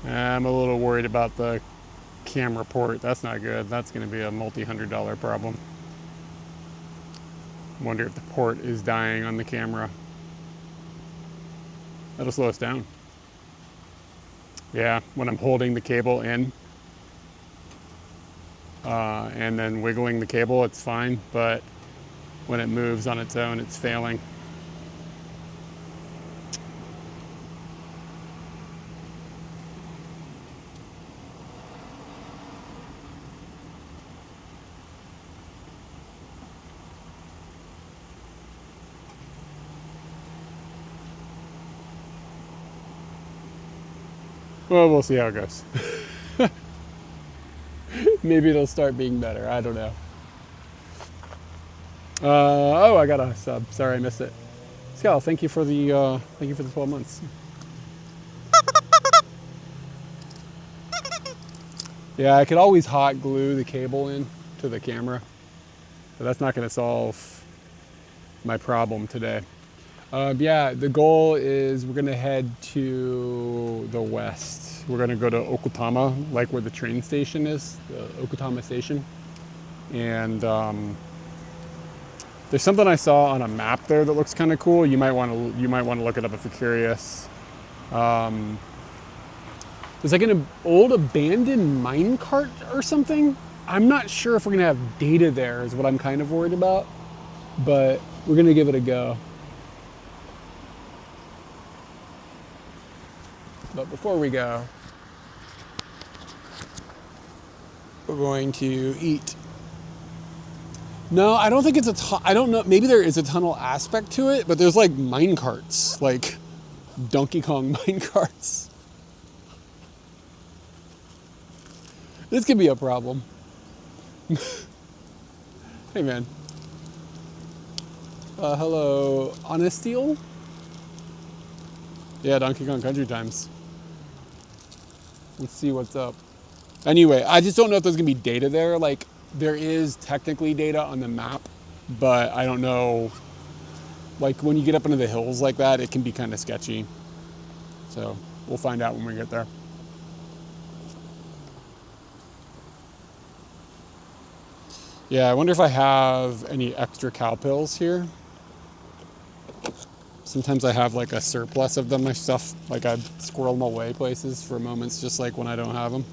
I'm a little worried about the camera port. That's not good. That's going to be a multi-$100 problem. Wonder if the port is dying on the camera. That'll slow us down. Yeah, when I'm holding the cable in and then wiggling the cable, it's fine. But when it moves on its own, it's failing. Well, we'll see how it goes. Maybe it'll start being better. I don't know. Oh, I got a sub. Sorry, I missed it. Scal, thank you for the 12 months. Yeah, I could always hot glue the cable in to the camera, but that's not going to solve my problem today. Yeah, the goal is we're going to head to the west. We're going to go to Okutama, like where the train station is, the Okutama station. And there's something I saw on a map there that looks kind of cool. You might want to look it up if you're curious. There's like an old abandoned minecart or something. I'm not sure if we're gonna have data there is what I'm kind of worried about, but we're gonna give it a go. But before we go, we're going to eat. No, I don't think it's I don't know, maybe there is a tunnel aspect to it, but there's like minecarts, like Donkey Kong minecarts. This could be a problem. Hey man. Hello, Honestiel? Yeah, Donkey Kong Country Times. Let's see what's up. Anyway, I just don't know if there's gonna be data there. Like, there is technically data on the map, but I don't know. Like, when you get up into the hills like that, it can be kind of sketchy. So, we'll find out when we get there. Yeah, I wonder if I have any extra cow pills here. Sometimes I have like a surplus of them. My stuff, like I squirrel them away places for moments, just like when I don't have them.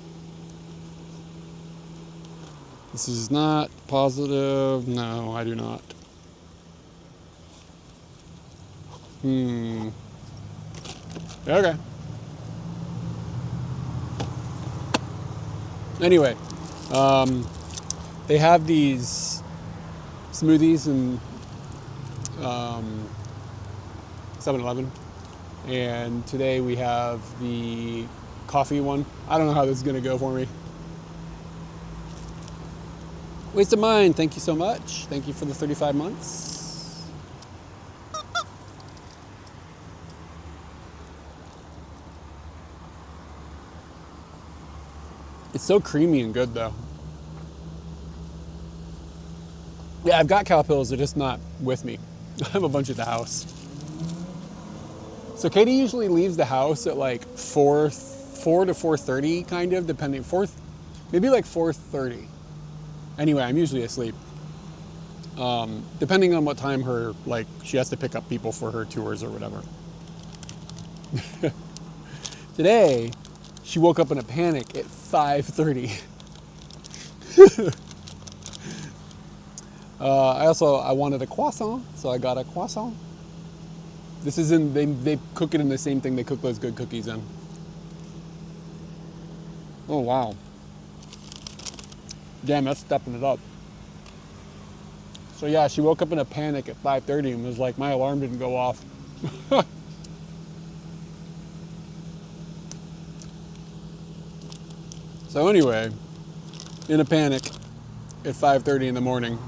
This is not positive. No, I do not. Okay. Anyway, they have these smoothies in 7-Eleven, and today we have the coffee one. I don't know how this is gonna go for me. Waste of mine, thank you so much. Thank you for the 35 months. It's so creamy and good though. Yeah, I've got cow pills, they're just not with me. I have a bunch at the house. So Katie usually leaves the house at like 4 to 4:30, kind of, depending, maybe like 4:30. Anyway, I'm usually asleep. Depending on what time she has to pick up people for her tours or whatever. Today, she woke up in a panic at 5:30. I wanted a croissant, so I got a croissant. This is they cook it in the same thing they cook those good cookies in. Oh, wow. Damn, that's stepping it up. So yeah, she woke up in a panic at 5:30 and was like, my alarm didn't go off. So anyway, in a panic at 5:30 in the morning,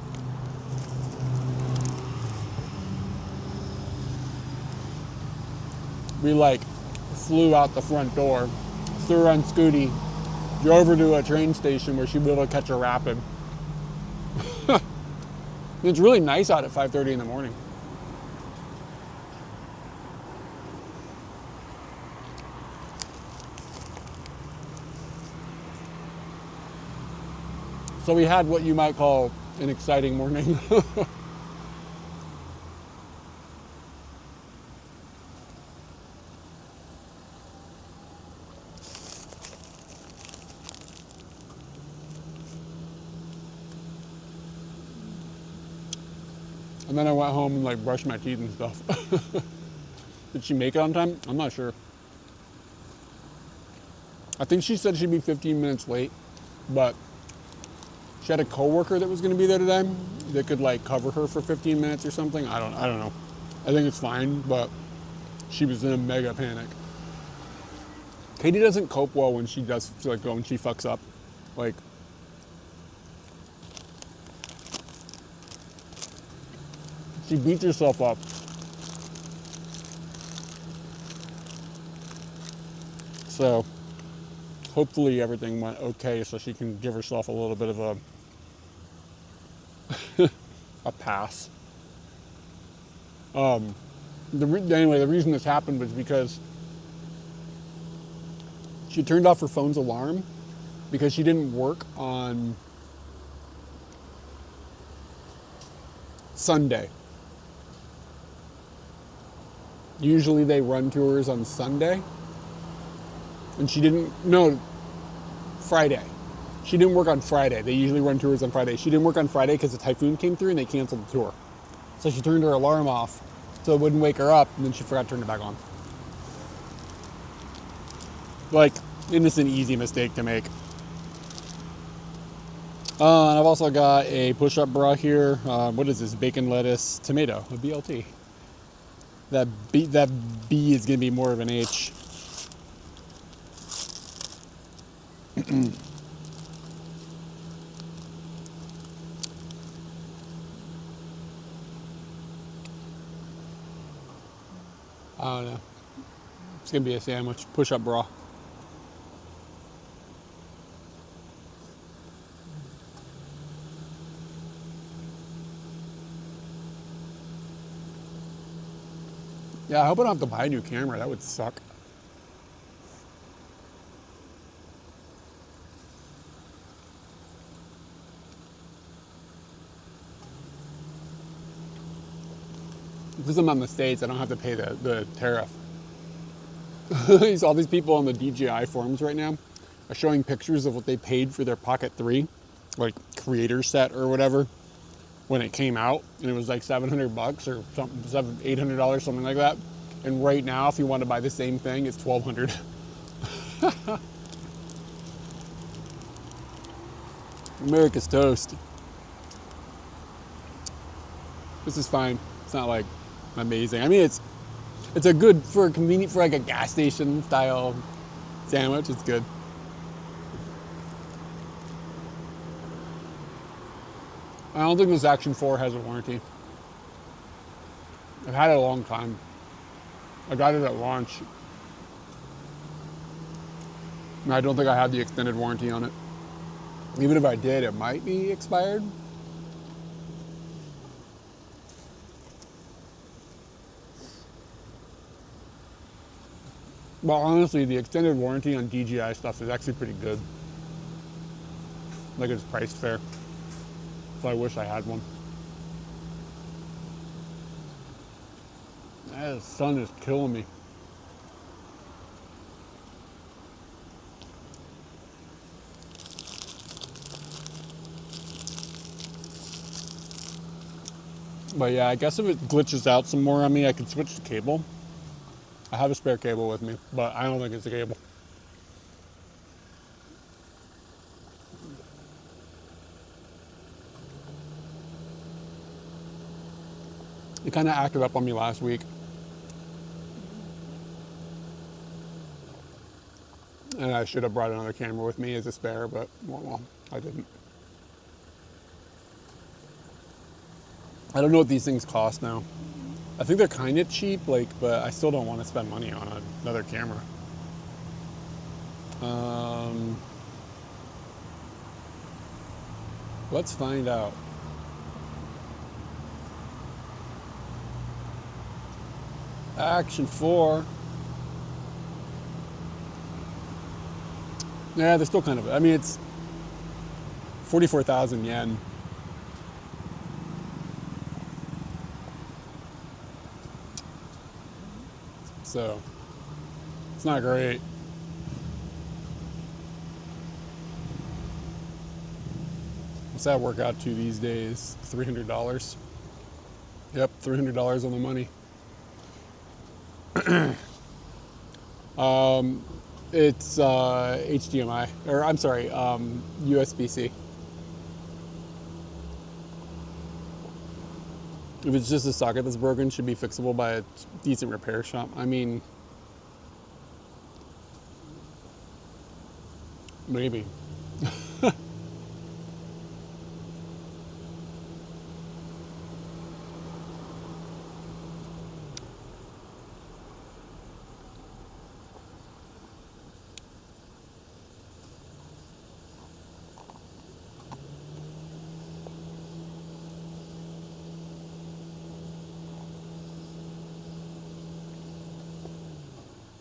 we flew out the front door, threw her on Scooty, drove her to a train station where she'd be able to catch a rapid. It's really nice out at 5:30 in the morning. So we had what you might call an exciting morning. And then I went home and like brushed my teeth and stuff. Did she make it on time? I'm not sure. I think she said she'd be 15 minutes late, but she had a coworker that was going to be there today that could like cover her for 15 minutes or something. I don't know. I think it's fine, but she was in a mega panic. Katie doesn't cope well when she does, like, when she fucks up. Like, she beats herself up. So, hopefully everything went okay so she can give herself a little bit of a pass. Anyway, the reason this happened was because she turned off her phone's alarm because she didn't work on Sunday. Usually they run tours on Sunday. And she didn't, no, Friday. She didn't work on Friday. They usually run tours on Friday. She didn't work on Friday because the typhoon came through and they canceled the tour. So she turned her alarm off so it wouldn't wake her up, and then she forgot to turn it back on. Like, innocent, easy mistake to make. And I've also got a push-up bra here. What is this? Bacon, lettuce, tomato, a BLT. That B is going to be more of an H. I don't know. It's going to be a sandwich. Push-up bra. Yeah, I hope I don't have to buy a new camera. That would suck. Because I'm on the States, I don't have to pay the tariff. All these people on the DJI forums right now are showing pictures of what they paid for their Pocket 3, like creator set or whatever, when it came out, and it was like $700 or something, $800, something like that. And right now, if you want to buy the same thing, it's $1,200. America's toast. This is fine. It's not like amazing. I mean, it's a good, for a convenient, for like a gas station style sandwich. It's good. I don't think this Action 4 has a warranty. I've had it a long time. I got it at launch. And I don't think I have the extended warranty on it. Even if I did, it might be expired. Well, honestly, the extended warranty on DJI stuff is actually pretty good. Like, it's priced fair. So I wish I had one. The sun is killing me. But yeah, I guess if it glitches out some more on me, I could switch the cable. I have a spare cable with me, but I don't think it's a cable. It kind of acted up on me last week. And I should have brought another camera with me as a spare, but well, I didn't. I don't know what these things cost now. I think they're kind of cheap, like, but I still don't want to spend money on another camera. Let's find out. Action 4. Yeah, they're still kind of, I mean, it's 44,000 yen. So it's not great. What's that work out to these days? $300. Yep, $300 on the money. It's HDMI, or I'm sorry, USB-C. If it's just a socket that's broken, it should be fixable by a decent repair shop. I mean, maybe.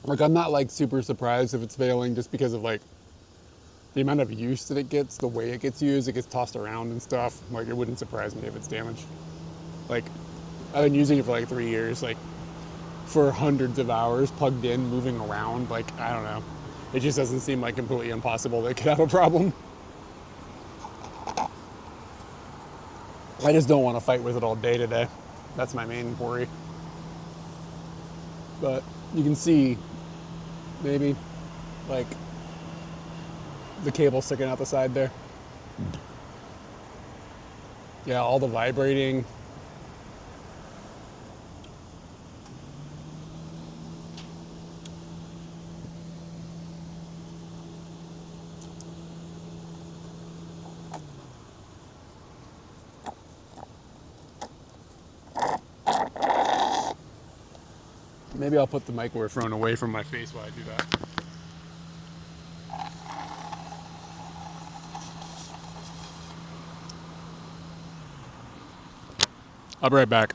Like, I'm not like super surprised if it's failing just because of like the amount of use that it gets, the way it gets used, it gets tossed around and stuff. Like, it wouldn't surprise me if it's damaged. Like, I've been using it for like 3 years, like for hundreds of hours, plugged in, moving around. Like, I don't know. It just doesn't seem like completely impossible that it could have a problem. I just don't want to fight with it all day today. That's my main worry. But you can see maybe like the cable sticking out the side there. Yeah, all the vibrating. Maybe I'll put the microwave phone away from my face while I do that. I'll be right back.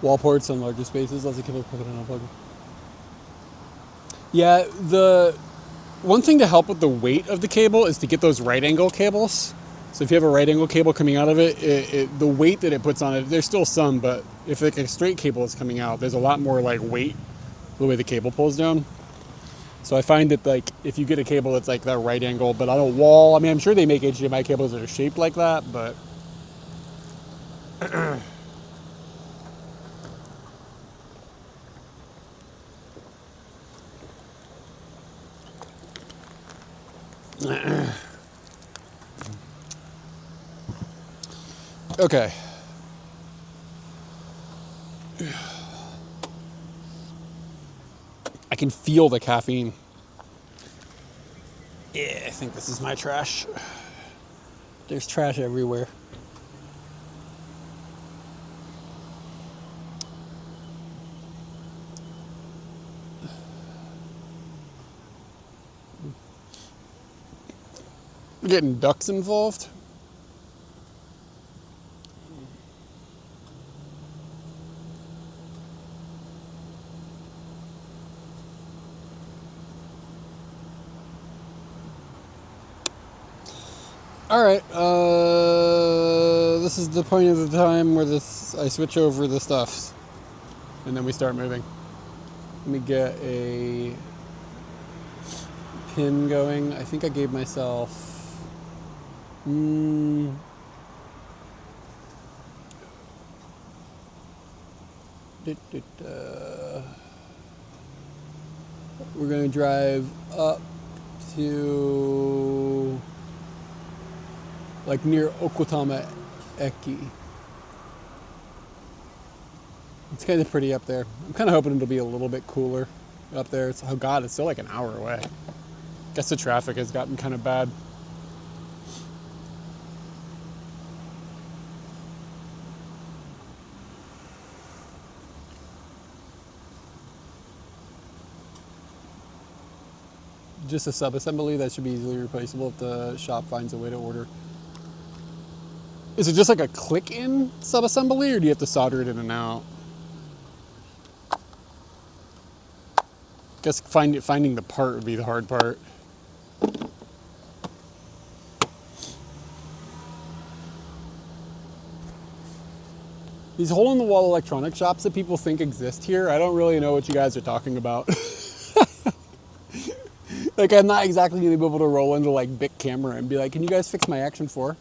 Wall ports on larger spaces. Lots of cable plug it and unplug. Yeah, the one thing to help with the weight of the cable is to get those right angle cables. So if you have a right angle cable coming out of it, the weight that it puts on it, there's still some, but if like a straight cable is coming out, there's a lot more like weight the way the cable pulls down. So I find that like if you get a cable that's like that right angle, but on a wall, I mean, I'm sure they make HDMI cables that are shaped like that, but okay. I can feel the caffeine. Yeah, I think this is my trash. There's trash everywhere. We're getting ducks involved. All right, this is the point of the time where I switch over the stuffs and then we start moving. Let me get a pin going. I think I gave myself, We're gonna drive up to like near Okutama Eki. It's kind of pretty up there. I'm kind of hoping it'll be a little bit cooler up there. Oh God, it's still like an hour away. Guess the traffic has gotten kind of bad. Just a sub-assembly that should be easily replaceable if the shop finds a way to order. Is it just like a click-in sub-assembly, or do you have to solder it in and out? Guess finding the part would be the hard part. These hole-in-the-wall electronic shops that people think exist here, I don't really know what you guys are talking about. Like, I'm not exactly going to be able to roll into like Bic Camera and be like, can you guys fix my Action 4?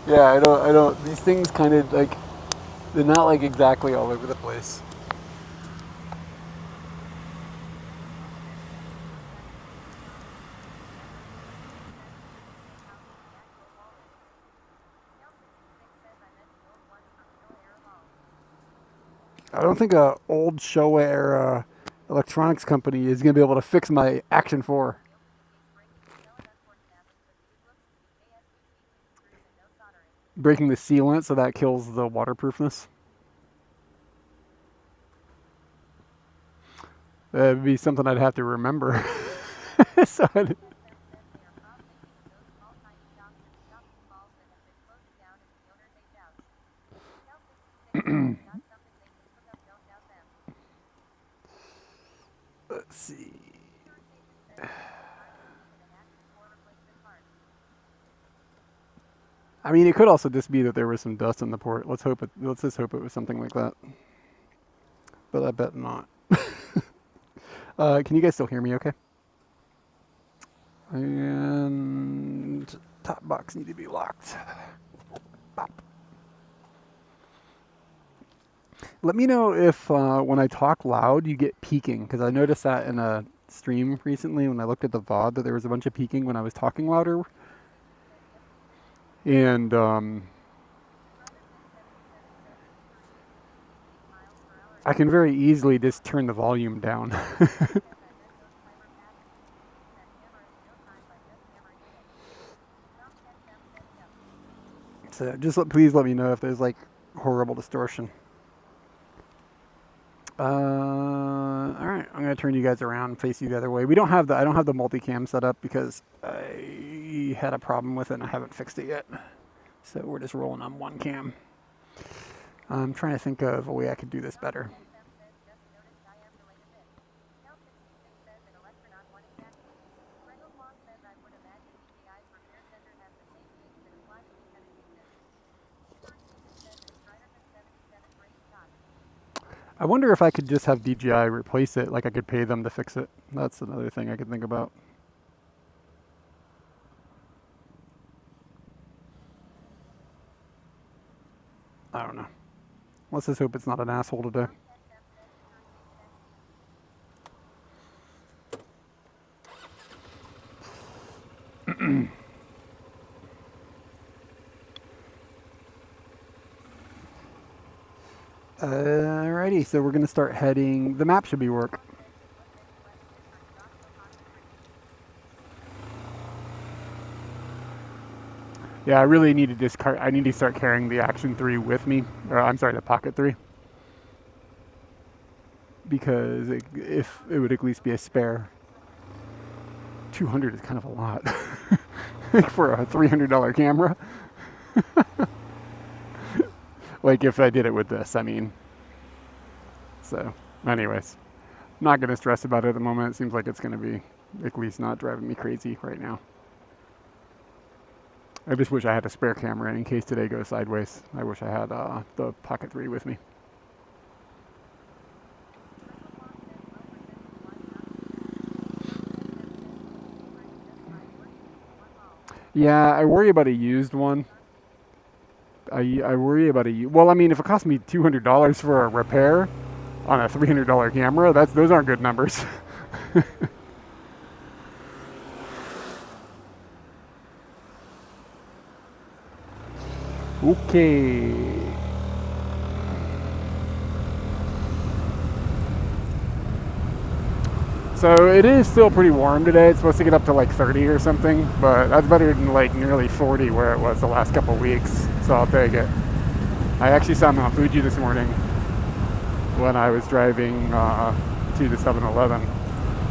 Yeah, I don't, these things kind of like, they're not like exactly all over the place. I don't think a old Showa era electronics company is going to be able to fix my Action 4. Breaking the sealant so that kills the waterproofness. That would be something I'd have to remember. So let's see. I mean, it could also just be that there was some dust in the port. Let's just hope it was something like that. But I bet not. Can you guys still hear me okay? And top box need to be locked. Pop. Let me know if when I talk loud you get peaking, because I noticed that in a stream recently when I looked at the VOD that there was a bunch of peaking when I was talking louder. And I can very easily just turn the volume down. So please let me know if there's like horrible distortion. All right, I'm gonna turn you guys around and face you the other way. I don't have the multicam set up because I had a problem with it and I haven't fixed it yet. So we're just rolling on one cam. I'm trying to think of a way I could do this better. I wonder if I could just have DJI replace it, like I could pay them to fix it. That's another thing I could think about. I don't know. Let's just hope it's not an asshole today. Alrighty, so we're going to start heading. The map should be work. Yeah, I really need to I need to start carrying the Action 3 with me. Or I'm sorry, the Pocket 3. Because if it would at least be a spare. 200 is kind of a lot. For a $300 camera. Like if I did it with this, I mean. So, anyways. Not going to stress about it at the moment. It seems like it's going to be at least not driving me crazy right now. I just wish I had a spare camera in case today goes sideways. I wish I had the Pocket 3 with me. Yeah, I worry about a used one. I worry about well, I mean, if it cost me $200 for a repair on a $300 camera, those aren't good numbers. Okay. So it is still pretty warm today. It's supposed to get up to like 30 or something, but that's better than like nearly 40 where it was the last couple weeks. So I'll take it. I actually saw Mount Fuji this morning when I was driving to the 7-Eleven,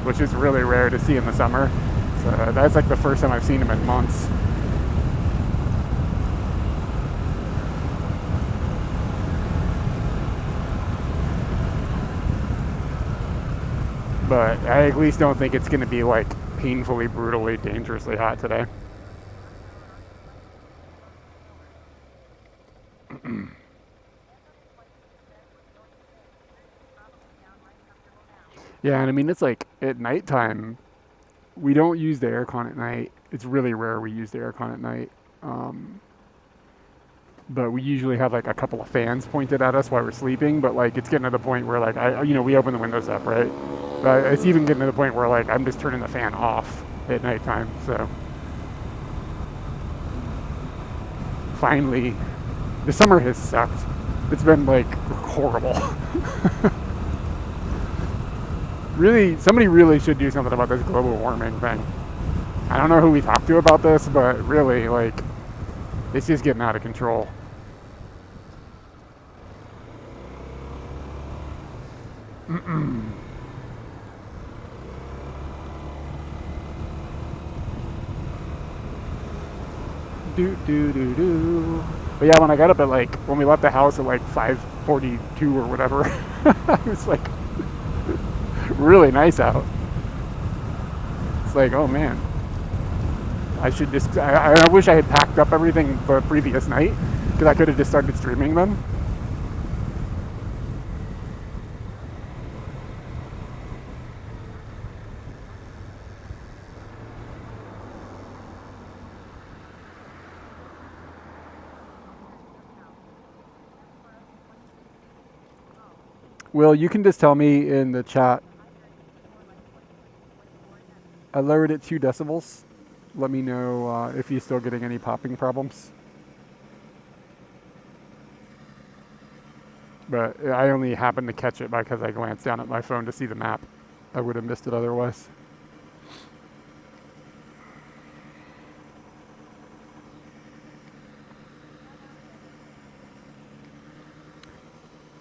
which is really rare to see in the summer. So that's like the first time I've seen him in months. But I at least don't think it's going to be like painfully, brutally, dangerously hot today. Yeah, and I mean, it's like at nighttime, we don't use the aircon at night. It's really rare we use the aircon at night. Um, but we usually have like a couple of fans pointed at us while we're sleeping. But like, it's getting to the point where like, we open the windows up, right? But it's even getting to the point where like, I'm just turning the fan off at nighttime. So finally, the summer has sucked. It's been like horrible. Really, somebody really should do something about this global warming thing. I don't know who we talked to about this, but really, like, it's just getting out of control. Do. But yeah, when I got up at like, when we left the house at like 5:42 or whatever, it was like really nice out. It's like, oh man, I wish I had packed up everything the previous night because I could have just started streaming then. Will, you can just tell me in the chat. I lowered it 2 decibels. Let me know if you're still getting any popping problems. But I only happened to catch it because I glanced down at my phone to see the map. I would have missed it otherwise.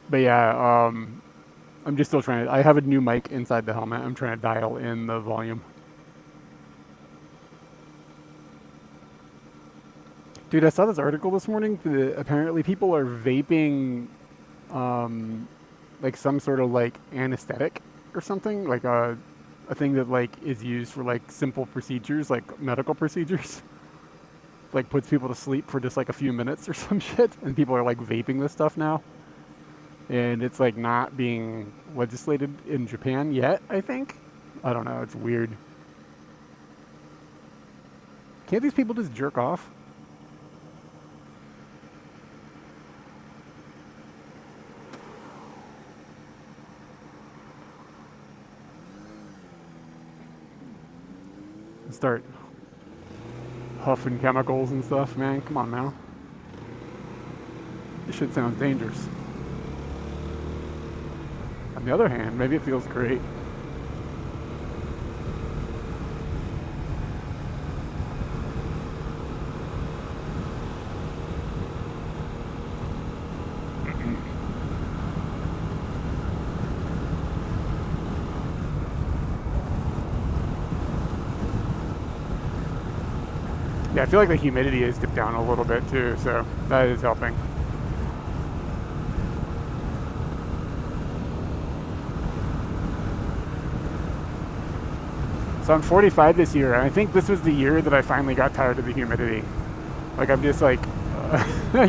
But yeah, I'm just still trying to, I have a new mic inside the helmet. I'm trying to dial in the volume. Dude, I saw this article this morning. Apparently people are vaping like some sort of like anesthetic or something. Like a thing that like is used for like simple procedures, like medical procedures. Like puts people to sleep for just like a few minutes or some shit. And people are like vaping this stuff now. And it's like not being legislated in Japan yet, I think. I don't know, it's weird. Can't these people just jerk off? Start huffing chemicals and stuff, man. Come on now. This shit sounds dangerous. On the other hand, maybe it feels great. Yeah, I feel like the humidity has dipped down a little bit too, so that is helping. So I'm 45 this year, and I think this was the year that I finally got tired of the humidity. Like I'm just like,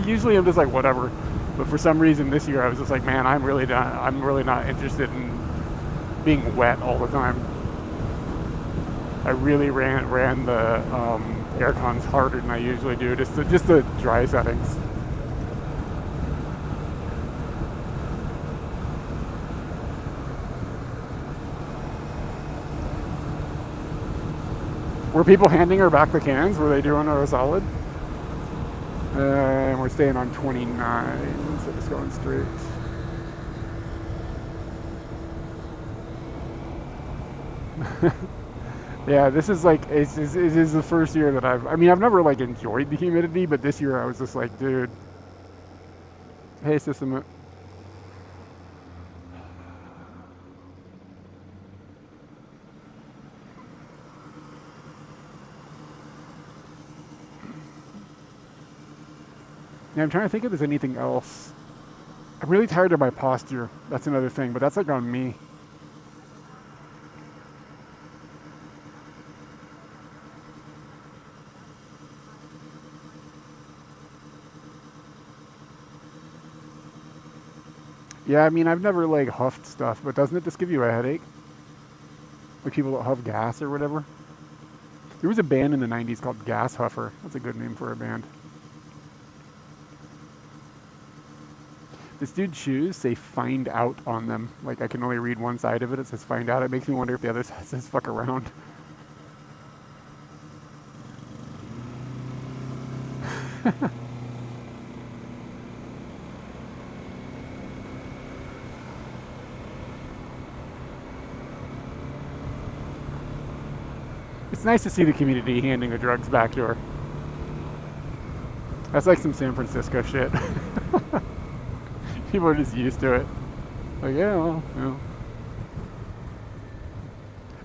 usually I'm just like whatever, but for some reason this year I was just like, man, I'm really not interested in being wet all the time. I really ran the air cons harder than I usually do, just the dry settings. Were people handing her back the cans? Were they doing her a solid? And we're staying on 29, so just going straight. Yeah, this is like, it is the first year that I've never like enjoyed the humidity, but this year I was just like, dude. Hey, system. Yeah, I'm trying to think if there's anything else. I'm really tired of my posture. That's another thing, but that's like on me. Yeah, I mean, I've never like huffed stuff, but doesn't it just give you a headache? Like people that huff gas or whatever. There was a band in the 90s called Gas Huffer. That's a good name for a band. This dude's shoes say find out on them. Like I can only read one side of it. It says find out. It makes me wonder if the other side says fuck around. It's nice to see the community handing the drugs back to her. That's like some San Francisco shit. People are just used to it. Like, yeah, well, yeah.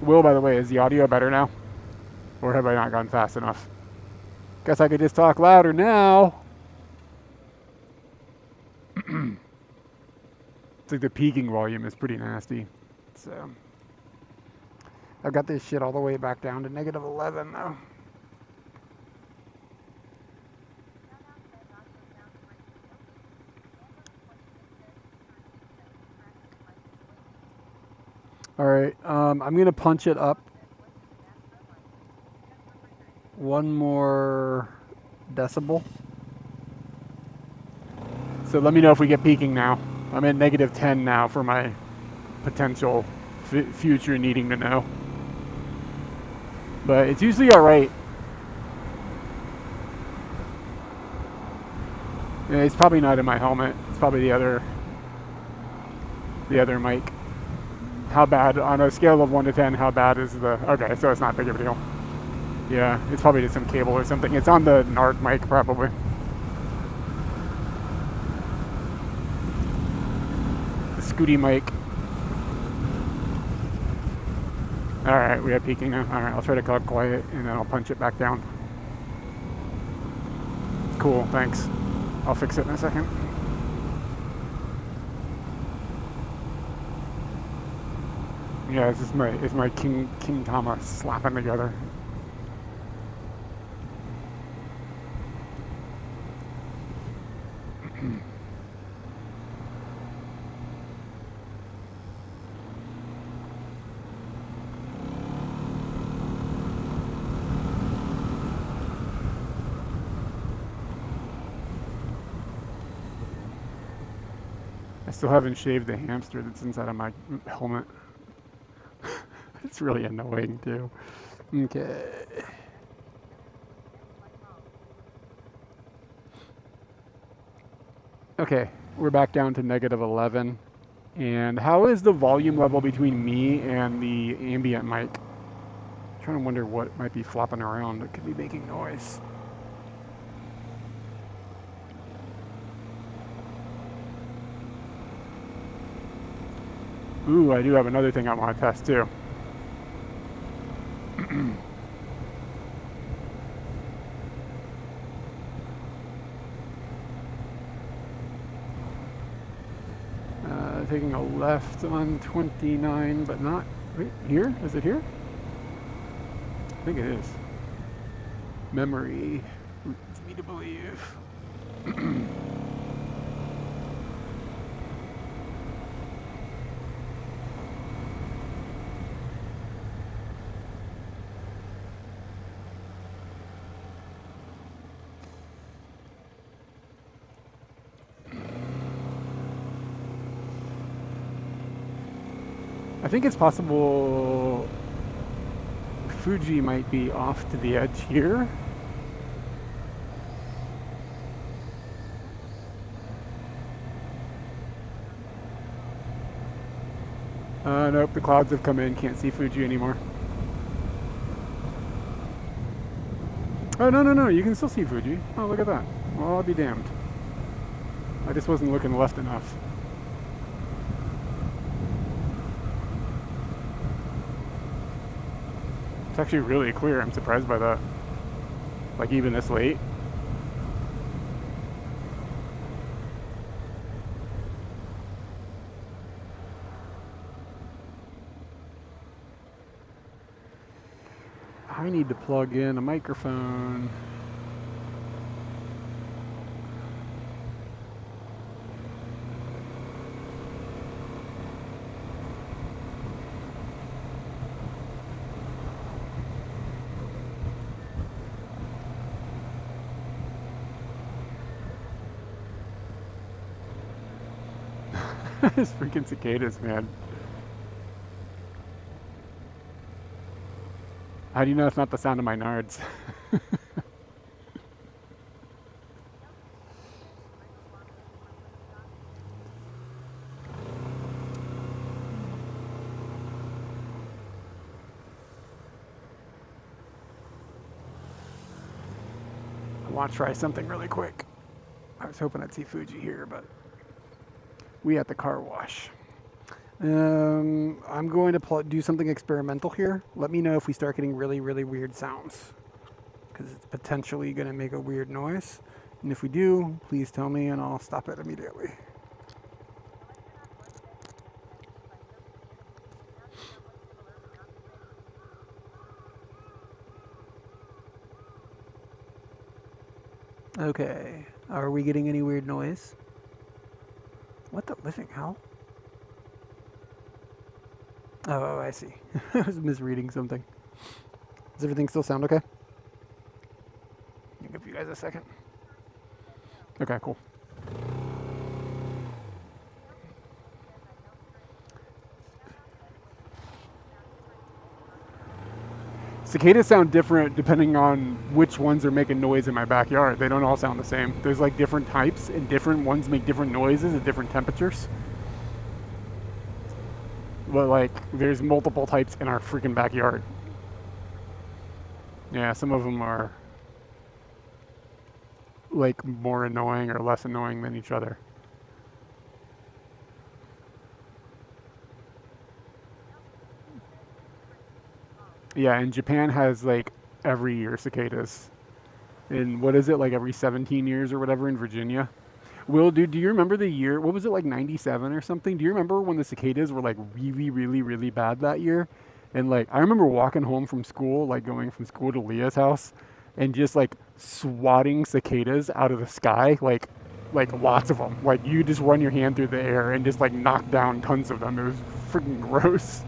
Will, by the way, is the audio better now? Or have I not gone fast enough? Guess I could just talk louder now. It's like the peaking volume is pretty nasty. So I've got this shit all the way back down to -11 now. All right, I'm gonna punch it up one more decibel. So let me know if we get peaking now. I'm at -10 now for my potential future needing to know. But it's usually all right. Yeah, it's probably not in my helmet. It's probably the other mic. How bad, on a scale of 1 to 10, how bad is the... Okay, so it's not big of a deal. Yeah, it's probably just some cable or something. It's on the Nard mic, probably. The Scooty mic. Alright, we have peaking now. Alright, I'll try to talk quiet, and then I'll punch it back down. Cool, thanks. I'll fix it in a second. Yeah, this is my King Tama slapping together. I still haven't shaved the hamster that's inside of my helmet. It's really annoying too. Okay. Okay, we're back down to -11. And how is the volume level between me and the ambient mic? I'm trying to wonder what might be flopping around that could be making noise. Ooh, I do have another thing I want to test too. Taking a left on 29, but not... Wait, here? Is it here? I think it is. Memory. Leads me to believe. I think it's possible Fuji might be off to the edge here. Nope, the clouds have come in. Can't see Fuji anymore. Oh, no, you can still see Fuji. Oh, look at that. Well, I'll be damned. I just wasn't looking left enough. It's actually really clear. I'm surprised by that. Like, even this late. I need to plug in a microphone. These freaking cicadas, man. How do you know it's not the sound of my nards? I want to try something really quick. I was hoping I'd see Fuji here, but we at the car wash. I'm going to do something experimental here. Let me know if we start getting really, really weird sounds, because it's potentially going to make a weird noise. And if we do, please tell me and I'll stop it immediately. Okay, are we getting any weird noise? What the living hell? Oh, I see. I was misreading something. Does everything still sound okay? I'll give you guys a second. Okay, cool. Cicadas sound different depending on which ones are making noise in my backyard. They don't all sound the same. There's like different types, and different ones make different noises at different temperatures. But like, there's multiple types in our freaking backyard. Yeah, some of them are like more annoying or less annoying than each other. Yeah, and Japan has like every year cicadas. And what is it, like every 17 years or whatever in Virginia? Will, dude, do you remember the year? What was it, like 97 or something? Do you remember when the cicadas were like really, really, really bad that year? And like, I remember walking home from school, like going from school to Leah's house, and just like swatting cicadas out of the sky, like lots of them. Like you just run your hand through the air and just like knock down tons of them. It was freaking gross.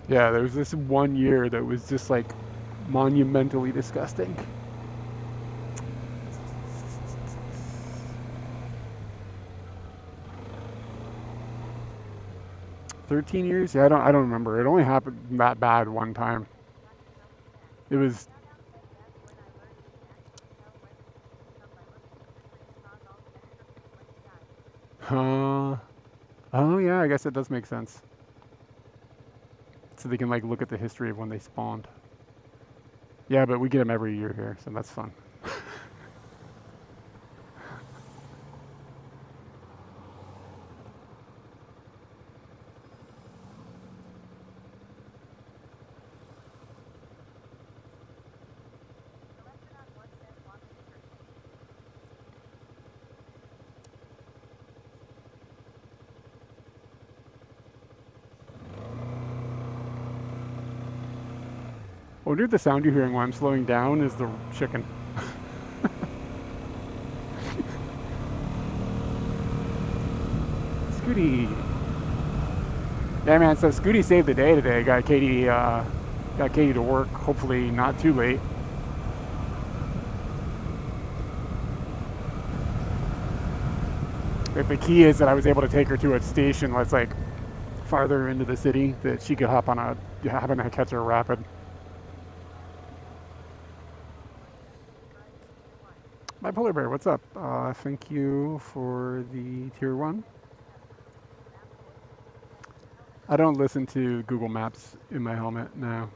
Yeah, there was this one year that was just like monumentally disgusting. $13 years? Yeah, I don't remember. It only happened that bad one time. It was. Oh yeah, I guess it does make sense. So they can like look at the history of when they spawned. Yeah, but we get them every year here, so that's fun. wonder if the sound you're hearing while I'm slowing down is the chicken. Scooty. Yeah, man. So Scooty saved the day today. Got Katie to work. Hopefully not too late. But the key is that I was able to take her to a station that's like farther into the city that she could hop on a catch a rapid. Bipolar Bear, what's up? Thank you for the tier 1. I don't listen to Google Maps in my helmet now.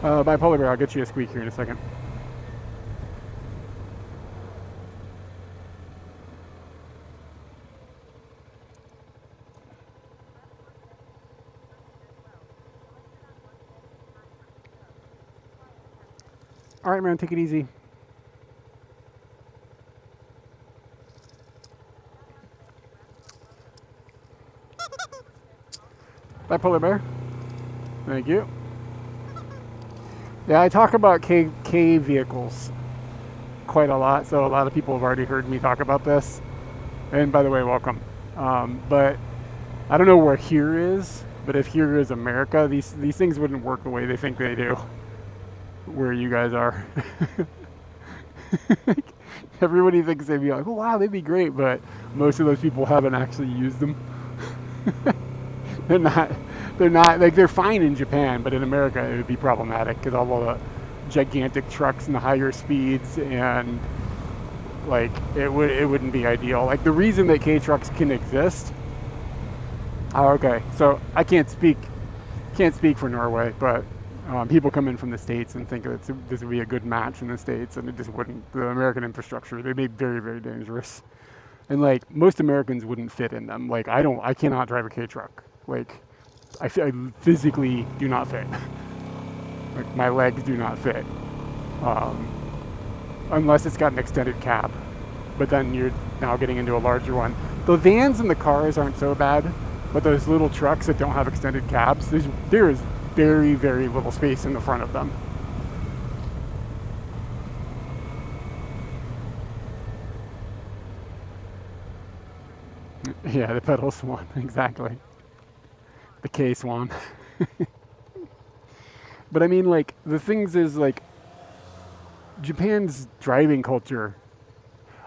Bipolar Bear, I'll get you a squeak here in a second. All right, man, take it easy. Bipolar Bear. Thank you. Yeah, I talk about K vehicles quite a lot, so a lot of people have already heard me talk about this. And by the way, welcome. But I don't know where here is, but if here is America, these things wouldn't work the way they think they do. Where you guys are. Everybody thinks they'd be like, oh wow, they'd be great, but most of those people haven't actually used them. They're not like, they're fine in Japan, but in America it would be problematic because all the gigantic trucks and the higher speeds, and like it wouldn't be ideal. Like the reason that K trucks can exist. Oh, okay, so I can't speak for Norway, but people come in from the States and think that this would be a good match in the States, and it just wouldn't. The American infrastructure, they made very, very dangerous, and like most Americans wouldn't fit in them. Like I cannot drive a K truck. Like I physically do not fit. Like my legs do not fit, unless it's got an extended cab. But then you're now getting into a larger one. The vans and the cars aren't so bad, but those little trucks that don't have extended cabs, there is very, very little space in the front of them. Yeah, the pedal swan, exactly. The K swan. But I mean, like, the things is, like, Japan's driving culture.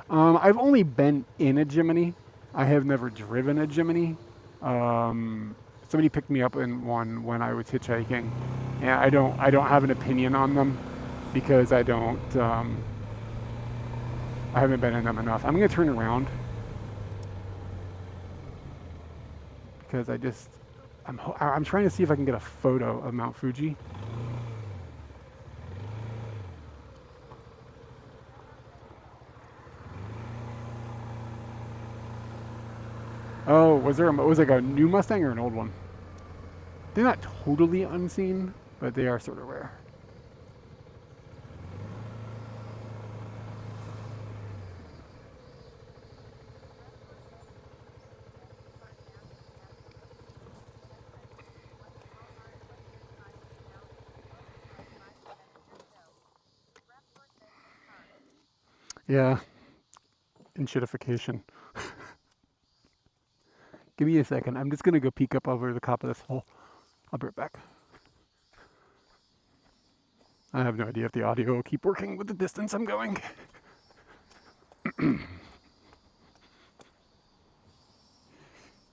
I've only been in a Jimny. I have never driven a Jimny. Somebody picked me up in one when I was hitchhiking, and I don't have an opinion on them because I haven't been in them enough. I'm gonna turn around because I'm trying to see if I can get a photo of Mount Fuji. Oh, was like a new Mustang or an old one? They're not totally unseen, but they are sort of rare. Yeah, enshittification. Give me a second. I'm just gonna go peek up over the top of this hole. I'll be right back. I have no idea if the audio will keep working with the distance I'm going.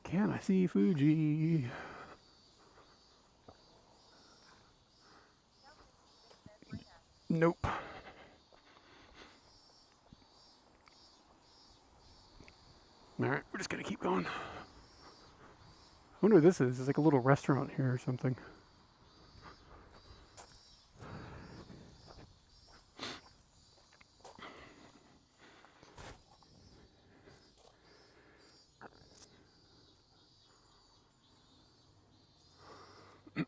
Can I see Fuji? Nope. Alright, we're just gonna keep going. I wonder what this is. It's like a little restaurant here or something. Hey,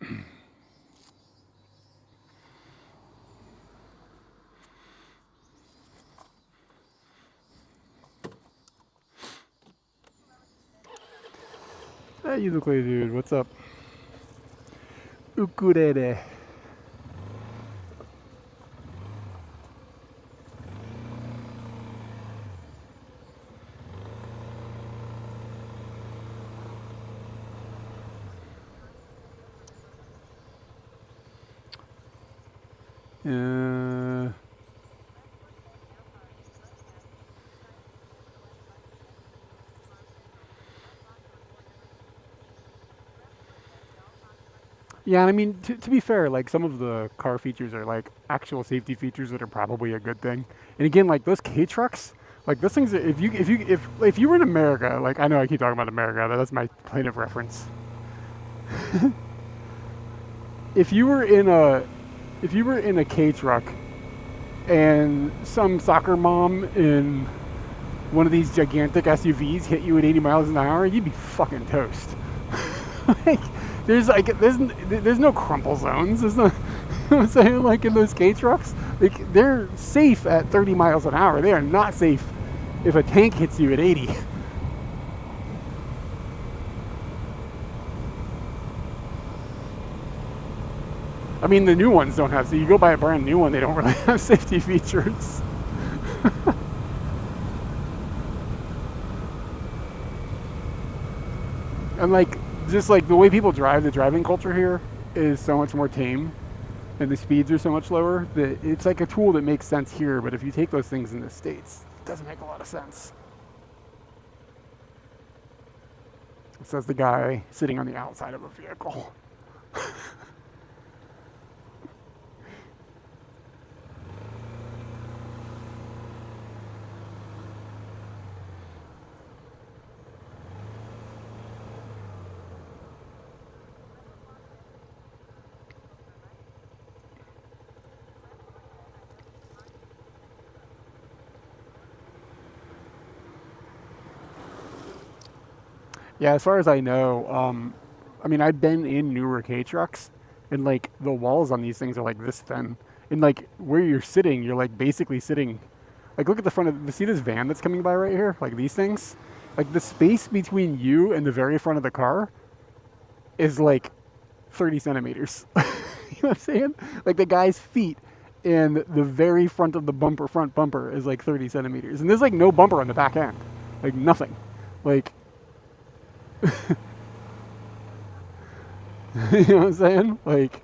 you look like a dude. What's up? Ukulele. Uh, yeah, and I mean, to be fair, like some of the car features are like actual safety features that are probably a good thing. And again, like those K trucks, like those things. If you were in America, like I know I keep talking about America, but that's my plane of reference. If you were in a if you were in a K truck and some soccer mom in one of these gigantic SUVs hit you at 80 miles an hour, you'd be fucking toast. Like, there's no crumple zones. There's no, you know what I'm saying, like in those K trucks, like they're safe at 30 miles an hour. They are not safe if a tank hits you at 80. I mean, the new ones don't have. So you go buy a brand new one, they don't really have safety features. And like, just like the way people drive, the driving culture here is so much more tame, and the speeds are so much lower that it's like a tool that makes sense here. But if you take those things in the States, it doesn't make a lot of sense. Says the guy sitting on the outside of a vehicle. Yeah, as far as I know, I mean, I've been in newer K trucks, and like the walls on these things are like this thin, and like where you're sitting, you're like basically sitting. Like, look at the front of. See this van that's coming by right here? Like these things, like the space between you and the very front of the car is like 30 centimeters. You know what I'm saying? Like the guy's feet and the very front of the front bumper is like 30 centimeters, and there's like no bumper on the back end, like nothing, like. You know what I'm saying? Like,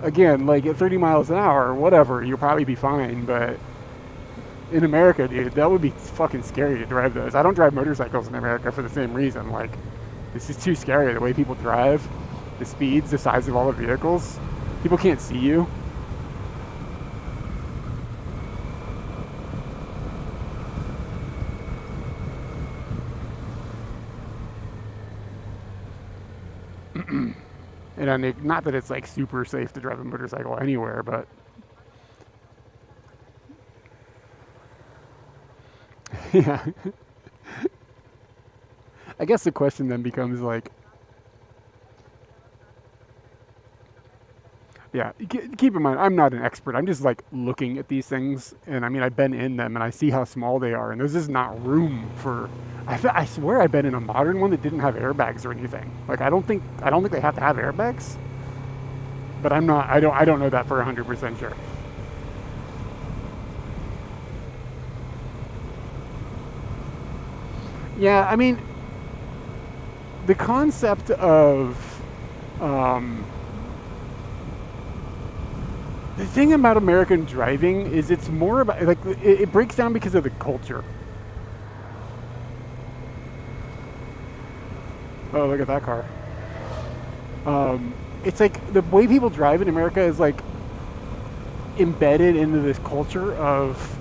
again, like at 30 miles an hour, whatever, you'll probably be fine. But in America, dude, that would be fucking scary to drive those. I don't drive motorcycles in America for the same reason. Like, this is too scary. The way people drive, the speeds, the size of all the vehicles. People can't see you. And I mean, not that it's like super safe to drive a motorcycle anywhere, but yeah. I guess the question then becomes like, yeah, keep in mind, I'm not an expert. I'm just like looking at these things, and I mean, I've been in them, and I see how small they are, and there's just not room for. I swear I've been in a modern one that didn't have airbags or anything. Like, I don't think they have to have airbags, but I don't know that for 100% sure. Yeah, I mean, the concept of the thing about American driving is it's more about like it breaks down because of the culture. Oh, look at that car. It's like the way people drive in America is like embedded into this culture of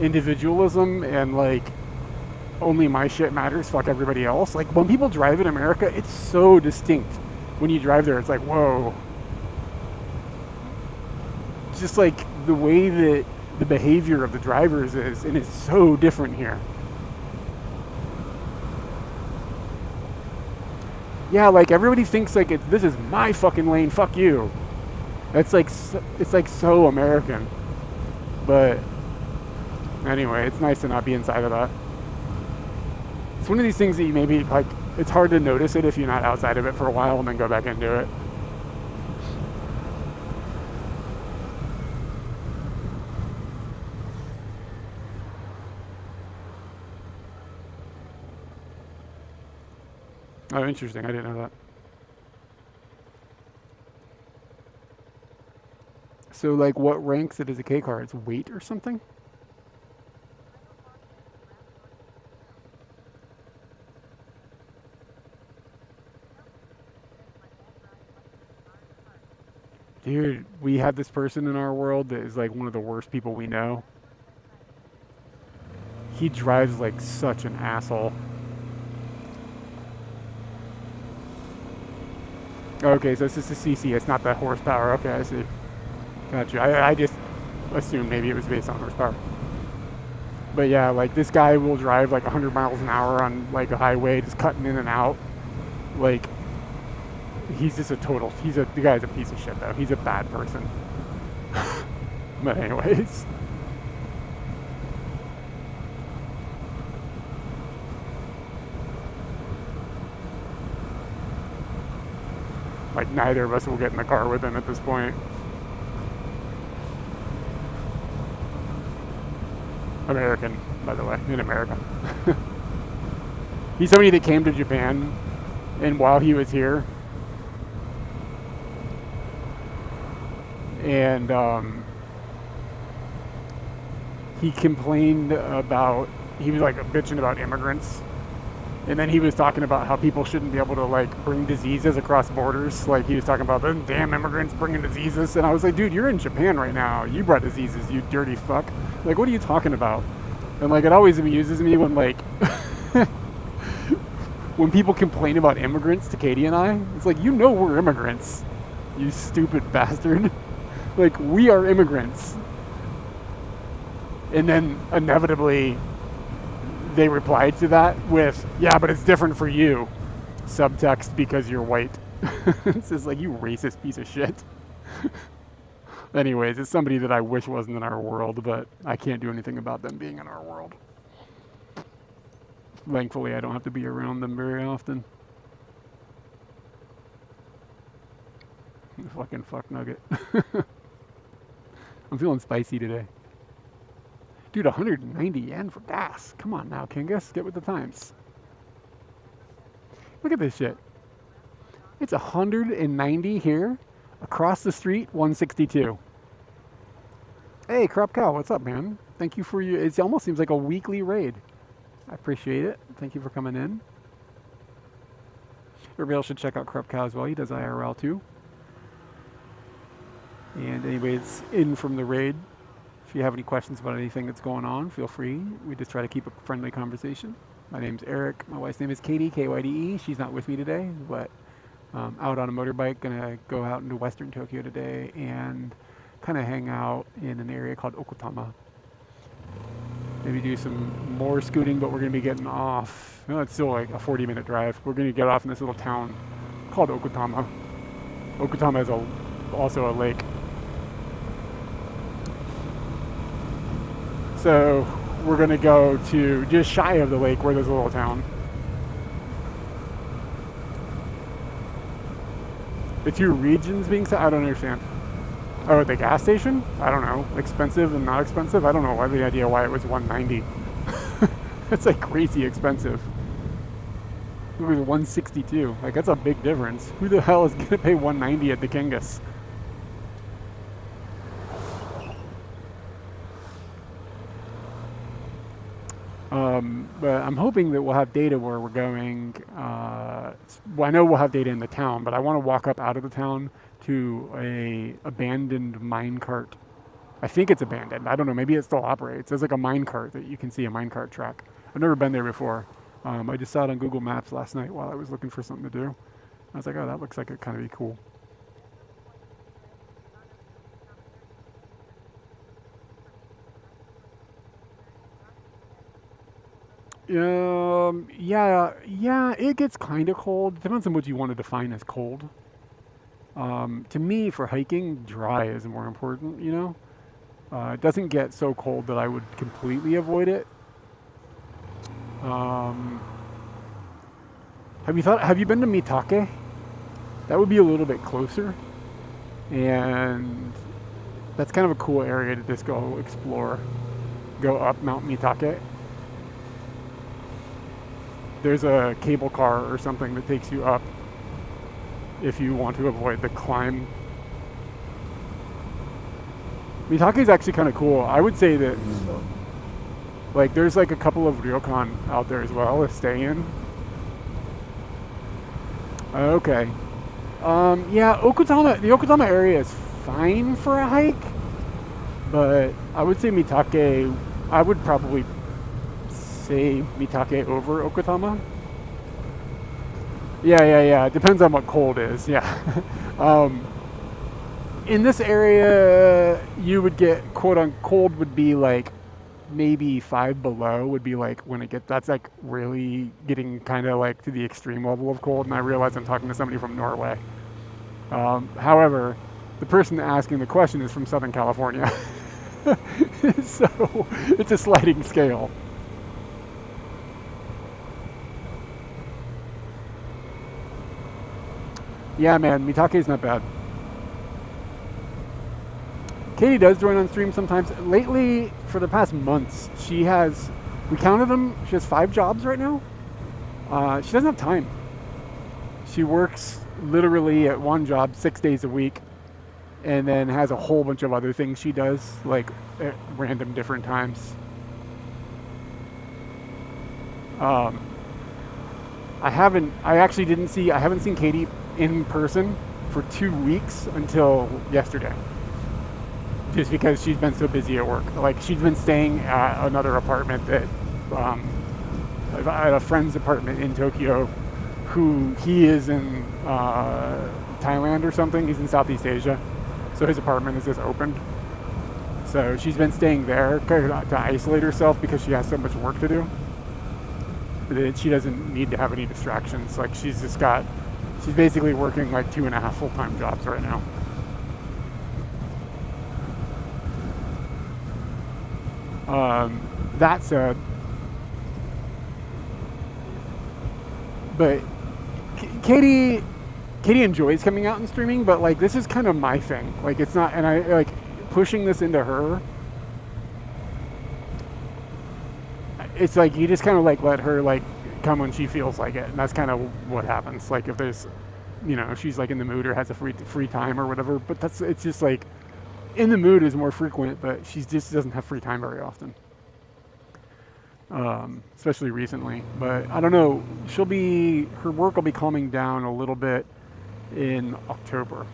individualism and like only my shit matters, fuck everybody else. Like when people drive in America, it's so distinct. When you drive there, it's like, whoa. Just like the way that the behavior of the drivers is, and it's so different here. Yeah, like everybody thinks like this is my fucking lane. Fuck you. It's like so American. But anyway, it's nice to not be inside of that. It's one of these things that you maybe like. It's hard to notice it if you're not outside of it for a while and then go back into it. Oh, interesting. I didn't know that. So, like, what ranks it as a K car? It's weight or something? Dude, we have this person in our world that is like one of the worst people we know. He drives like such an asshole. Okay, so it's just a CC. It's not the horsepower. Okay, I see. Gotcha. I just assumed maybe it was based on horsepower. But yeah, like this guy will drive like 100 miles an hour on like a highway, just cutting in and out. Like, he's just a total. The guy's a piece of shit though. He's a bad person. But anyways. Like, neither of us will get in the car with him at this point. American, by the way, in America. He's somebody that came to Japan, and while he was here, and he complained about, he was like bitching about immigrants. And then he was talking about how people shouldn't be able to like bring diseases across borders. Like he was talking about the damn immigrants bringing diseases. And I was like, dude, you're in Japan right now. You brought diseases, you dirty fuck. Like, what are you talking about? And like, it always amuses me when like, when people complain about immigrants to Katie and I, it's like, you know we're immigrants, you stupid bastard. Like, we are immigrants. And then inevitably, they replied to that with, yeah, but it's different for you. Subtext, because you're white. It's just like, you racist piece of shit. Anyways, it's somebody that I wish wasn't in our world, but I can't do anything about them being in our world. Thankfully, I don't have to be around them very often. Fucking fuck nugget. I'm feeling spicy today. Dude, 190 yen for gas. Come on now, Kingus. Get with the times. Look at this shit. It's 190 here. Across the street, 162. Hey, Crop Cow, what's up, man? Thank you for your... It almost seems like a weekly raid. I appreciate it. Thank you for coming in. Everybody else should check out Crop Cow as well. He does IRL too. And anybody that's in from the raid, if you have any questions about anything that's going on, feel free. We just try to keep a friendly conversation. My name's Eric. My wife's name is Katie, Kyde. She's not with me today, but out on a motorbike. Gonna go out into Western Tokyo today and kind of hang out in an area called Okutama. Maybe do some more scooting, but we're gonna be getting off. Well, it's still like a 40-minute drive. We're gonna get off in this little town called Okutama. Okutama is also a lake. So we're gonna go to just shy of the lake where there's a little town. The two regions being set? I don't understand. Oh, the gas station? I don't know. Expensive and not expensive? I don't know the idea why it was 190. That's like crazy expensive. It was 162. Like, that's a big difference. Who the hell is gonna pay 190 at the Kingus? But I'm hoping that we'll have data where we're going. Well, I know we'll have data in the town, but I want to walk up out of the town to a abandoned minecart. I think it's abandoned. I don't know. Maybe it still operates. There's like a minecart that you can see, a minecart track. I've never been there before. I just saw it on Google Maps last night while I was looking for something to do. I was like, oh, that looks like it kind of be cool. Yeah, it gets kind of cold. Depends on what you want to define as cold. To me, for hiking, dry is more important, you know? It doesn't get so cold that I would completely avoid it. Um, have you been to Mitake? That would be a little bit closer. And that's kind of a cool area to just go explore. Go up Mount Mitake. There's a cable car or something that takes you up if you want to avoid the climb. Mitake is actually kind of cool. I would say that like there's like a couple of ryokan out there as well to stay in. Okay. Yeah, the Okutama area is fine for a hike, but I would say Mitake, I would probably say Mitake over Okutama. Yeah. It depends on what cold is. Yeah. In this area, you would get quote unquote cold would be like maybe 5 below would be like when it gets that's like really getting kind of like to the extreme level of cold. And I realize I'm talking to somebody from Norway. However, the person asking the question is from Southern California, so it's a sliding scale. Yeah, man, Mitake is not bad. Katie does join on stream sometimes. Lately, for the past months, we counted them, she has 5 jobs right now. She doesn't have time. She works literally at one job 6 days a week and then has a whole bunch of other things she does, like at random different times. I haven't seen Katie in person for 2 weeks until yesterday. Just because she's been so busy at work. Like she's been staying at another apartment at a friend's apartment in Tokyo, who he is in Thailand or something. He's in Southeast Asia, so his apartment is just opened. So she's been staying there to isolate herself because she has so much work to do. That she doesn't need to have any distractions. Like she's basically working like 2.5 full-time jobs right now. That said, but Katie enjoys coming out and streaming, but like this is kind of my thing. Like it's not, and I like pushing this into her. It's like you just kind of like let her like come when she feels like it, and that's kind of what happens. Like if there's, she's like in the mood or has a free time or whatever. But it's just like in the mood is more frequent, but she just doesn't have free time very often. Especially recently, but I don't know. Her work will be calming down a little bit in October,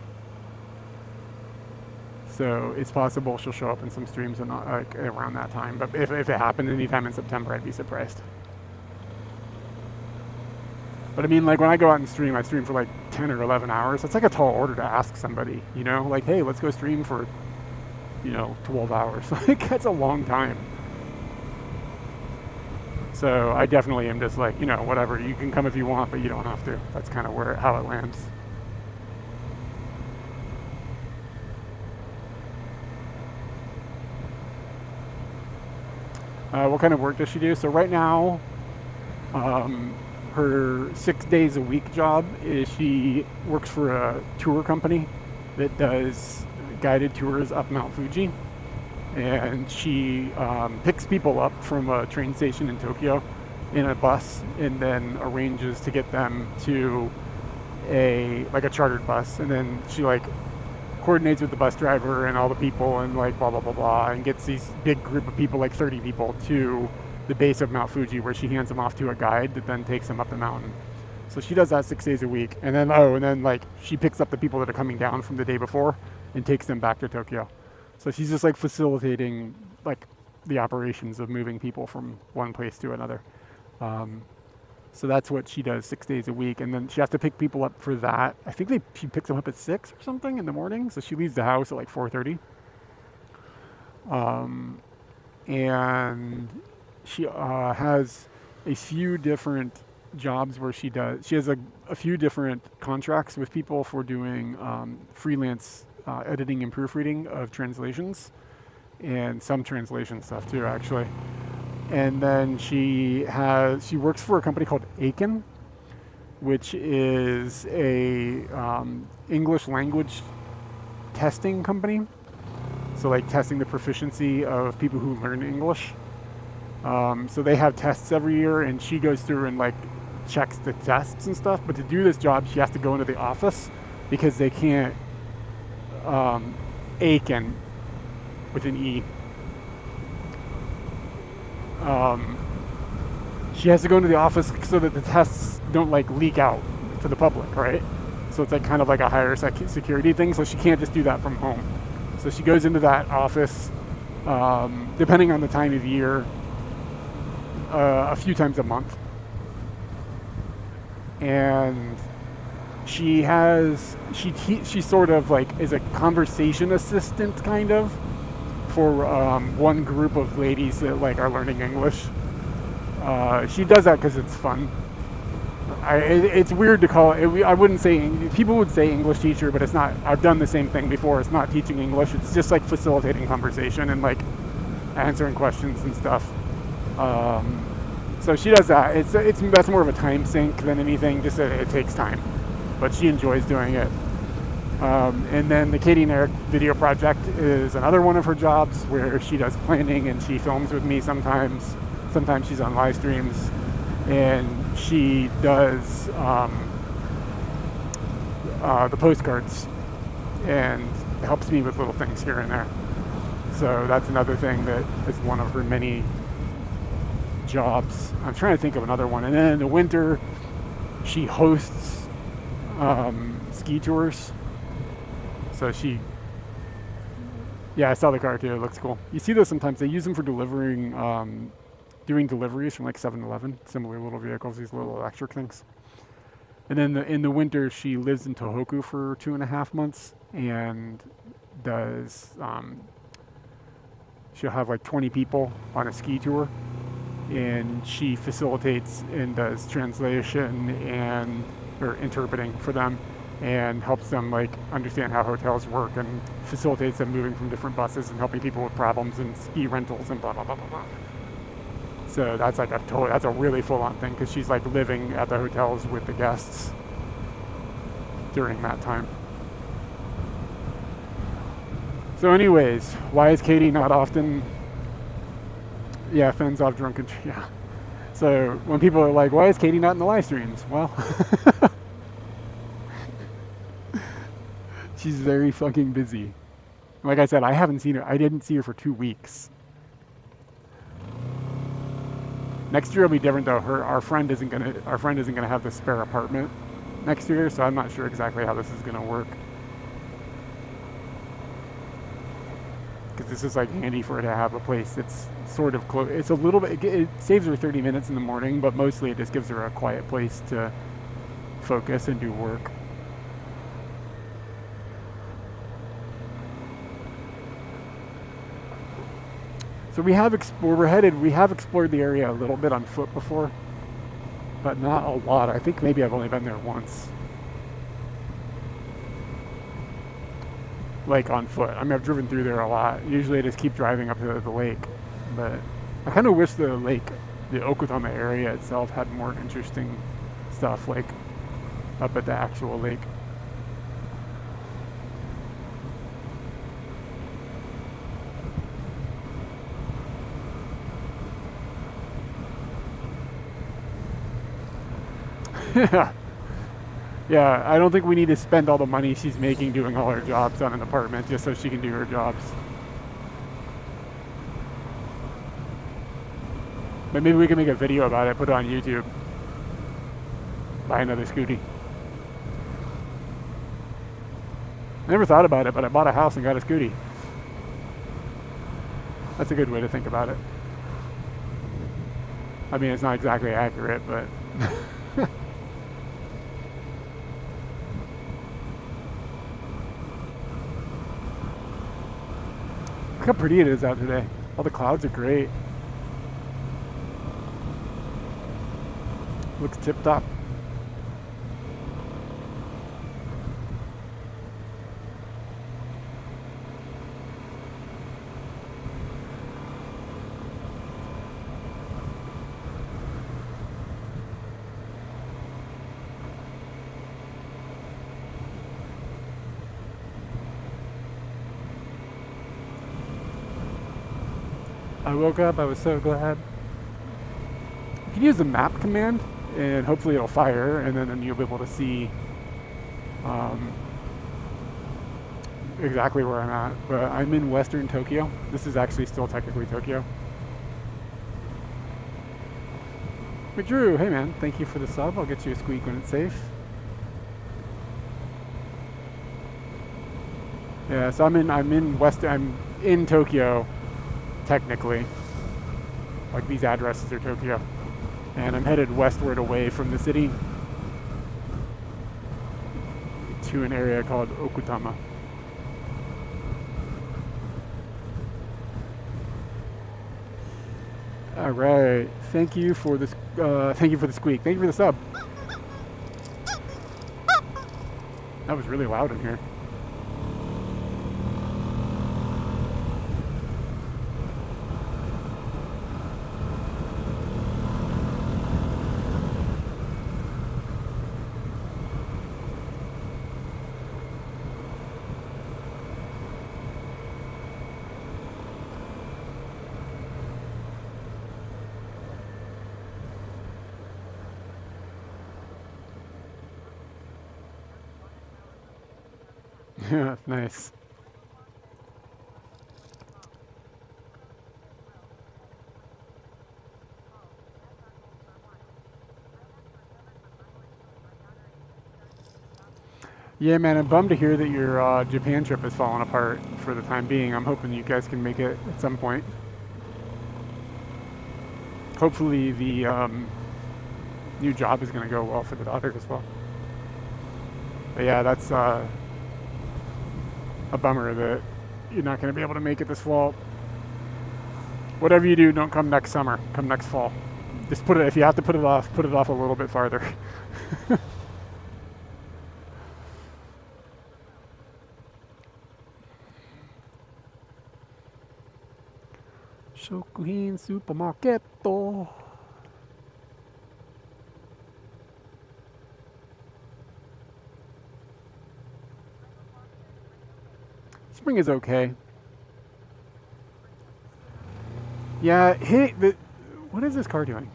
so it's possible she'll show up in some streams and like around that time. But if it happened anytime in September, I'd be surprised. But I mean, like when I go out and stream, I stream for like 10 or 11 hours. That's like a tall order to ask somebody, like, hey, let's go stream for 12 hours. Like that's a long time. So I definitely am just like, whatever, you can come if you want, but you don't have to. That's kind of how it lands. What kind of work does she do? So right now, her 6 days a week job is she works for a tour company that does guided tours up Mount Fuji. And she picks people up from a train station in Tokyo in a bus and then arranges to get them to a chartered bus, and then she like coordinates with the bus driver and all the people and like blah blah blah blah, and gets these big group of people, like 30 people, to the base of Mount Fuji, where she hands them off to a guide that then takes them up the mountain. So she does that 6 days a week, and then like she picks up the people that are coming down from the day before and takes them back to Tokyo. So she's just like facilitating like the operations of moving people from one place to another. So that's what she does 6 days a week, and then she has to pick people up for that. I think she picks them up at 6 or something in the morning. So she leaves the house at like 4:30, and she has a few different jobs where she has a few different contracts with people for doing freelance editing and proofreading of translations and some translation stuff too, actually. And then she works for a company called Aiken, which is a English language testing company. So like testing the proficiency of people who learn English. So they have tests every year, and she goes through and like checks the tests and stuff. But to do this job, she has to go into the office because they can't Aiken with an E. She has to go into the office so that the tests don't like leak out to the public, right? So it's like kind of like a higher security thing. So she can't just do that from home. So she goes into that office, depending on the time of year, a few times a month. And she sort of like is a conversation assistant kind of for one group of ladies that like are learning English. She does that because it's fun. It's weird to call it. I wouldn't say, people would say English teacher, but it's not. I've done the same thing before. It's not teaching English. It's just like facilitating conversation and like answering questions and stuff. So she does that. That's more of a time sink than anything. Just that it takes time, but she enjoys doing it. And then the Katie and Eric video project is another one of her jobs where she does planning and she films with me sometimes. Sometimes she's on live streams, and she does the postcards and helps me with little things here and there. So that's another thing that is one of her many jobs. I'm trying to think of another one. And then in the winter, she hosts ski tours. So I saw the car too. It looks cool. You see those sometimes. They use them for delivering, doing deliveries from like 7-Eleven, similar little vehicles, these little electric things. And then in the winter, she lives in Tohoku for 2.5 months and does, she'll have like 20 people on a ski tour, and she facilitates and does translation or interpreting for them, and helps them like understand how hotels work and facilitates them moving from different buses and helping people with problems and ski rentals and blah blah blah blah blah. So that's like that's a really full-on thing because she's like living at the hotels with the guests during that time. So anyways, why is Katie not often fends off drunken So when people are like, why is Katie not in the live streams? Well, she's very fucking busy. Like I said, I haven't seen her. I didn't see her for 2 weeks. Next year will be different though. Our friend isn't gonna have the spare apartment next year, so I'm not sure exactly how this is gonna work. Because this is like handy for her to have a place that's sort of close. It's a little bit. It saves her 30 minutes in the morning, but mostly it just gives her a quiet place to focus and do work. So we have explored the area a little bit on foot before, but not a lot. I think maybe I've only been there once. Like on foot. I mean, I've driven through there a lot. Usually I just keep driving up to the lake, but I kind of wish the okutama area itself had more interesting stuff, like up at the actual lake. Yeah, I don't think we need to spend all the money she's making doing all her jobs on an apartment just so she can do her jobs. But maybe we can make a video about it, put it on YouTube. Buy another scooty. I never thought about it, but I bought a house and got a scooty. That's a good way to think about it. I mean, it's not exactly accurate, but... Look how pretty it is out today. All the clouds are great. Looks tip top. I woke up, I was so glad. You can use the map command and hopefully it'll fire, and then you'll be able to see exactly where I'm at. But I'm in Western Tokyo. This is actually still technically Tokyo. McDrew, hey man, thank you for the sub. I'll get you a squeak when it's safe. Yeah, so I'm in Tokyo, technically. Like these addresses are Tokyo. And I'm headed westward away from the city to an area called Okutama. All right, thank you for this. Thank you for the squeak. Thank you for the sub. That was really loud in here. Yeah, nice. Yeah, man, I'm bummed to hear that your Japan trip has fallen apart for the time being. I'm hoping you guys can make it at some point. Hopefully the new job is going to go well for the daughter as well. But yeah, that's a bummer that you're not going to be able to make it this fall. Whatever you do, don't come next summer. Come next fall. Just put it, if you have to put it off a little bit farther. Shokuhin supermarket. Spring is okay. Yeah, what is this car doing?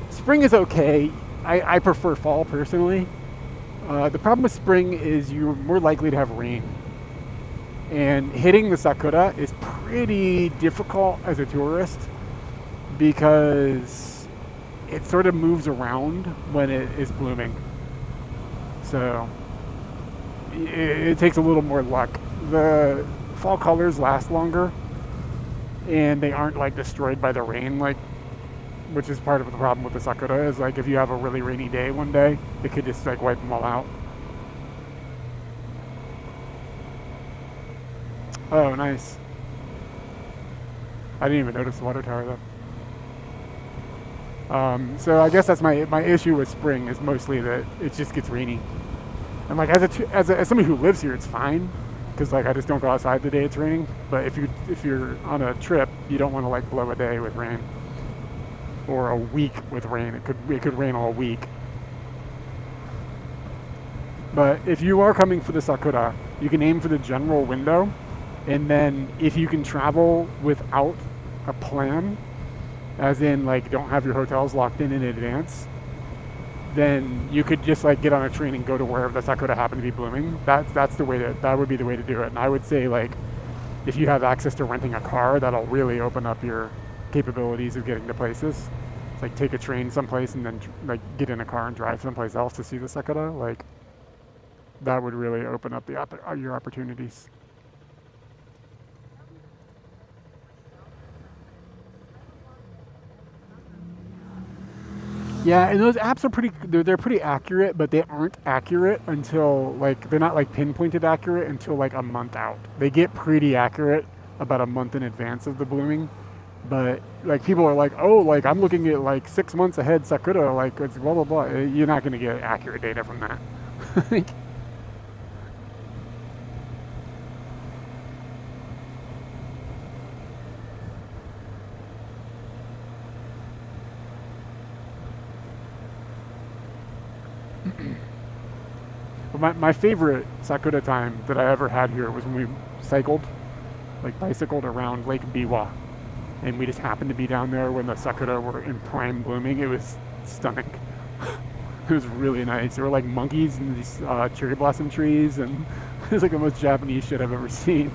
Spring is okay. I prefer fall personally. The problem with spring is you're more likely to have rain. And hitting the sakura is pretty difficult as a tourist because it sort of moves around when it is blooming. So it takes a little more luck. The fall colors last longer and they aren't like destroyed by the rain, like, which is part of the problem with the sakura is like if you have a really rainy day one day, it could just like wipe them all out. Oh, nice. I didn't even notice the water tower though. So I guess that's my issue with spring is mostly that it just gets rainy. And like as somebody who lives here, it's fine because like I just don't go outside the day it's raining. But if you're on a trip, you don't want to like blow a day with rain or a week with rain. It could rain all week. But if you are coming for the sakura, you can aim for the general window, and then if you can travel without a plan, as in like don't have your hotels locked in advance, then you could just like get on a train and go to wherever the sakura happen to be blooming. That would be the way to do it. And I would say like if you have access to renting a car, that'll really open up your capabilities of getting to places. It's like take a train someplace and then like get in a car and drive someplace else to see the sakura. Like that would really open up your opportunities. Yeah, and those apps are they're pretty accurate, but they aren't accurate until like they're not like pinpointed accurate until like a month out. They get pretty accurate about a month in advance of the blooming. But like people are like, oh, like I'm looking at like 6 months ahead sakura, like it's blah blah blah. You're not going to get accurate data from that. But my favorite sakura time that I ever had here was when we cycled, like bicycled around Lake Biwa. And we just happened to be down there when the sakura were in prime blooming. It was stunning. It was really nice. There were like monkeys in these cherry blossom trees, and it was like the most Japanese shit I've ever seen.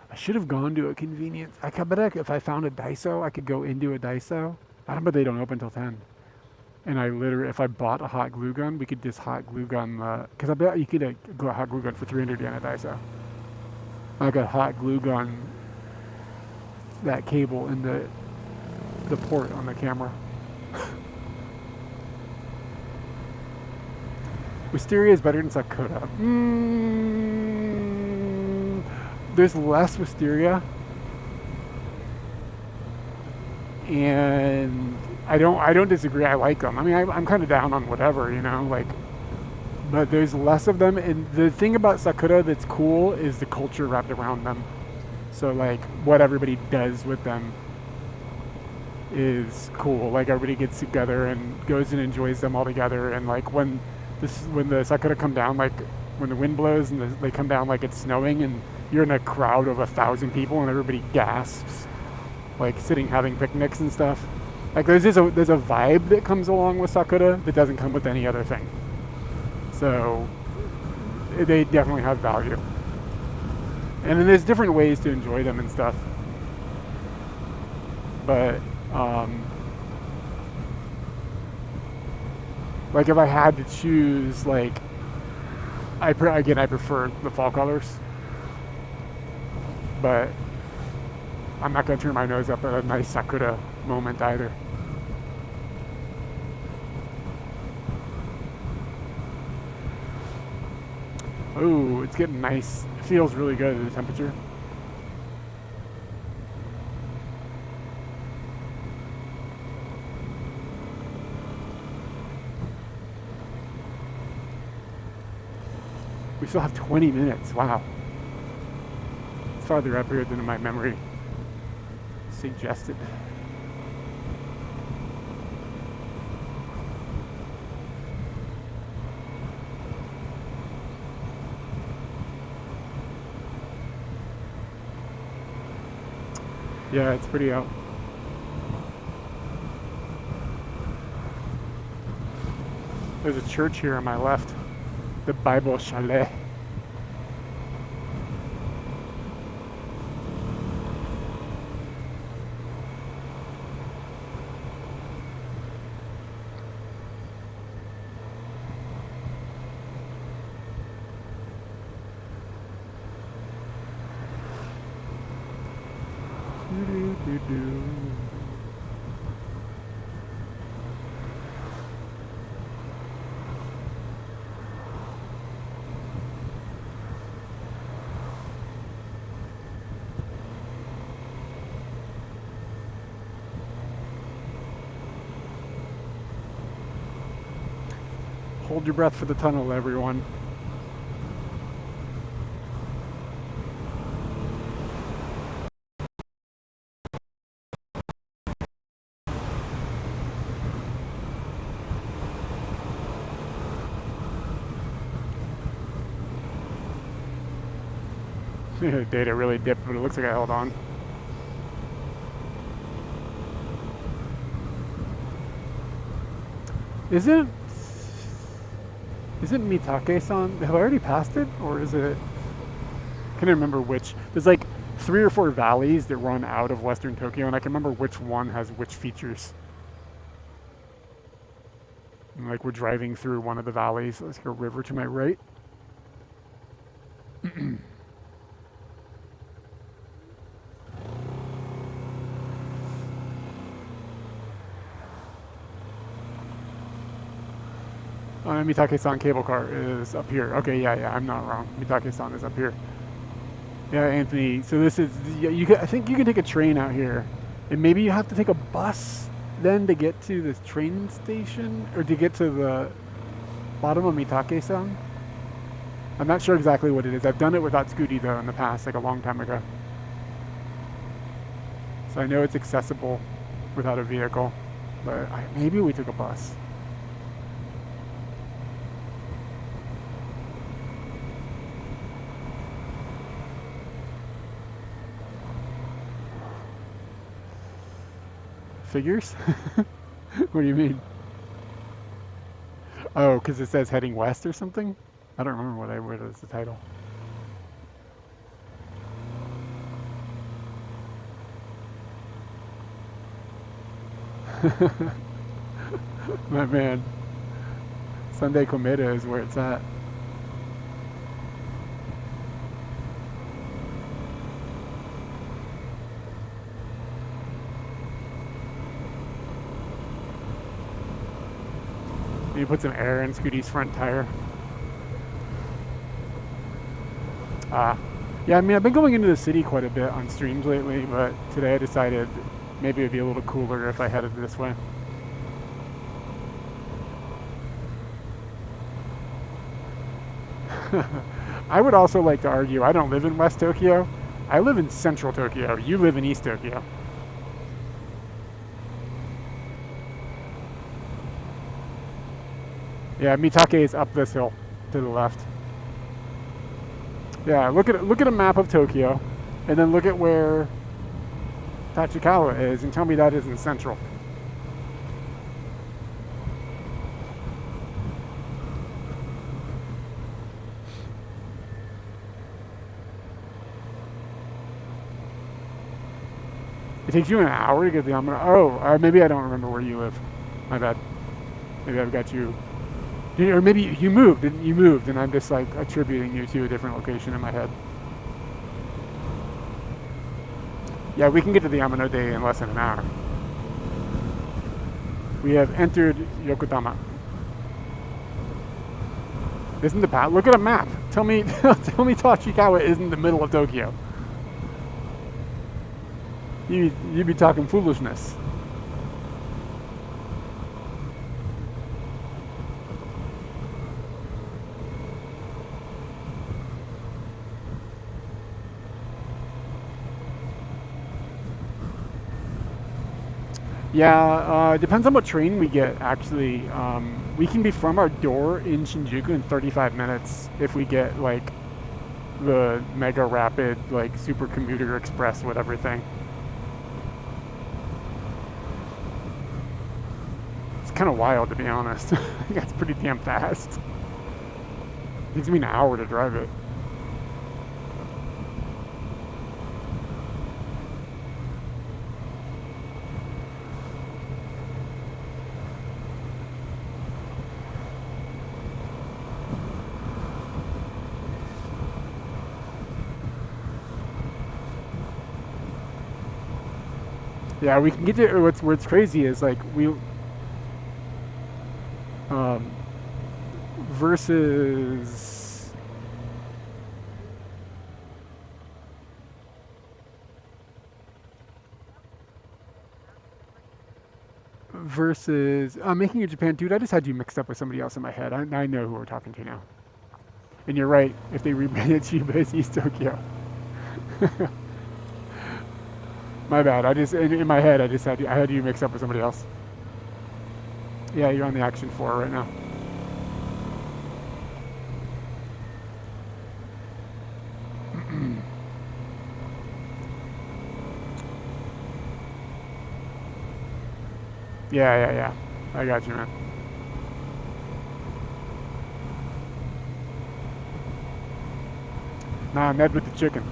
I should have gone to a convenience. I bet if I found a Daiso, I could go into a Daiso. I don't bet they don't open till 10. And I literally, if I bought a hot glue gun, we could just hot glue gun the, because I bet you could go a hot glue gun for 300 yen at Daiso. I got hot glue gun that cable in the port on the camera. Wisteria is better than Sakura. There's less wisteria, and I don't disagree. I like them. I mean, I'm kind of down on whatever, you know, like, but there's less of them. And the thing about Sakura that's cool is the culture wrapped around them. So like what everybody does with them is cool. Like everybody gets together and goes and enjoys them all together. And like when the Sakura come down, like when the wind blows and they come down like it's snowing, and you're in a crowd of 1,000 people and everybody gasps, like sitting having picnics and stuff. Like there's a vibe that comes along with Sakura that doesn't come with any other thing. So they definitely have value. And then there's different ways to enjoy them and stuff. But like if I had to choose, like I prefer the fall colors. But I'm not going to turn my nose up at a nice Sakura moment either. Oh, it's getting nice. It feels really good at the temperature. We still have 20 minutes. Wow. It's farther up here than my memory suggested. Yeah, it's pretty out. There's a church here on my left, the Bible Chalet. Hold your breath for the tunnel, everyone. Data really dipped, but it looks like I held on. Isn't Mitake-san? Have I already passed it, or is it? I can't remember which. There's like 3 or 4 valleys that run out of Western Tokyo, and I can remember which one has which features. And, like we're driving through one of the valleys. Let's go river to my right. Mitake-san cable car is up here. Okay, yeah, I'm not wrong. Mitake-san is up here. Yeah, Anthony. So this is, I think you can take a train out here, and maybe you have to take a bus then to get to this train station, or to get to the bottom of Mitake-san. I'm not sure exactly what it is. I've done it without Scooty though in the past, like a long time ago. So I know it's accessible without a vehicle, but maybe we took a bus. Figures? What do you mean? Oh, because it says heading west or something? I don't remember what is the title. My man. Sunday Komeda is where it's at. You put some air in Scooty's front tire. Yeah, I mean, I've been going into the city quite a bit on streams lately, but today I decided maybe it'd be a little cooler if I headed this way. I would also like to argue, I don't live in West Tokyo. I live in Central Tokyo. You live in East Tokyo. Yeah, Mitake is up this hill to the left. Yeah, look at a map of Tokyo, and then look at where Tachikawa is, and tell me that isn't central. It takes you an hour to get the Yamano. Oh, maybe I don't remember where you live. My bad. Maybe I've got you. Or maybe you moved, and I'm just like attributing you to a different location in my head. Yeah, we can get to the Yamano Day in less than an hour. We have entered Okutama. Isn't the path? Look at a map. Tell me Tachikawa isn't the middle of Tokyo. You'd be talking foolishness. Yeah, depends on what train we get, actually. We can be from our door in Shinjuku in 35 minutes if we get, like, the mega rapid, like, super commuter express, whatever thing. It's kind of wild, to be honest. That's pretty damn fast. It takes me an hour to drive it. Yeah, we can get to what's crazy is like versus making in Japan, dude. I just had you mixed up with somebody else in my head. I know who we're talking to now. And you're right. If they rebranded Chiba as East Tokyo. My bad. In my head, I had you mixed up with somebody else. Yeah, you're on the Action 4 right now. Yeah. I got you, man. Nah, I'm Ed with the chicken.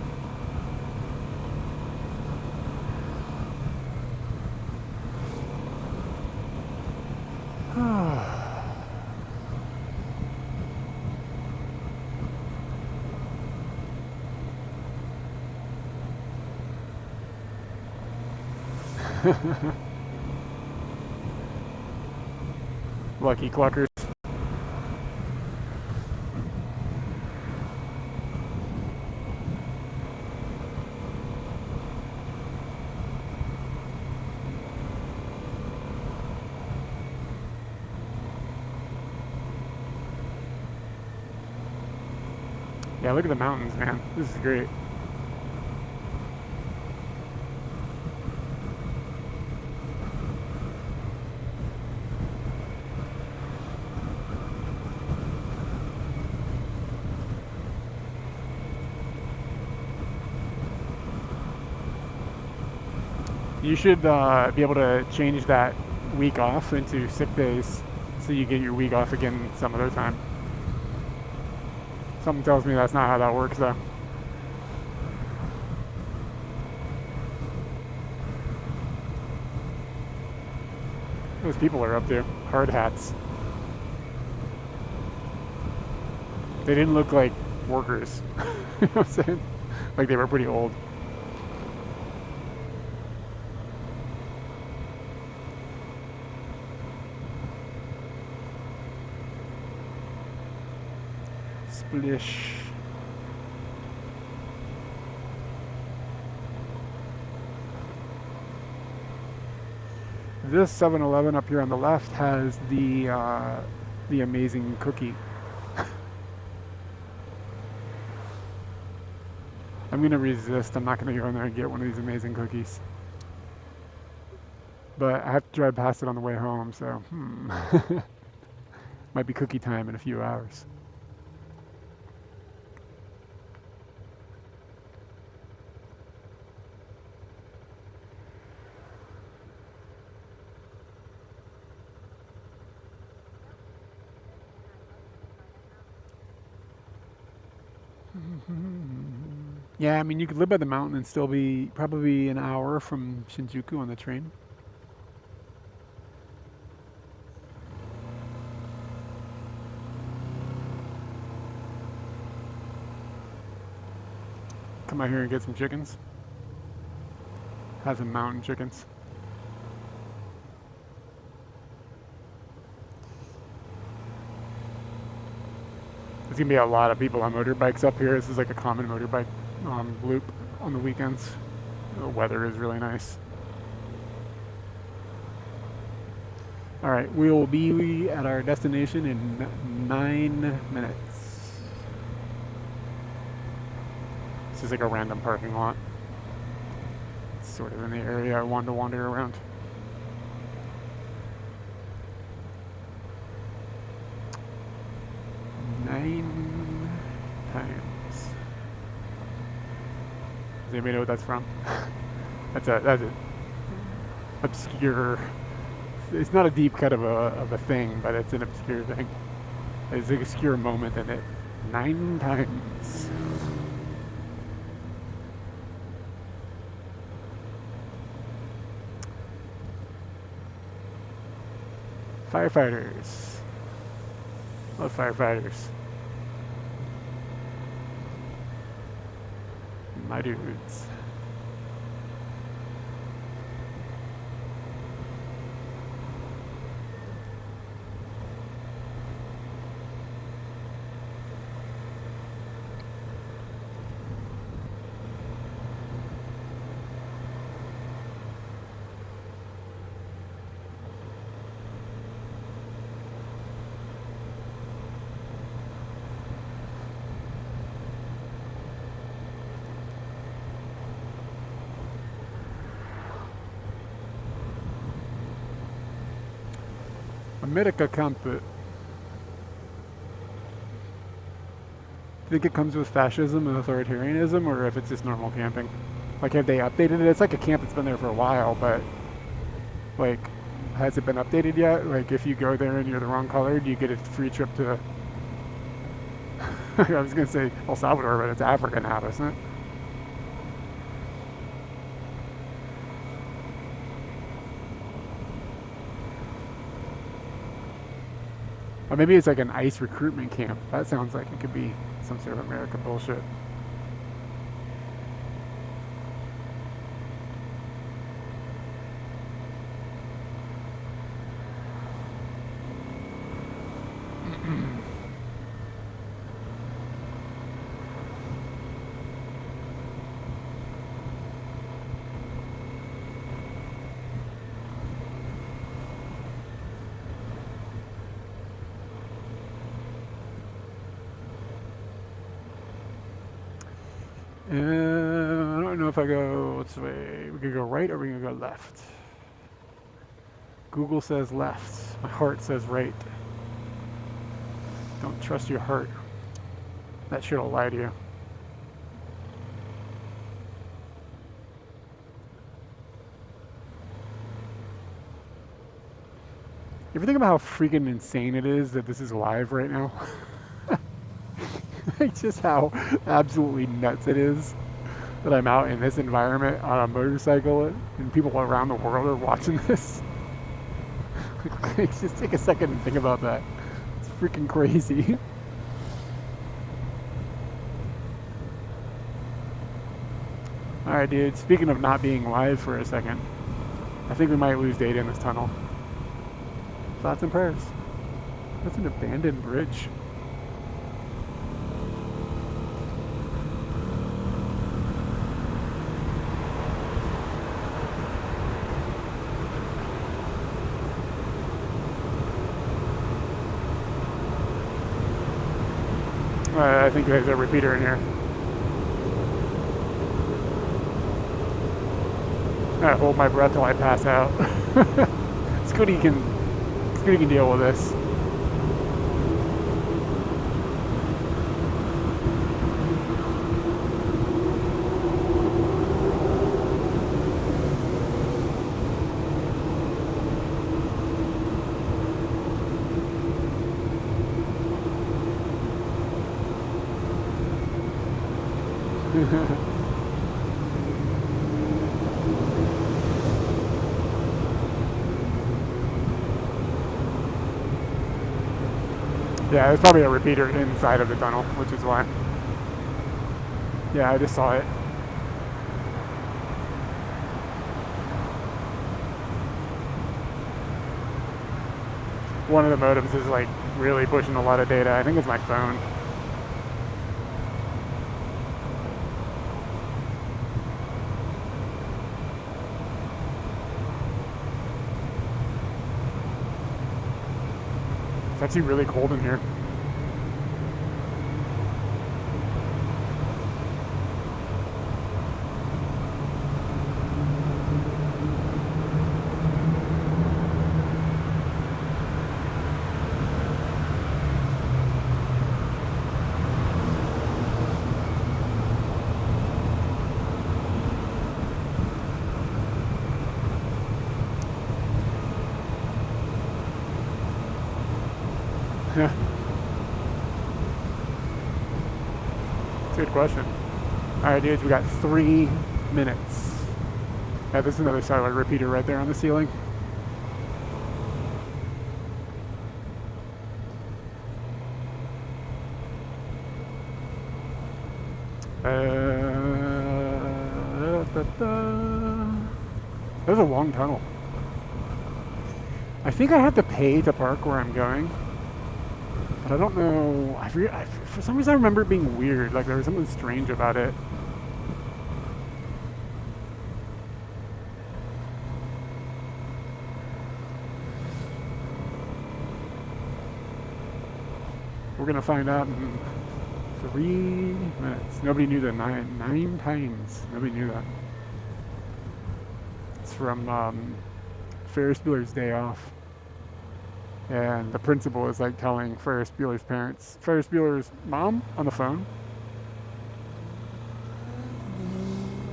Lucky cluckers. Yeah, look at the mountains, man. This is great. You should be able to change that week off into sick days so you get your week off again some other time. Something tells me that's not how that works, though. Those people are up to hard hats. They didn't look like workers. You know what I'm saying? Like they were pretty old. Splish. This 7-Eleven up here on the left has the amazing cookie. I'm gonna resist. I'm not gonna go in there and get one of these amazing cookies. But I have to drive past it on the way home, so might be cookie time in a few hours. Yeah, I mean, you could live by the mountain and still be probably an hour from Shinjuku on the train. Come out here and get some chickens. Have some mountain chickens. There's gonna be a lot of people on motorbikes up here. This is like a common motorbike loop on the weekends. The weather is really nice. All right, we will be at our destination in 9 minutes. This is like a random parking lot. It's sort of in the area I wanted to wander around. Nine times. Does anybody know what that's from? That's a obscure. It's not a deep cut of a thing, but it's an obscure thing. It's an obscure moment in it. 9 times. Firefighters. Love firefighters. My dudes. America camp. Do you think it comes with fascism and authoritarianism, or if it's just normal camping? Like, have they updated it? It's like a camp that's been there for a while, but like, has it been updated yet? Like, if you go there and you're the wrong color, do you get a free trip to I was gonna say El Salvador, but it's Africa now, isn't it? Or maybe it's like an ICE recruitment camp. That sounds like it could be some sort of American bullshit. I don't know if I go, what's the way? We could go right or we can go left. Google says left. My heart says right. Don't trust your heart. That shit'll lie to you. You ever think about how freaking insane it is that this is live right now? Like just how absolutely nuts it is that I'm out in this environment on a motorcycle and people around the world are watching this. Just take a second and think about that. It's freaking crazy. Alright, dude, speaking of not being live for a second, I think we might lose data in this tunnel. Thoughts and prayers. That's an abandoned bridge. I think there's a repeater in here. I hold my breath till I pass out. Scooty can deal with this. Yeah, there's probably a repeater inside of the tunnel, which is why. Yeah, I just saw it. One of the modems is like really pushing a lot of data. I think it's my phone. It's actually really cold in here. Yeah. That's a good question. Alright, dudes, we got 3 minutes. Yeah, there's another satellite repeater right there on the ceiling. There's a long tunnel. I think I have to pay to park where I'm going. But I don't know. For some reason I remember it being weird. Like there was something strange about it. We're gonna find out in 3 minutes. Nobody knew that. Nine times. Nobody knew that. It's from Ferris Bueller's Day Off. And the principal is like telling Ferris Bueller's mom on the phone.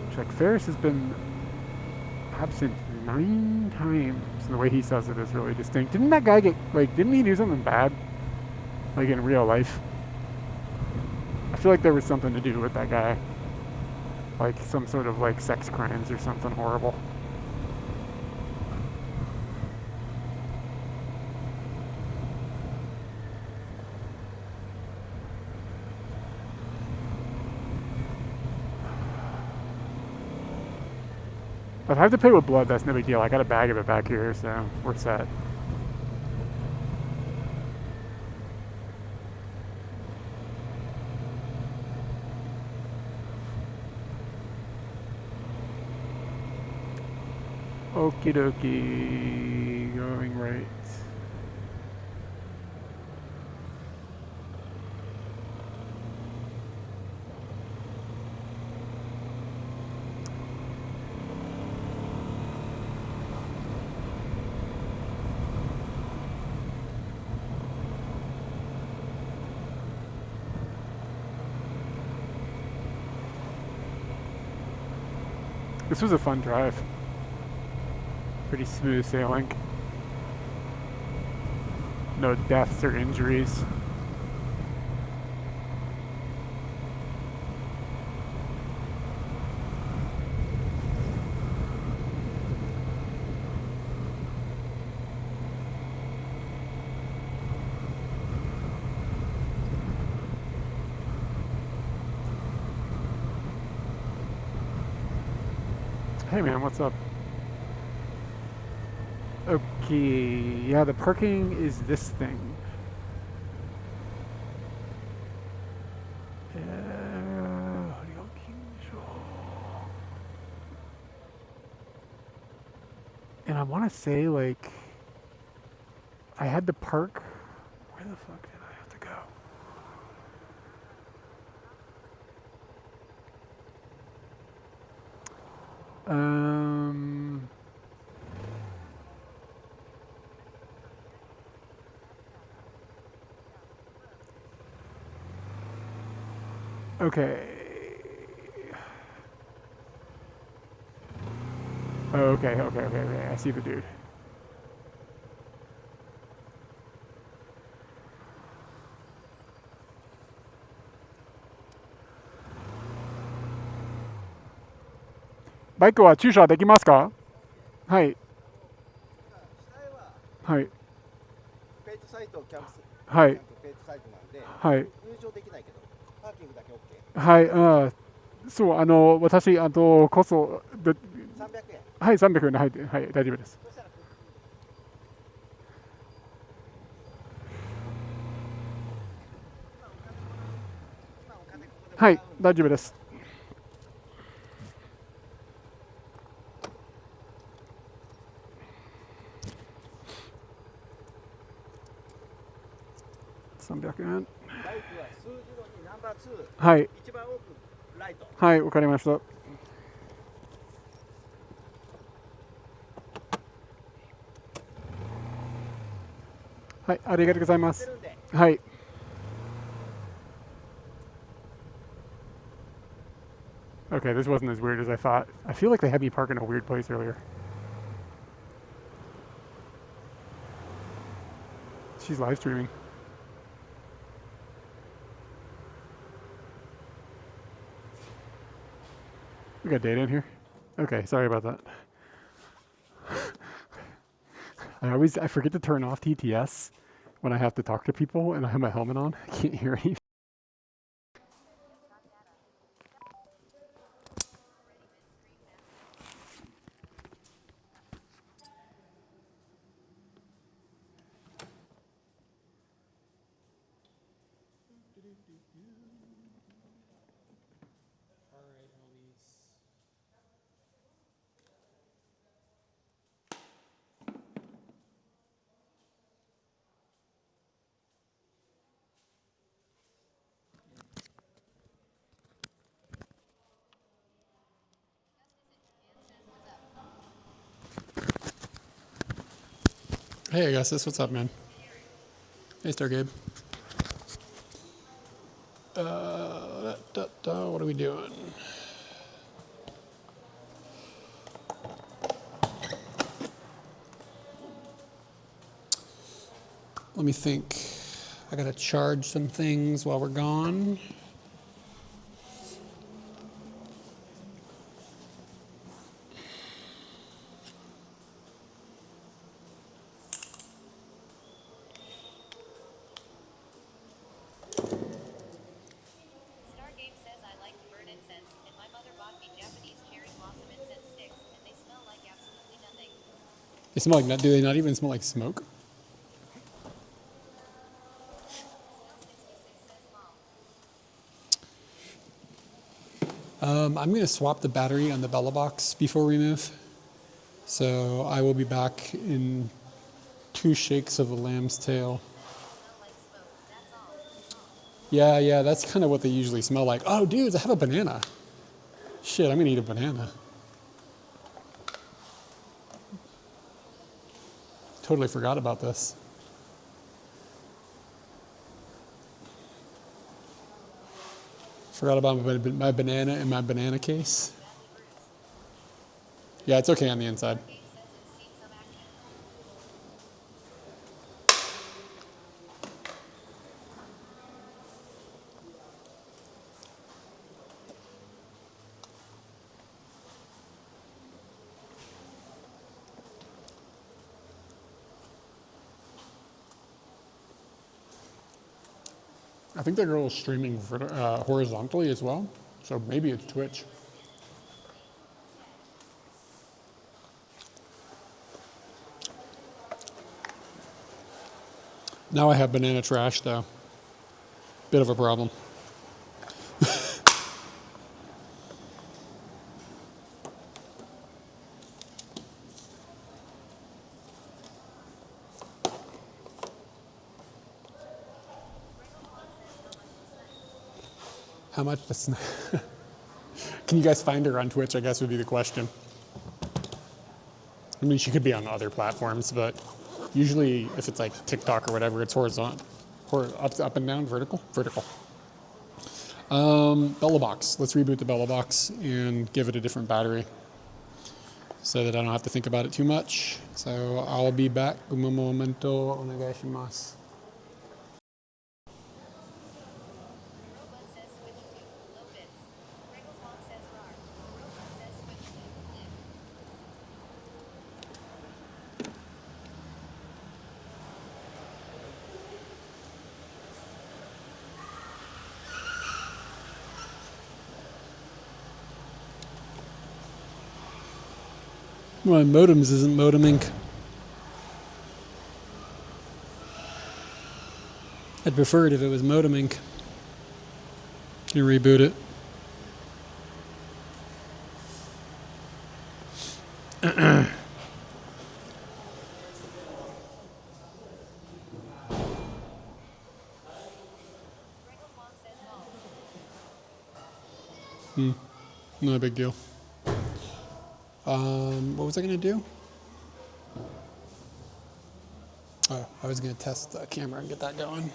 She's like, Ferris has been absent 9 times. And the way he says it is really distinct. Didn't that guy didn't he do something bad? Like in real life? I feel like there was something to do with that guy. Like some sort of like sex crimes or something horrible. If I have to pay with blood, that's no big deal. I got a bag of it back here, so we're set. Okie dokie, going right. This was a fun drive. Pretty smooth sailing. No deaths or injuries. Hey man, what's up? Okay, yeah, the parking is this thing. And I want to say, like, I had to park. Where the fuck did I have to go? Okay. Oh, okay. I see the dude. Bike は駐車できますか？はい。はい。ペイトサイトキャンプはい。ペイトサイトなんで、はい。入場できないけど、パーキングだけ OK。はい。そう、私、こそ、300円。はい、300円で入って、はい、大丈夫です。はい、大丈夫です。300円。バイクは数字の2ナンバー2。はい。一番奥ライト。はい、わかりました。はい、ありがとうございます。はい。Okay, this wasn't as weird as I thought. I feel like they had me park in a weird place earlier. She's live streaming. We got data in here? Okay, sorry about that. I forget to turn off TTS when I have to talk to people and I have my helmet on. I can't hear anything. Hey Augustus, what's up, man? Hey Stargabe. What are we doing? Let me think. I gotta charge some things while we're gone. They smell like, do they not even smell like smoke? I'm going to swap the battery on the Bella box before we move. So I will be back in 2 shakes of a lamb's tail. Yeah, that's kind of what they usually smell like. Oh, dudes, I have a banana. Shit, I'm going to eat a banana. Totally forgot about this. Forgot about my banana in my banana case. Yeah, it's okay on the inside. I think that girl is streaming horizontally as well, so maybe it's Twitch. Now I have banana trash though. Bit of a problem. How much does... Can you guys find her on Twitch, I guess would be the question. I mean, she could be on other platforms, but usually if it's like TikTok or whatever, it's horizontal. Up and down, vertical? Vertical. Bella box. Let's reboot the Bella box and give it a different battery so that I don't have to think about it too much. So I'll be back. Un momento onegaishimasu. My modems isn't modeming. I'd prefer it if it was modeming. Can you reboot it? Not a big deal. What was I going to do? Oh, I was going to test the camera and get that going.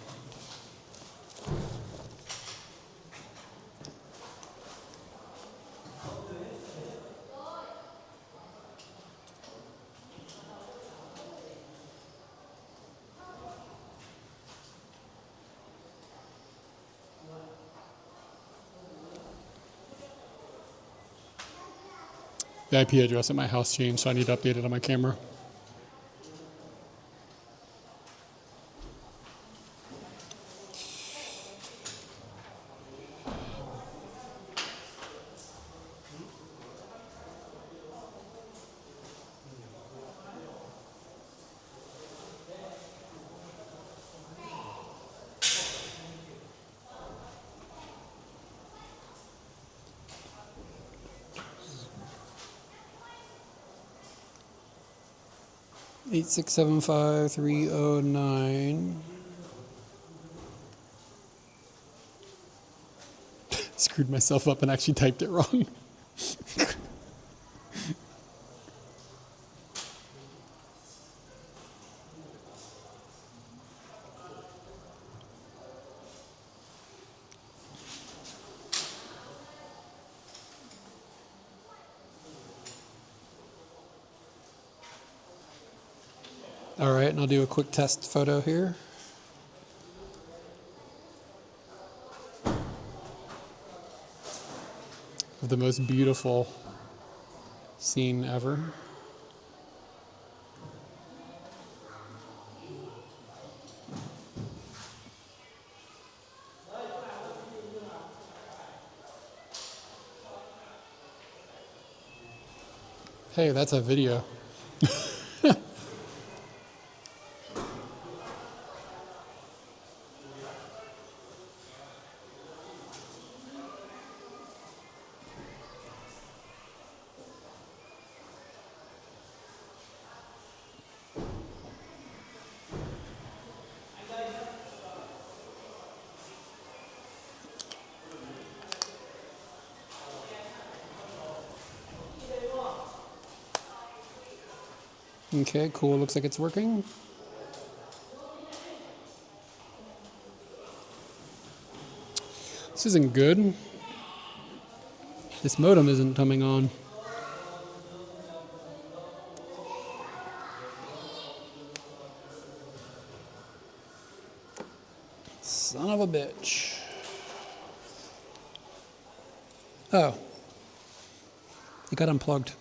The IP address at my house changed, so I need to update it on my camera. Eight 675-309. Screwed myself up and actually typed it wrong. All right, and I'll do a quick test photo here. Of the most beautiful scene ever. Hey, that's a video. Okay, cool. Looks like it's working. This isn't good. This modem isn't coming on. Son of a bitch. Oh. It got unplugged.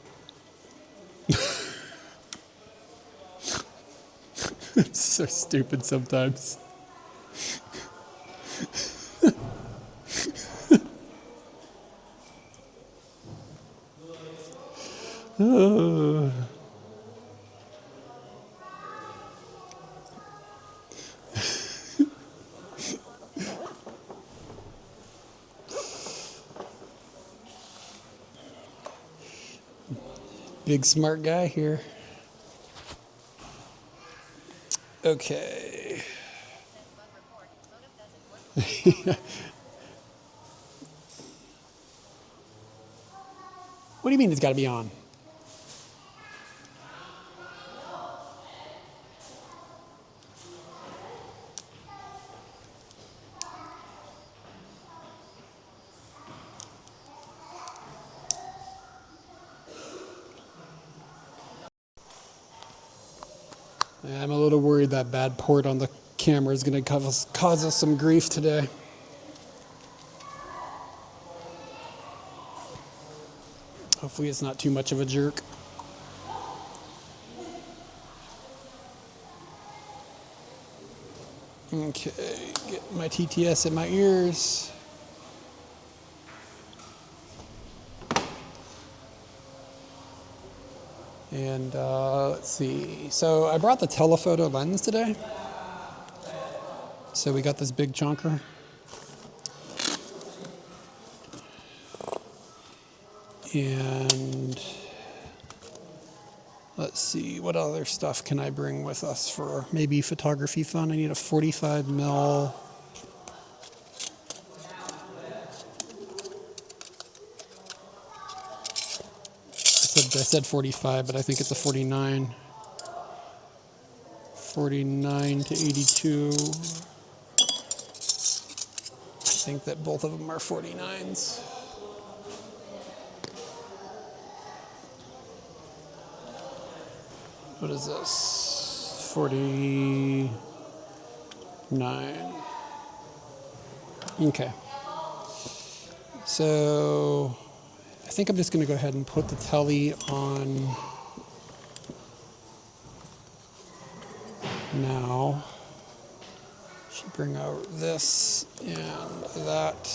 It's so stupid sometimes. Big smart guy here. Okay. What do you mean it's got to be on? Yeah, I'm a little worried that bad port on the camera is going to cause us some grief today. Hopefully it's not too much of a jerk. Okay, get my TTS in my ears. And let's see. So I brought the telephoto lens today. So we got this big chunker. And let's see, what other stuff can I bring with us for maybe photography fun? I need a 45 mil. I said 45, but I think it's a 49. 49 to 82. I think that both of them are 49s. What is this? 49. Okay. So I think I'm just going to go ahead and put the telly on now. Should bring out this and that.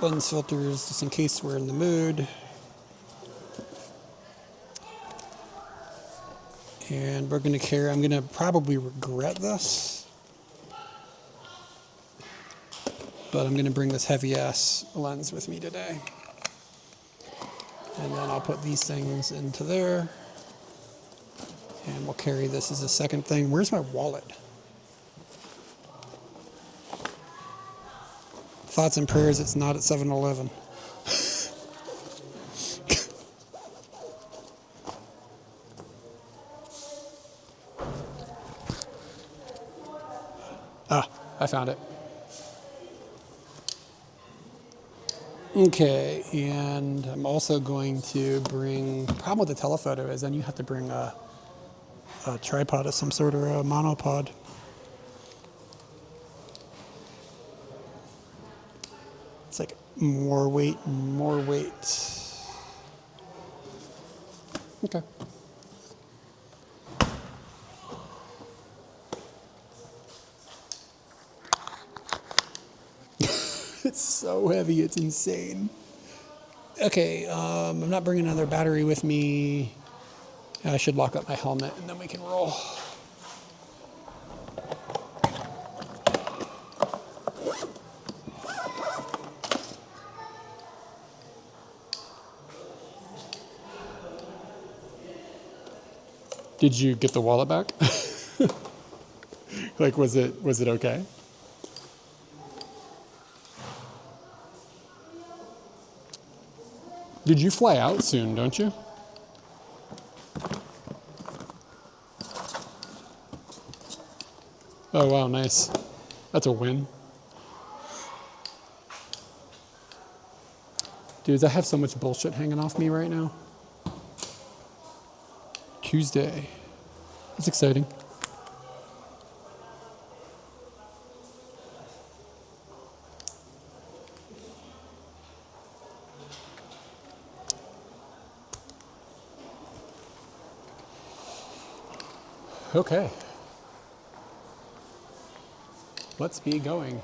Lens filters, just in case we're in the mood. And we're going to carry, I'm going to probably regret this, but I'm going to bring this heavy ass lens with me today. And then I'll put these things into there. And we'll carry this as a second thing. Where's my wallet? Thoughts and prayers, it's not at 7-Eleven. Ah, I found it. Okay, and I'm also going to bring, the problem with the telephoto is then you have to bring a tripod of some sort or a monopod. It's like more weight, more weight. Okay. It's so heavy, it's insane. Okay, I'm not bringing another battery with me. I should lock up my helmet and then we can roll. Did you get the wallet back? Like, was it okay? Did you fly out soon, don't you? Oh, wow, nice. That's a win. Dudes, I have so much bullshit hanging off me right now. Tuesday. It's exciting. Okay. Let's be going.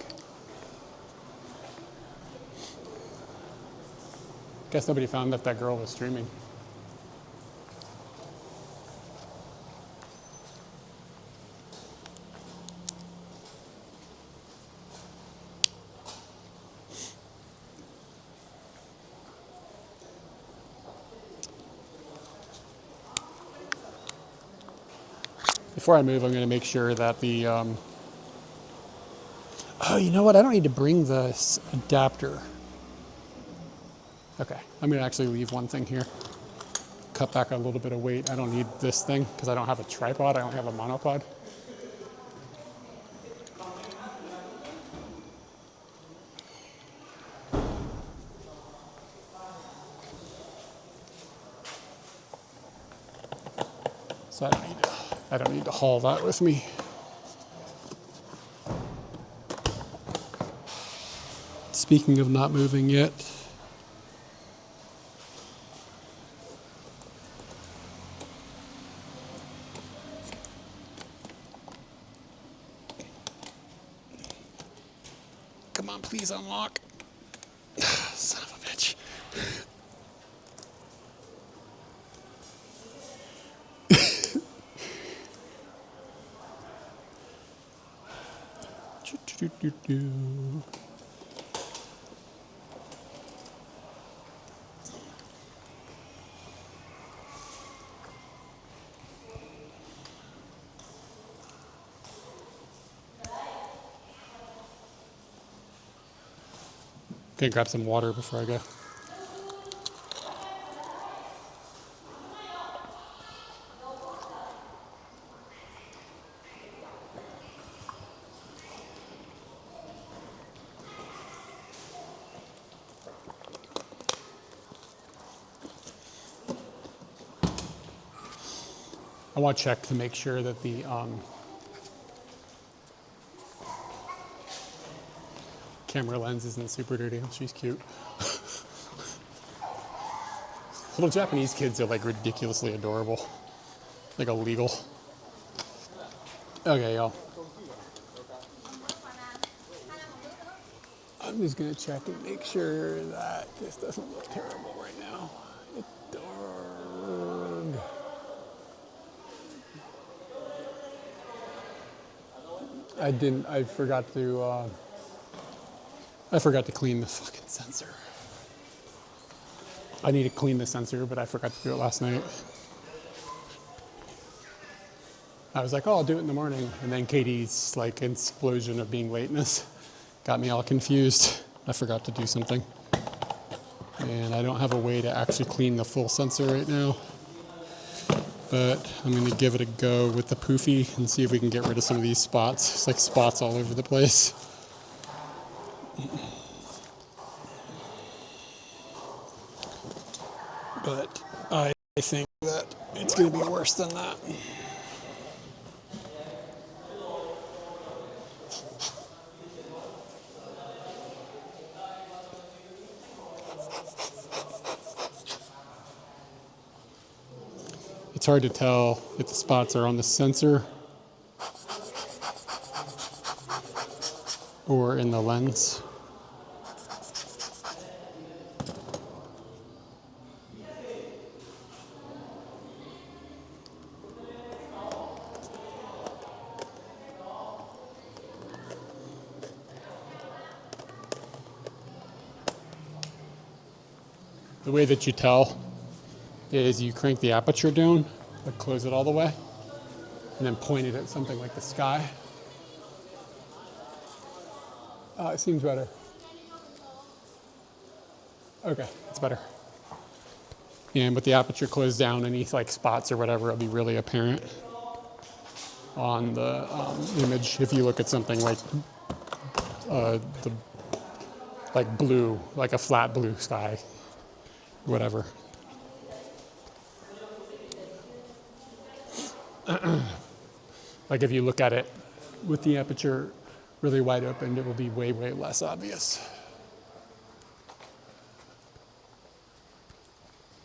Guess nobody found that girl was streaming. Before I move, I'm going to make sure that the... Oh, you know what? I don't need to bring this adapter. Okay, I'm going to actually leave one thing here. Cut back a little bit of weight. I don't need this thing because I don't have a tripod. I only have a monopod. So I don't need to haul that with me. Speaking of not moving yet, come on, please unlock. Son of a bitch. Okay, grab some water before I go. I want to check to make sure that the camera lens isn't super dirty. She's cute. Little Japanese kids are like ridiculously adorable. Like illegal. Okay, y'all. I'm just gonna check and make sure that this doesn't look terrible right now. It's dark. I forgot to clean the fucking sensor. I need to clean the sensor, but I forgot to do it last night. I was like, oh, I'll do it in the morning. And then Katie's like explosion of being lateness got me all confused. I forgot to do something. And I don't have a way to actually clean the full sensor right now. But I'm gonna give it a go with the poofy and see if we can get rid of some of these spots. It's like spots all over the place. But I think that it's gonna be worse than that. It's hard to tell if the spots are on the sensor or in the lens. The way that you tell is you crank the aperture down, like close it all the way, and then point it at something like the sky. It seems better. Okay, it's better. And with the aperture closed down, any like spots or whatever will be really apparent on the image. If you look at something like blue, like a flat blue sky, whatever. Like if you look at it with the aperture really wide open, it will be way, way less obvious.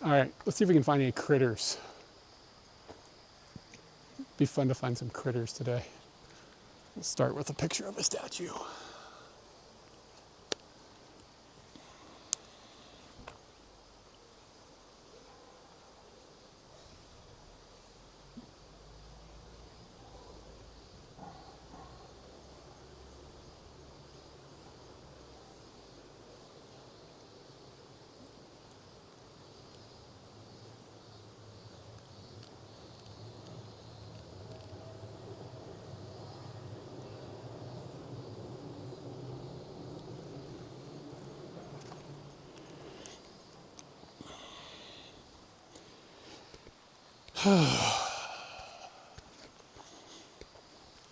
All right, let's see if we can find any critters. Be fun to find some critters today. We'll start with a picture of a statue.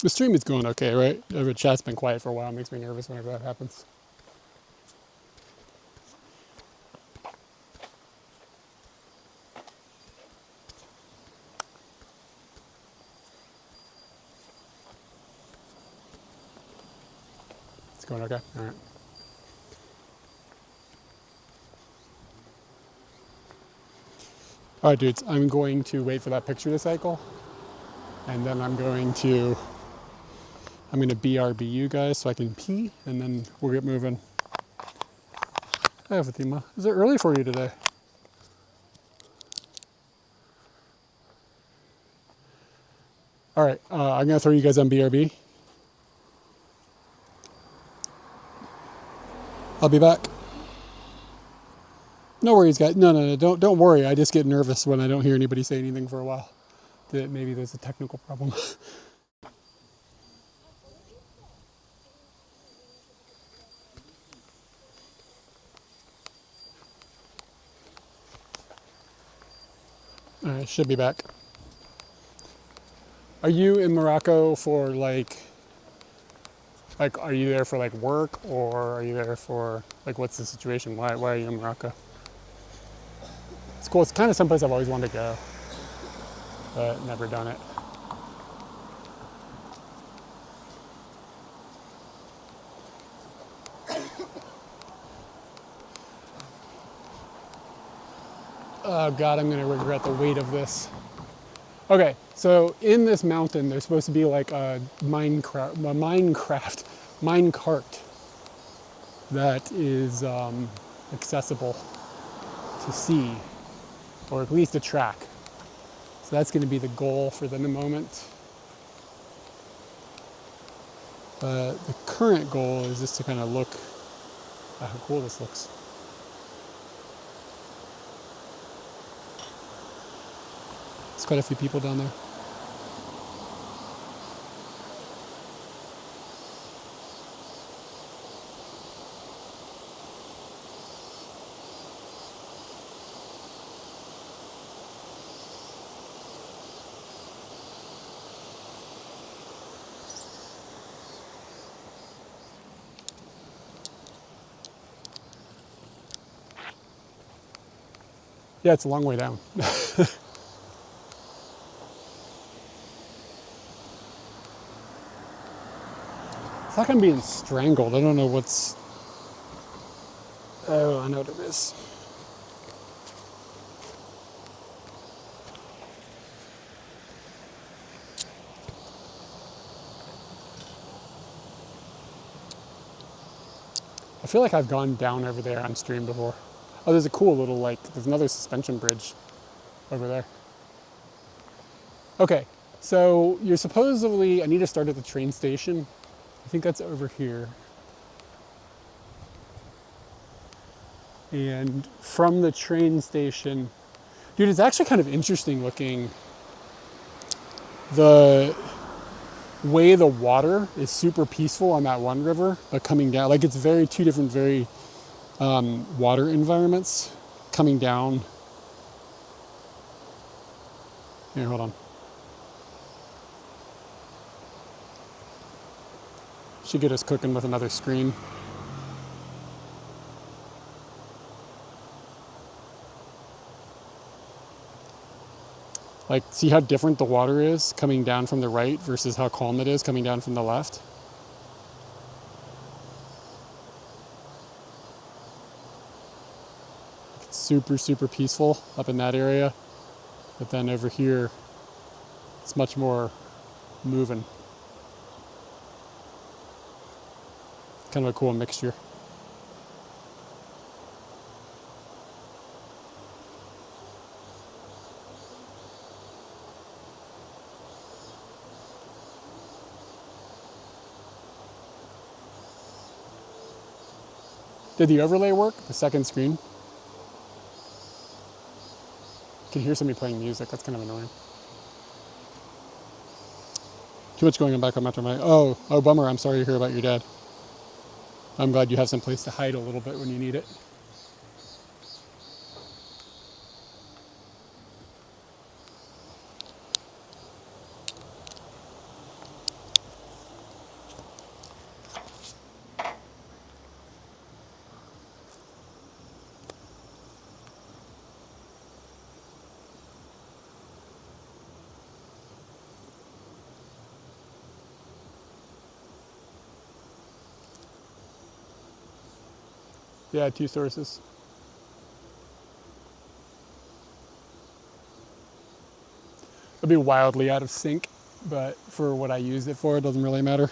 The stream is going okay, right? The chat's been quiet for a while. It makes me nervous whenever that happens. It's going okay? All right. All right, dudes, I'm going to wait for that picture to cycle. And then I'm going to BRB you guys so I can pee, and then we'll get moving. Hey, Fatima, is it early for you today? All right, I'm gonna throw you guys on BRB. I'll be back. No worries, guys. No, don't worry. I just get nervous when I don't hear anybody say anything for a while. That maybe there's a technical problem. All right, should be back. Are you in Morocco for like, are you there for like work, or are you there for like, what's the situation? Why are you in Morocco? It's cool. It's kind of someplace I've always wanted to go, but never done it. Oh God, I'm gonna regret the weight of this. Okay, so in this mountain, there's supposed to be like a minecart that is accessible to see, or at least a track. So that's gonna be the goal for the moment. The current goal is just to kind of look at how cool this looks. There's quite a few people down there. Yeah, it's a long way down. It's like I'm being strangled. I don't know what's... Oh, I know what it is. I feel like I've gone down over there on stream before. Oh, there's a cool little, like, there's another suspension bridge over there. Okay, so you're supposedly, I need to start at the train station. I think that's over here. And from the train station, dude, it's actually kind of interesting looking. The way the water is super peaceful on that one river, but coming down, like it's two different water environments coming down. Here, hold on. Should get us cooking with another screen. Like, see how different the water is coming down from the right versus how calm it is coming down from the left? It's super, super peaceful up in that area. But then over here, it's much more moving. Kind of a cool mixture. Did the overlay work? The second screen? You can hear somebody playing music. That's kind of annoying. Too much going on back on after my... Oh, bummer. I'm sorry to hear about your dad. I'm glad you have some place to hide a little bit when you need it. Yeah, 2 sources. It'll be wildly out of sync, but for what I use it for, it doesn't really matter.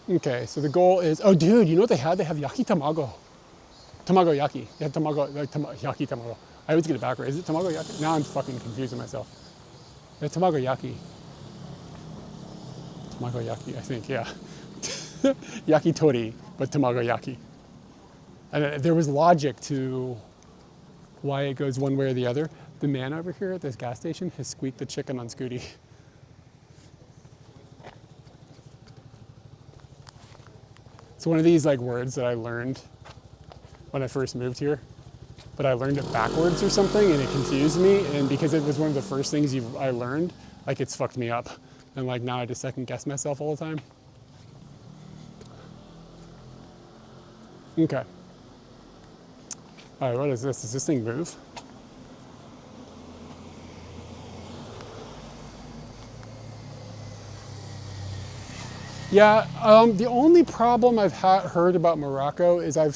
Okay, so the goal is, oh dude, you know what they have? They have yaki tamago. Tamago yaki. They have tamago, like yaki tamago. I always get it backwards. Is it tamago yaki? Now I'm fucking confusing myself. It's tamago yaki. Tamago yaki, I think, yeah. Yakitori, but tamago yaki. And there was logic to why it goes one way or the other. The man over here at this gas station has squeaked the chicken on Scooty. It's one of these like words that I learned when I first moved here, but I learned it backwards or something and it confused me. And because it was one of the first things I learned, like it's fucked me up. And like now I just second guess myself all the time. Okay. All right, what is this? Does this thing move? Yeah, the only problem I've heard about Morocco is I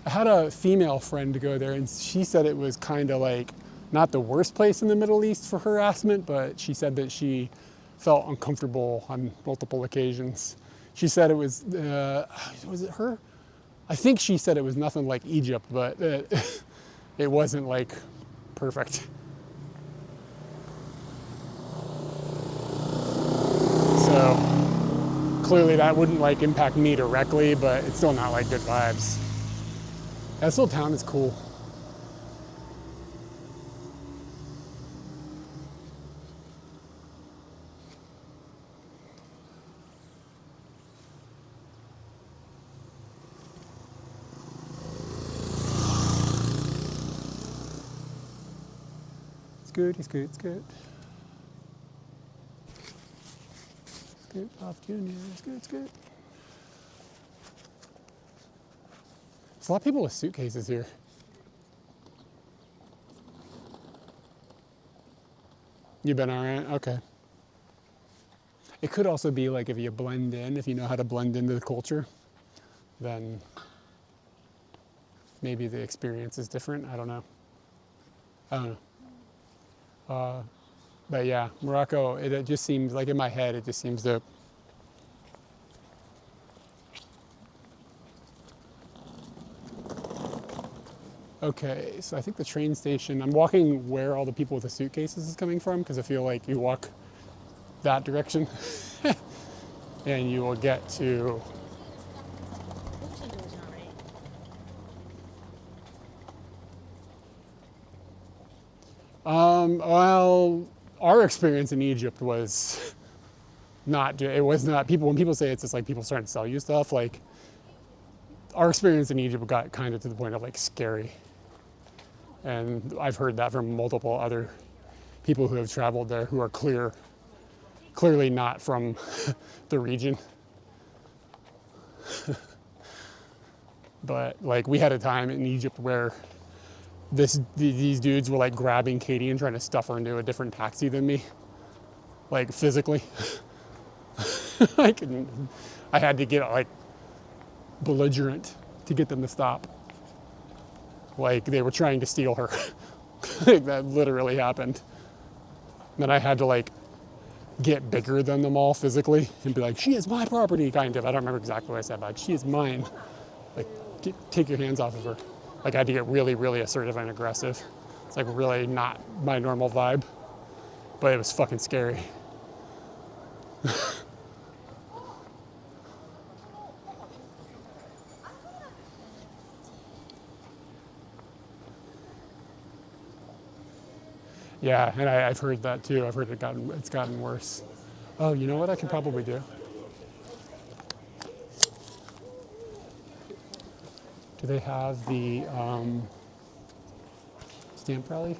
had a female friend go there and she said it was kind of like not the worst place in the Middle East for harassment, but she said that she felt uncomfortable on multiple occasions. She said it was it her? I think she said it was nothing like Egypt, but it wasn't like perfect. So clearly that wouldn't like impact me directly, but it's still not like good vibes. This little town is cool. It's good, it's good, it's good. Good, Pop Junior, it's good, it's good. There's a lot of people with suitcases here. You've been all right? Okay. It could also be like if you blend in, if you know how to blend into the culture, then maybe the experience is different. I don't know. But yeah, Morocco, it just seems like in my head, it just seems to. Okay, so I think the train station, I'm walking where all the people with the suitcases is coming from because I feel like you walk that direction and you will get to. Well, our experience in Egypt was not, it was not, people, when people say it's just like people starting to sell you stuff, like our experience in Egypt got kind of to the point of like scary. And I've heard that from multiple other people who have traveled there who are clear clearly not from the region. But like we had a time in Egypt where these dudes were like grabbing Katie and trying to stuff her into a different taxi than me, like physically. I had to get like belligerent to get them to stop. Like they were trying to steal her. Like that literally happened. Then I had to like get bigger than them all physically and be like, she is my property, kind of. I don't remember exactly what I said, but she is mine. Like, take your hands off of her. Like I had to get really, really assertive and aggressive. It's like really not my normal vibe, but it was fucking scary. Yeah, and I've heard that too. I've heard it's gotten worse. Oh, you know what I can probably do? Do they have the stamp rally?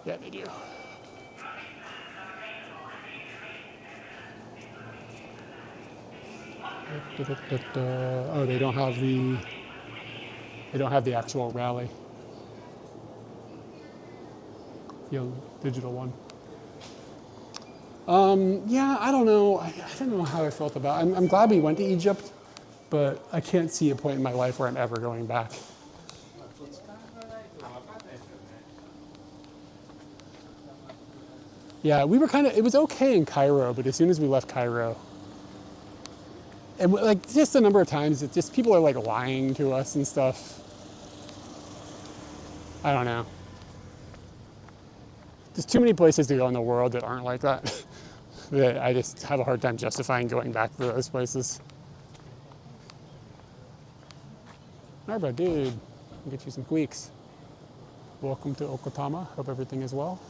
Yeah, they do. Oh, they don't have the actual rally. The digital one. Yeah, I don't know. I don't know how I felt about it. I'm glad we went to Egypt, but I can't see a point in my life where I'm ever going back. Yeah, we were it was okay in Cairo, but as soon as we left Cairo, and like just a number of times, it's just people are like lying to us and stuff. I don't know. There's too many places to go in the world that aren't like that. That I just have a hard time justifying going back to those places. Narba, dude, I'll get you some tweaks. Welcome to Okutama. Hope everything is well.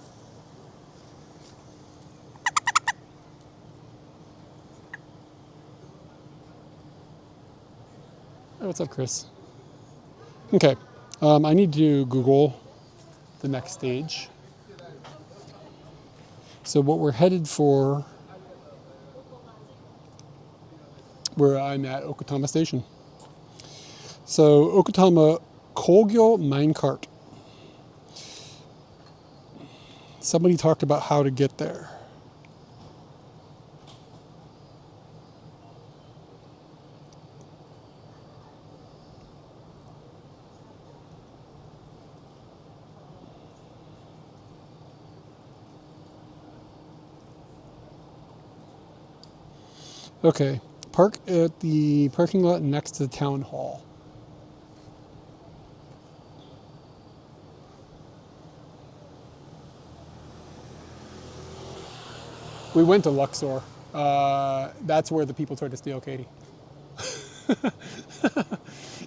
Hey, what's up, Chris? Okay, I need to Google the next stage. So what we're headed for, where I'm at Okutama Station. So Okutama Kogyo minecart. Somebody talked about how to get there. Okay, park at the parking lot next to the town hall. We went to Luxor. That's where the people tried to steal Katie.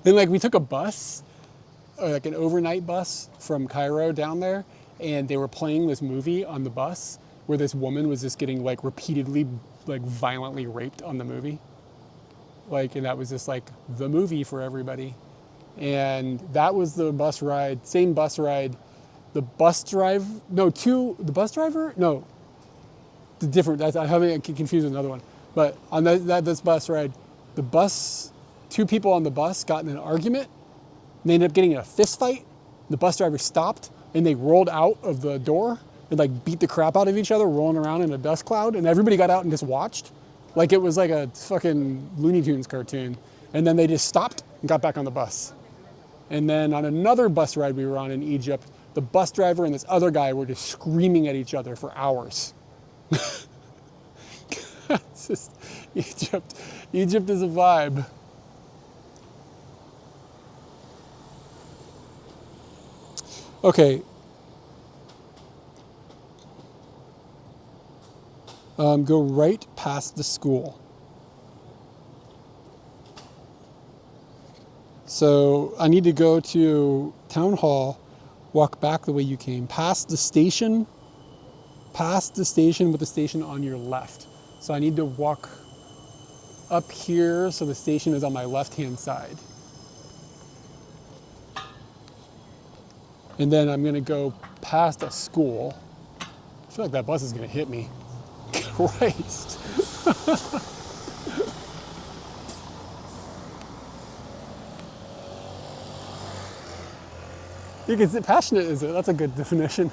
And like we took a bus, like an overnight bus from Cairo down there, and they were playing this movie on the bus where this woman was just getting like repeatedly like violently raped on the movie. Like, and that was just like the movie for everybody. And that was the bus ride, same bus ride. The bus driver, the different, I'm having it confused with another one. But on this bus ride, two people on the bus got in an argument, and they ended up getting in a fist fight. The bus driver stopped, and they rolled out of the door and like beat the crap out of each other, rolling around in a dust cloud, and everybody got out and just watched. Like it was like a fucking Looney Tunes cartoon. And then they just stopped and got back on the bus. And then on another bus ride we were on in Egypt, the bus driver and this other guy were just screaming at each other for hours. It's just, Egypt is a vibe. Okay. Go right past the school. So I need to go to town hall, walk back the way you came, past the station with the station on your left. So I need to walk up here so the station is on my left-hand side. And then I'm gonna go past a school. I feel like that bus is gonna hit me. Christ. You can say passionate, is it? That's a good definition.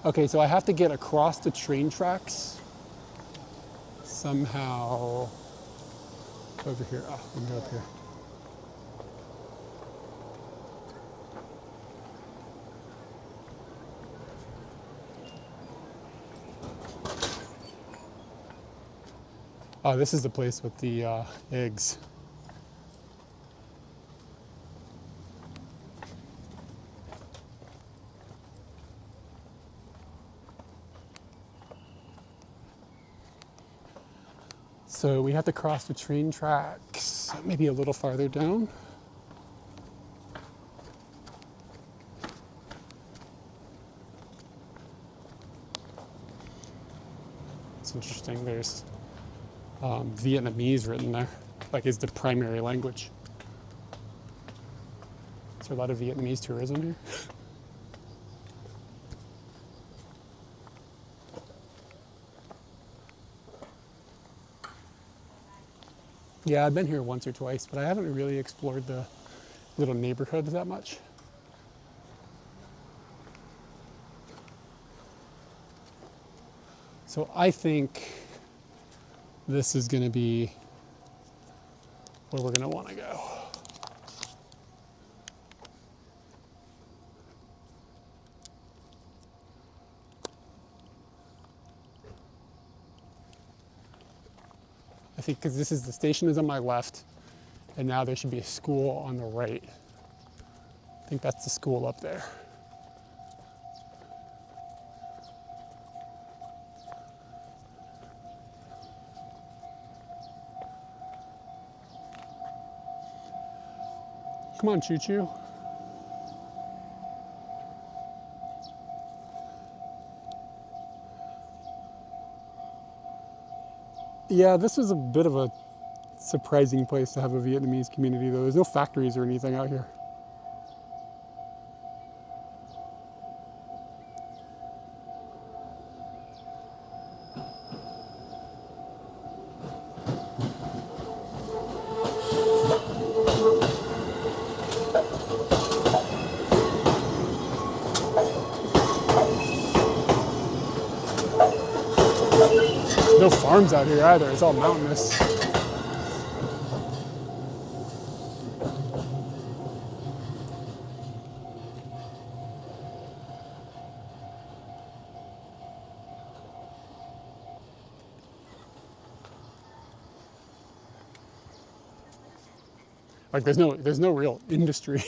Okay, so I have to get across the train tracks somehow over here. Oh, we can go up here. Oh, this is the place with the eggs. So we have to cross the train tracks, maybe a little farther down. It's interesting, there's Vietnamese written there, like it's the primary language. Is there a lot of Vietnamese tourism here? Yeah, I've been here once or twice, but I haven't really explored the little neighborhood that much. So I think this is going to be where we're going to want to go. I think because this is the station is on my left, and now there should be a school on the right. I think that's the school up there. Come on, Choo Choo. Yeah, this is a bit of a surprising place to have a Vietnamese community, though. There's no factories or anything out here. No farms out here either, it's all mountainous. Like there's no real industry.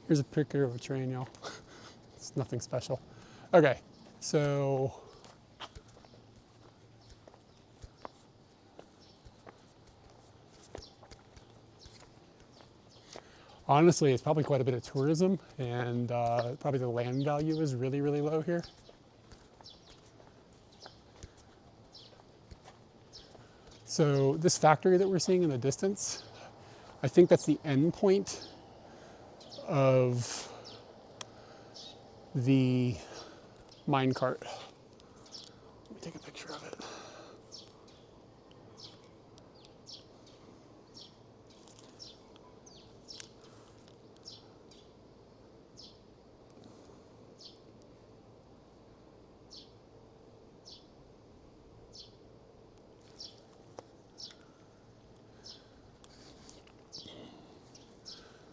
Here's a picture of a train, y'all. It's nothing special. Okay, so honestly, it's probably quite a bit of tourism, and probably the land value is really, really low here. So this factory that we're seeing in the distance, I think that's the end point of the minecart. Let me take a picture of it.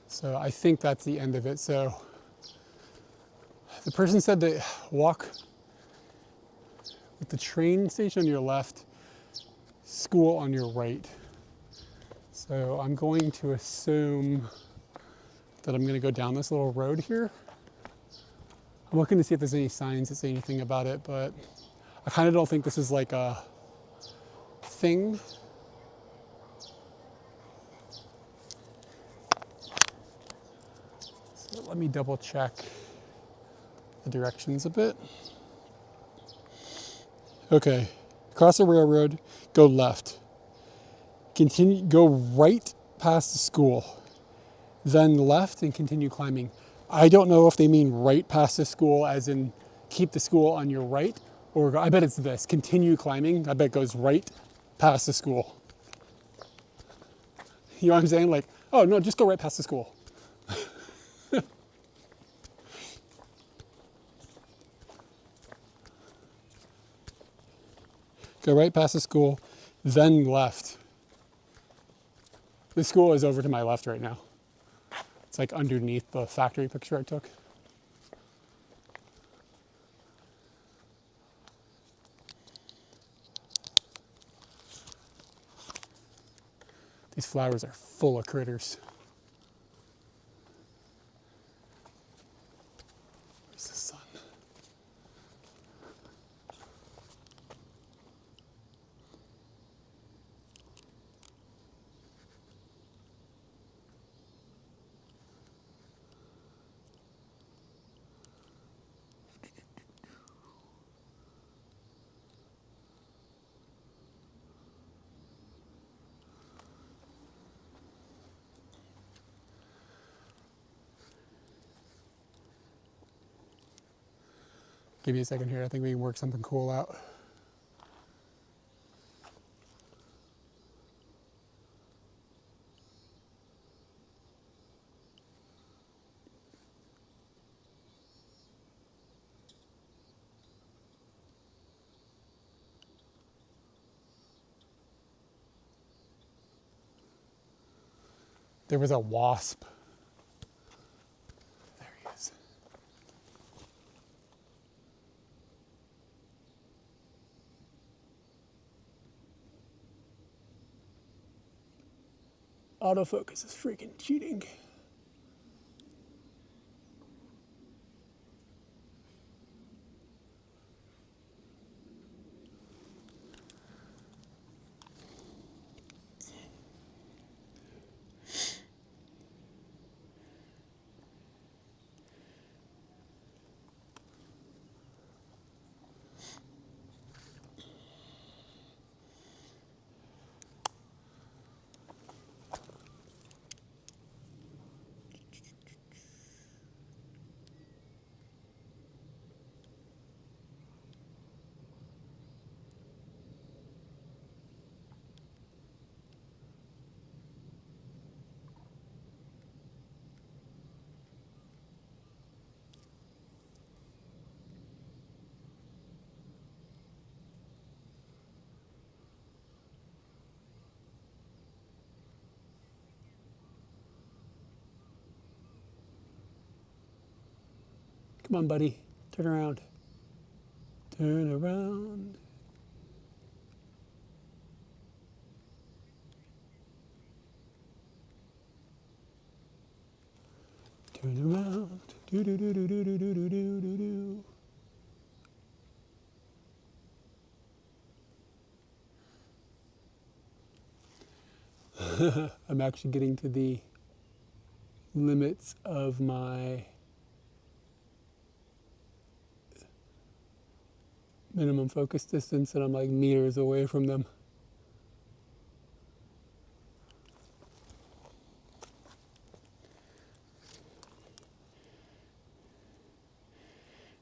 So I think that's the end of it. So the person said to walk with the train station on your left, school on your right. So I'm going to assume that I'm going to go down this little road here. I'm looking to see if there's any signs that say anything about it, but I kind of don't think this is like a thing. So let me double check the directions a bit. Okay, cross the railroad, go left. Continue, go right past the school, then left and continue climbing. I don't know if they mean right past the school as in keep the school on your right, or I bet it's this, continue climbing. I bet it goes right past the school. You know what I'm saying? Like, oh no, just go right past the school. Go right past the school, then left. The school is over to my left right now. It's like underneath the factory picture I took. These flowers are full of critters. Where's the sun? Give me a second here. I think we can work something cool out. There was a wasp. There he is. Autofocus is freaking cheating. Come on, buddy. Turn around. Turn around. Turn around. Do do do do do do do do do do. I'm actually getting to the limits of my minimum focus distance, and I'm like meters away from them.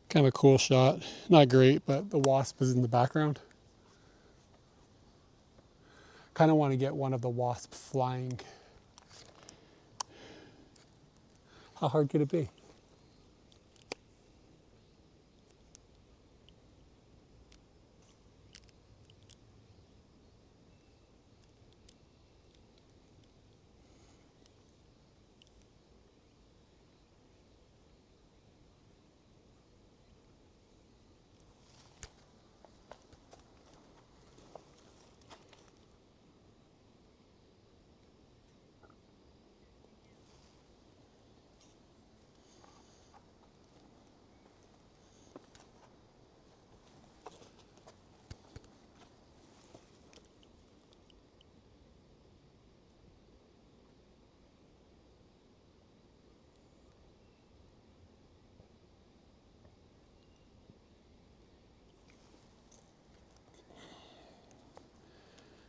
Kind of a cool shot. Not great, but the wasp is in the background. Kind of want to get one of the wasps flying. How hard could it be?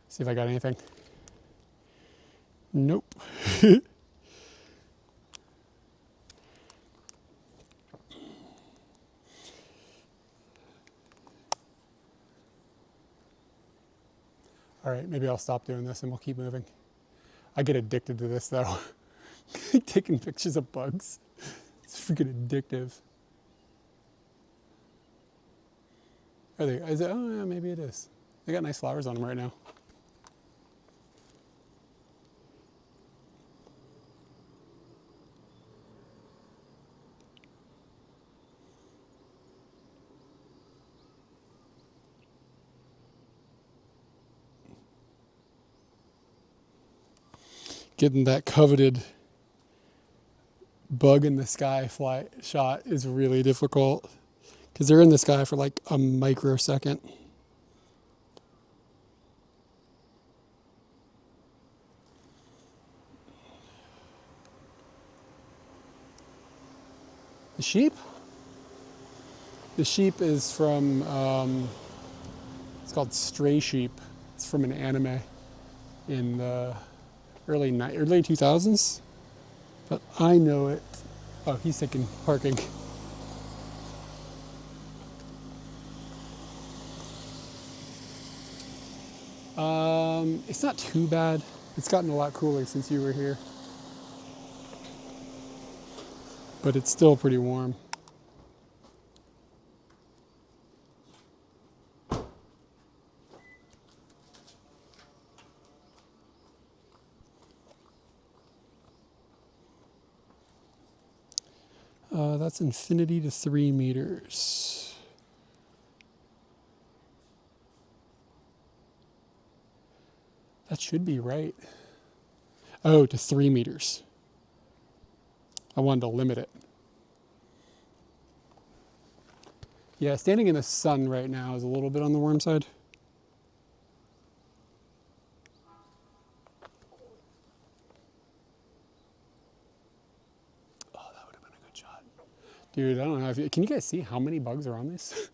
See if I got anything. Nope. All right, maybe I'll stop doing this and we'll keep moving. I get addicted to this though. Taking pictures of bugs. It's freaking addictive. Are they, is it, oh yeah, maybe it is. They got nice flowers on them right now. Getting that coveted bug in the sky flight shot is really difficult because they're in the sky for like a microsecond. The sheep? The sheep is from, it's called Stray Sheep. It's from an anime in the early 2000s. But I know it. Oh, he's taking parking. It's not too bad. It's gotten a lot cooler since you were here. But it's still pretty warm. That's infinity to 3 meters. That should be right. Oh, to 3 meters. I wanted to limit it. Yeah, standing in the sun right now is a little bit on the warm side. Oh, that would have been a good shot. Dude, I don't know. Can you guys see how many bugs are on this?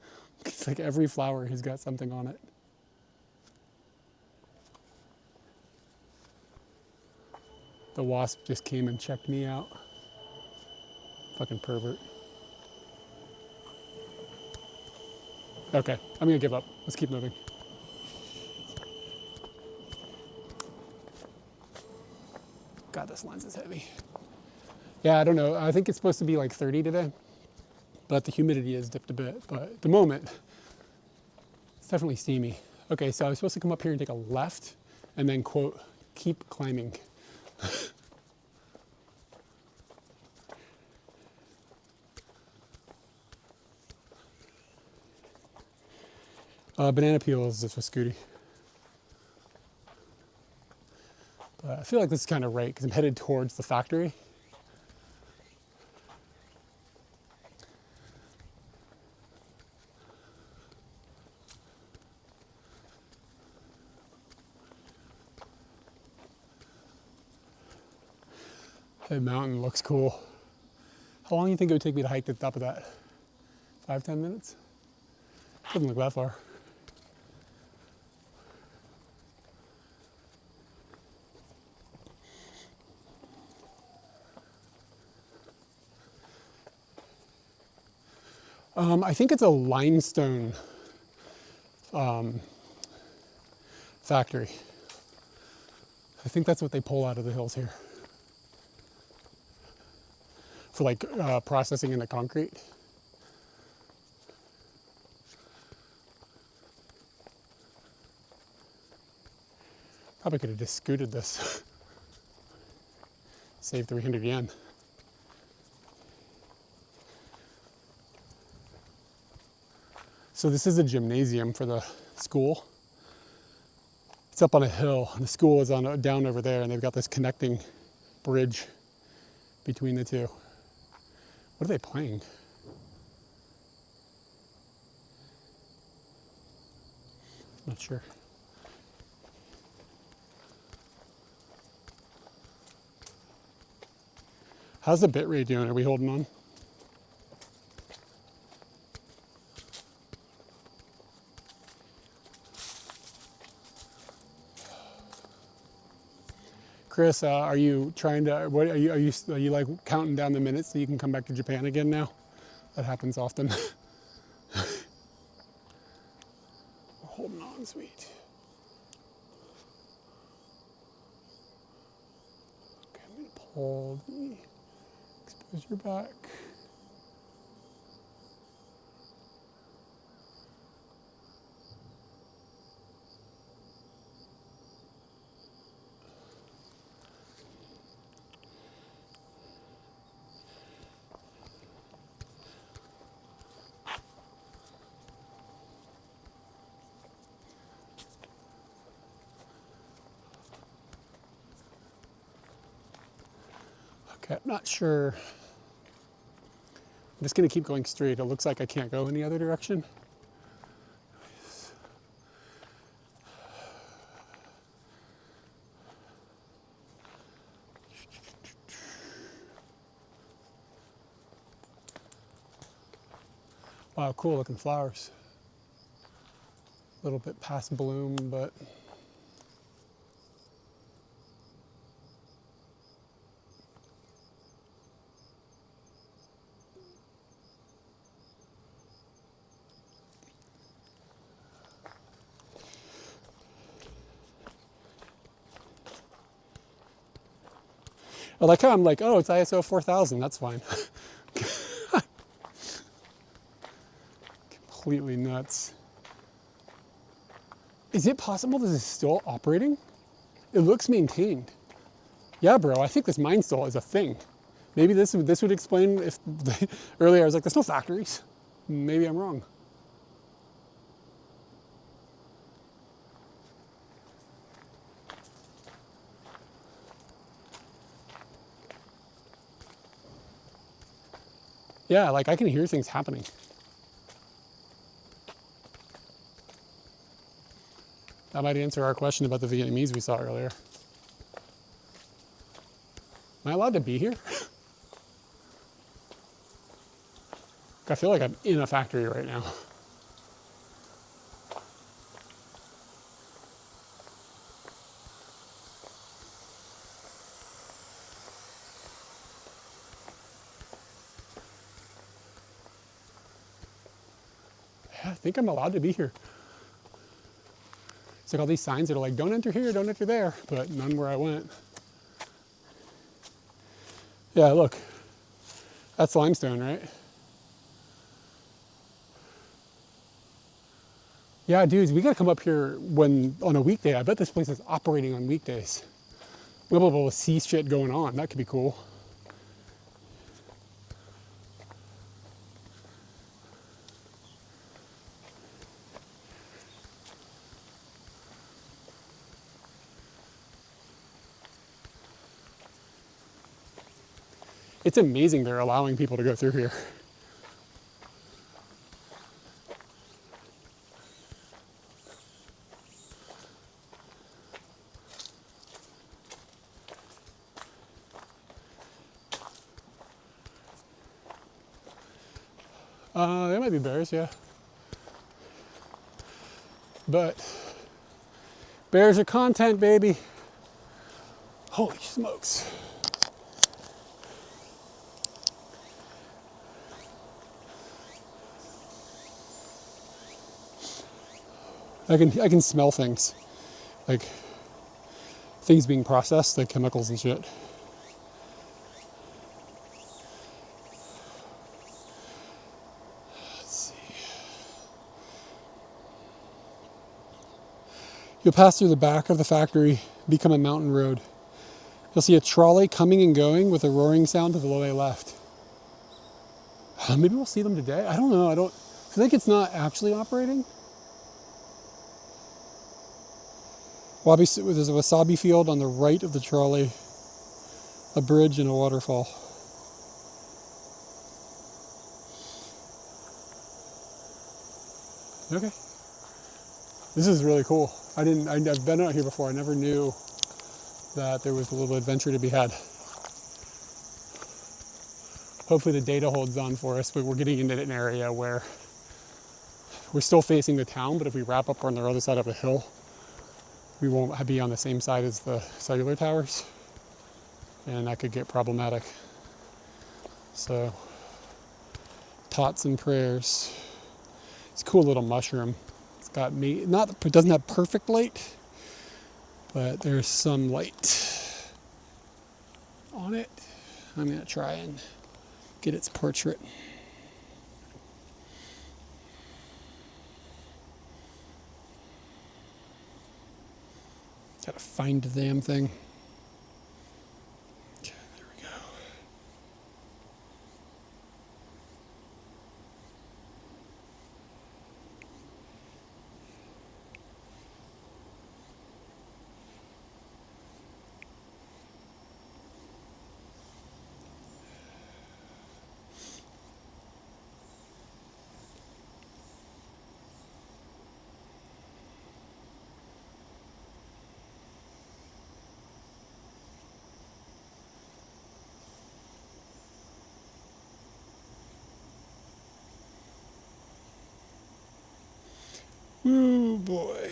It's like every flower has got something on it. The wasp just came and checked me out. Fucking pervert. Okay, I'm gonna give up. Let's keep moving. God, this lens is heavy. Yeah, I don't know. I think it's supposed to be like 30 today, but the humidity has dipped a bit. But at the moment, it's definitely steamy. Okay, so I was supposed to come up here and take a left and then quote, keep climbing. Banana peel is just for Scooty. I feel like this is kind of right because I'm headed towards the factory. That mountain looks cool. How long do you think it would take me to hike to the top of that? 5-10 minutes? Doesn't look that far. I think it's a limestone factory. I think that's what they pull out of the hills here for like processing into concrete. Probably could have just scooted this. Save 300 yen. So this is a gymnasium for the school. It's up on a hill, and the school is down over there, and they've got this connecting bridge between the two. What are they playing? Not sure. How's the bitrate doing? Are we holding on? Chris, are you trying to? What are you like counting down the minutes so you can come back to Japan again now? That happens often. We're holding on, sweet. pull the exposure back. Okay, I'm not sure. I'm just gonna keep going straight. It looks like I can't go any other direction. Wow, cool looking flowers. A little bit past bloom, but I like how I'm like, oh, it's ISO 4000, that's fine. Completely nuts. Is it possible this is still operating? It looks maintained. Yeah, bro, I think this mine still is a thing. Maybe this would explain if earlier I was like, there's no factories. Maybe I'm wrong. Yeah, like I can hear things happening. That might answer our question about the Vietnamese we saw earlier. Am I allowed to be here? I feel like I'm in a factory right now. Yeah, I think I'm allowed to be here. It's like all these signs that are like, don't enter here, don't enter there, but none where I went. Yeah, look, that's limestone, right? Yeah, dudes, we gotta come up here on a weekday. I bet this place is operating on weekdays. We'll be able to see shit going on. That could be cool. It's amazing they're allowing people to go through here. There might be bears, yeah. But bears are content, baby. Holy smokes. I can smell things, like things being processed, like chemicals and shit. Let's see. You'll pass through the back of the factory, become a mountain road. You'll see a trolley coming and going with a roaring sound to the way left. Maybe we'll see them today. I don't know. I feel like it's not actually operating. There's a wasabi field on the right of the trolley, a bridge and a waterfall. Okay. This is really cool. I've been out here before. I never knew that there was a little adventure to be had. Hopefully the data holds on for us, but we're getting into an area where we're still facing the town, but if we wrap up on the other side of a hill, we won't be on the same side as the cellular towers, and that could get problematic. So, tots and prayers. It's a cool little mushroom. It's got it doesn't have perfect light, but there's some light. on it. I'm going to try and get its portrait. Gotta find the damn thing. Okay, there we go. Ooh, boy.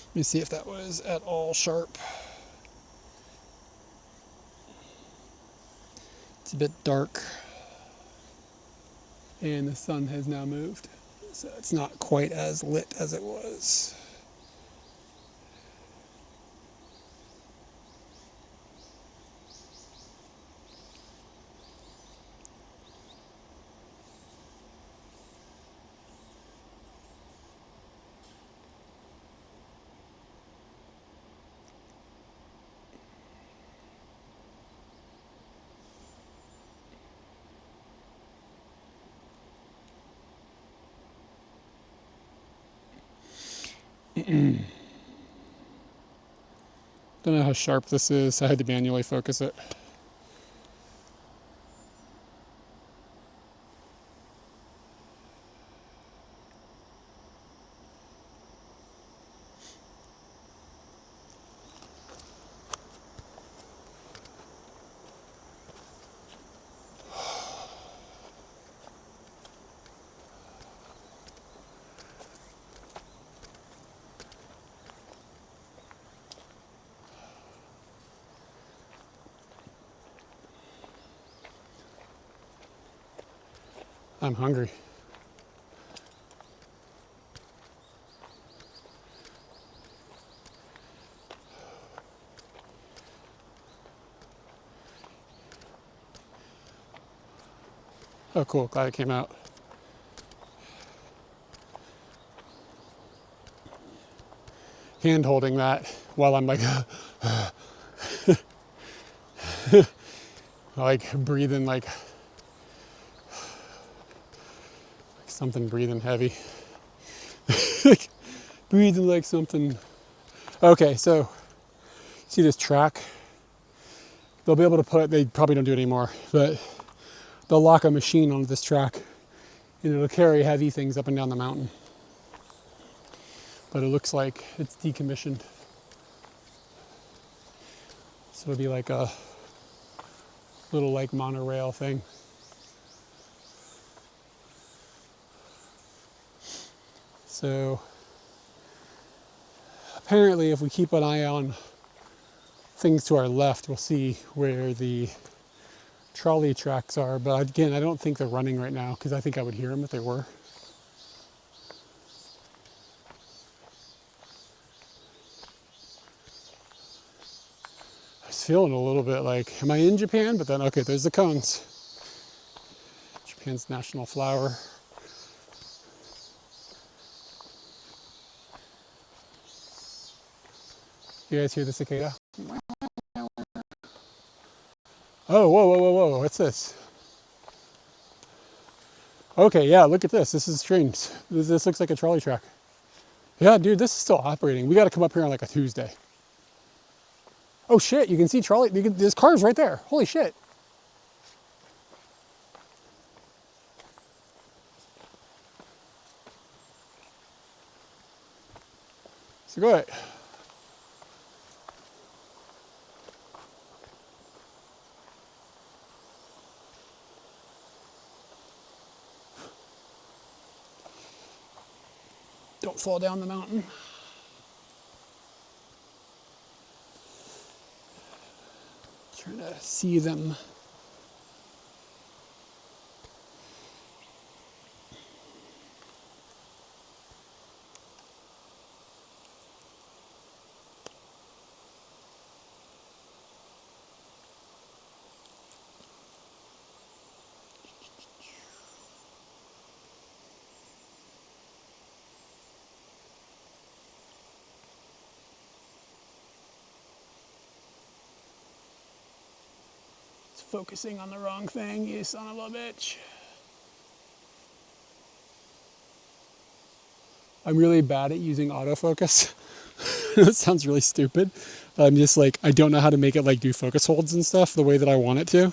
Let me see if that was at all sharp. It's a bit dark. And the sun has now moved, so it's not quite as lit as it was. Don't know how sharp this is. I had to manually focus it. I'm hungry. Oh, cool. Glad it came out. Hand holding that while I'm like breathing like something breathing heavy. Breathing like something. Okay, so see this track? They'll be able to put, they probably don't do it anymore, but they'll lock a machine onto this track and it'll carry heavy things up and down the mountain. But it looks like it's decommissioned. So it'll be like a little like monorail thing. So apparently if we keep an eye on things to our left, we'll see where the trolley tracks are. But again, I don't think they're running right now because I think I would hear them if they were. I was feeling a little bit like, am I in Japan? But then, okay, there's the cones. Japan's national flower. You guys hear the cicada? Oh, whoa, whoa, whoa, whoa, what's this? Okay, yeah, look at this. This is strange. This looks like a trolley track. Yeah, dude, this is still operating. We got to come up here on like a Tuesday. Oh shit, you can see trolley, there's cars right there. Holy shit. So go ahead. Don't fall down the mountain. Trying to see them. It's focusing on the wrong thing, you son of a bitch. I'm really bad at using autofocus. That sounds really stupid. I'm just like, I don't know how to make it like do focus holds and stuff the way that I want it to.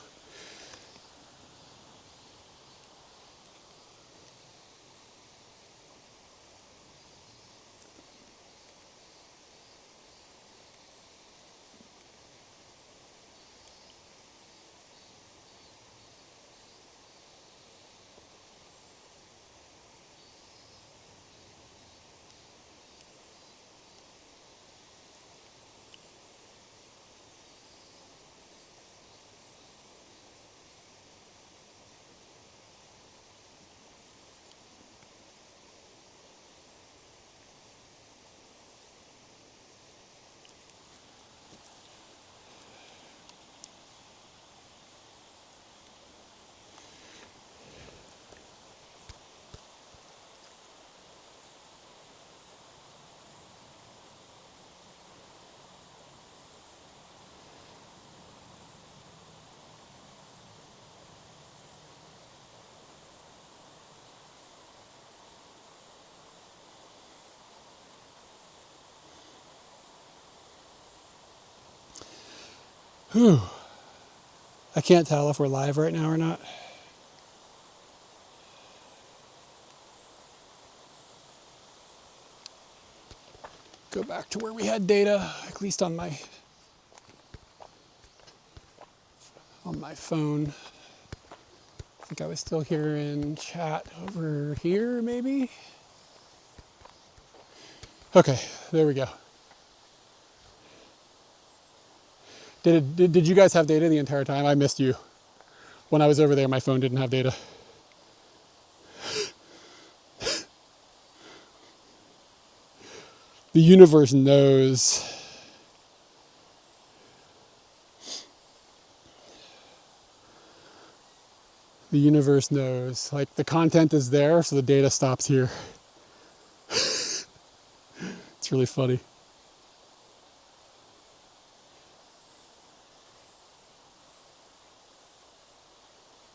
Whew. I can't tell if we're live right now or not. Go back to where we had data, at least on my phone. I think I was still here in chat over here, maybe? Okay, there we go. Did you guys have data the entire time? I missed you. When I was over there, my phone didn't have data. The universe knows. The universe knows. Like, the content is there, so the data stops here. It's really funny.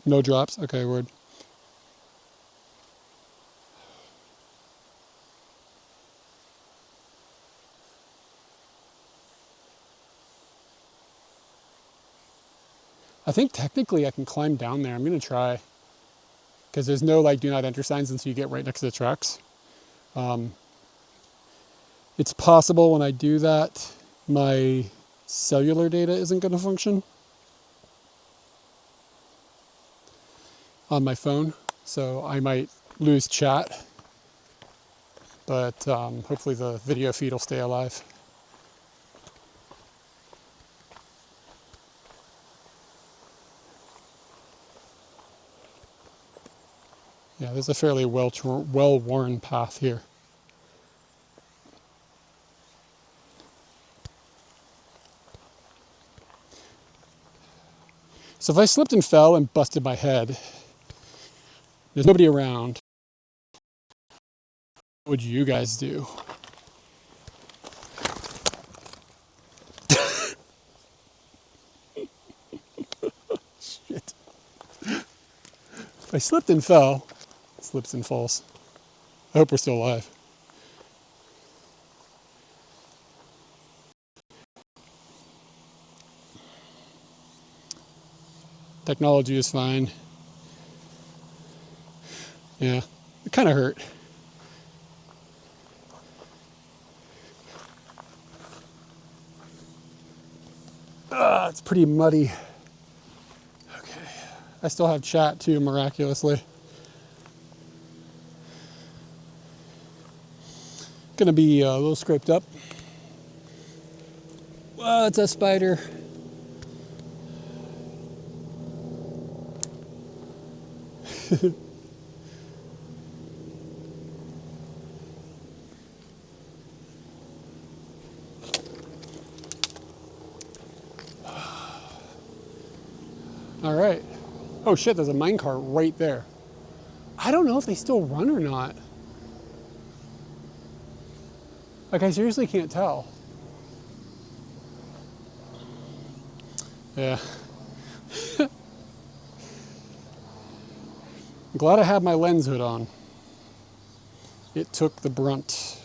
No drops? Okay, word. I think technically I can climb down there. I'm gonna try. Because there's no like do not enter signs until you get right next to the tracks. It's possible when I do that, my cellular data isn't gonna function on my phone. So I might lose chat, but hopefully the video feed will stay alive. Yeah, there's a fairly well-worn path here. So if I slipped and fell and busted my head, there's nobody around. What would you guys do? Shit. If I slipped and fell, slips and falls. I hope we're still alive. Technology is fine. Yeah, it kind of hurt. It's pretty muddy. Okay, I still have chat too, miraculously. Gonna be a little scraped up. Whoa, it's a spider. All right. Oh shit, there's a minecart right there. I don't know if they still run or not. Like, I seriously can't tell. Yeah. I'm glad I had my lens hood on. It took the brunt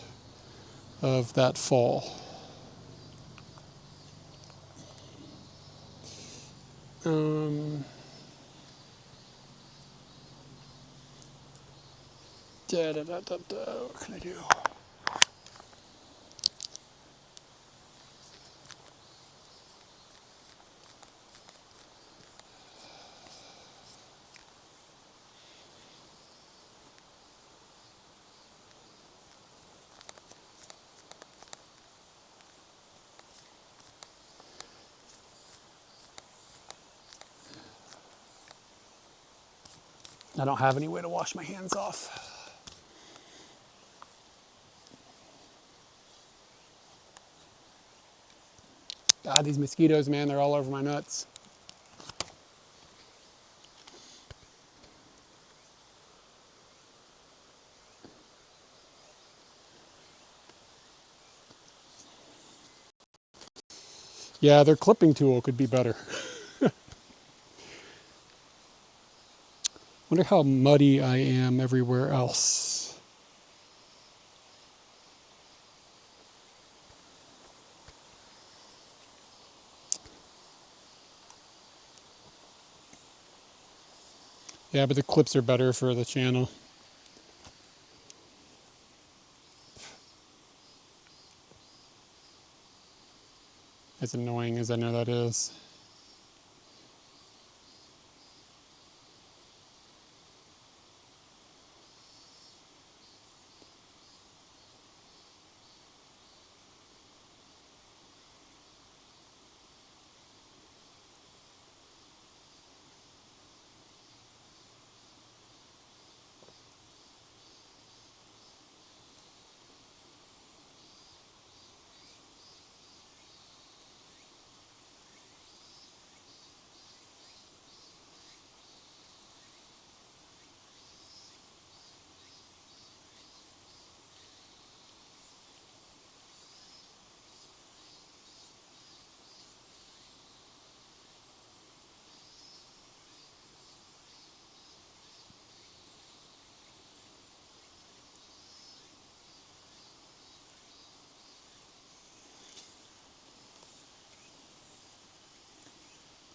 of that fall. What can I do? I don't have any way to wash my hands off. God, these mosquitoes, man, they're all over my nuts. Yeah, their clipping tool could be better. Wonder how muddy I am everywhere else. Yeah, but the clips are better for the channel. As annoying as I know that is.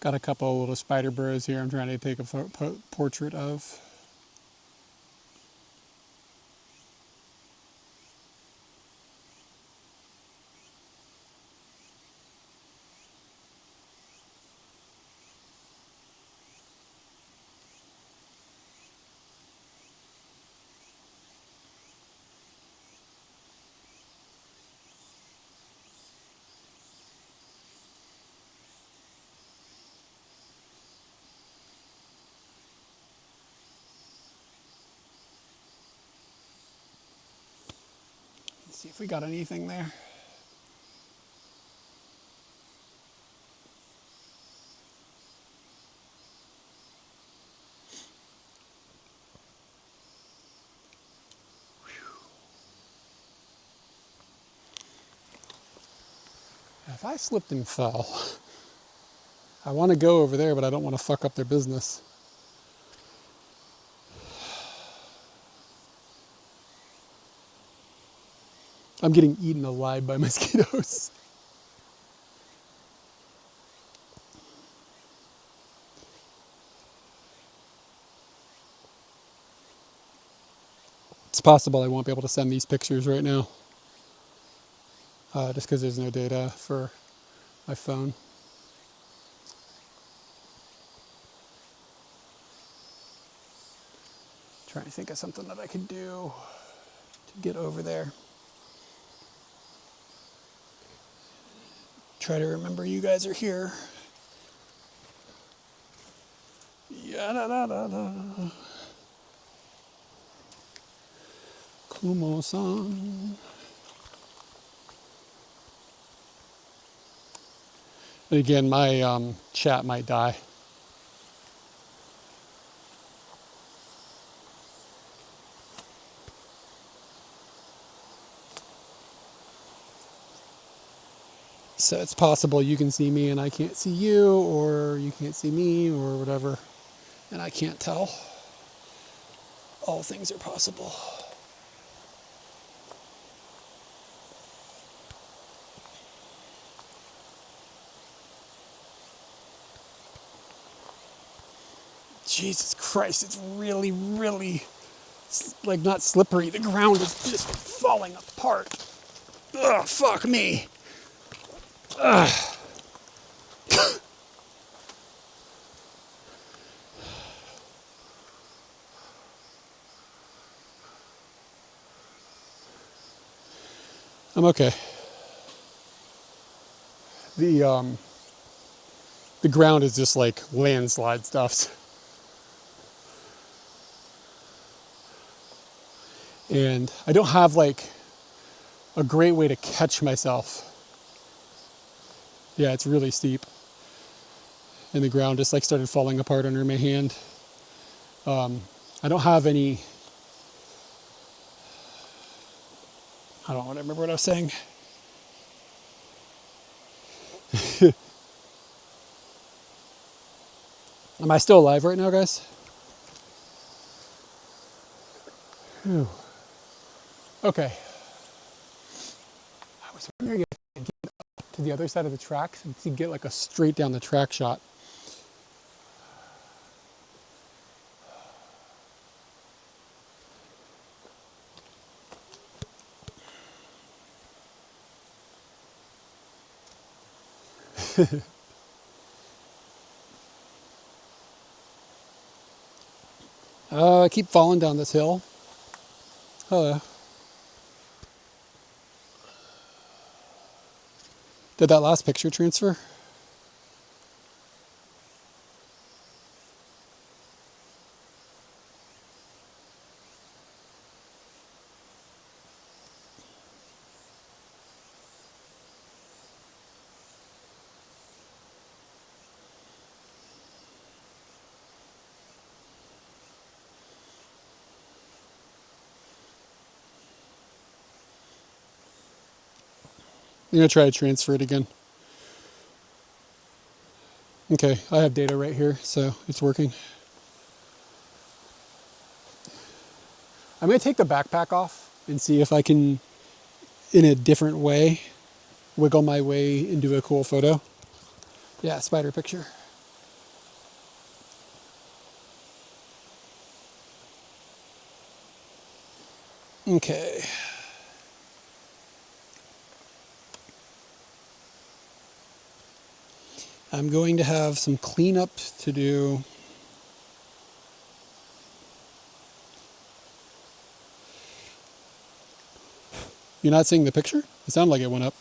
Got a couple of little spider burrows here I'm trying to take a portrait of. Let's see if we got anything there. If I slipped and fell, I want to go over there, but I don't want to fuck up their business. I'm getting eaten alive by mosquitoes. It's possible I won't be able to send these pictures right now, just because there's no data for my phone. Trying to think of something that I could do to get over there. Try to remember you guys are here. Yeah, da, da, da, da. Kumo-san. And again, my chat might die. So it's possible you can see me and I can't see you, or you can't see me, or whatever, and I can't tell. All things are possible. Jesus Christ, it's really, really, like, not slippery. The ground is just falling apart. Ugh, fuck me. Ugh. I'm okay. The ground is just like landslide stuff. And I don't have like a great way to catch myself. Yeah, it's really steep. And the ground just like started falling apart under my hand. I don't have any, I don't remember what I was saying. Am I still alive right now, guys? Whew. Okay. I was wondering if I could get up to the other side of the tracks and to get like a straight down the track shot. I keep falling down this hill. Hello. Did that last picture transfer? I'm gonna try to transfer it again. Okay, I have data right here, so it's working. I'm gonna take the backpack off and see if I can, in a different way, wiggle my way into a cool photo. Yeah, spider picture. Okay. I'm going to have some cleanup to do. You're not seeing the picture? It sounded like it went up.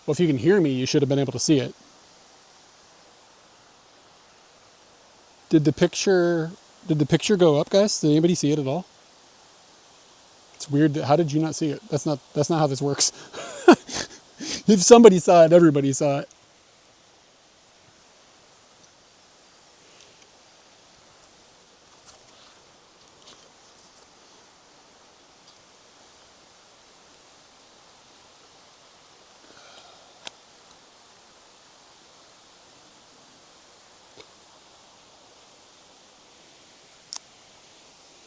Well, if you can hear me, you should have been able to see it. Did the picture go up, guys? Did anybody see it at all? It's weird. How did you not see it? That's not how this works. If somebody saw it, everybody saw it.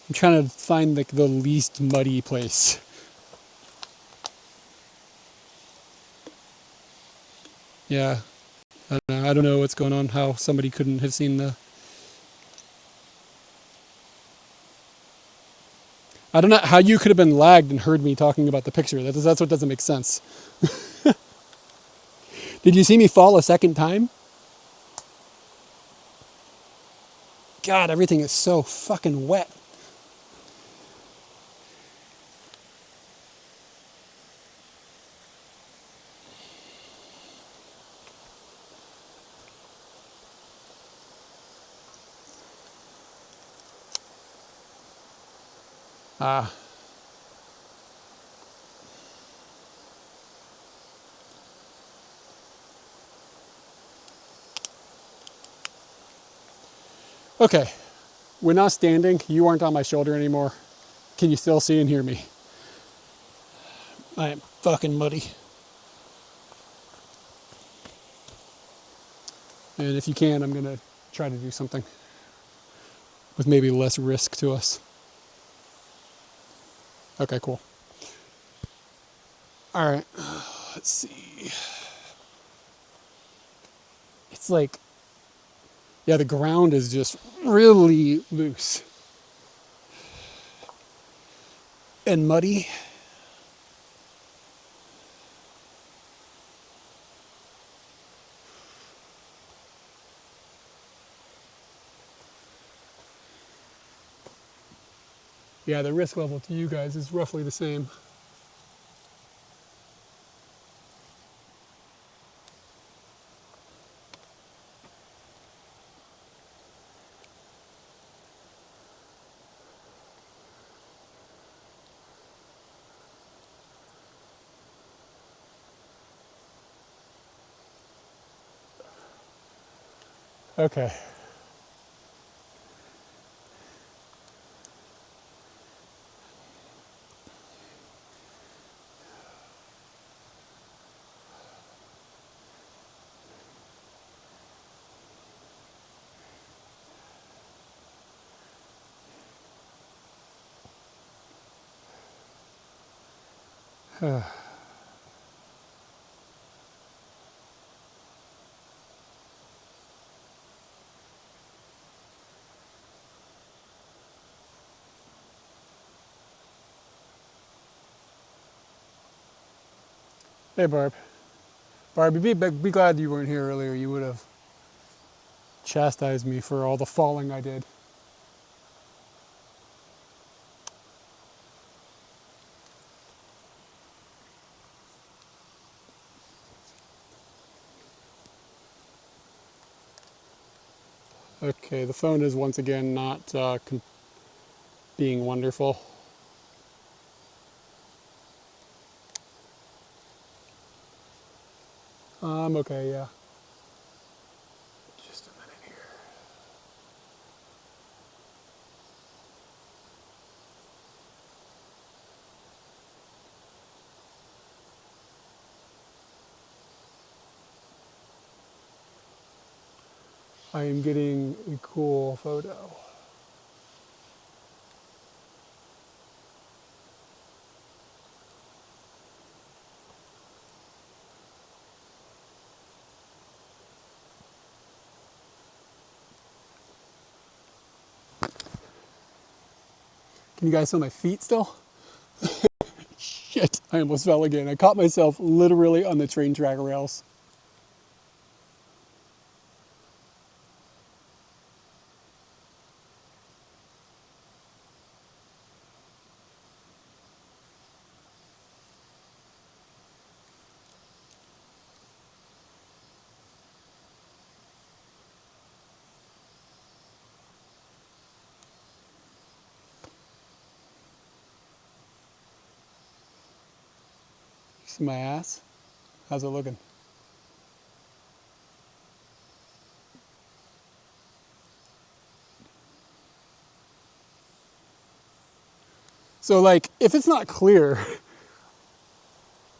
I'm trying to find like the least muddy place. Yeah. I don't know what's going on, how somebody couldn't have seen the... I don't know how you could have been lagged and heard me talking about the picture. That's what doesn't make sense. Did you see me fall a second time? God, everything is so fucking wet. Ah. Okay, we're not standing. You aren't on my shoulder anymore. Can you still see and hear me? I am fucking muddy. And if you can, I'm gonna try to do something with maybe less risk to us. Okay, cool. All right, let's see. It's like, yeah, the ground is just really loose and muddy. Yeah, the risk level to you guys is roughly the same. Okay. Hey, Barb. Barb, be glad you weren't here earlier. You would have chastised me for all the falling I did. Okay, the phone is once again not being wonderful. I'm okay, yeah. Just a minute here. I am getting a cool photo. Can you guys feel my feet still? Shit, I almost fell again. I caught myself literally on the train track rails. See my ass? How's it looking? So like, if it's not clear,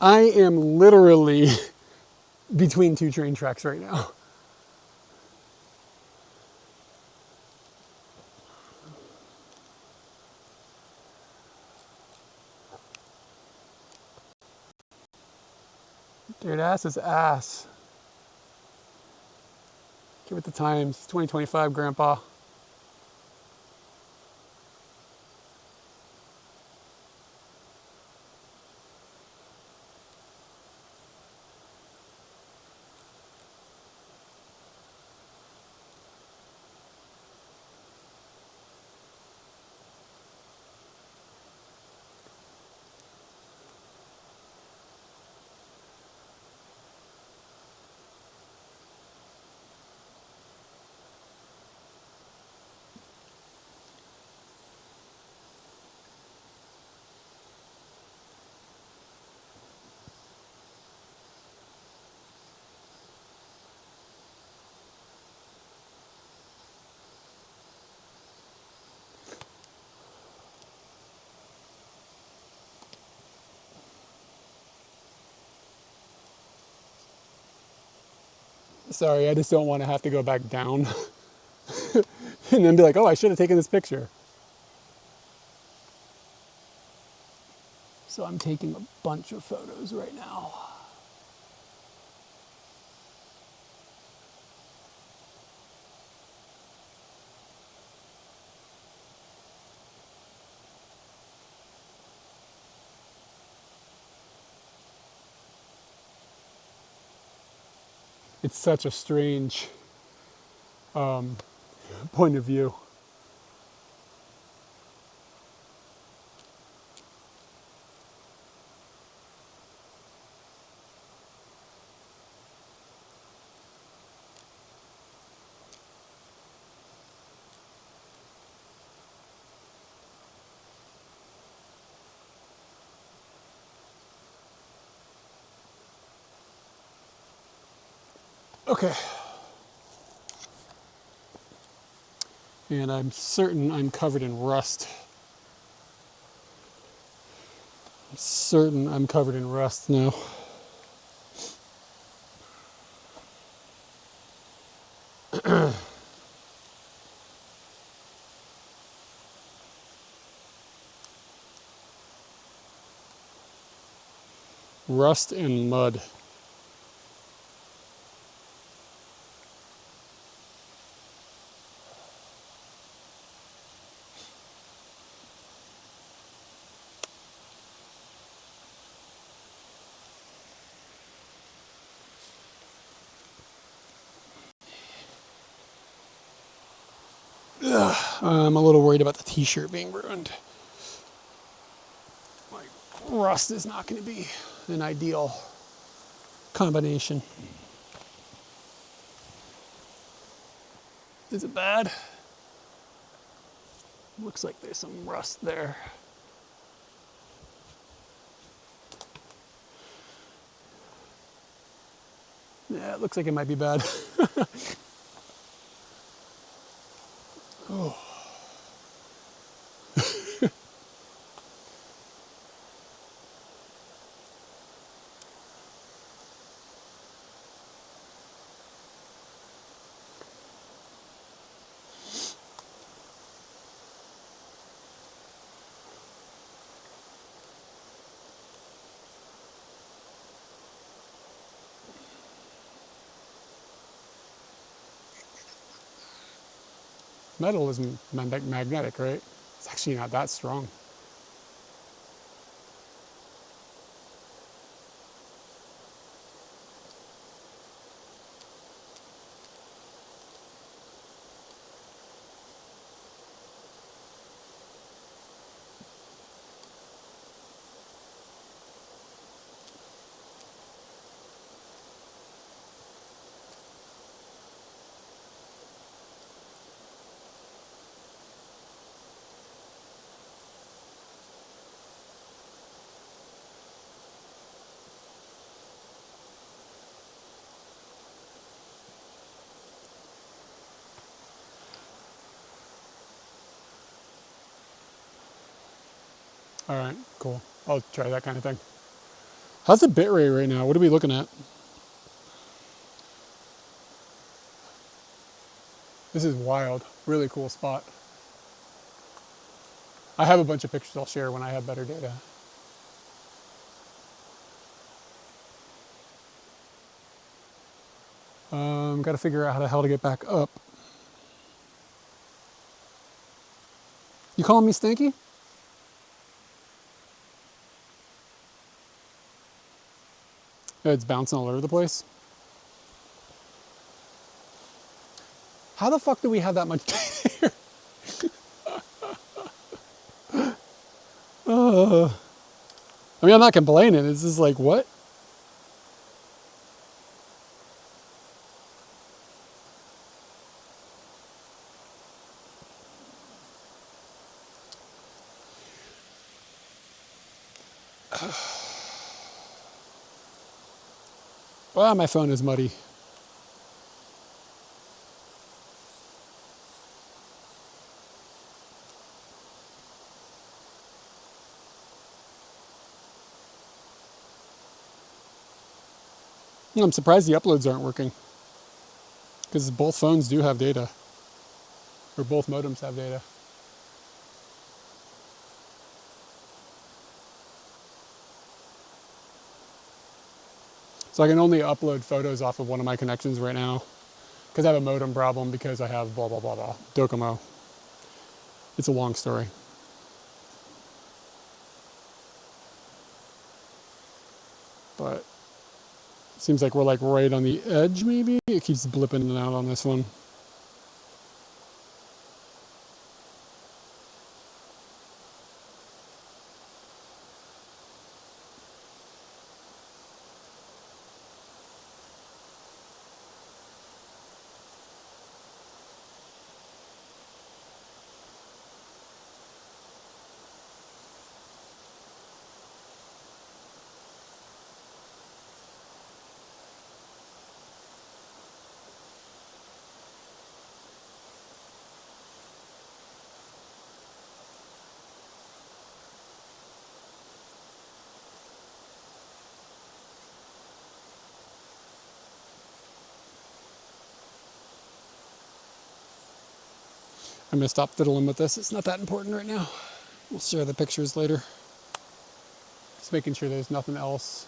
I am literally between two train tracks right now. Dude, ass is ass. Give it the times. 2025, Grandpa. sorry, I just don't want to have to go back down and then be like, oh, I should have taken this picture. So I'm taking a bunch of photos right now. It's such a strange point of view. Okay. And I'm certain I'm covered in rust. I'm certain I'm covered in rust now. Rust and mud. I'm a little worried about the t-shirt being ruined. Like, rust is not going to be an ideal combination. Is it bad? Looks like there's some rust there. Yeah, it looks like it might be bad. Oh. Metal isn't magnetic, right? It's actually not that strong. All right, cool. I'll try that kind of thing. How's the bit rate right now? What are we looking at? This is wild. Really cool spot. I have a bunch of pictures I'll share when I have better data. Got to figure out how the hell to get back up. You calling me stinky? It's bouncing all over the place. How the fuck do we have that much data here? I mean, I'm not complaining. It's just like, what? Wow, my phone is muddy. I'm surprised the uploads aren't working. Because both phones do have data. Or both modems have data. So I can only upload photos off of one of my connections right now. Because I have a modem problem because I have blah, blah, blah, blah. Docomo. It's a long story. But it seems like we're like right on the edge maybe. It keeps blipping in and out on this one. I'm gonna stop fiddling with this. It's not that important right now. We'll share the pictures later. Just making sure there's nothing else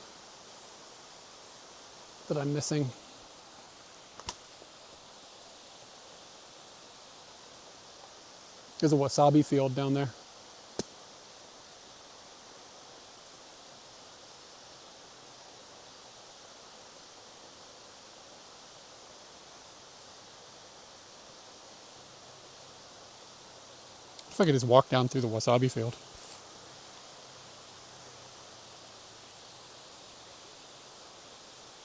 that I'm missing. There's a wasabi field down there. If I could just walk down through the wasabi field.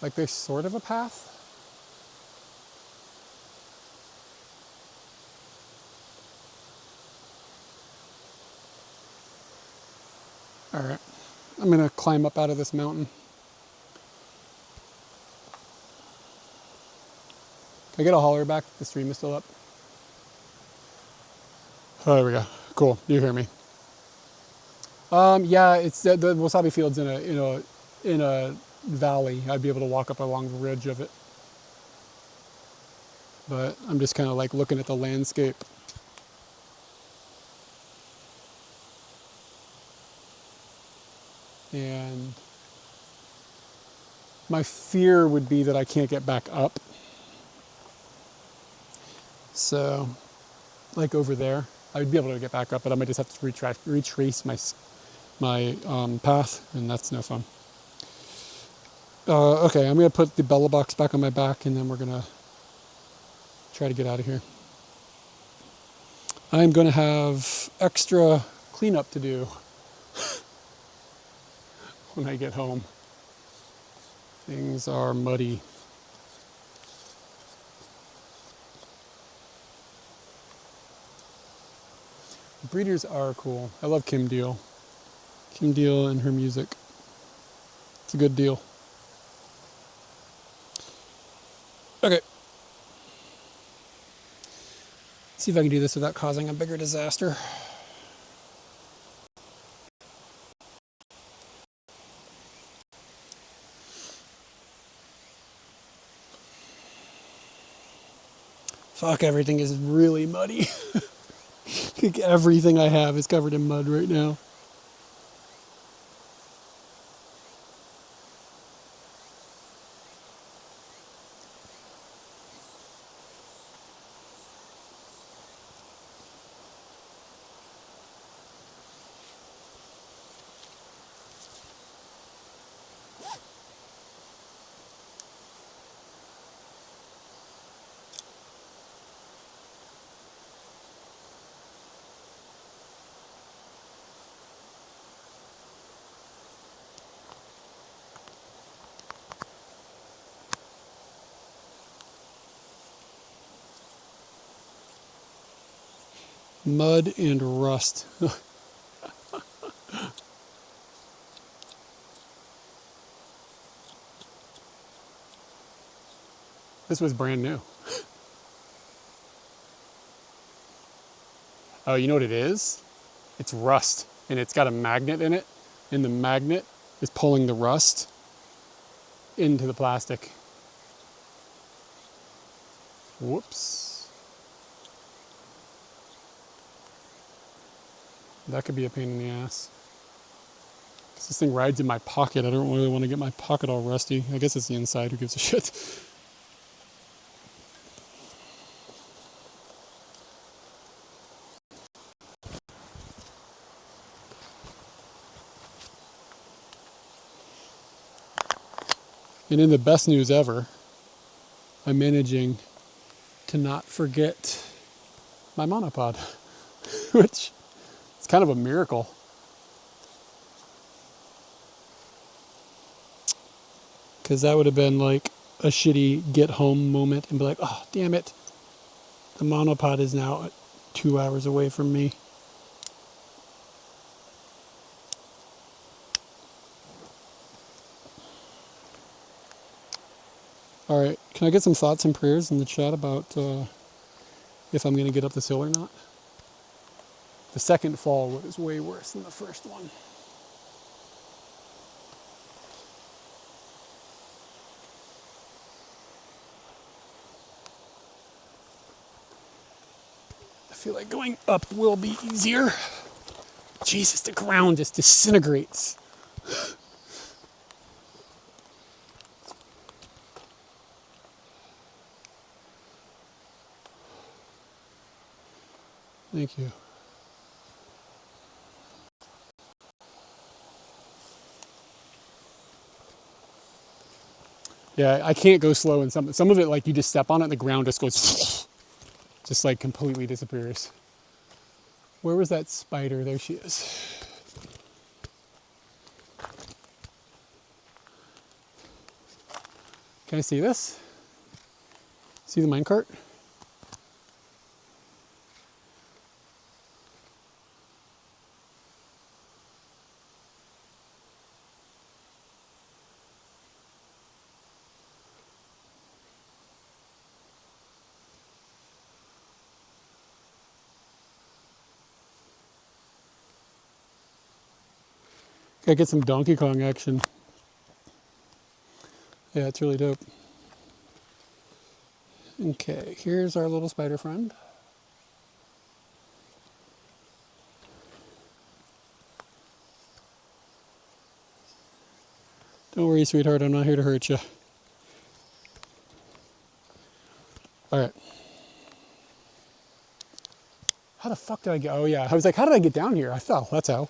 Like there's sort of a path. All right, I'm gonna climb up out of this mountain. Can I get a holler back? The stream is still up. Oh, there we go. Cool. You hear me? Yeah, it's the wasabi field's in a valley. I'd be able to walk up along the ridge of it. But I'm just kind of like looking at the landscape. And my fear would be that I can't get back up. So, like over there, I would be able to get back up, but I might just have to retrace my path, and that's no fun. Okay, I'm gonna put the Bella box back on my back, and then we're gonna try to get out of here. I'm gonna have extra cleanup to do when I get home. Things are muddy. Breeders are cool. I love Kim Deal. Kim Deal and her music. It's a good deal. Okay. See if I can do this without causing a bigger disaster. Fuck, everything is really muddy. Everything I have is covered in mud right now. Mud and rust. This was brand new. Oh, you know what it is? It's rust, and it's got a magnet in it, and the magnet is pulling the rust into the plastic. Whoops. That could be a pain in the ass. 'Cause this thing rides in my pocket. I don't really want to get my pocket all rusty. I guess it's the inside. Who gives a shit? And in the best news ever, I'm managing to not forget my monopod, which is kind of a miracle. Because that would have been like a shitty get home moment and be like, oh, damn it. The monopod is now 2 hours away from me. All right, can I get some thoughts and prayers in the chat about if I'm going to get up this hill or not? The second fall was way worse than the first one. I feel like going up will be easier. Jesus, the ground just disintegrates. Thank you. Yeah, I can't go slow in some of it, like you just step on it and the ground just goes, just like completely disappears. Where was that spider? There she is. Can I see this? See the minecart? Gotta get some Donkey Kong action. Yeah, it's really dope. Okay, here's our little spider friend. Don't worry, sweetheart, I'm not here to hurt you. All right. How the fuck did I get? Oh yeah, I was like, how did I get down here? I fell, that's how.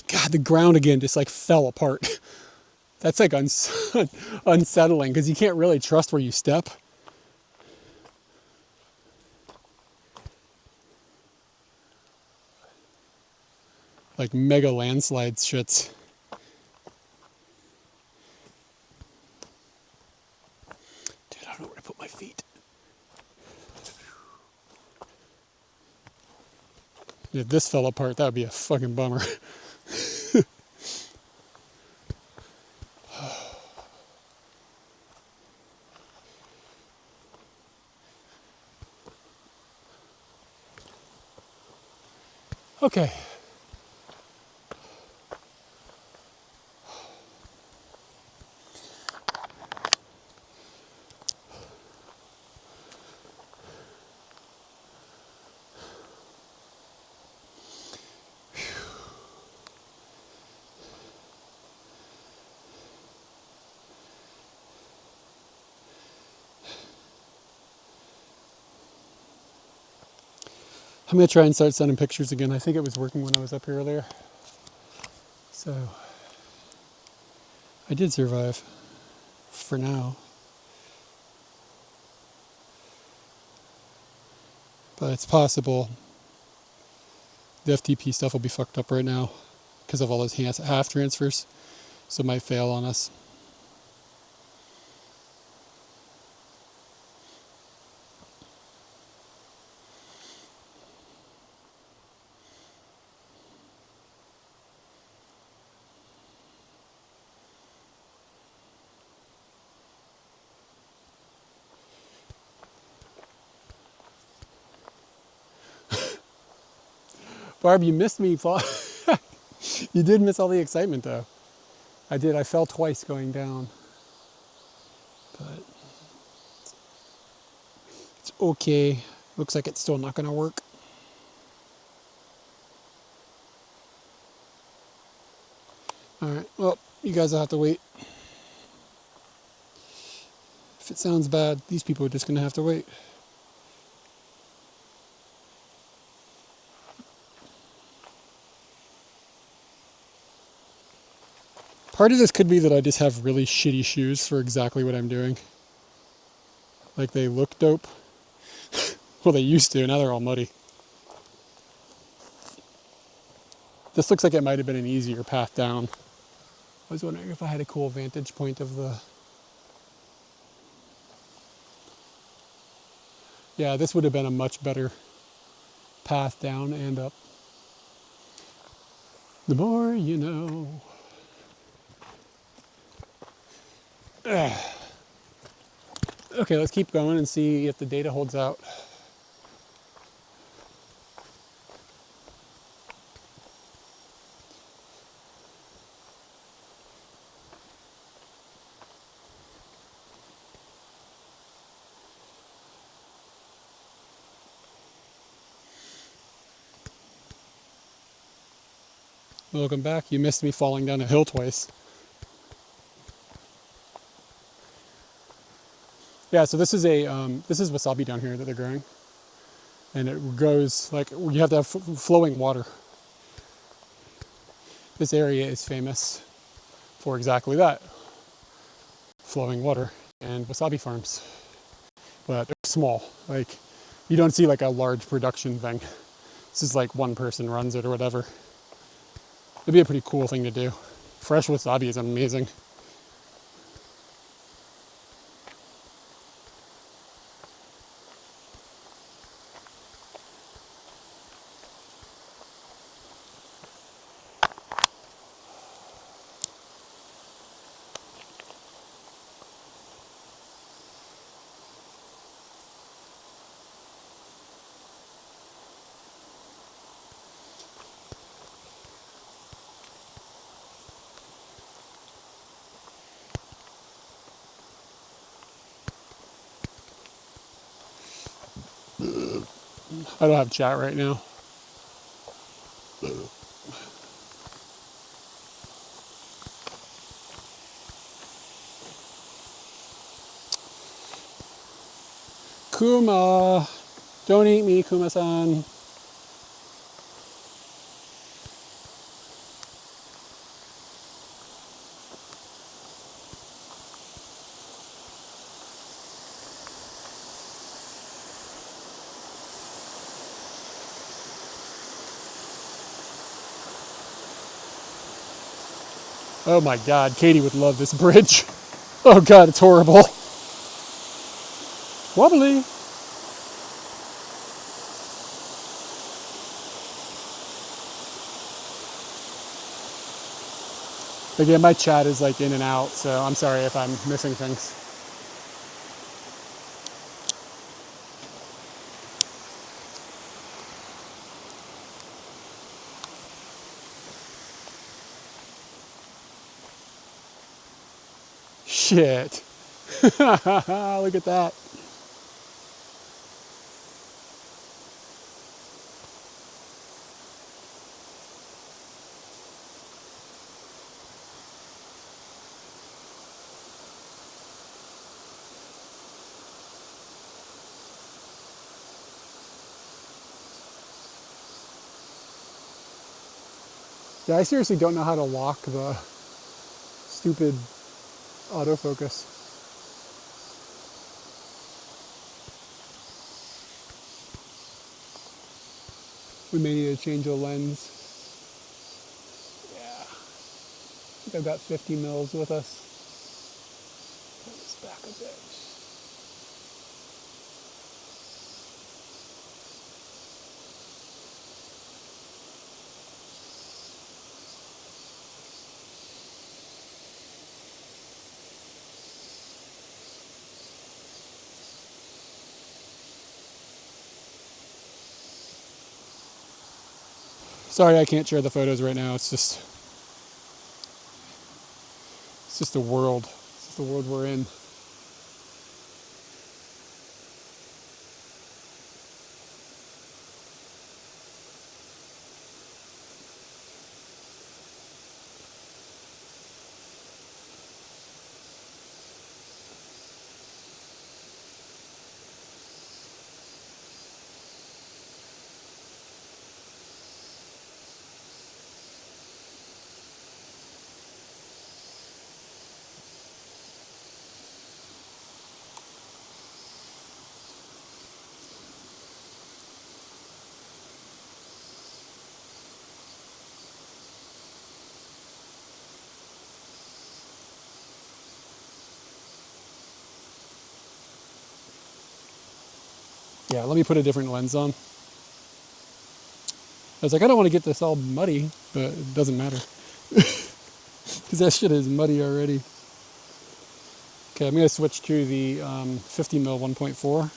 God, the ground again just like fell apart. That's like unsettling because you can't really trust where you step. Like mega landslides shits. Dude, I don't know where to put my feet. If this fell apart, that would be a fucking bummer. Okay. I'm going to try and start sending pictures again. I think it was working when I was up here earlier. So, I did survive. for now. But it's possible the FTP stuff will be fucked up right now because of all those half transfers. So it might fail on us. Barb, you missed me. You did miss all the excitement though. I did. I fell twice going down. But it's okay. Looks like it's still not going to work. Alright, well, you guys will have to wait. If it sounds bad, these people are just going to have to wait. Part of this could be that I just have really shitty shoes for exactly what I'm doing. Like they look dope. Well, they used to, now they're all muddy. This looks like it might have been an easier path down. I was wondering if I had a cool vantage point of the... Yeah, this would have been a much better path down and up. The more you know. Okay, let's keep going and see if the data holds out. Welcome back. You missed me falling down a hill twice. Yeah, so this is wasabi down here that they're growing, and it goes like you have to have flowing water. This area is famous for exactly that, flowing water and wasabi farms, but they're small. Like you don't see like a large production thing. This is like one person runs it or whatever. It'd be a pretty cool thing to do. Fresh wasabi is amazing. I don't have chat right now. Kuma, don't eat me, Kuma-san. Oh my God, Katie would love this bridge. Oh God, it's horrible. Wobbly. Again, my chat is like in and out, so I'm sorry if I'm missing things. Shit. Look at that. Yeah, I seriously don't know how to lock the stupid autofocus. We may need to change the lens. Yeah. I think I've got 50 mils with us. Turn this back a bit. Sorry, I can't share the photos right now. It's just a world. It's just the world we're in. Yeah, let me put a different lens on. I was like, I don't want to get this all muddy, but it doesn't matter. Because that shit is muddy already. Okay, I'm going to switch to the 50 mil 1.4.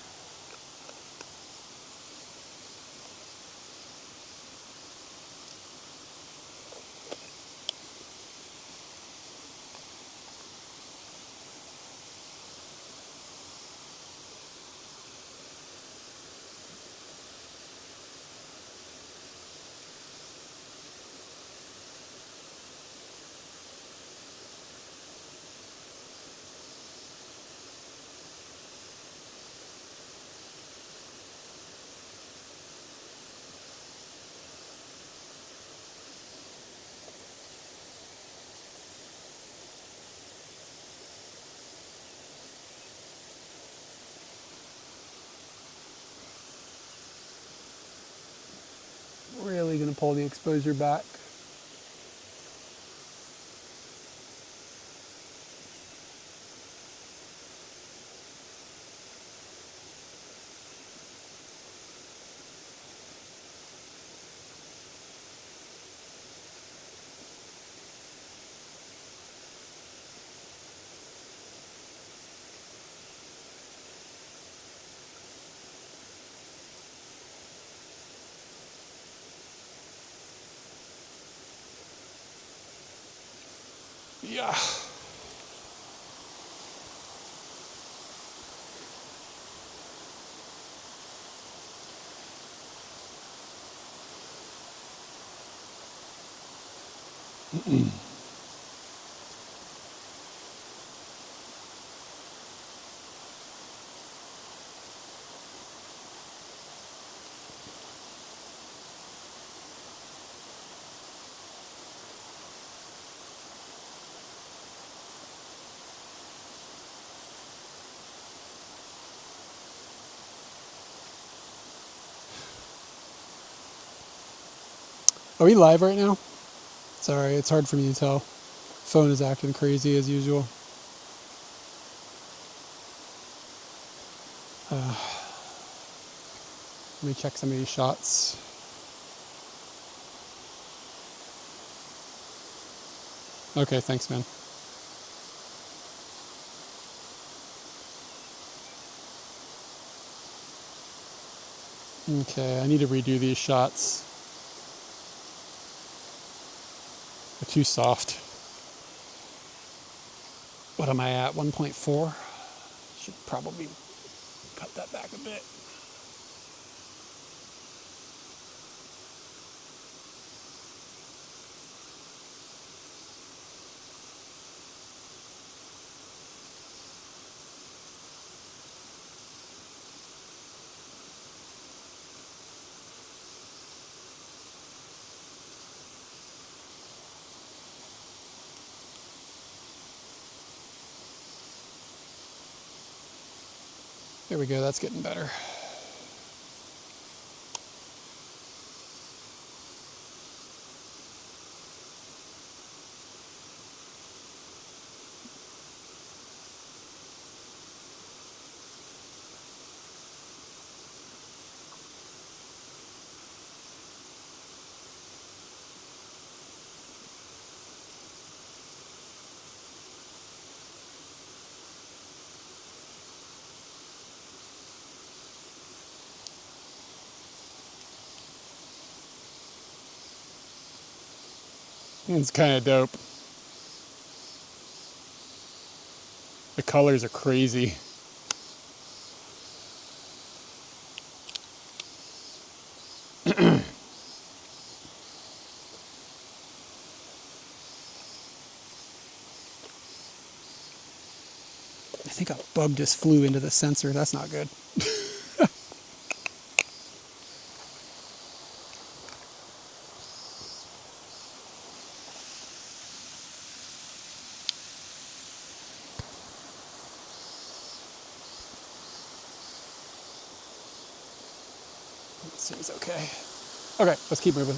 Really going to pull the exposure back. Yeah. Are we live right now? Sorry, it's hard for me to tell. Phone is acting crazy as usual. Let me check some of these shots. Okay, thanks, man. Okay, I need to redo these shots. They're too soft. What am I at? 1.4? Should probably cut that back a bit. There we go, that's getting better. It's kind of dope. The colors are crazy. I think a bug just flew into the sensor. That's not good. Seems okay. Okay, let's keep moving.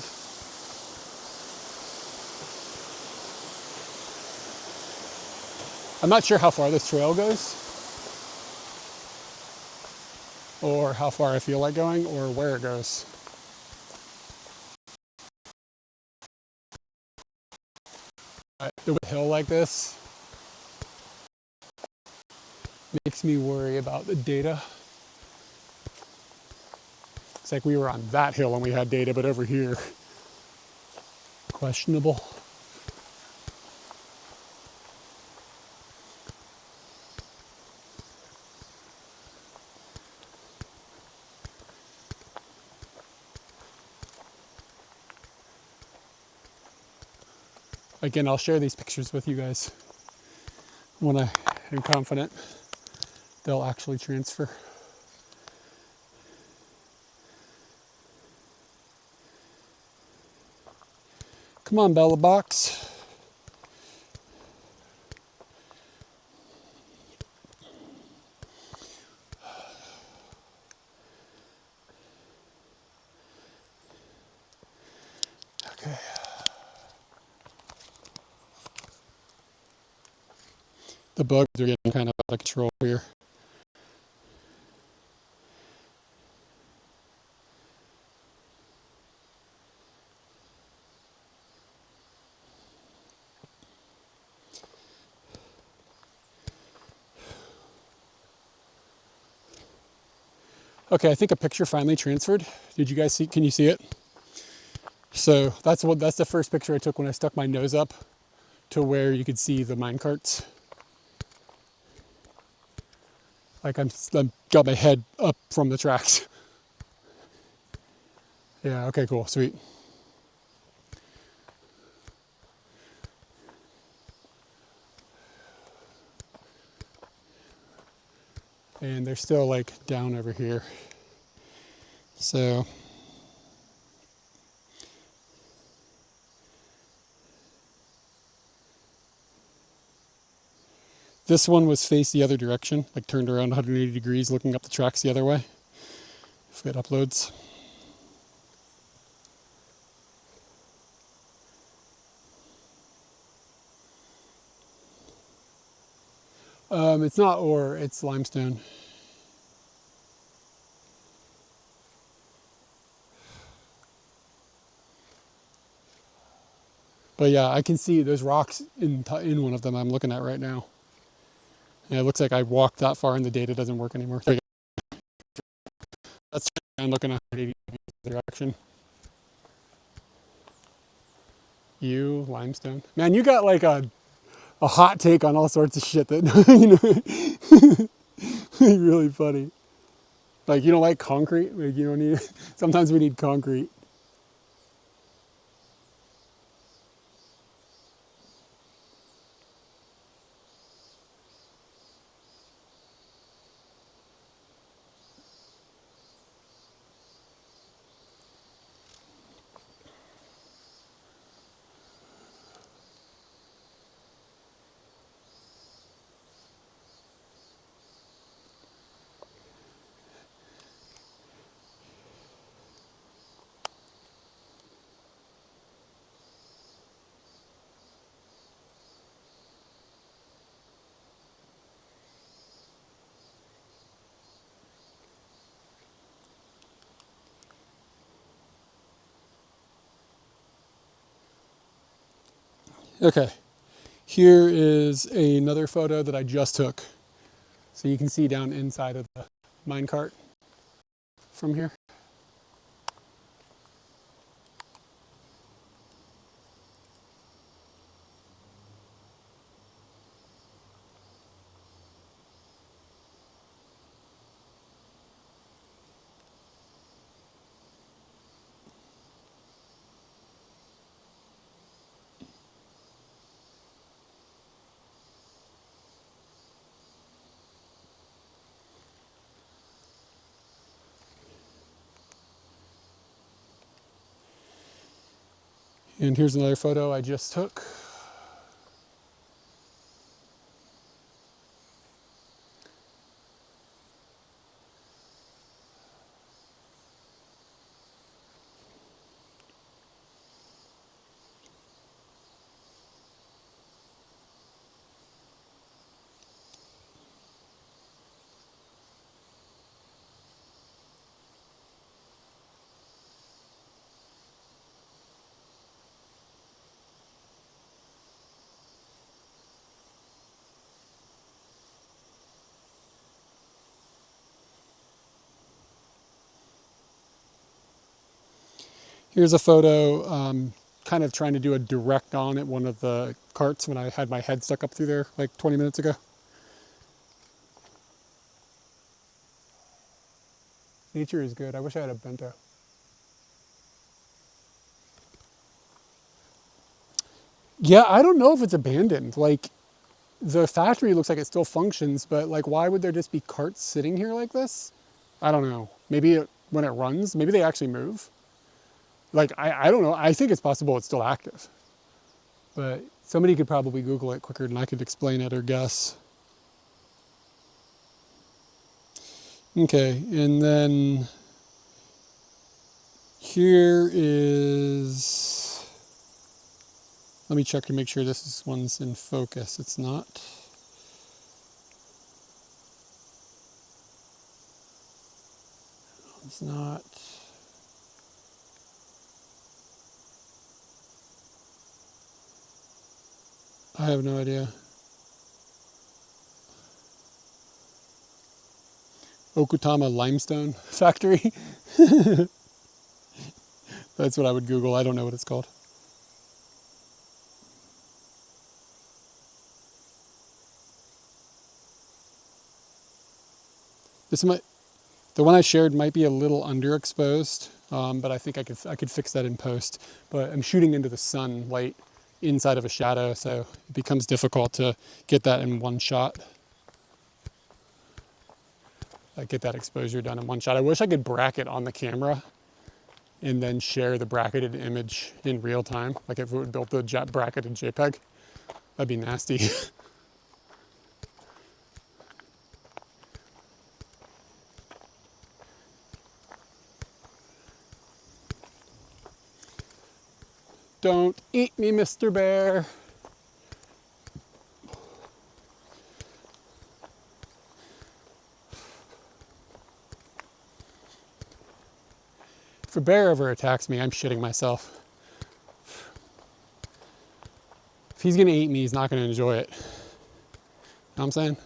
I'm not sure how far this trail goes, or how far I feel like going, or where it goes. The hill like this makes me worry about the data. It's like we were on that hill and we had data, but over here, questionable. Again, I'll share these pictures with you guys when I am confident they'll actually transfer. Come on, Bella Box. Okay. The bugs are getting kind of out of control here. Okay, I think a picture finally transferred. Did you guys see? Can you see it? So that's the first picture I took when I stuck my nose up to where you could see the minecarts. Like I'm got my head up from the tracks. Yeah, okay, cool, sweet. And they're still like down over here. So this one was faced the other direction, like turned around 180 degrees, looking up the tracks the other way. If it uploads. It's not ore, it's limestone. But yeah, I can see there's rocks in one of them I'm looking at right now. And it looks like I walked that far and the data doesn't work anymore. That's I'm looking at 180 direction. Limestone. Man, you got like a hot take on all sorts of shit that, really funny. Like, you don't like concrete? Like, you don't need, sometimes we need concrete. Okay, here is another photo that I just took. So you can see down inside of the minecart from here. And here's another photo I just took. Here's a photo, kind of trying to do a direct on at one of the carts when I had my head stuck up through there like 20 minutes ago. Nature is good. I wish I had a bento. Yeah, I don't know if it's abandoned. Like, the factory looks like it still functions, but like, why would there just be carts sitting here like this? I don't know. Maybe when it runs, maybe they actually move. Like, I don't know. I think it's possible it's still active. But somebody could probably Google it quicker than I could explain it or guess. Okay, and then here is, let me check to make sure this one's in focus. It's not. It's not. I have no idea. Okutama limestone factory. That's what I would Google. I don't know what it's called. This might, the one I shared might be a little underexposed, but I think I could fix that in post. But I'm shooting into the sun light inside of a shadow, so it becomes difficult to get that in one shot. Get that exposure done in one shot. I wish I could bracket on the camera and then share the bracketed image in real time. Like if it would build the bracketed JPEG, that'd be nasty. Don't eat me, Mr. Bear. If a bear ever attacks me, I'm shitting myself. If he's gonna eat me, he's not gonna enjoy it. You know what I'm saying?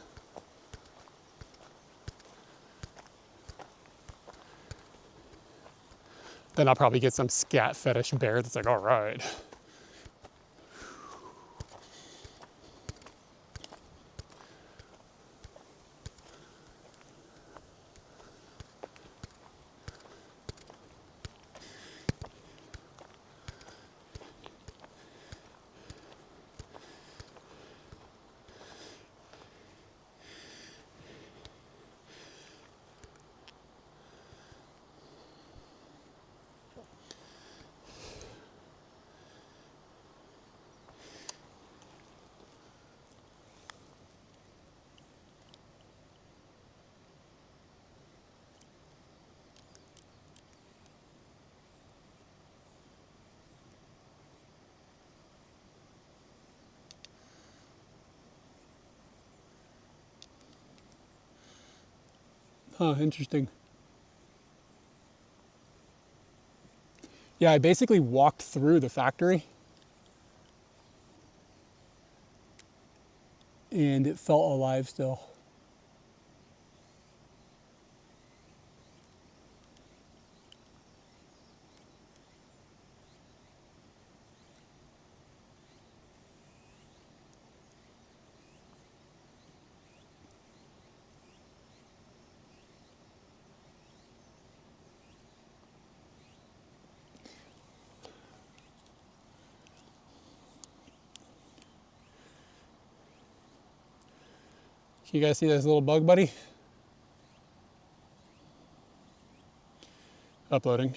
Then I'll probably get some scat fetish bear that's like, all right. Huh, interesting. Yeah, I basically walked through the factory and it felt alive still. Can you guys see this little bug buddy? Uploading.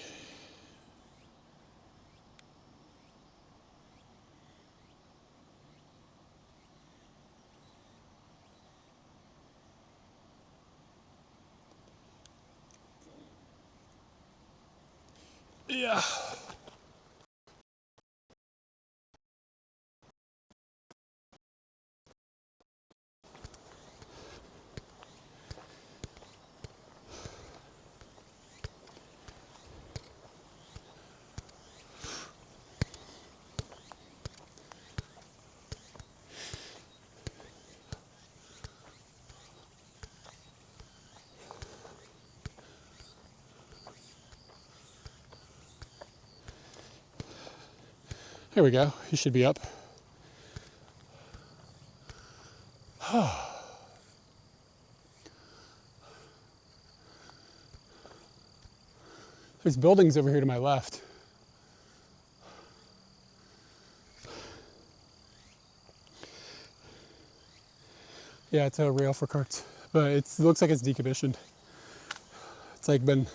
Yeah. Here we go. He should be up. There's buildings over here to my left. Yeah, it's a rail for carts, but it looks like it's decommissioned. It's like been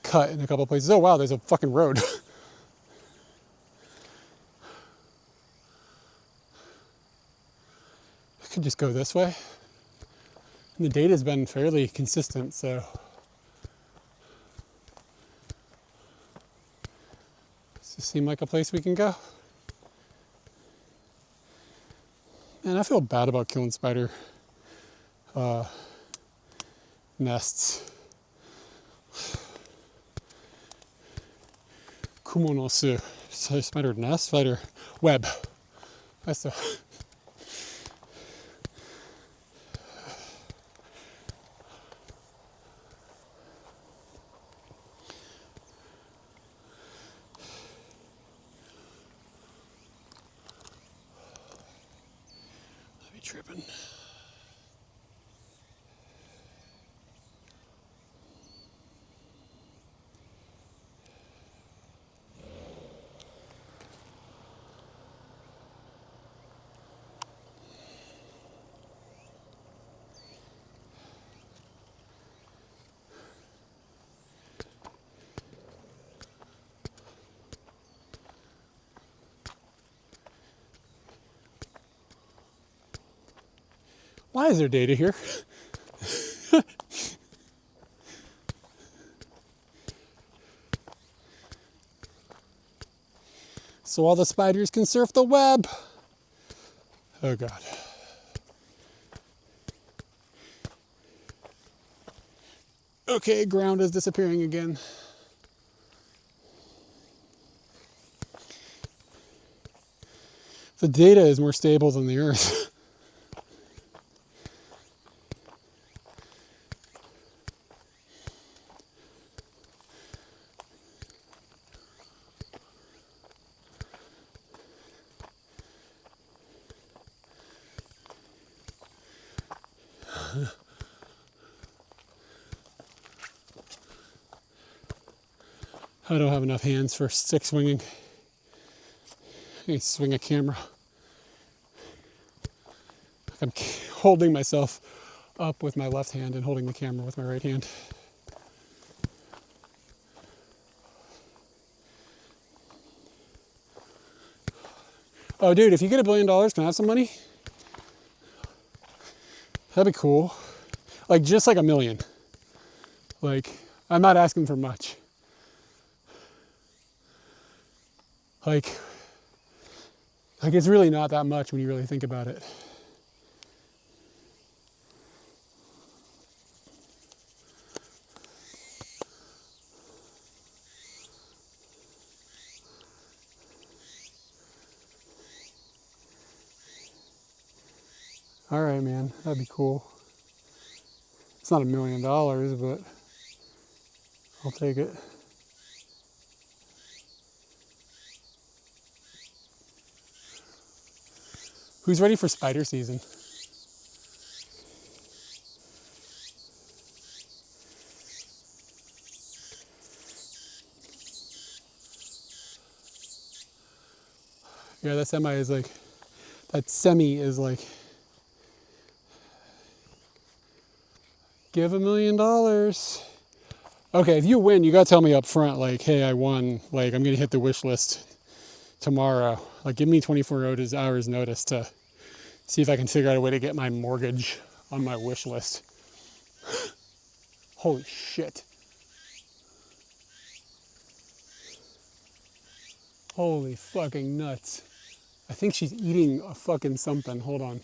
cut in a couple places. Oh wow, there's a fucking road. I could just go this way. And the data's been fairly consistent, so. Does this seem like a place we can go? Man, I feel bad about killing spider nests. Kumonosu. Spider nest? Spider web. That's the. I'll be tripping. Why is there data here? So all the spiders can surf the web. Oh God. Okay, ground is disappearing again. The data is more stable than the earth. I don't have enough hands for stick swinging. I can swing a camera. I'm holding myself up with my left hand and holding the camera with my right hand. Oh dude, if you get $1 billion, can I have some money? That'd be cool. Like just like 1 million. Like, I'm not asking for much. Like it's really not that much when you really think about it. All right, man, that'd be cool. It's not $1 million, but I'll take it. Who's ready for spider season? Yeah, that semi is like, give $1 million. Okay, if you win, you gotta tell me up front, like, hey, I won. Like, I'm gonna hit the wish list tomorrow. Like, give me 24 hours notice to see if I can figure out a way to get my mortgage on my wish list. Holy shit. Holy fucking nuts. I think she's eating a fucking something. Hold on.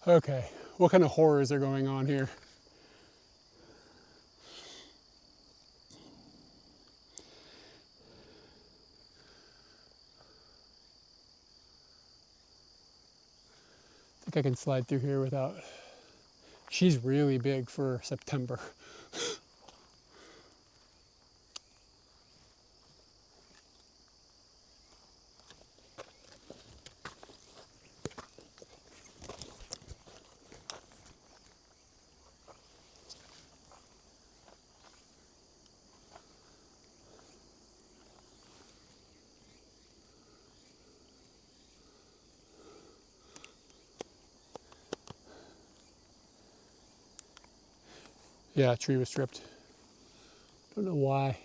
Okay, what kind of horrors are going on here? I think I can slide through here without... She's really big for September. Yeah, tree was stripped. Don't know why.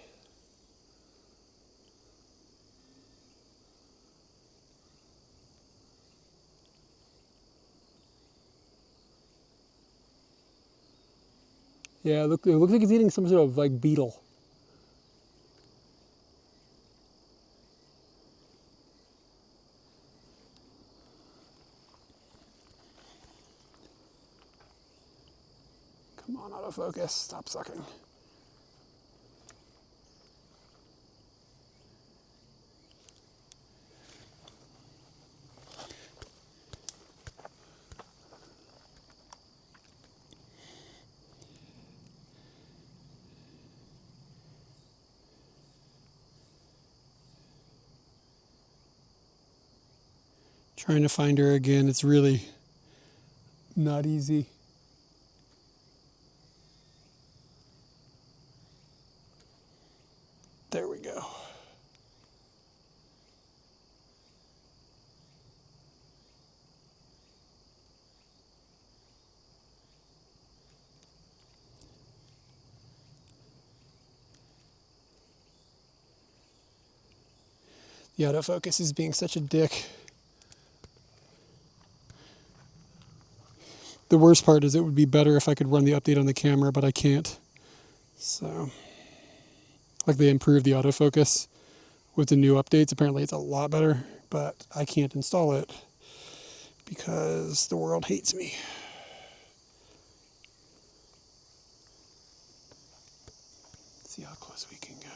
Yeah, look, it looks like it's eating some sort of like beetle. Come on, autofocus, stop sucking. Trying to find her again, it's really not easy. There we go. The autofocus is being such a dick. The worst part is it would be better if I could run the update on the camera, but I can't. So, like they improved the autofocus with the new updates. Apparently it's a lot better, but I can't install it because the world hates me. Let's see how close we can get.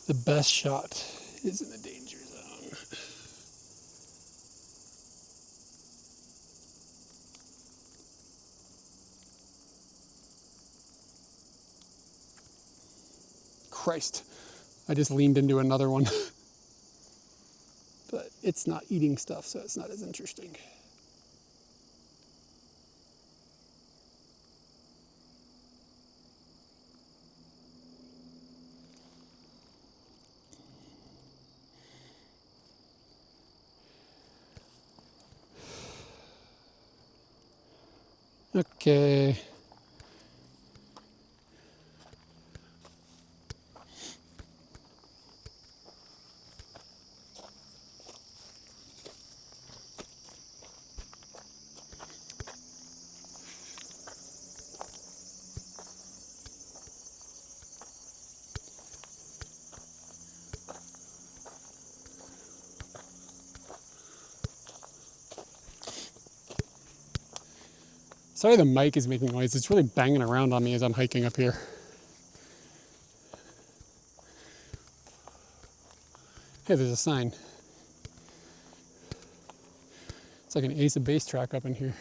The best shot is in the danger zone. Christ, I just leaned into another one. But it's not eating stuff, so it's not as interesting. Okay. Sorry the mic is making noise. It's really banging around on me as I'm hiking up here. Hey, there's a sign. It's like an Ace of Base track up in here.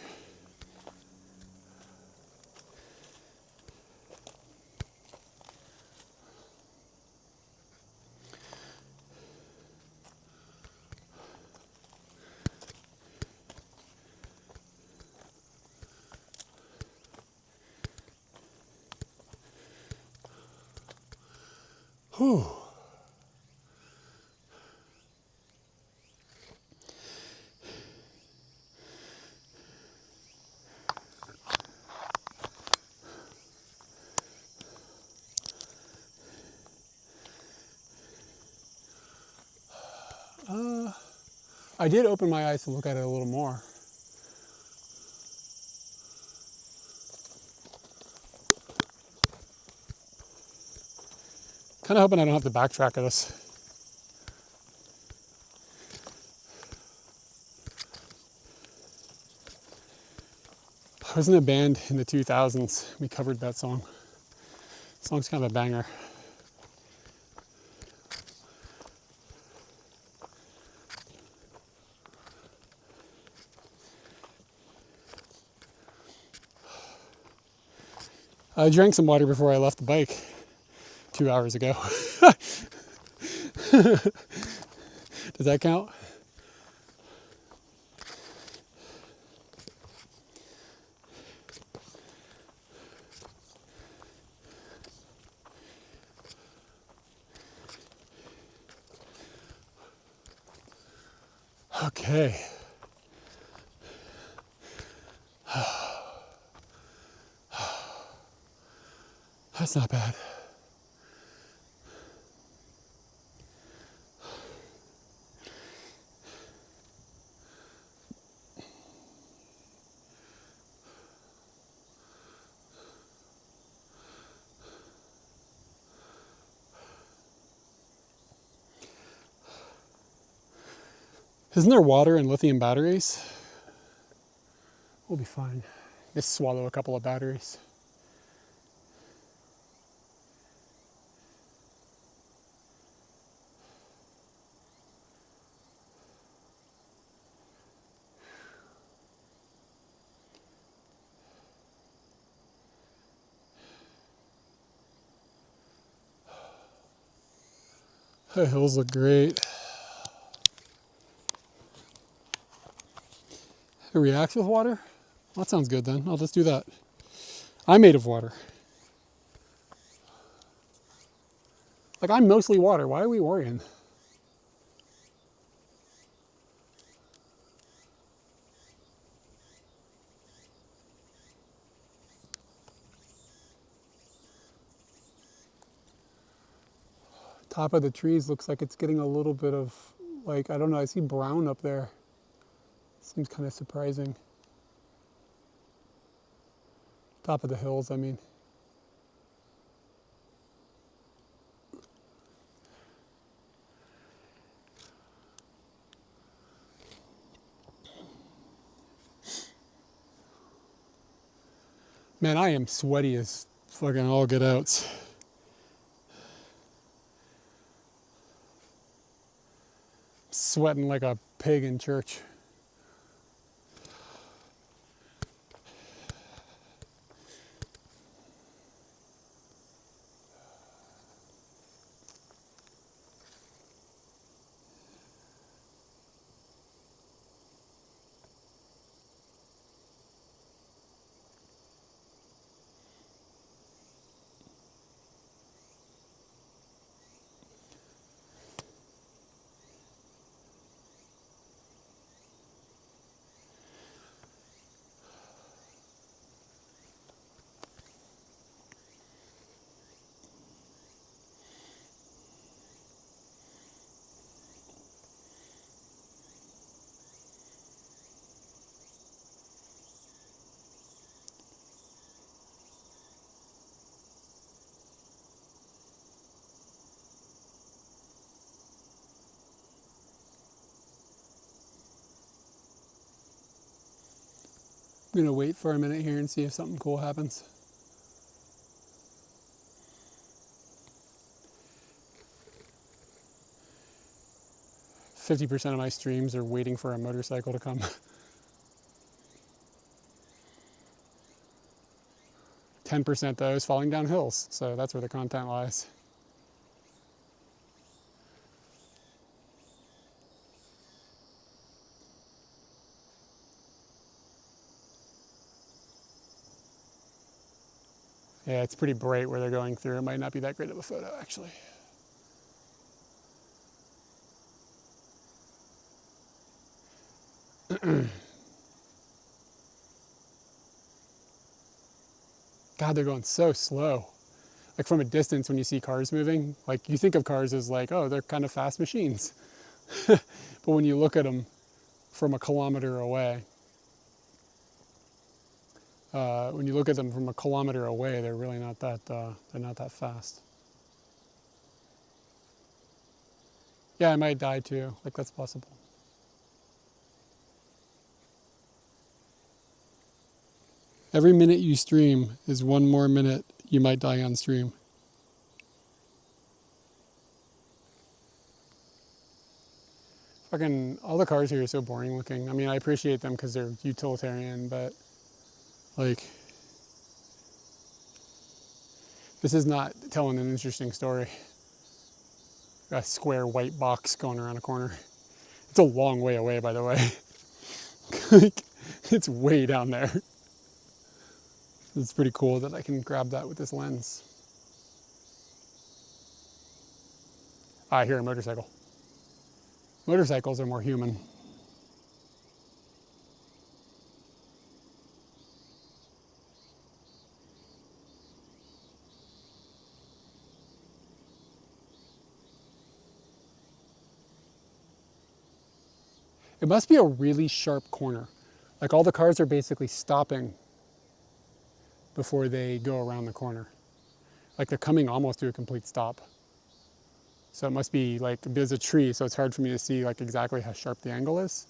Whew. I did open my eyes to look at it a little more. Kind of hoping I don't have to backtrack of this. I was in a band in the 2000s. We covered that song. The song's kind of a banger. I drank some water before I left the bike 2 hours ago. Does that count? Okay. That's not bad. Isn't there water in lithium batteries? We'll be fine. Just swallow a couple of batteries. The hills look great. It reacts with water? Well, that sounds good then. I'll just do that. I'm made of water. Like, I'm mostly water. Why are we worrying? Top of the trees looks like it's getting a little bit of, like, I don't know, I see brown up there. Seems kind of surprising. Top of the hills, I mean. Man, I am sweaty as fucking all get outs. Sweating like a pig in church. I'm gonna wait for a minute here and see if something cool happens. %50 of my streams are waiting for a motorcycle to come. 10% though is falling down hills, so that's where the content lies. Yeah, it's pretty bright where they're going through. It might not be that great of a photo, actually. God, they're going so slow. Like from a distance when you see cars moving, like you think of cars as like, oh, they're kind of fast machines. But when you look at them from a kilometer away, they're really not that, they're not that fast. Yeah, I might die too, like that's possible. Every minute you stream is one more minute you might die on stream. Fucking, all the cars here are so boring looking. I mean, I appreciate them because they're utilitarian, but like, this is not telling an interesting story. A square white box going around a corner. It's a long way away, by the way. Like, it's way down there. It's pretty cool that I can grab that with this lens. I hear a motorcycle. Motorcycles are more human. It must be a really sharp corner. Like all the cars are basically stopping before they go around the corner. Like they're coming almost to a complete stop. So it must be like, there's a tree, so it's hard for me to see like exactly how sharp the angle is.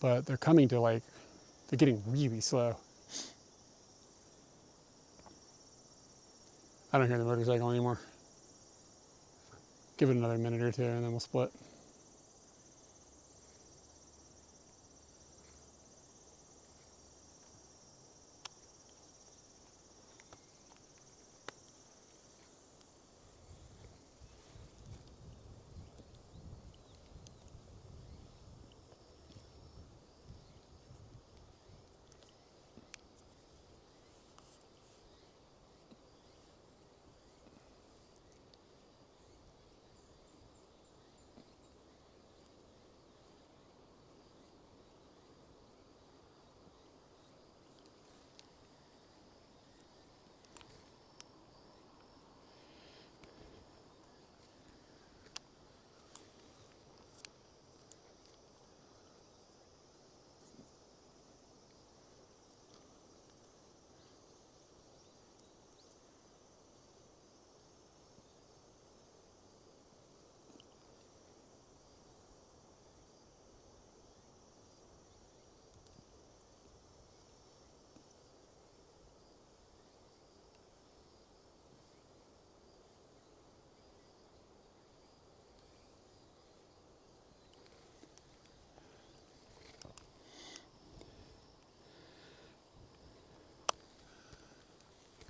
But they're coming to like, they're getting really slow. I don't hear the motorcycle anymore. Give it another minute or two and then we'll split.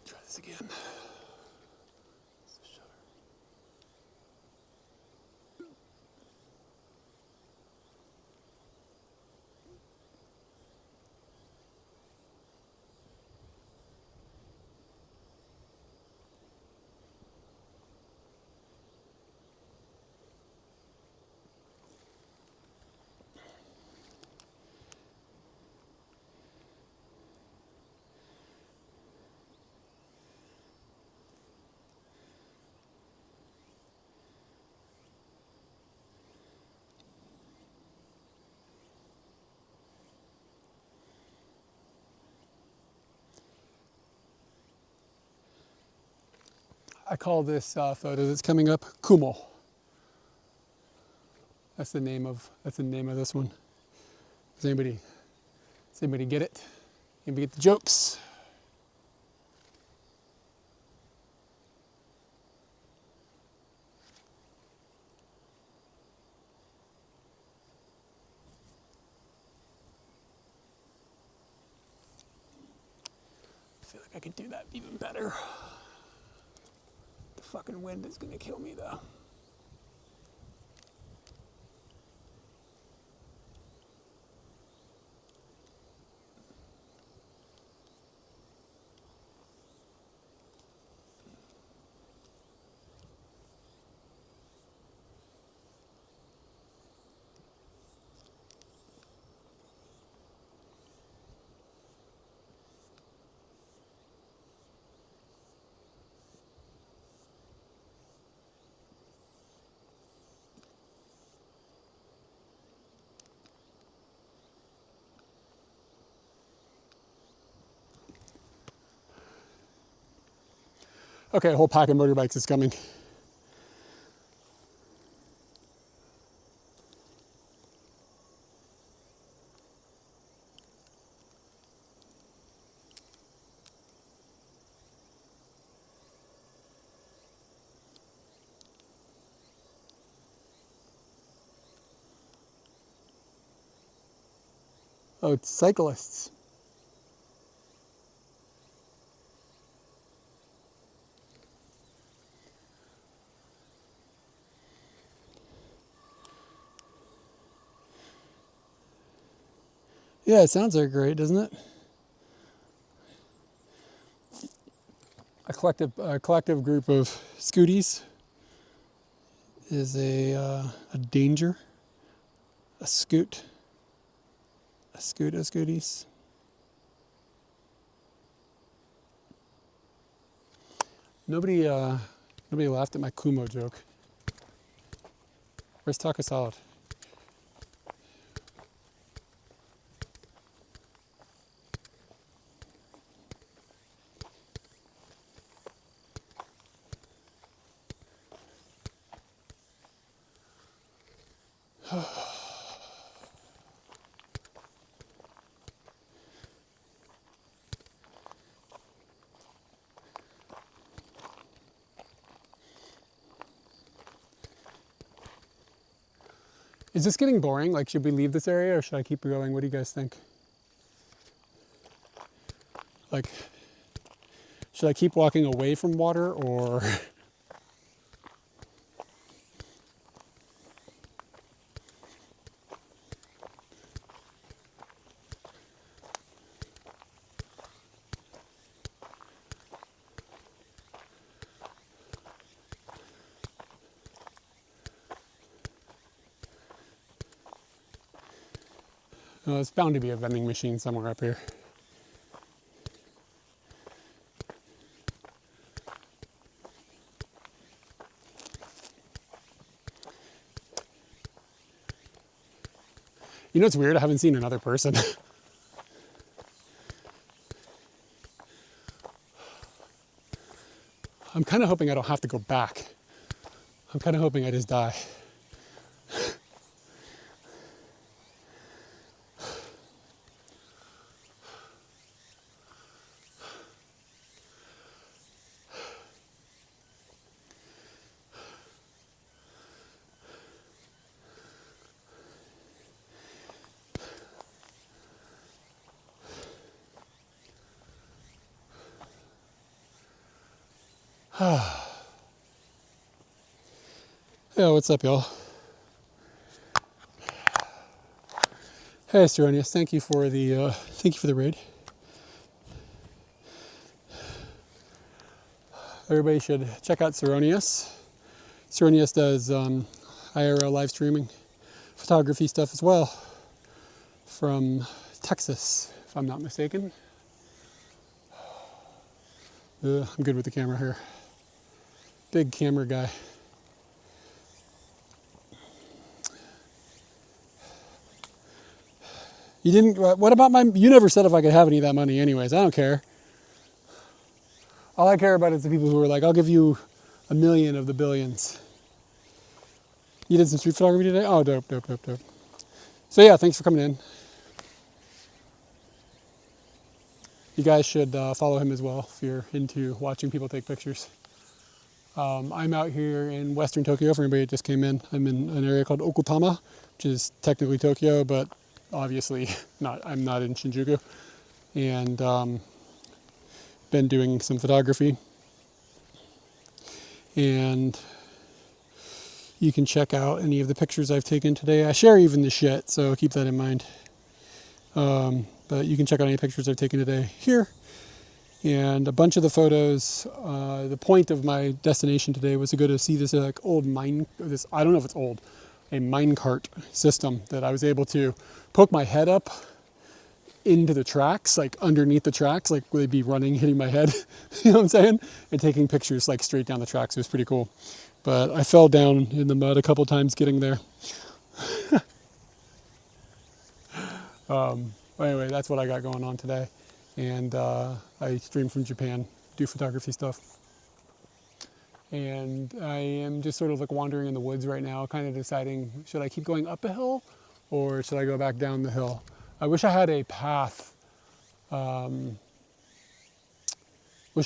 Try this again. I call this photo that's coming up Kumo. That's the name of this one. Does anybody get it? Maybe get the jokes. I feel like I could do that even better. The fucking wind is gonna kill me though. Okay, a whole pack of motorbikes is coming. Oh, it's cyclists. Yeah, it sounds like great, doesn't it? A collective group of scooties is a danger. A scooties. Nobody laughed at my Kumo joke. Where's taco salad? Is this getting boring? Like, should we leave this area or should I keep going? What do you guys think? Like, should I keep walking away from water or? Oh, there's bound to be a vending machine somewhere up here. You know what's weird? I haven't seen another person. I'm kind of hoping I don't have to go back. I'm kind of hoping I just die. Yeah, what's up, y'all? Hey, Seronius, thank you for the raid. Everybody should check out Seronius. Seronius does IRL live streaming, photography stuff as well, from Texas, if I'm not mistaken. I'm good with the camera here. Big camera guy. You didn't, what about you never said if I could have any of that money anyways. I don't care. All I care about is the people who are like, I'll give you 1 million of the billions. You did some street photography today? Oh, dope. So yeah, thanks for coming in. You guys should follow him as well if you're into watching people take pictures. I'm out here in Western Tokyo. For anybody that just came in, I'm in an area called Okutama, which is technically Tokyo, but obviously not. I'm not in Shinjuku, and been doing some photography. And you can check out any of the pictures I've taken today. I share even the shit, so keep that in mind. But you can check out any pictures I've taken today here. And a bunch of the photos, the point of my destination today was to go to see this old I don't know if it's old, a minecart system that I was able to poke my head up into the tracks, like underneath the tracks, like they'd be running, hitting my head, you know what I'm saying? And taking pictures like straight down the tracks. It was pretty cool. But I fell down in the mud a couple times getting there. Anyway, that's what I got going on today. And I stream from Japan, do photography stuff. And I am just sort of like wandering in the woods right now, kind of deciding, should I keep going up a hill or should I go back down the hill? I wish I had a path. Wish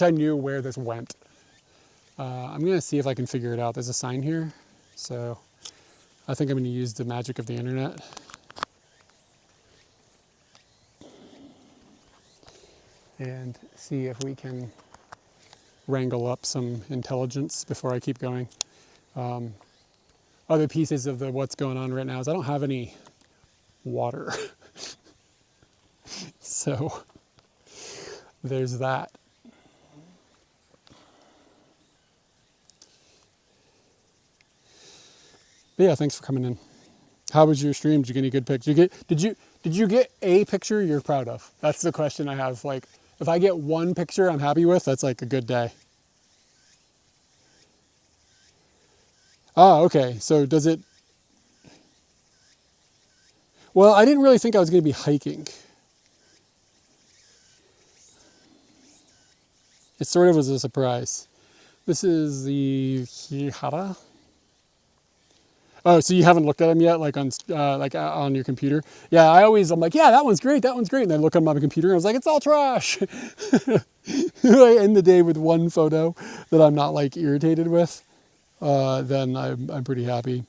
I knew where this went. I'm gonna see if I can figure it out. There's a sign here. So I think I'm gonna use the magic of the internet. And see if we can wrangle up some intelligence before I keep going. Other pieces of what's going on right now is I don't have any water. So there's that. But yeah, thanks for coming in. How was your stream? Did you get any good pictures? Did you get a picture you're proud of? That's the question I have. Like, if I get one picture I'm happy with, that's like a good day. Ah, okay. So does it... Well, I didn't really think I was going to be hiking. It sort of was a surprise. This is the Hihara. Oh, so you haven't looked at them yet, like on your computer? Yeah, I'm like, yeah, that one's great, and then I look on my computer and I was like, it's all trash. I end the day with one photo that I'm not like irritated with, then I'm pretty happy.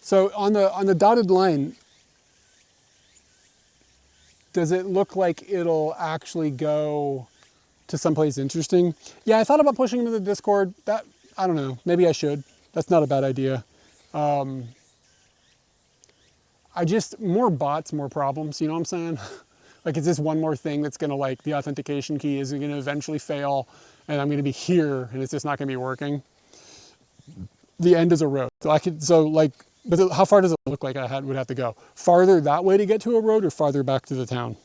So on the dotted line, does it look like it'll actually go to someplace interesting? Yeah, I thought about pushing into the Discord. I don't know, maybe I should. That's not a bad idea. More bots, more problems, you know what I'm saying? Like, it's just one more thing that's gonna, like, the authentication key is gonna eventually fail and I'm gonna be here and it's just not gonna be working. The end is a road. But how far does it look like I would have to go? Farther that way to get to a road or farther back to the town?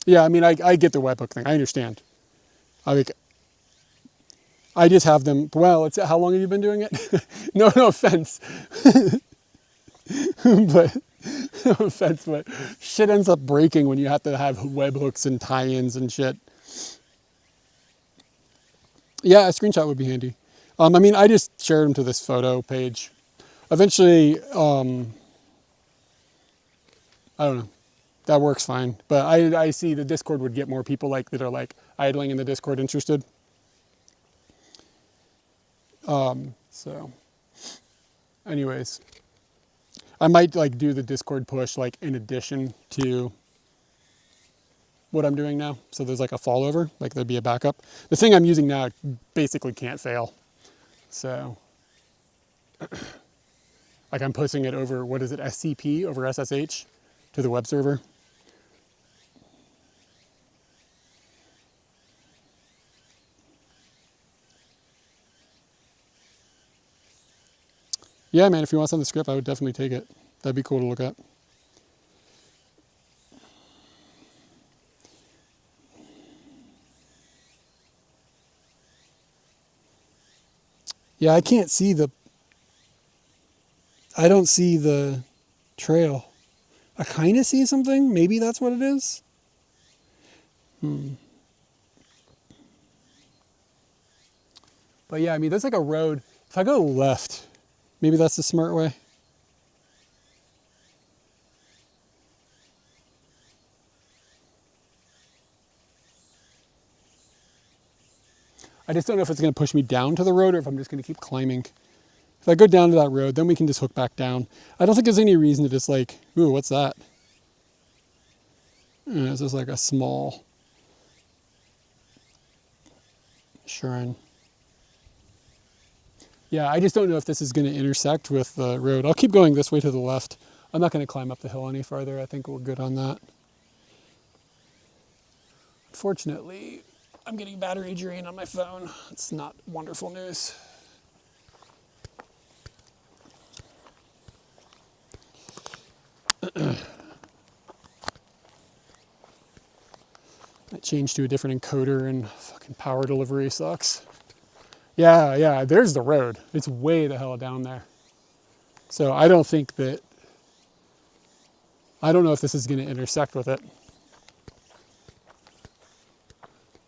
Yeah, I mean, I get the webhook thing. I understand. I just have them. Well, how long have you been doing it? No offense. but no offense, but shit ends up breaking when you have to have webhooks and tie-ins and shit. Yeah, a screenshot would be handy. I mean, I just shared them to this photo page. Eventually, I don't know. That works fine. But I see the Discord would get more people that are like idling in the Discord interested. So anyways, I might do the Discord push in addition to what I'm doing now. So there's a fallover, there'd be a backup. The thing I'm using now basically can't fail. So I'm pushing it over, what is it, SCP over SSH to the web server. Yeah, man, if you want some of the script, I would definitely take it. That'd be cool to look at. Yeah, I can't see I don't see the trail. I kind of see something. Maybe that's what it is. But yeah, I mean, there's like a road. If I go left, maybe that's the smart way. I just don't know if it's going to push me down to the road or if I'm just going to keep climbing. If I go down to that road, then we can just hook back down. I don't think there's any reason to just like, ooh, what's that? This is like a small shrine. Yeah, I just don't know if this is going to intersect with the road. I'll keep going this way to the left. I'm not going to climb up the hill any farther. I think we're good on that. Unfortunately, I'm getting battery drain on my phone. It's not wonderful news. I changed to a different encoder and fucking power delivery sucks. Yeah, there's the road. It's way the hell down there. So I don't know if this is going to intersect with it.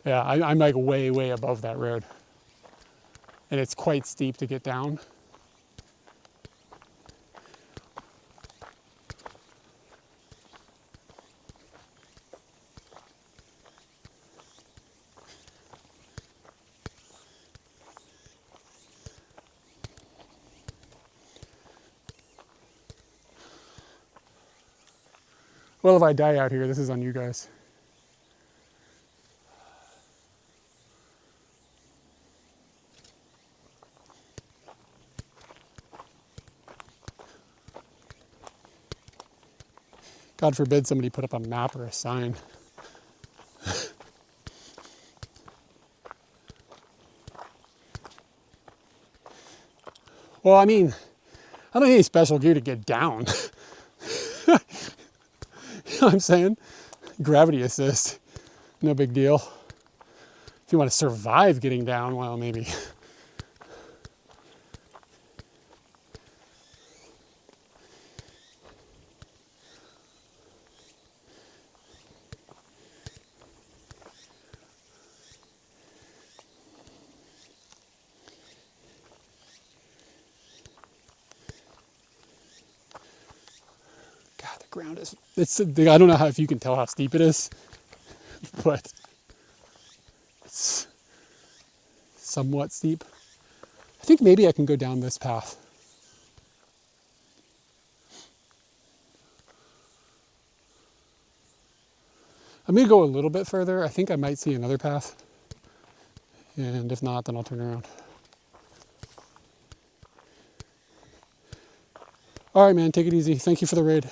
Yeah, I'm like way above that road. And it's quite steep to get down. Well, if I die out here, this is on you guys. God forbid somebody put up a map or a sign. Well, I mean, I don't need any special gear to get down. You know what I'm saying? Gravity assist, no big deal. If you want to survive getting down, well, maybe. God, the ground is, I don't know if you can tell how steep it is, but it's somewhat steep. I think maybe I can go down this path. I'm gonna go a little bit further. I think I might see another path. And if not, then I'll turn around. All right, man, take it easy. Thank you for the raid.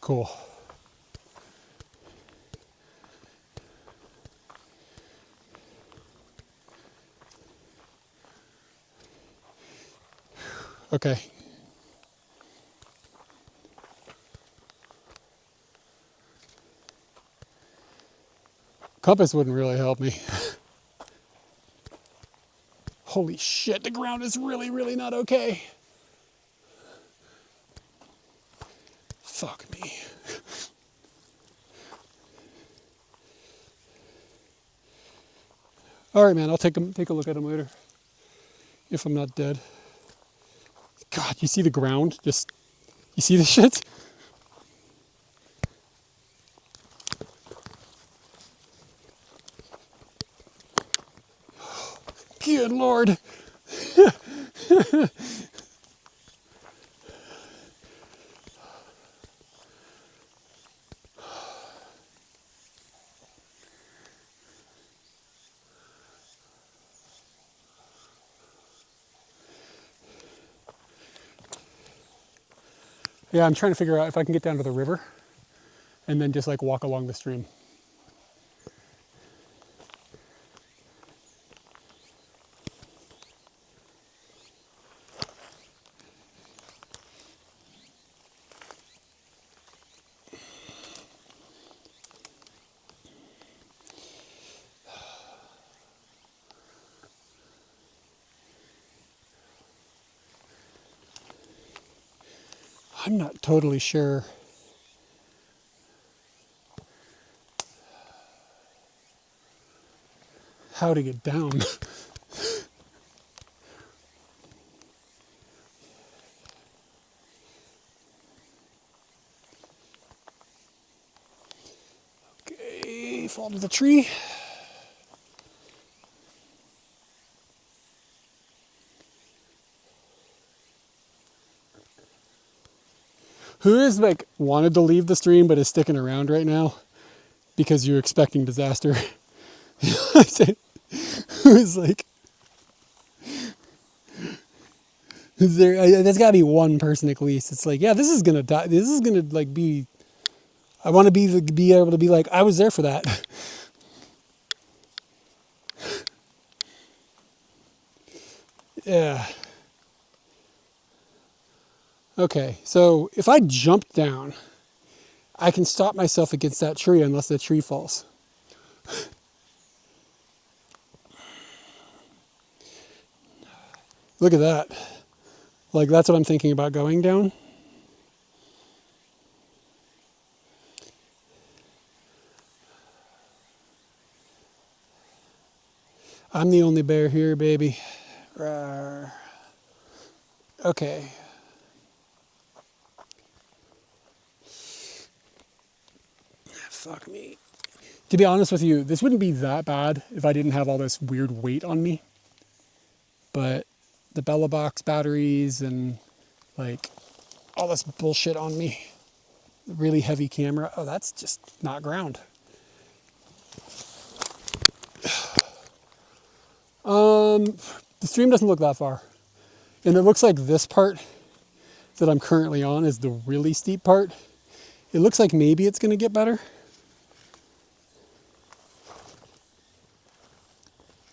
Cool. Okay. Compass wouldn't really help me. Holy shit, the ground is really not okay. Fuck me. All right, man, I'll take a look at him later. If I'm not dead. God, you see the ground? You see the shit? Good Lord. Yeah, I'm trying to figure out if I can get down to the river and then just like walk along the stream. I'm not totally sure how to get down. Okay, fall to the tree. Who is like wanted to leave the stream but is sticking around right now because you're expecting disaster? Who is like, is there? There's got to be one person at least. It's like, yeah, this is gonna die. This is gonna like be. I want to be able to be like, I was there for that. Yeah. Okay, so if I jump down, I can stop myself against that tree unless the tree falls. Look at that. Like, that's what I'm thinking about going down. I'm the only bear here, baby. Rawr. Okay. Fuck me. To be honest with you, this wouldn't be that bad if I didn't have all this weird weight on me. But the Bella Box batteries and like all this bullshit on me, the really heavy camera, oh, that's just not ground. The stream doesn't look that far. And it looks like this part that I'm currently on is the really steep part. It looks like maybe it's gonna get better.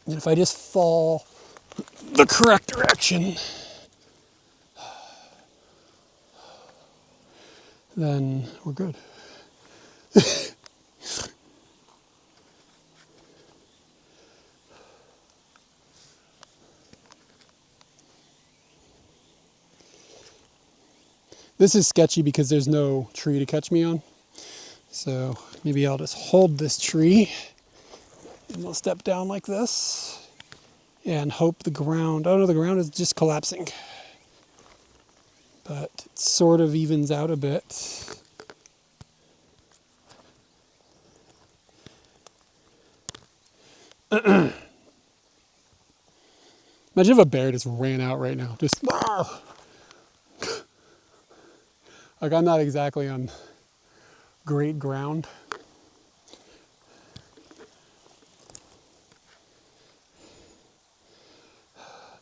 And if I just fall the correct direction, then we're good. This is sketchy because there's no tree to catch me on. So maybe I'll just hold this tree and I'll step down like this and hope the ground, oh no, the ground is just collapsing. But it sort of evens out a bit. Imagine if a bear just ran out right now. Just, like I'm not exactly on great ground.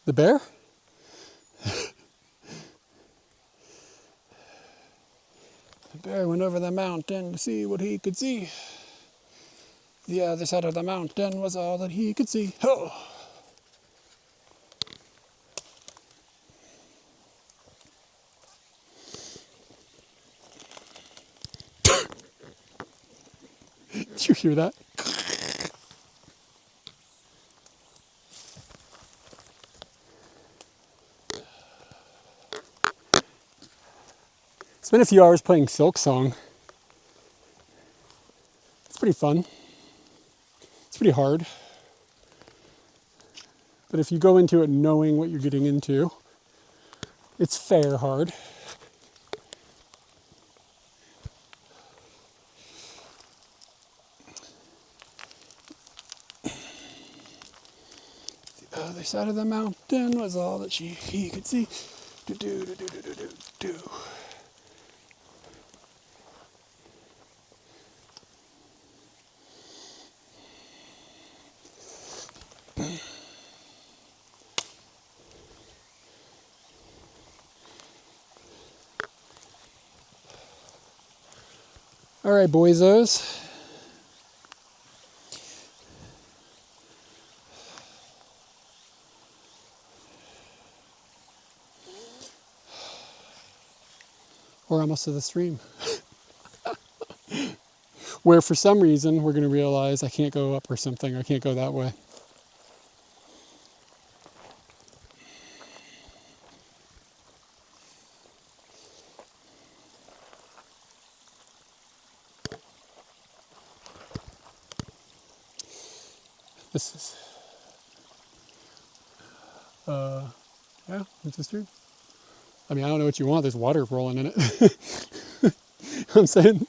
The bear? The bear went over the mountain to see what he could see. The other side of the mountain was all that he could see. Oh. Did you hear that? Spent a few hours playing Silk Song. It's pretty fun. It's pretty hard. But if you go into it knowing what you're getting into, it's fair hard. The other side of the mountain was all that he could see. Do do do do do do do do. All right, boyzos. We're almost to the stream. Where for some reason we're going to realize I can't go up or something. I can't go that way. This is, yeah, it's just true. I mean, I don't know what you want. There's water rolling in it. I'm saying,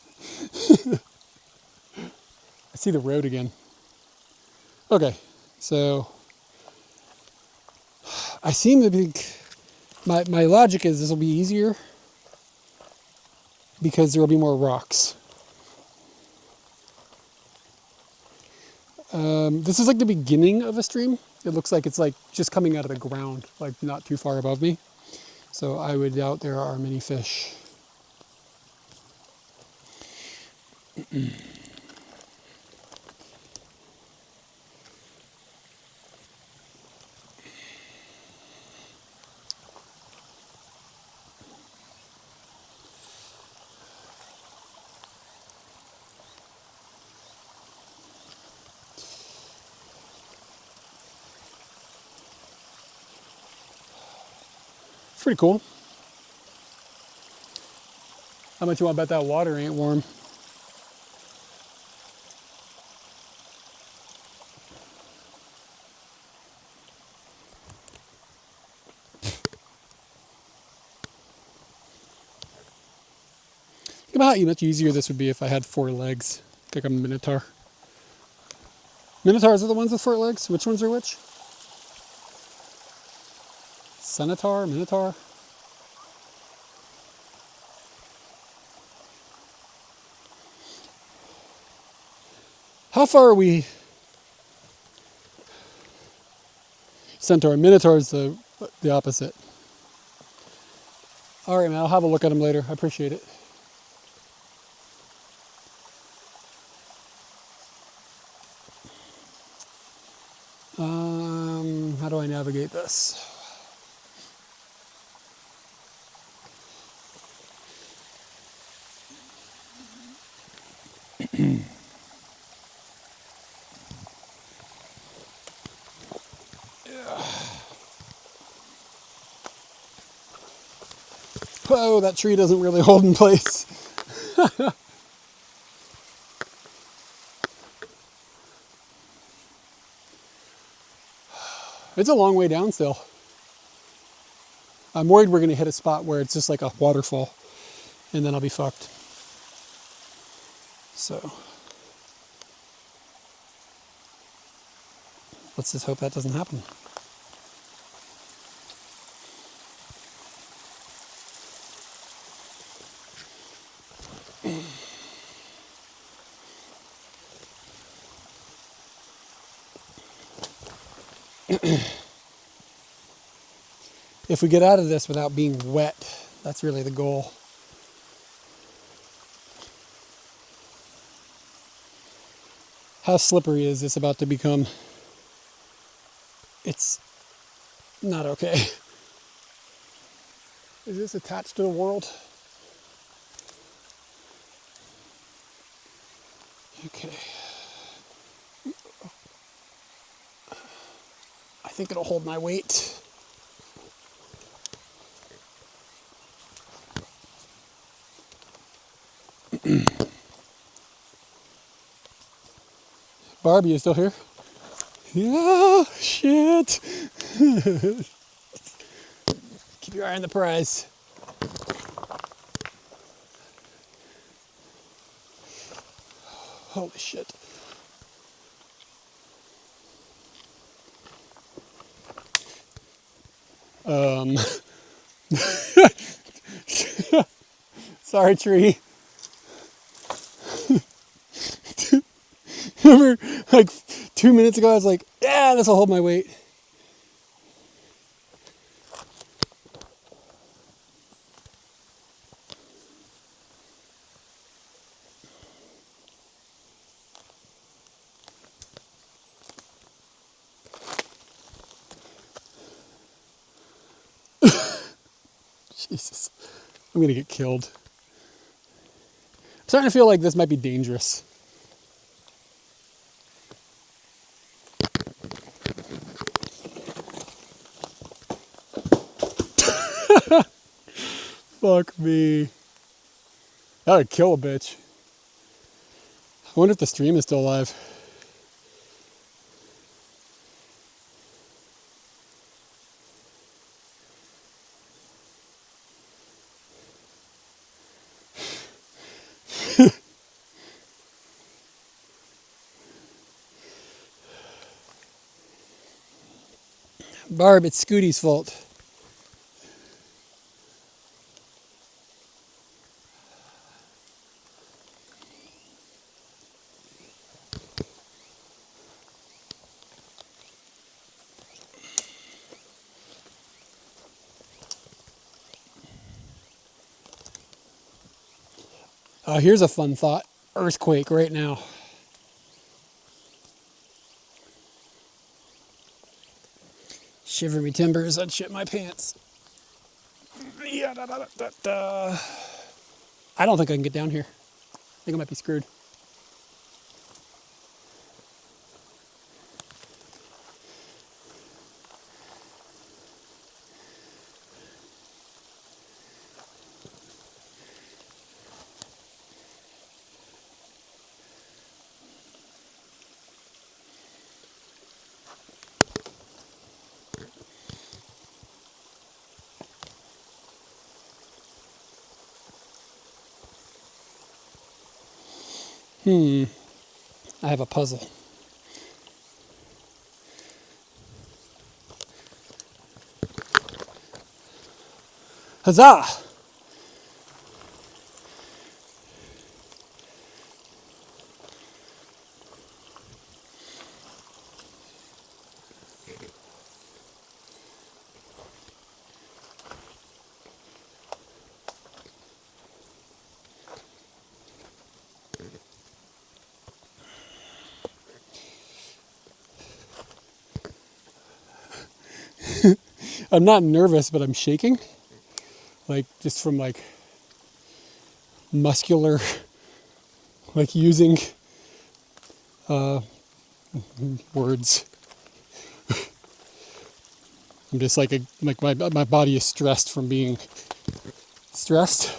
I see the road again. Okay, so I seem to be, my logic is this will be easier because there will be more rocks. This is like the beginning of a stream. It looks like it's like just coming out of the ground, like not too far above me. So I would doubt there are many fish. It's pretty cool. How much you want to bet that water ain't warm? Think about how much easier this would be if I had 4 legs, like a minotaur. Minotaurs are the ones with 4 legs? Which ones are which? Centaur, minotaur? How far are we? Centaur. Minotaur is the opposite. All right, man. I'll have a look at them later. I appreciate it. How do I navigate this? Oh, that tree doesn't really hold in place. It's a long way down still. I'm worried we're going to hit a spot where it's just like a waterfall, and then I'll be fucked. So let's just hope that doesn't happen. If we get out of this without being wet, that's really the goal. How slippery is this about to become? It's not okay. Is this attached to the world? Okay. I think it'll hold my weight. Barbie, you still here? Yeah, shit. Keep your eye on the prize. Holy shit. Sorry, tree. Remember, like 2 minutes ago, I was like, yeah, this will hold my weight. Jesus, I'm gonna get killed. I'm starting to feel like this might be dangerous. Fuck me. That would kill a bitch. I wonder if the stream is still alive. Barb, it's Scooty's fault. Here's a fun thought. Earthquake right now. Shiver me timbers, I'd shit my pants. Yeah, I don't think I can get down here. I think I might be screwed. I have a puzzle. Huzzah! I'm not nervous, but I'm shaking. Like, just from like muscular, like using words. I'm just like my body is stressed from being stressed.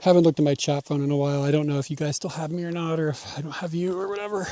Haven't looked at my chat phone in a while. I don't know if you guys still have me or not, or if I don't have you or whatever.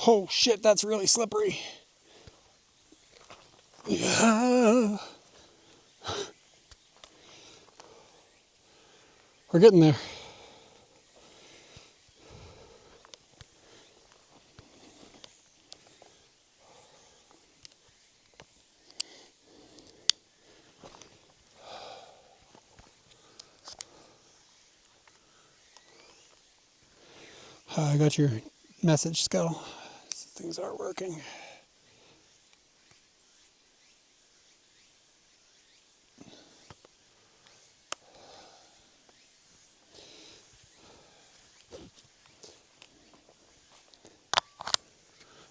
Oh shit, that's really slippery. Yeah. We're getting there. I got your message, Scuttle. Things aren't working.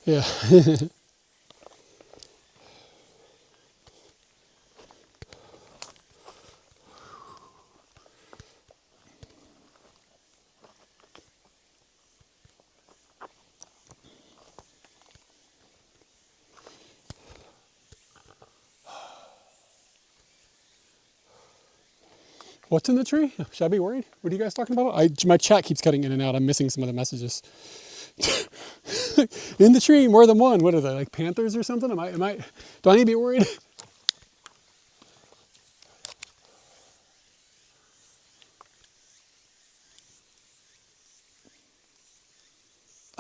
Yeah. What's in the tree? Should I be worried? What are you guys talking about? My chat keeps cutting in and out. I'm missing some of the messages. In the tree, more than one. What are they, like panthers or something? Do I need to be worried?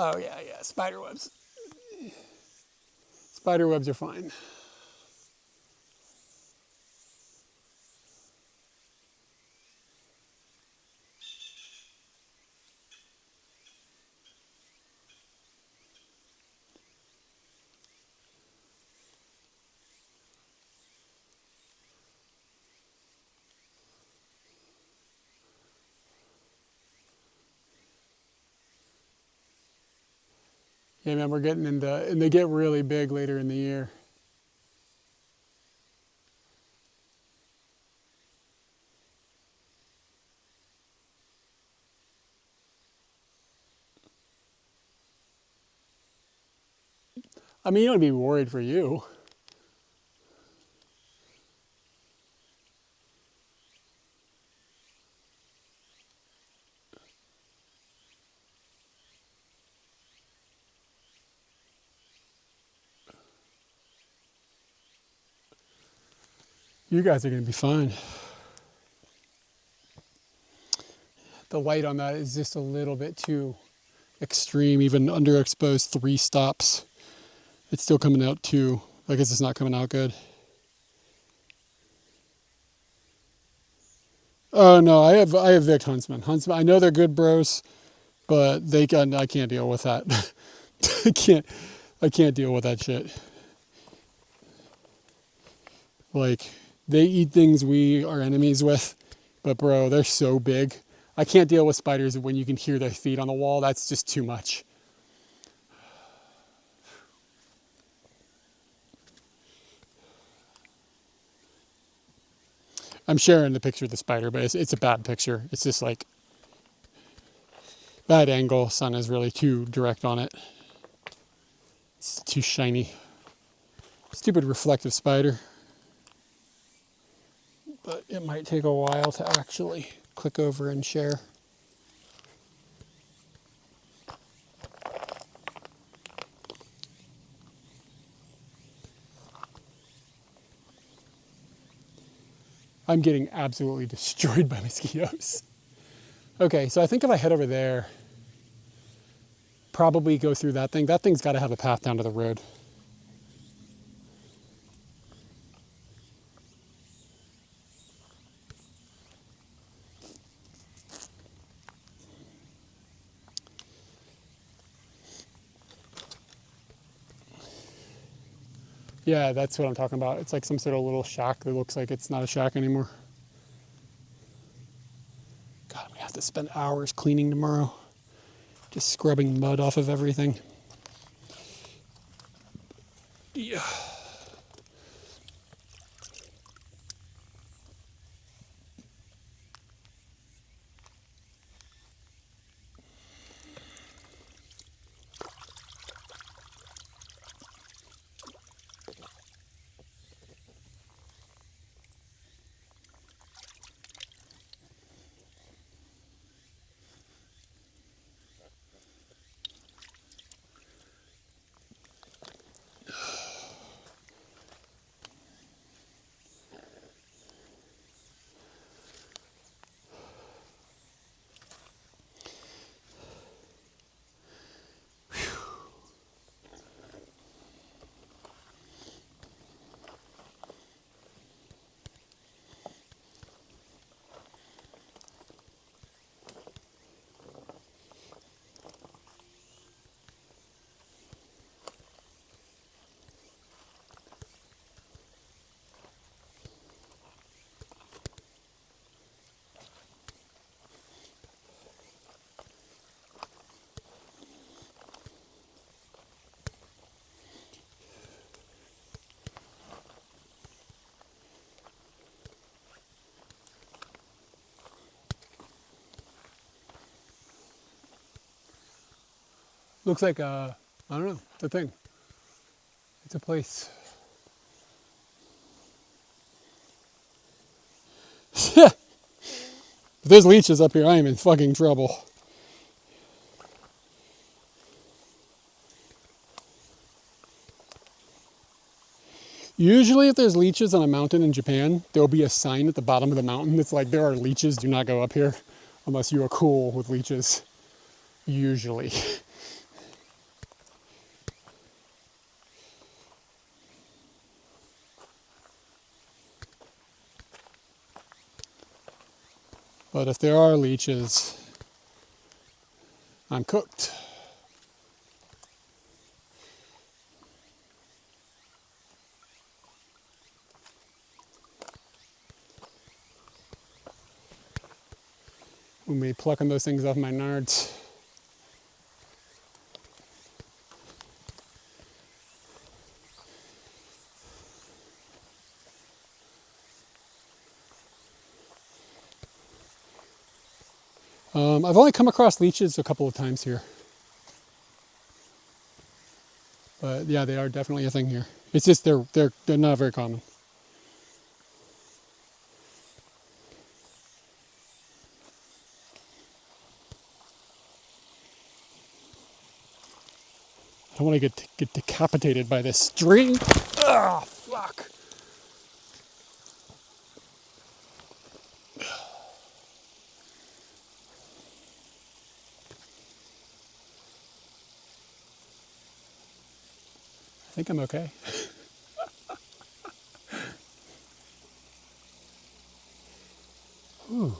Oh yeah, spider webs. Spider webs are fine. Yeah, man, we're getting into, and they get really big later in the year. I mean, you don't be worried for you. You guys are gonna be fine. The light on that is just a little bit too extreme, even underexposed 3 stops. It's still coming out 2. I guess it's not coming out good. Oh no, I have Vic Huntsman. I know they're good bros, but I can't deal with that. I can't deal with that shit. Like, they eat things we are enemies with, but bro, they're so big. I can't deal with spiders when you can hear their feet on the wall. That's just too much. I'm sharing the picture of the spider, but it's a bad picture. It's just like bad angle. Sun is really too direct on it. It's too shiny. Stupid reflective spider. But it might take a while to actually click over and share. I'm getting absolutely destroyed by mosquitoes. Okay, so I think if I head over there, probably go through that thing. That thing's got to have a path down to the road. Yeah, that's what I'm talking about. It's like some sort of little shack that looks like it's not a shack anymore. God, I'm gonna have to spend hours cleaning tomorrow. Just scrubbing mud off of everything. Yeah. Looks like I don't know, it's a thing. It's a place. If there's leeches up here, I am in fucking trouble. Usually if there's leeches on a mountain in Japan, there'll be a sign at the bottom of the mountain that's like, there are leeches, do not go up here unless you are cool with leeches. Usually. But if there are leeches, I'm cooked. We'll be plucking those things off my nards. I've only come across leeches a couple of times here. But yeah, they are definitely a thing here. It's just they're not very common. I don't want to get decapitated by this string. Ah, fuck. I think I'm okay. Ooh.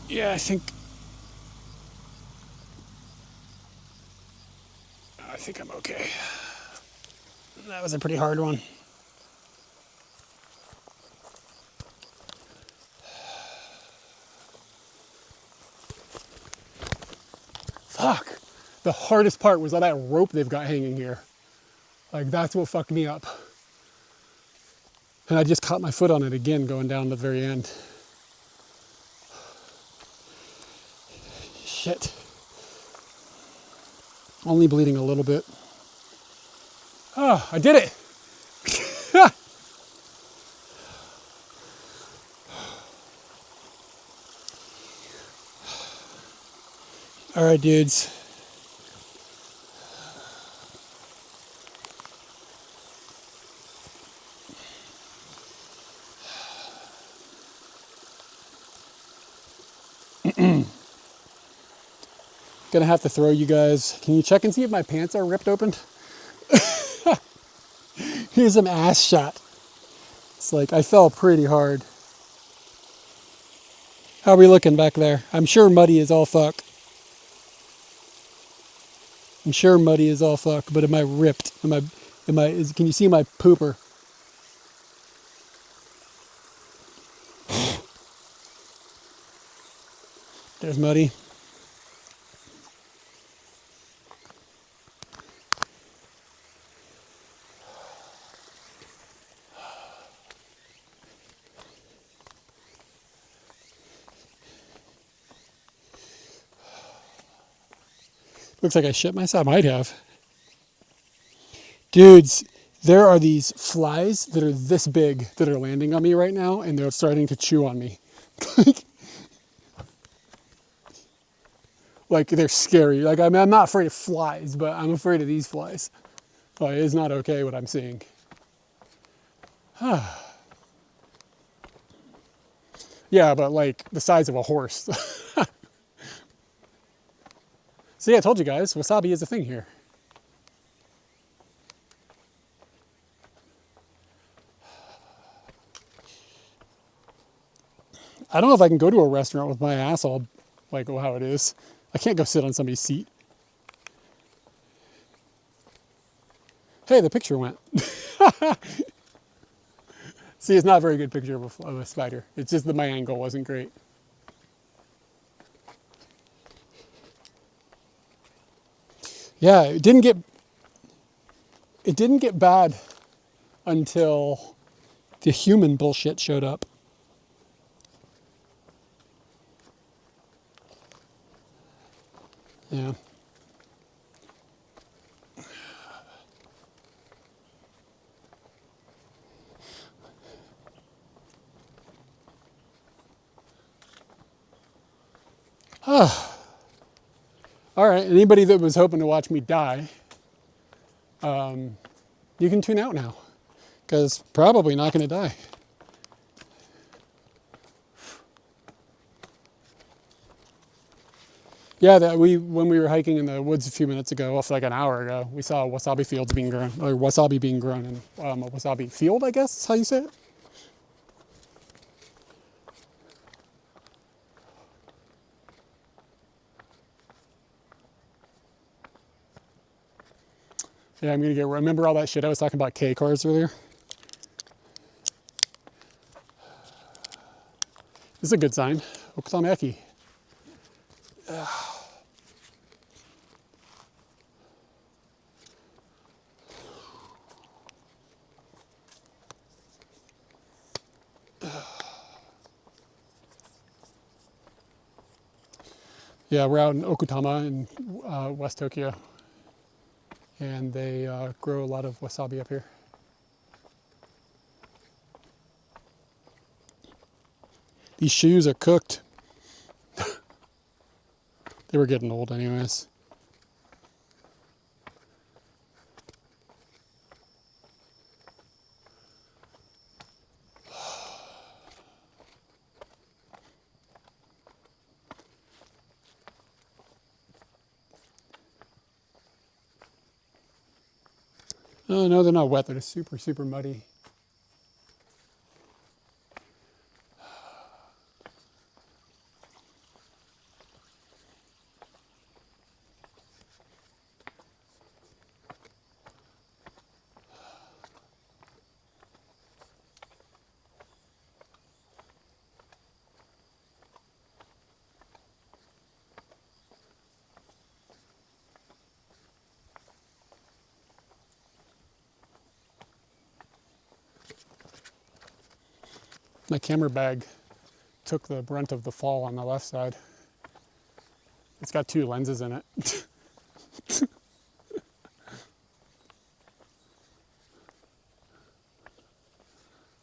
Yeah, I think I'm okay. That was a pretty hard one. Fuck. The hardest part was that rope they've got hanging here. Like, that's what fucked me up. And I just caught my foot on it again going down to the very end. Shit. Only bleeding a little bit. Oh, I did it. All right, dudes. Gonna have to throw you guys. Can you check and see if my pants are ripped open? Here's an ass shot. It's like I fell pretty hard. How are we looking back there? I'm sure muddy as all fuck. I'm sure muddy as all fuck, but am I ripped? Can you see my pooper? There's muddy. Looks like I shit myself. I might have. Dudes, there are these flies that are this big that are landing on me right now, and they're starting to chew on me. Like, they're scary. Like, I'm not afraid of flies, but I'm afraid of these flies. Like, it's not okay what I'm seeing. Yeah, but like the size of a horse. See, I told you guys, wasabi is a thing here. I don't know if I can go to a restaurant with my ass all like how it is. I can't go sit on somebody's seat. Hey, the picture went. See, it's not a very good picture of a spider. It's just that my angle wasn't great. Yeah, it didn't get bad until the human bullshit showed up. Yeah. All right, anybody that was hoping to watch me die, you can tune out now, because probably not going to die. Yeah, when we were hiking in the woods a few minutes ago, off like an hour ago, we saw wasabi fields being grown, or wasabi being grown in a wasabi field, I guess is how you say it. Yeah, I'm gonna get. Remember all that shit I was talking about K cars earlier? This is a good sign. Okutama. Yeah, we're out in Okutama in West Tokyo, and they grow a lot of wasabi up here. These shoes are cooked. They were getting old anyways. Oh no, they're not wet, they're just super, super muddy. My camera bag took the brunt of the fall on the left side. It's got 2 lenses in it.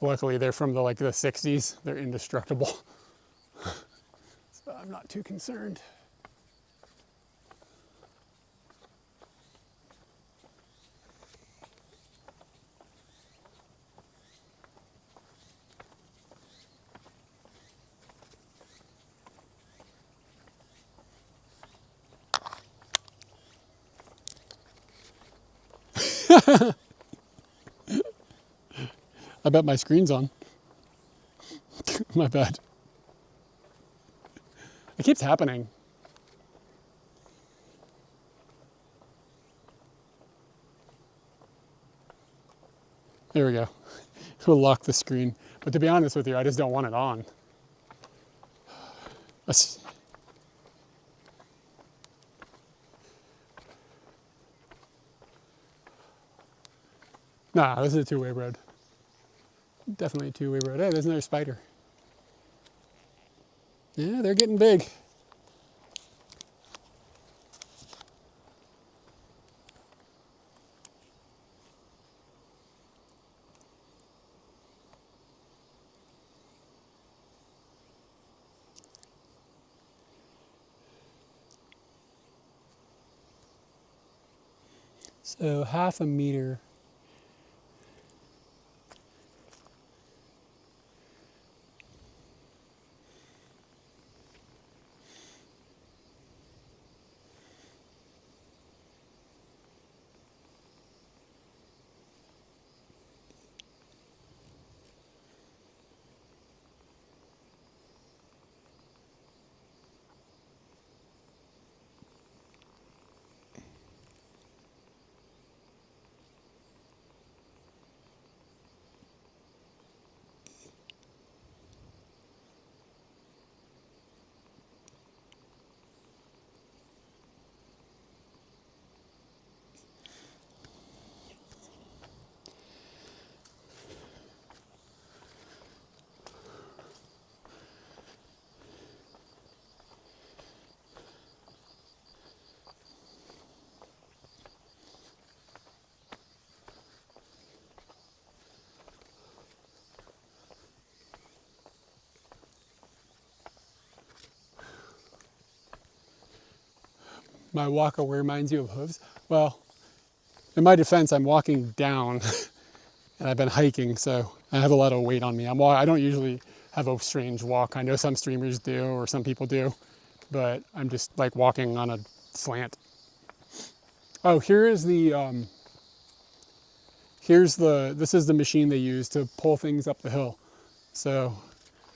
Luckily, they're from the 60s. They're indestructible. So I'm not too concerned. I bet my screen's on. My bad. It keeps happening. There we go. We'll lock the screen. But to be honest with you, I just don't want it on. Nah, this is a 2-way road. Definitely a 2-way road. Hey, there's another spider. Yeah, they're getting big. So 1/2 meter. My walk reminds you of hooves. Well, in my defense, I'm walking down and I've been hiking, so I have a lot of weight on me. I don't usually have a strange walk. I know some streamers do, or some people do, but I'm just like walking on a slant. Oh, here is the, this is the machine they use to pull things up the hill. So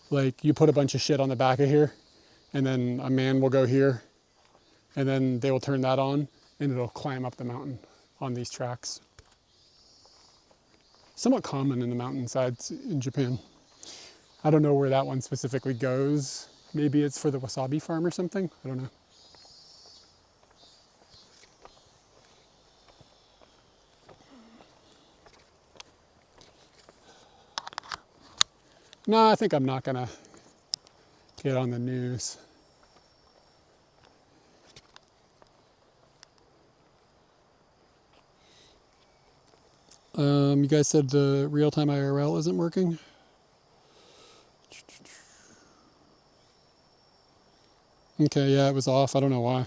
like you put a bunch of shit on the back of here, and then a man will go here, and then they will turn that on, and it'll climb up the mountain on these tracks. Somewhat common in the mountainsides in Japan. I don't know where that one specifically goes. Maybe it's for the wasabi farm or something. I don't know. No, I think I'm not gonna get on the news. You guys said the real-time IRL isn't working? Okay, yeah, it was off. I don't know why.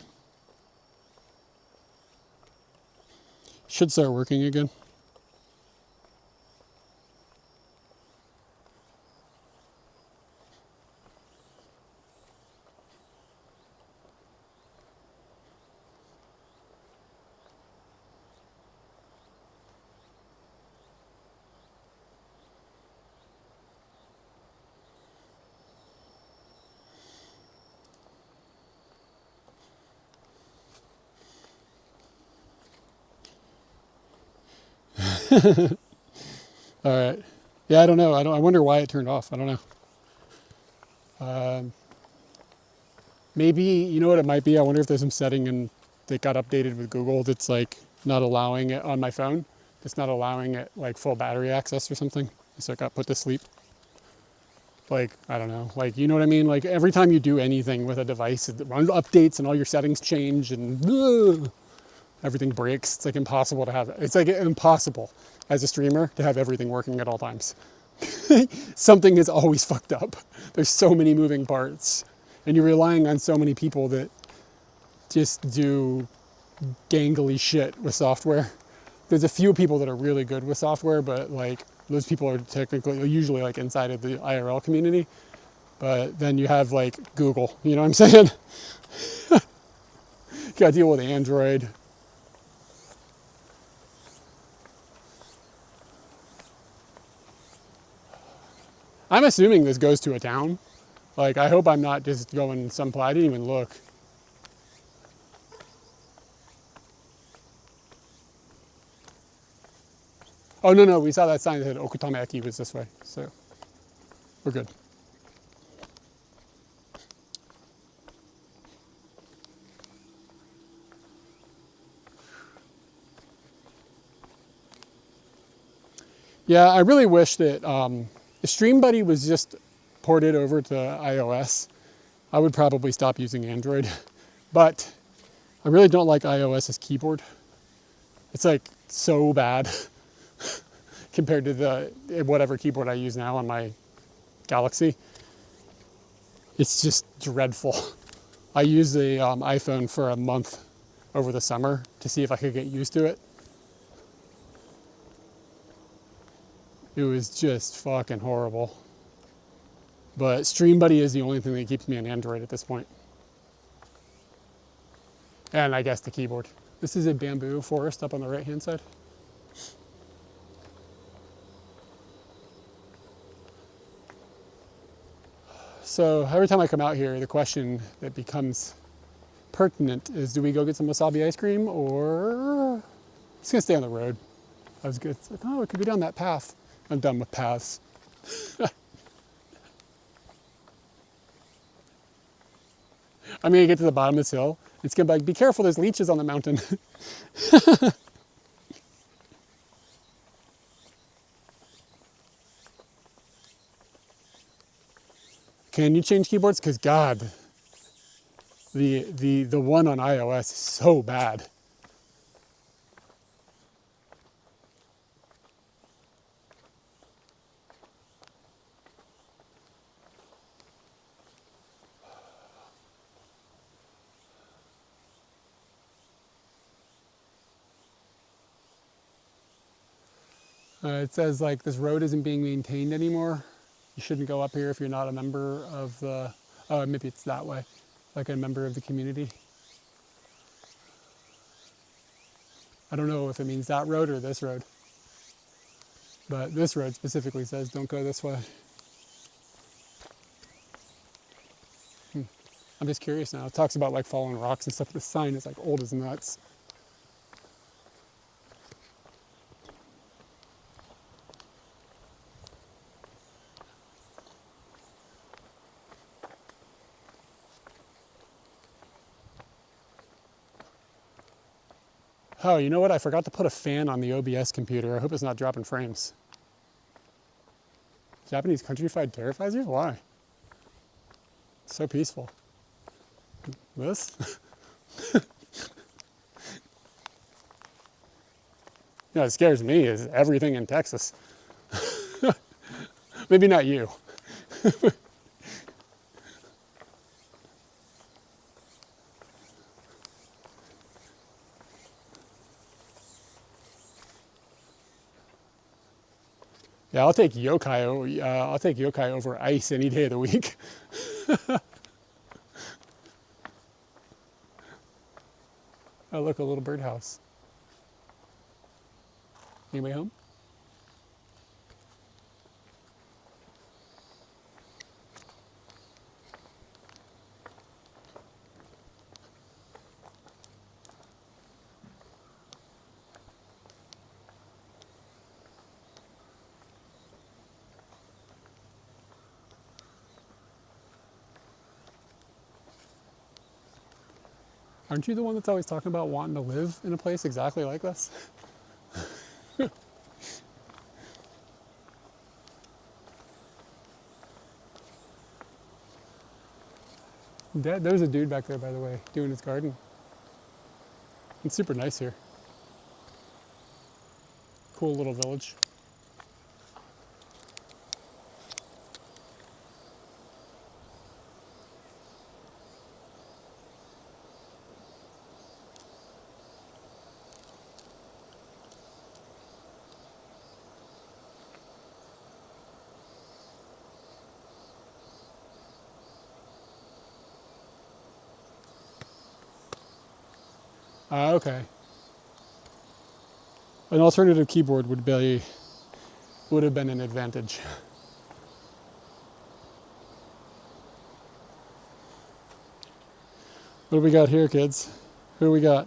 Should start working again. All right. Yeah, I don't know. I wonder why it turned off. I don't know. Maybe, you know what it might be? I wonder if there's some setting and that got updated with Google that's like not allowing it on my phone. It's not allowing it like full battery access or something. So it got put to sleep. Like, I don't know. Like, you know what I mean? Like every time you do anything with a device, it runs updates and all your settings change and everything breaks. It's like impossible to have it. It's like impossible as a streamer to have everything working at all times. Something is always fucked up. There's so many moving parts. And you're relying on so many people that just do gangly shit with software. There's a few people that are really good with software, but like those people are technically usually like inside of the IRL community. But then you have like Google, you know what I'm saying? You gotta deal with Android. I'm assuming this goes to a town. Like, I hope I'm not just going someplace. I didn't even look. Oh, no, we saw that sign that said Okutama Eki was this way, so we're good. Yeah, I really wish that if StreamBuddy was just ported over to iOS, I would probably stop using Android. But I really don't like iOS's keyboard. It's like so bad compared to the whatever keyboard I use now on my Galaxy. It's just dreadful. I used the iPhone for a month over the summer to see if I could get used to it. It was just fucking horrible. But StreamBuddy is the only thing that keeps me on Android at this point. And I guess the keyboard. This is a bamboo forest up on the right-hand side. So every time I come out here, the question that becomes pertinent is, do we go get some wasabi ice cream or it's gonna stay on the road? I was good. It's like, oh, it could be down that path. I'm done with paths. I'm gonna get to the bottom of this hill. It's gonna be like, be careful, there's leeches on the mountain. Can you change keyboards? Because God, the one on iOS is so bad. It says like this road isn't being maintained anymore. You shouldn't go up here if you're not a member of the, oh, maybe it's that way. like a member of the community. I don't know if it means that road or this road, but this road specifically says don't go this way. I'm just curious now. It talks about like fallen rocks and stuff. The sign is like old as nuts. Oh, you know what? I forgot to put a fan on the OBS computer. I hope it's not dropping frames. Japanese countrified terrifies you? Why? It's so peaceful. This? You know, what scares me is everything in Texas. Maybe not you. Yeah, I'll take yokai. I'll take yokai over ice any day of the week. Oh, look, a little birdhouse. Anybody home? Aren't you the one that's always talking about wanting to live in a place exactly like this? There's a dude back there, by the way, doing his garden. It's super nice here. Cool little village. Okay. An alternative keyboard would have been an advantage. What do we got here, kids? Who we got?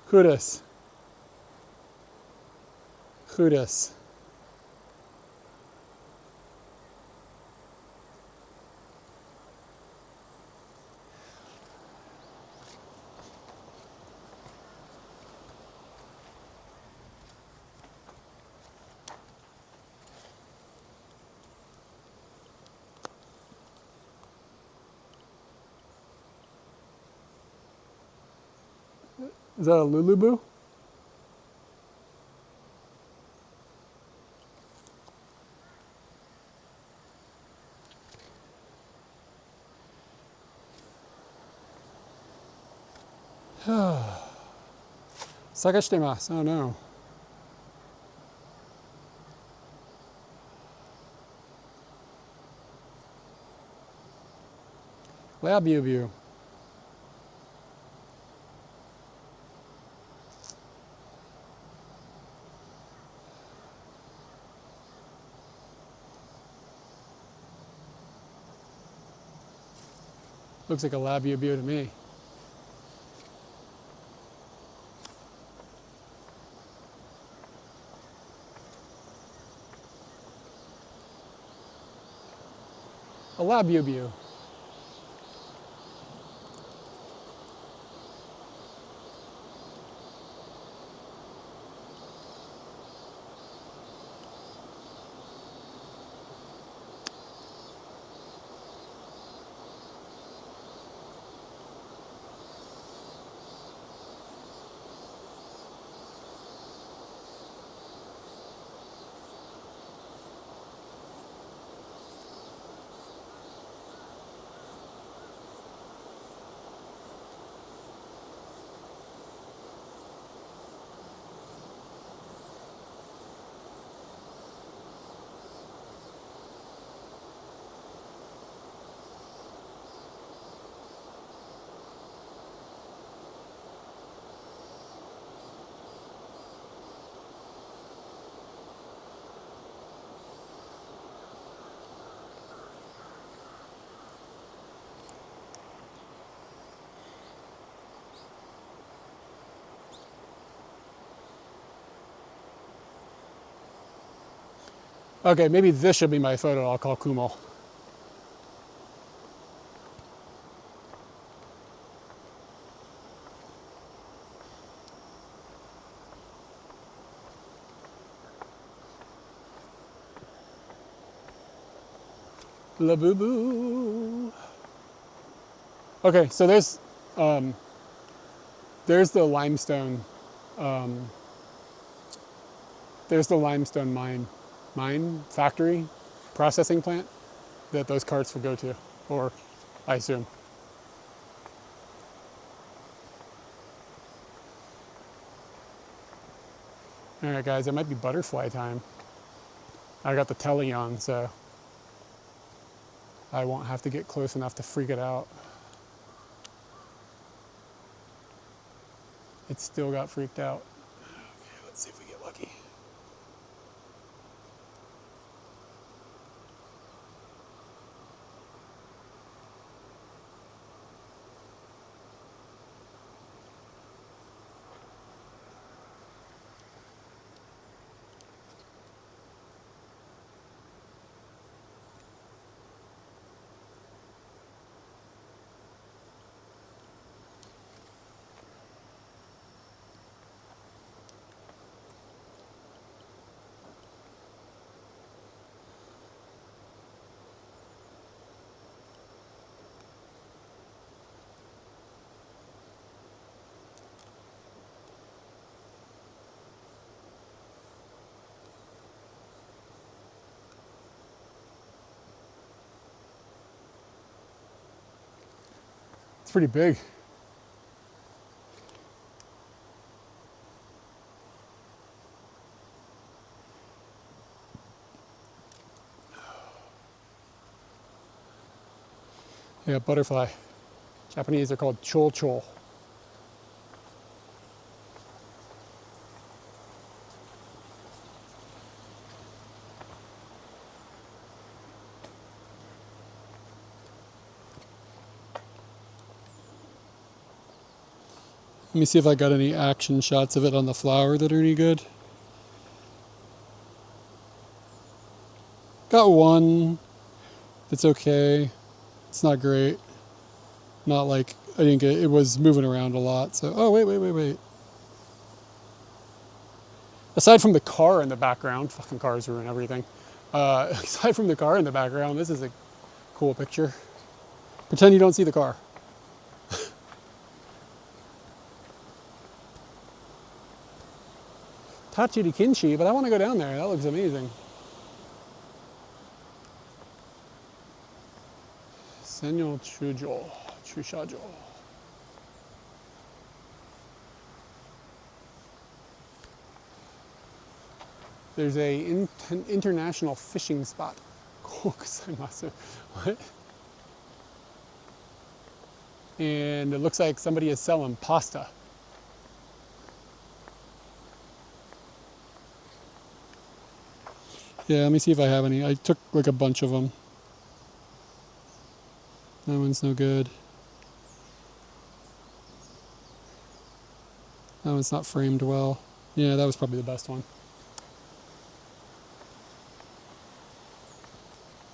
Who dis? Who dis? Is that a Luluboo? Sagashitemasu. Oh no. Labubu. Looks like a labubu to me. A labubu. Okay, maybe this should be my photo I'll call Kumo. La boo boo. Okay, so there's the limestone. There's the limestone mine factory processing plant that those carts will go to, or I assume. All right, guys, it might be butterfly time. I got the telly on, so I won't have to get close enough to freak it out. It still got freaked out. Okay, let's see if we get lucky. It's pretty big. Yeah, butterfly. Japanese are called chol chol. Let me see if I got any action shots of it on the flower that are any good. Got one. It's okay. It's not great. Not like, I didn't get, it was moving around a lot. So, oh, wait. Aside from the car in the background, fucking cars ruin everything. Aside from the car in the background, this is a cool picture. Pretend you don't see the car. Tachiri Kinshi, but I want to go down there. That looks amazing. Senyo Chushajo. There's a international fishing spot. What? And it looks like somebody is selling pasta. Yeah, let me see if I have any. I took like a bunch of them. That one's no good. That one's not framed well. Yeah, that was probably the best one.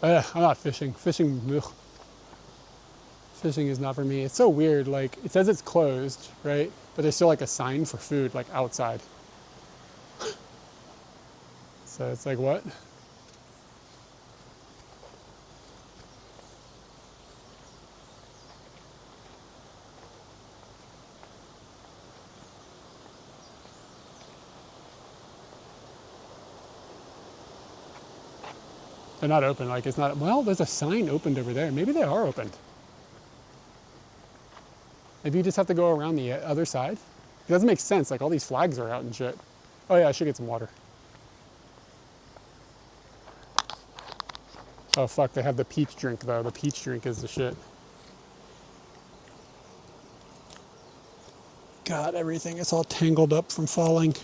I'm not fishing. Fishing is not for me. It's so weird. Like, it says it's closed, right? But there's still like a sign for food, like outside. So it's like, what? They're not open. Like, it's not, well, there's a sign opened over there. Maybe they are opened. Maybe you just have to go around the other side. It doesn't make sense. Like, all these flags are out and shit. Oh yeah, I should get some water. Oh fuck, they have the peach drink though. The peach drink is the shit. God, everything is all tangled up from falling.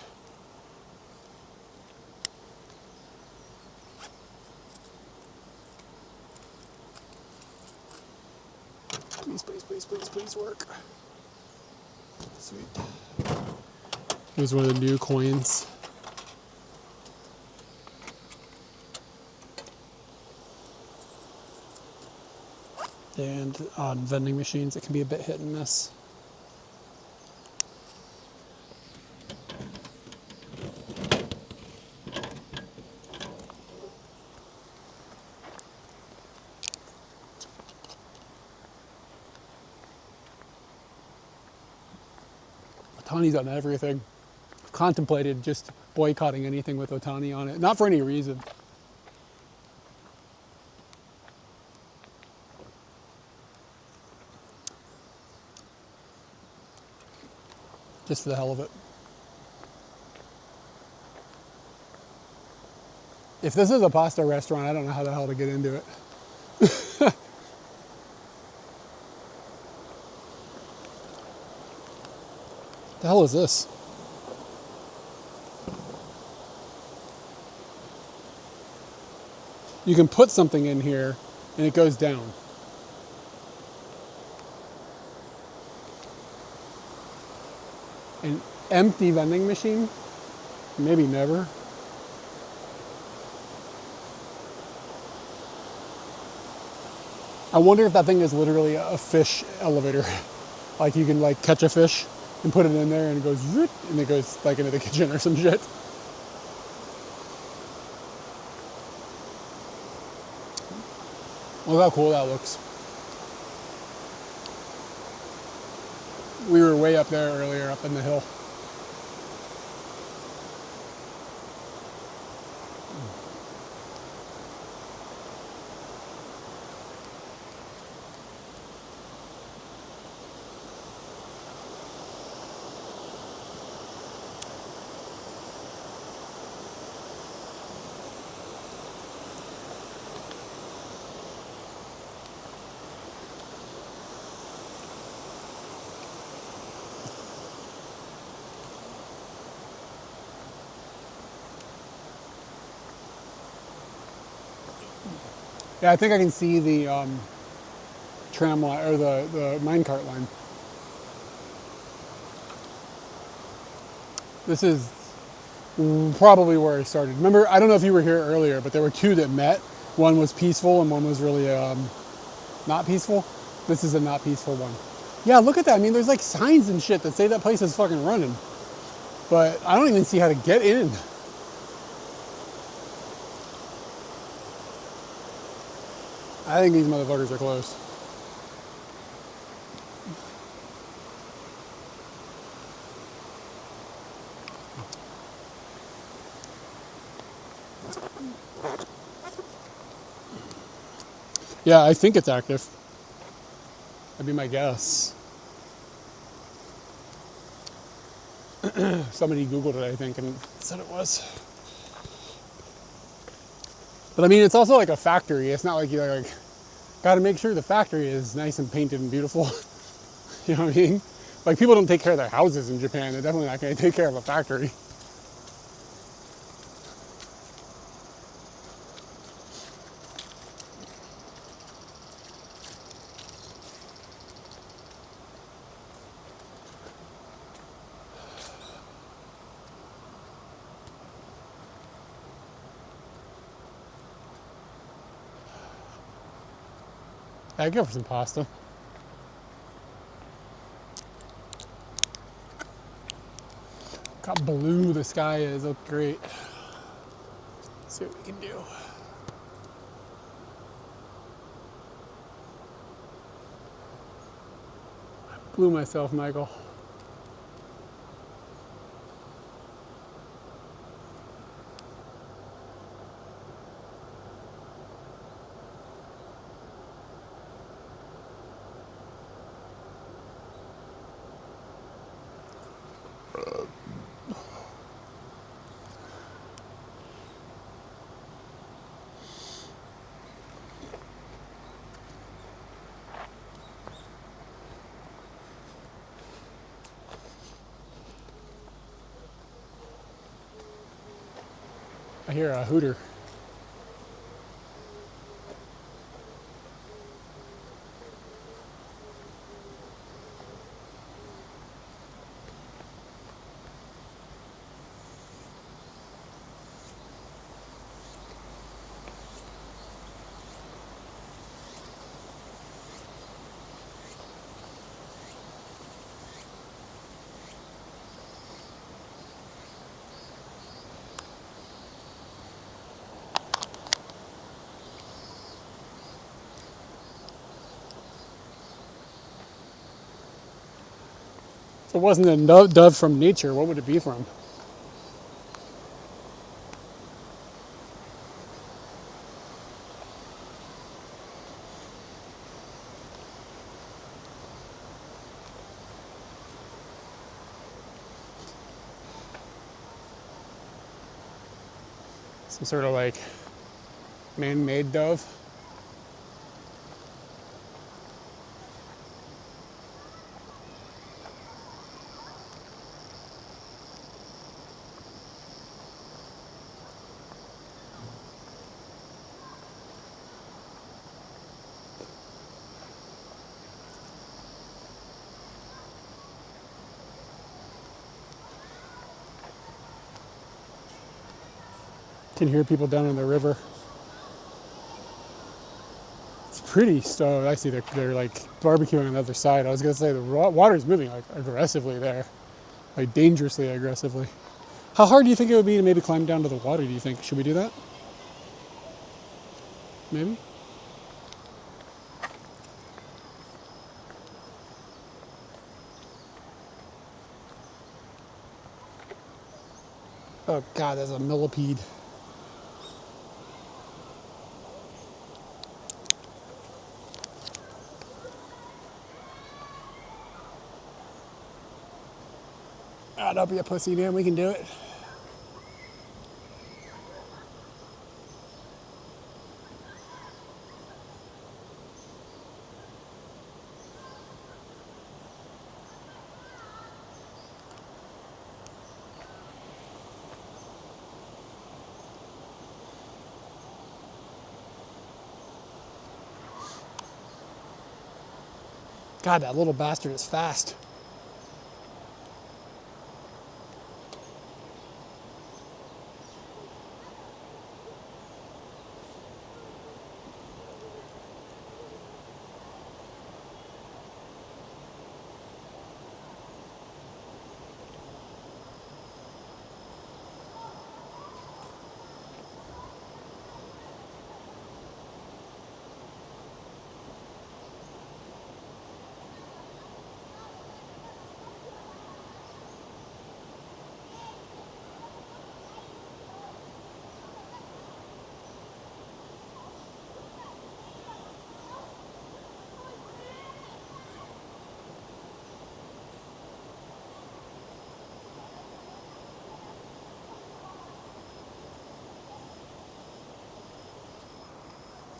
Please work. Sweet. Here's one of the new coins. And on vending machines, it can be a bit hit and miss. Otani's on everything. I've contemplated just boycotting anything with Otani on it. Not for any reason. Just for the hell of it. If this is a pasta restaurant, I don't know how the hell to get into it. The hell is this? You can put something in here and it goes down. An empty vending machine? Maybe never. I wonder if that thing is literally a fish elevator. Like you can like catch a fish and put it in there and it goes zoot, and it goes like into the kitchen or some shit. Look how cool that looks. We were way up there earlier, up in the hill. Yeah, I think I can see the tram line, or the minecart line. This is probably where I started. Remember, I don't know if you were here earlier, but there were two that met. One was peaceful and one was really not peaceful. This is a not peaceful one. Yeah, look at that. I mean, there's like signs and shit that say that place is fucking running. But I don't even see how to get in. I think these motherfuckers are close. Yeah, I think it's active. That'd be my guess. Somebody Googled it, I think, and said it was. But I mean, it's also like a factory. It's not like you like got to make sure the factory is nice and painted and beautiful. You know what I mean? Like people don't take care of their houses in Japan. They're definitely not going to take care of a factory. I'd go for some pasta. Look how blue the sky is. Look great. Let's see what we can do. I blew myself, Michael. I hear a hooter. If it wasn't a dove from nature, what would it be from? Some sort of like man-made dove. Can hear people down in the river. It's pretty stoked. I see they're like barbecuing on the other side. I was gonna say the water's moving like aggressively there, like dangerously aggressively. How hard do you think it would be to maybe climb down to the water? Do you think? Should we do that? Maybe. Oh God, there's a millipede. Ah, don't be a pussy, man. We can do it. God, that little bastard is fast.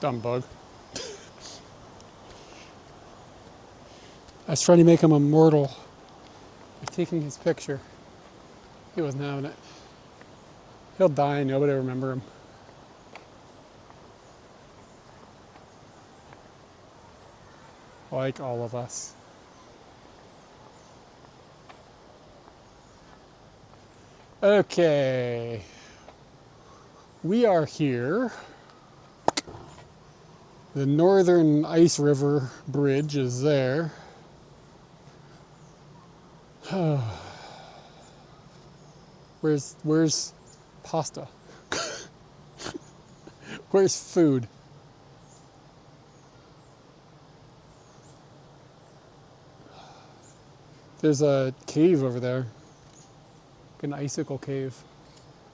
Dumb bug. I was trying to make him immortal by taking his picture. He wasn't having it. He'll die and nobody will remember him. Like all of us. Okay. We are here. The Northern Ice River Bridge is there. Where's pasta? Where's food? There's a cave over there. An icicle cave.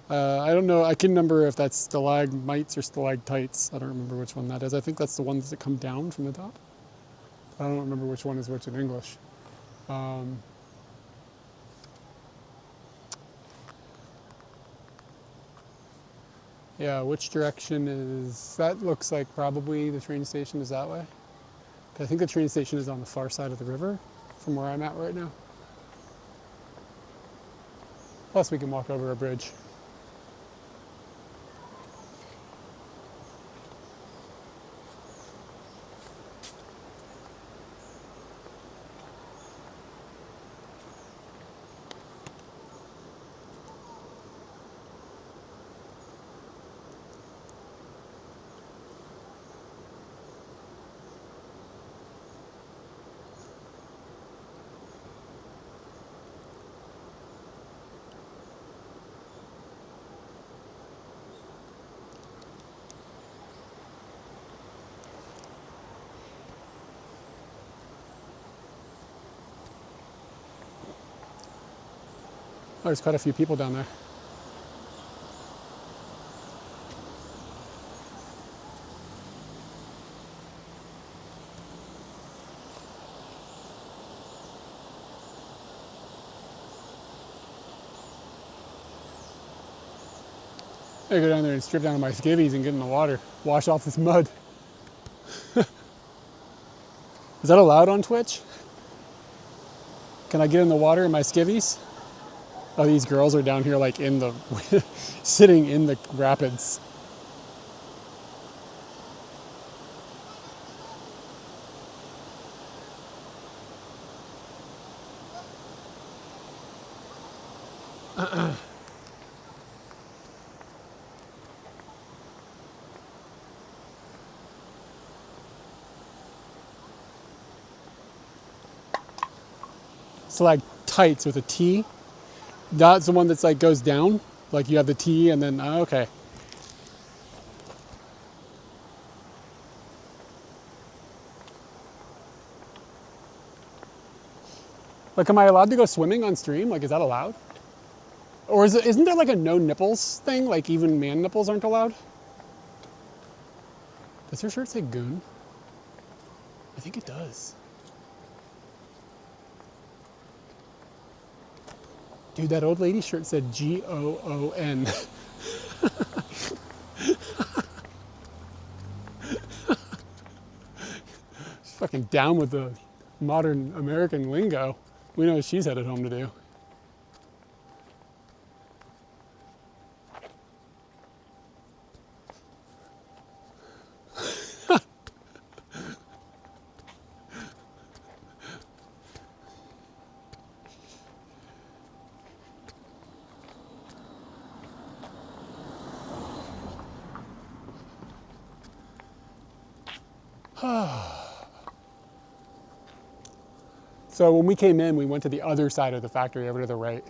I don't know. I can remember if that's stalagmites or stalactites. I don't remember which one that is. I think that's the ones that come down from the top. I don't remember which one is which in English. Yeah, which direction is that? Looks like probably the train station is that way. I think the train station is on the far side of the river from where I'm at right now. Plus we can walk over a bridge. Oh, there's quite a few people down there. I go down there and strip down my skivvies and get in the water, wash off this mud. Is that allowed on Twitch? Can I get in the water in my skivvies? Oh, these girls are down here like in the, sitting in the rapids. Stalactites with a T. That's the one that's like goes down. Like you have the T and then, okay. Like, am I allowed to go swimming on stream? Like, is that allowed? Or isn't there like a no nipples thing? Like even man nipples aren't allowed? Does your shirt say goon? I think it does. Dude, that old lady shirt said G-O-O-N. She's fucking down with the modern American lingo. We know what she's headed home to do. So when we came in, we went to the other side of the factory, over to the right.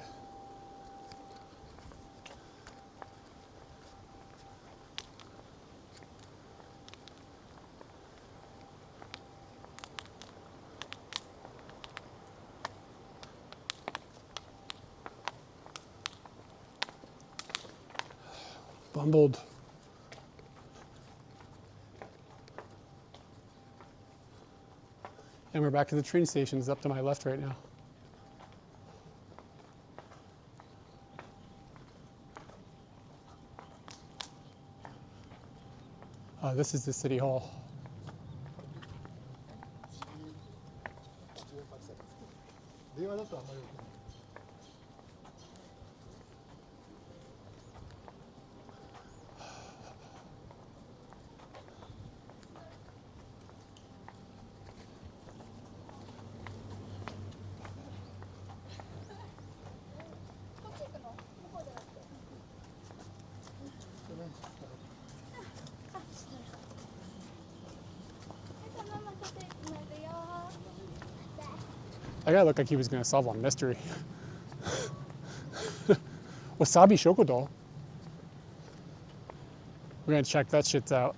Bumbled. And we're back to the train station. It's up to my left right now. This is the city hall. That guy looked like he was going to solve a mystery. Wasabi shokodo. We're going to check that shit's out.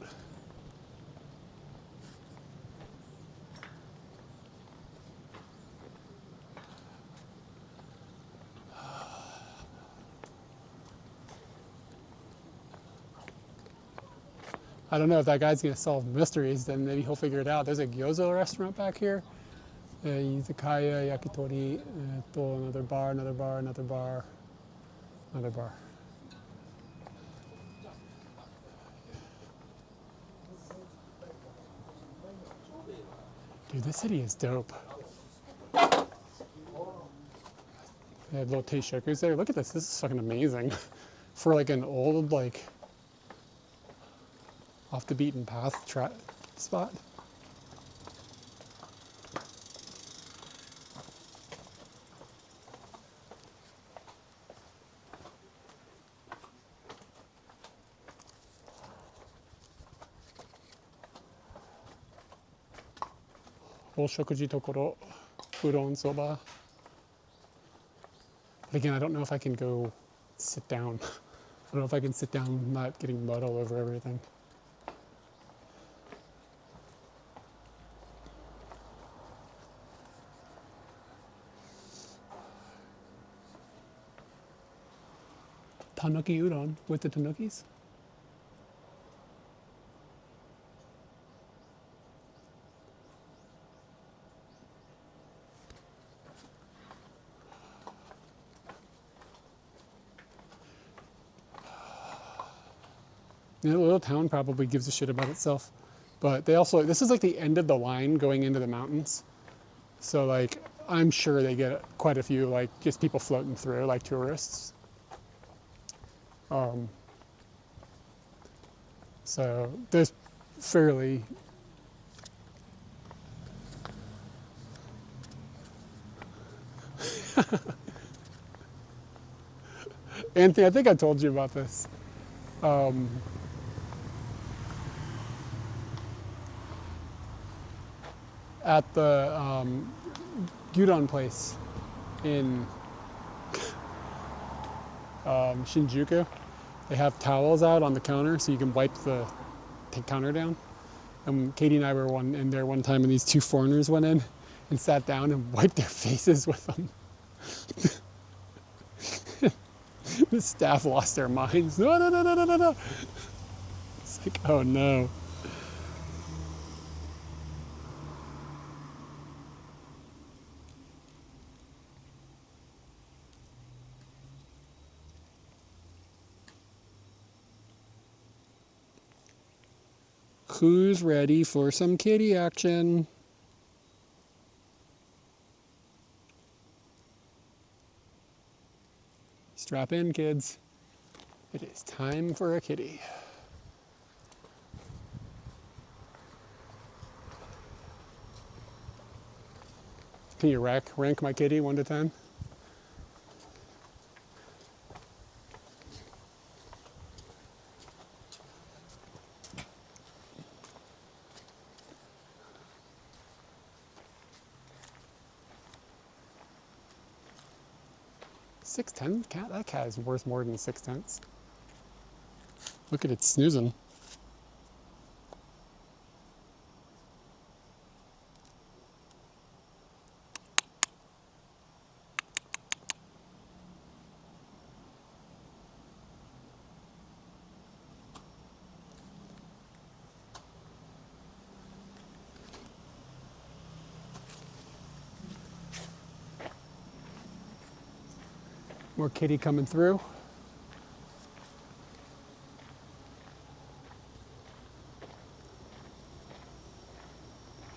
I don't know if that guy's going to solve mysteries, then maybe he'll figure it out. There's a gyoza restaurant back here. Izakaya, yakitori, another bar, another bar, another bar, another bar. Dude, this city is dope. They have little taste shakers there. Look at this. This is fucking amazing. For like an old, like, off the beaten path spot. Oshokuji tokoro, furon soba. But again, I don't know if I can go sit down. I don't know if I can sit down not getting mud all over everything. tanuki udon with the tanukis. The little town probably gives a shit about itself, but they also, this is like the end of the line going into the mountains. So like, I'm sure they get quite a few, like just people floating through, like tourists. So there's fairly, Anthony, I think I told you about this. At the gyudon place in Shinjuku, they have towels out on the counter so you can wipe the counter down. And Katie and I were in there one time, and these two foreigners went in and sat down and wiped their faces with them. The staff lost their minds. No, no, no, no, no, no, no. It's like, oh no. Who's ready for some kitty action? Strap in, kids. It is time for a kitty. Can you rank my kitty 1 to 10? $6.10? Cat? That cat is worth more than 6/10. Look at it snoozing. More kitty coming through.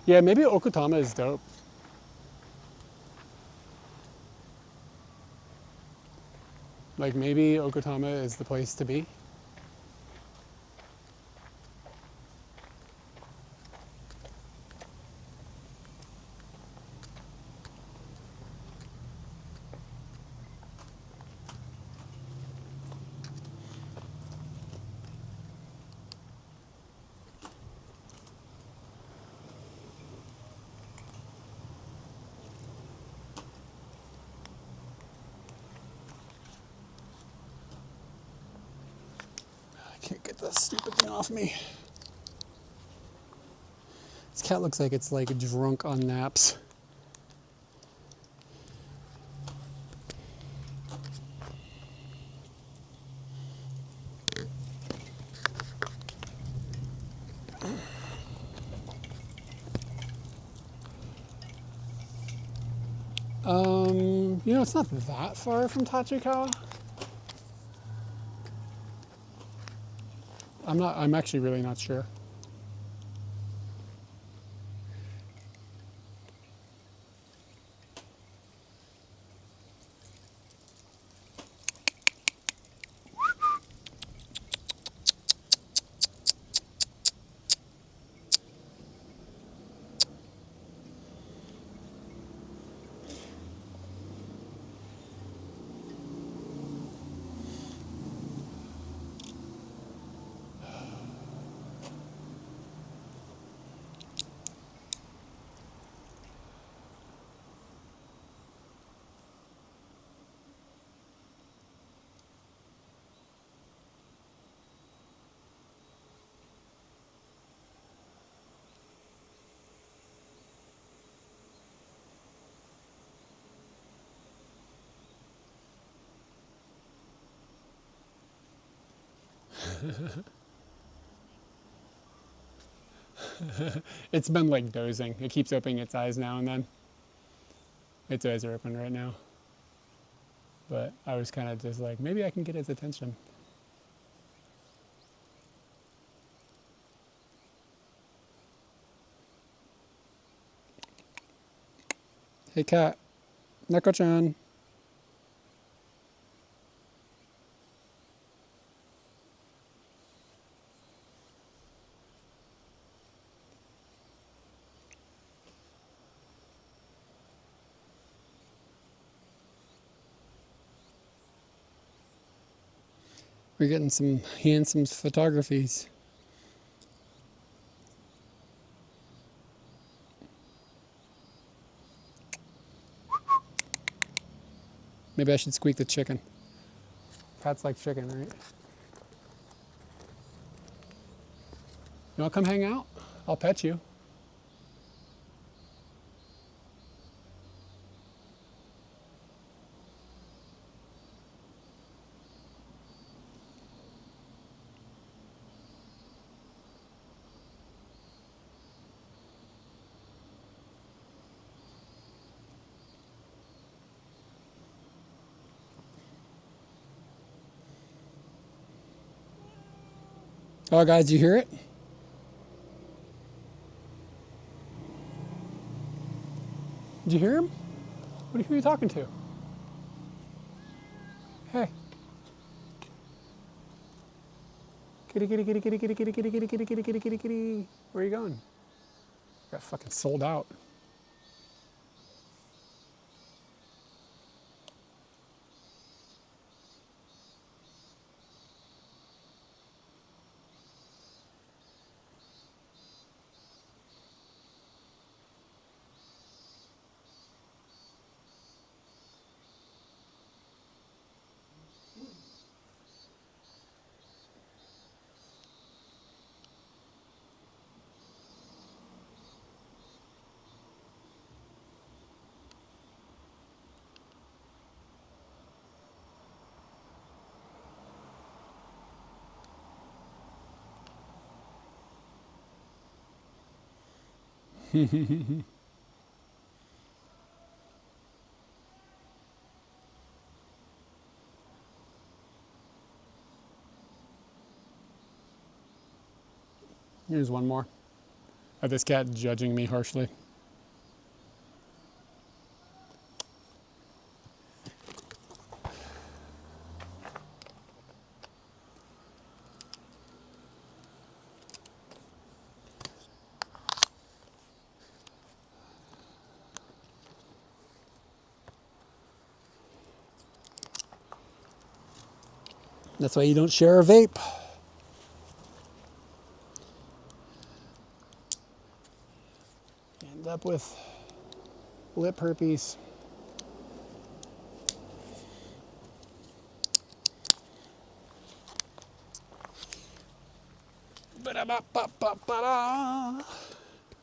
Yeah, maybe okutama is dope. Like maybe okutama is the place to be. Can't get this stupid thing off me. This cat looks like it's like drunk on naps. You know, it's not that far from Tachikawa. I'm actually really not sure. It's been like dozing. It keeps opening its eyes now and then. Its eyes are open right now. But I was kind of just like, maybe I can get its attention. Hey cat, Neko-chan. We're getting some handsome photographies. Maybe I should squeak the chicken. Cats like chicken, right? You want to come hang out? I'll pet you. Oh, guys, do you hear it? Did you hear him? Who are you talking to? Hey. Kitty, kitty, kitty, kitty, kitty, kitty, kitty, kitty, kitty, kitty, kitty, kitty, kitty. Where are you going? Got fucking sold out. Here's one more of this cat judging me harshly. That's why you don't share a vape. End up with lip herpes. Ba-da-ba-ba-ba-ba-da.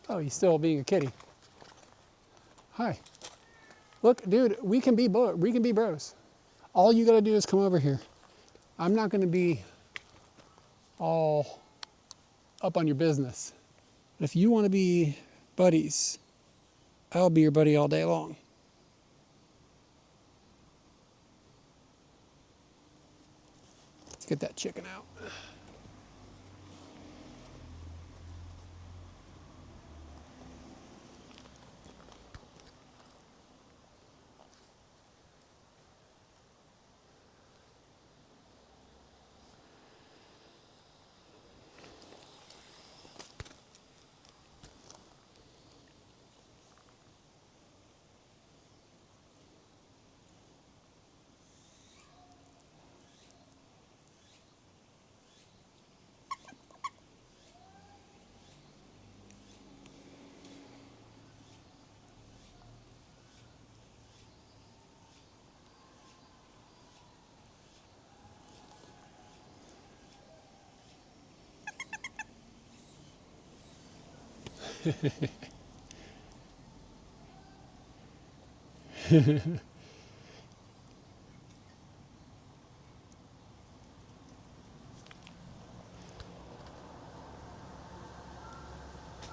Oh, he's still being a kitty. Hi. Look, dude, we can be bros. All you gotta do is come over here. I'm not gonna be all up on your business. But if you want to be buddies, I'll be your buddy all day long. Let's get that chicken out.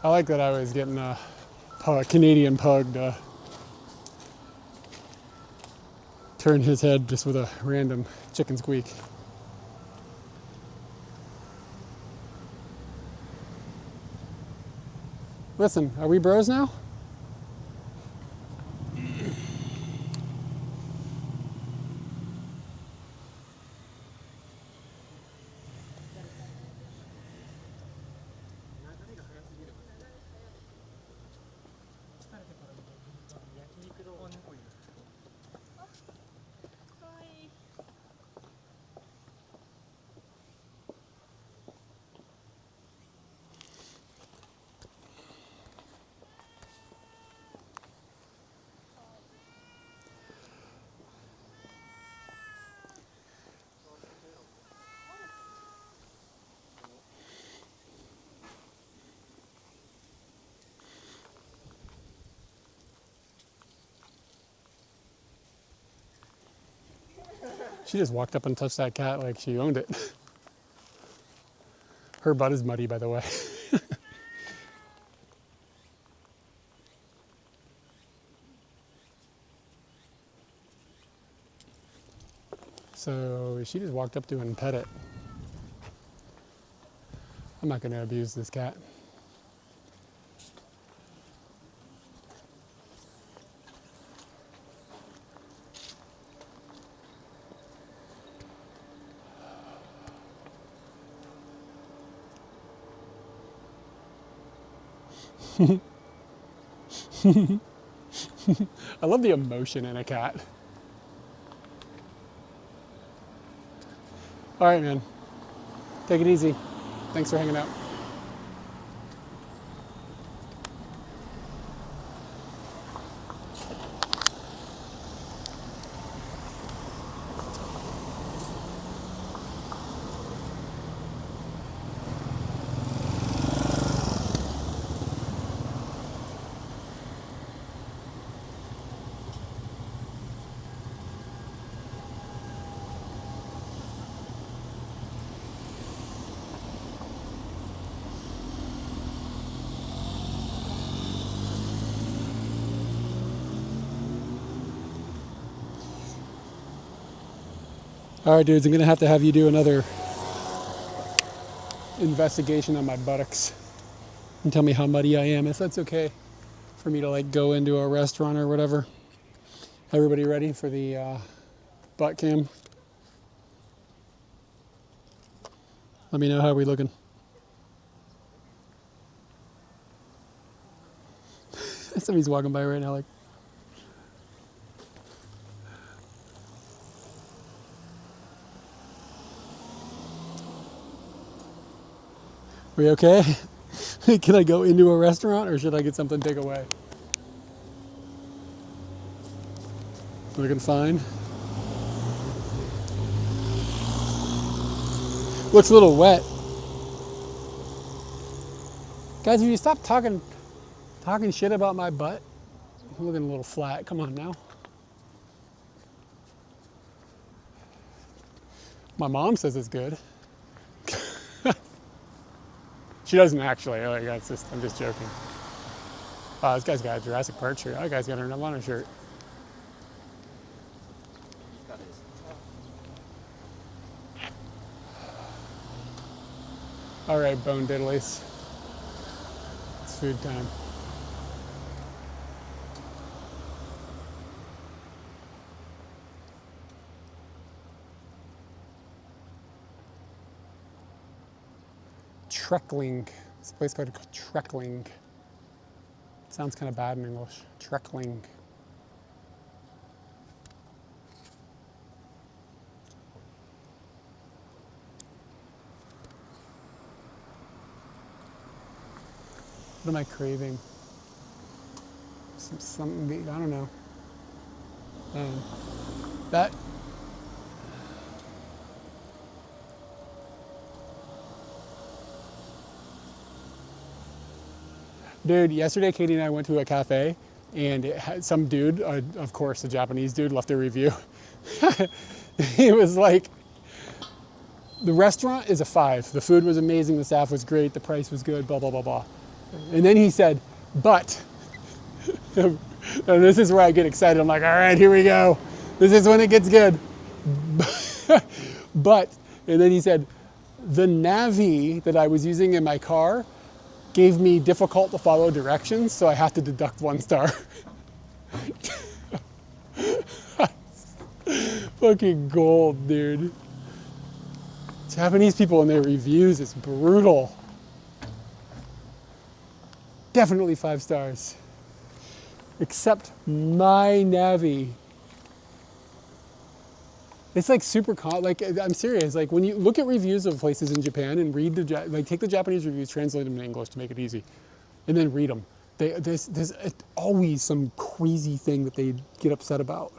I like that I was getting a Canadian pug to turn his head just with a random chicken squeak. Listen, are we bros now? She just walked up and touched that cat like she owned it. Her butt is muddy, by the way. So she just walked up to and pet it. I'm not going to abuse this cat. I love the emotion in a cat. All right, man. Take it easy. Thanks for hanging out. All right, dudes, I'm gonna have to have you do another investigation on my buttocks and tell me how muddy I am, if that's okay for me to like go into a restaurant or whatever. Everybody ready for the butt cam? Let me know how we looking. Somebody's walking by right now like, we okay? Can I go into a restaurant or should I get something to take away? Looking fine. Looks a little wet. Guys, will you stop talking shit about my butt? I'm looking a little flat. Come on now. My mom says it's good. She doesn't actually. Like, I'm just joking. This guy's got a Jurassic Park shirt. That guy's got an Atlanta shirt. All right, bone diddlies. It's food time. Treckling. It's a place called Treckling. Sounds kind of bad in English. Treckling. What am I craving? Something, I don't know. That. Dude, yesterday Katie and I went to a cafe and it had some dude, of course a Japanese dude, left a review. He was like, the restaurant is a 5. The food was amazing, the staff was great, the price was good, blah, blah, blah, blah. And then he said, but, and this is where I get excited. I'm like, all right, here we go. This is when it gets good. But, and then he said, the Navi that I was using in my car gave me difficult to follow directions, so I have to deduct 1 star. Fucking gold, dude. Japanese people and their reviews is brutal. Definitely 5 stars. Except my Navi. It's like super like I'm serious. Like when you look at reviews of places in Japan and read like take the Japanese reviews, translate them in English to make it easy, and then read them. There's always some crazy thing that they get upset about.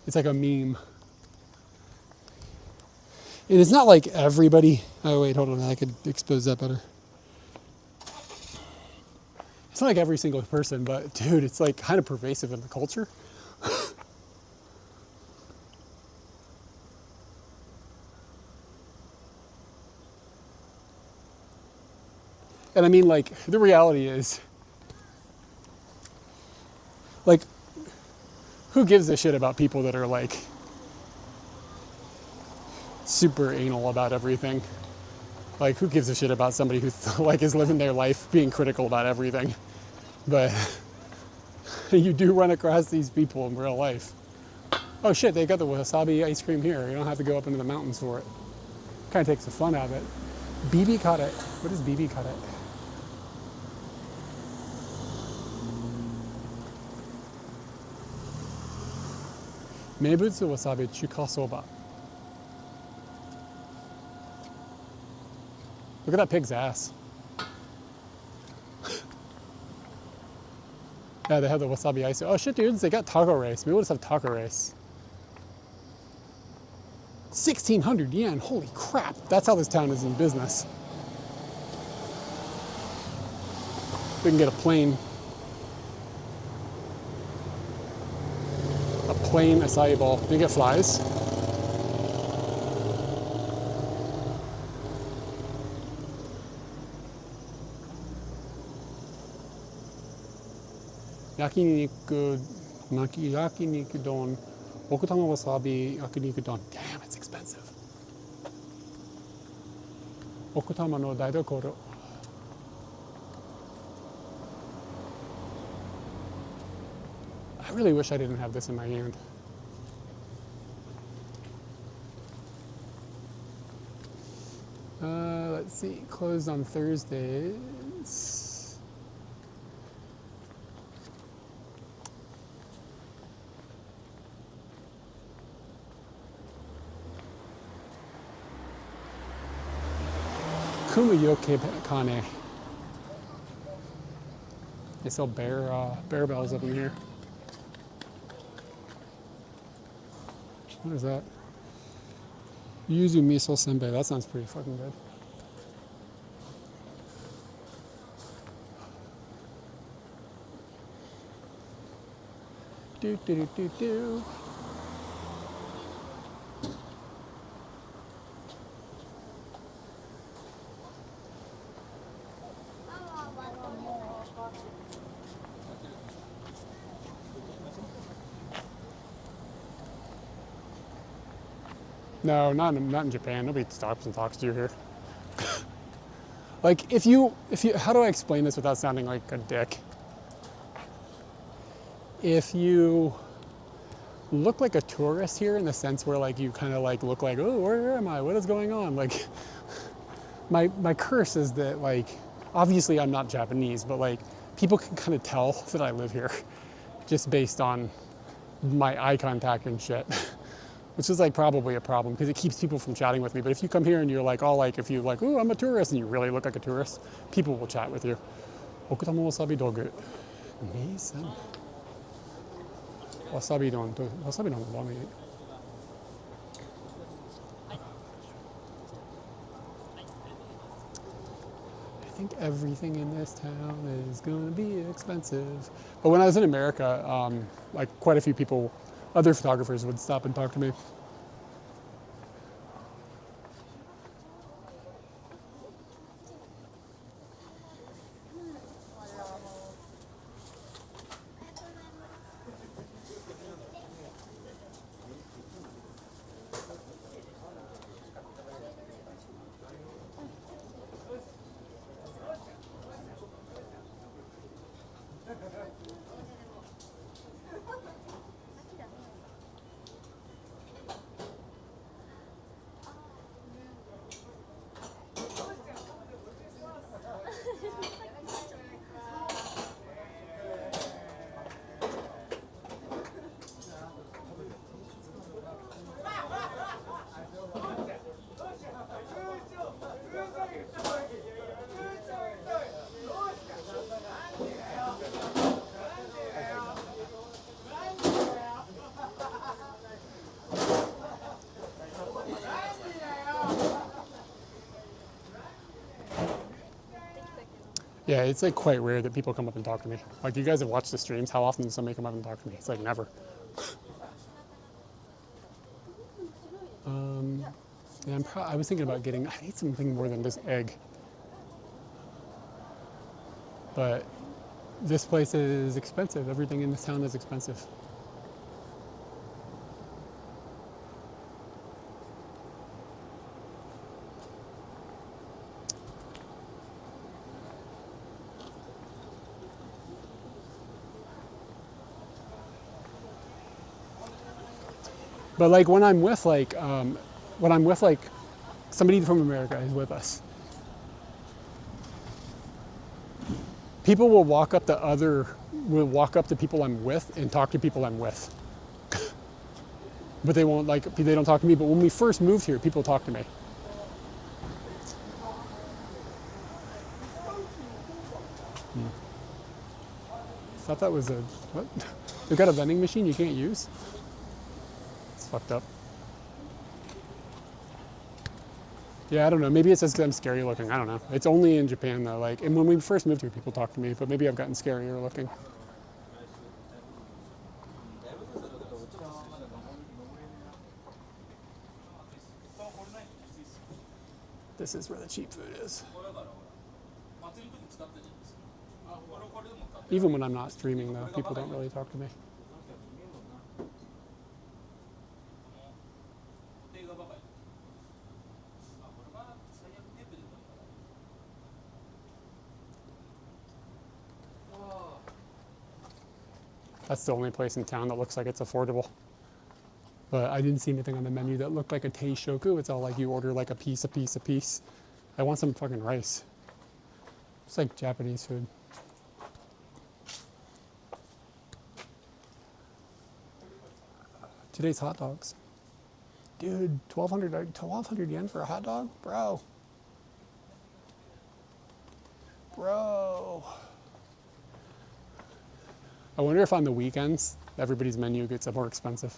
It's like a meme. And it's not like everybody. Oh wait, hold on. I could expose that better. It's not like every single person, but dude, it's like kind of pervasive in the culture. And I mean, like, the reality is, like, who gives a shit about people that are like super anal about everything? Like, who gives a shit about somebody who like is living their life being critical about everything? But you do run across these people in real life. Oh shit, they got the wasabi ice cream here. You don't have to go up into the mountains for it. Kind of takes the fun out of it. BB cut it. What is BB cut it? Meibutsu wasabi chuka soba. Look at that pig's ass. Yeah, they have the wasabi ice. Oh shit, dudes, they got taco rice. Maybe we'll just have taco rice. 1,600 yen, holy crap. That's how this town is in business. We can get a plain acai bowl. Do you get flies? Yakiniku don, okutama wasabi, yakiniku don. Damn, it's expensive. Okutama no daidokoro. I really wish I didn't have this in my hand. Let's see, closed on Thursdays. Kumayoke Kane. They sell bear bells up in here. What is that? Yuzu miso senbei. That sounds pretty fucking good. Do do do do do. No, not in Japan. Nobody stops and talks to you here. Like, if you, how do I explain this without sounding like a dick? If you look like a tourist here in the sense where like you kind of like look like, oh, where am I? What is going on? Like, my curse is that like, obviously I'm not Japanese, but like people can kind of tell that I live here just based on my eye contact and shit. Which is like probably a problem because it keeps people from chatting with me. But if you come here and you're like, all like, if you like, oh, I'm a tourist, and you really look like a tourist, people will chat with you. Okutama wasabi dogu. Amazing. Wasabi don wami. I think everything in this town is gonna be expensive. But when I was in America, like quite a few people, other photographers would stop and talk to me. Yeah, it's like quite rare that people come up and talk to me. Like you guys have watched the streams. How often does somebody come up and talk to me? It's like never. Yeah, I was thinking about getting. I need something more than this egg. But this place is expensive. Everything in this town is expensive. But like when I'm with like somebody from America is with us, people will walk up to people I'm with and talk to people I'm with. But they don't talk to me. But when we first moved here, people talk to me. I thought that was what? They've got a vending machine you can't use? It's fucked up. Yeah, I don't know. Maybe it's just because I'm scary looking. I don't know. It's only in Japan though. Like, and when we first moved here, people talk to me, but maybe I've gotten scarier looking. This is where the cheap food is. Even when I'm not streaming though, people don't really talk to me. That's the only place in town that looks like it's affordable. But I didn't see anything on the menu that looked like a teishoku. It's all like you order like a piece. I want some fucking rice. It's like Japanese food. Today's hot dogs. Dude, 1,200 yen for a hot dog? Bro. I wonder if on the weekends, everybody's menu gets more expensive.